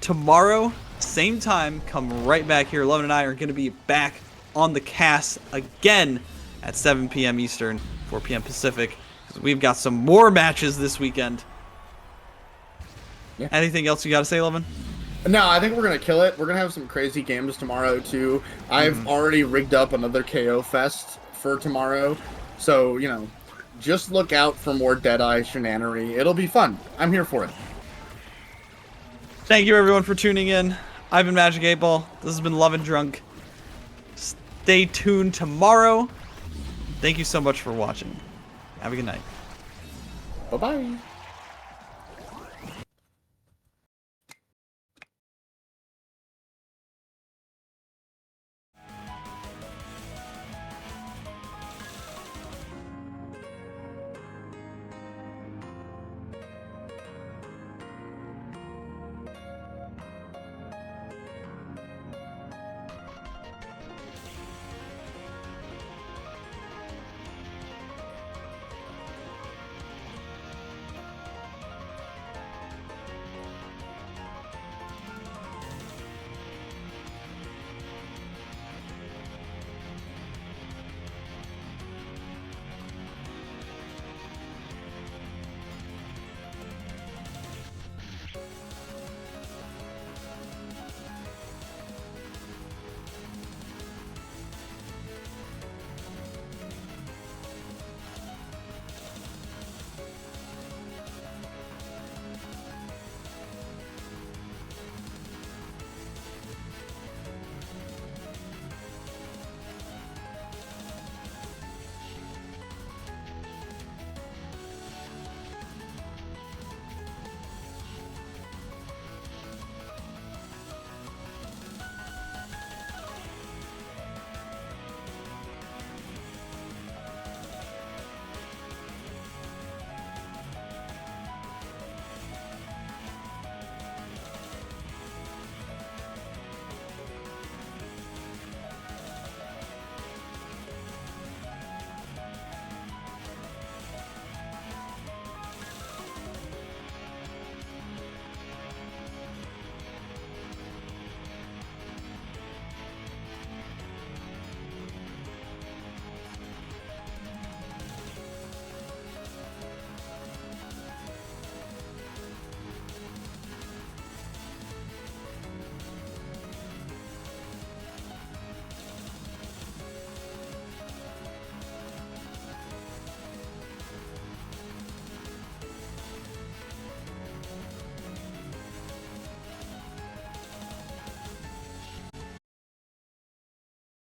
Tomorrow, same time, come right back here. Lovin and I are going to be back on the cast again at 7 p.m. Eastern, 4 p.m. Pacific. We've got some more matches this weekend. Yeah. Anything else you got to say, Lovin? No, I think we're going to kill it. We're going to have some crazy games tomorrow, too. I've already rigged up another KO Fest for tomorrow. So, you know, just look out for more Deadeye shenanery. It'll be fun. I'm here for it. Thank you, everyone, for tuning in. I've been Magic 8 Ball. This has been Lovin Drunk. Stay tuned tomorrow. Thank you so much for watching. Have a good night. Bye-bye.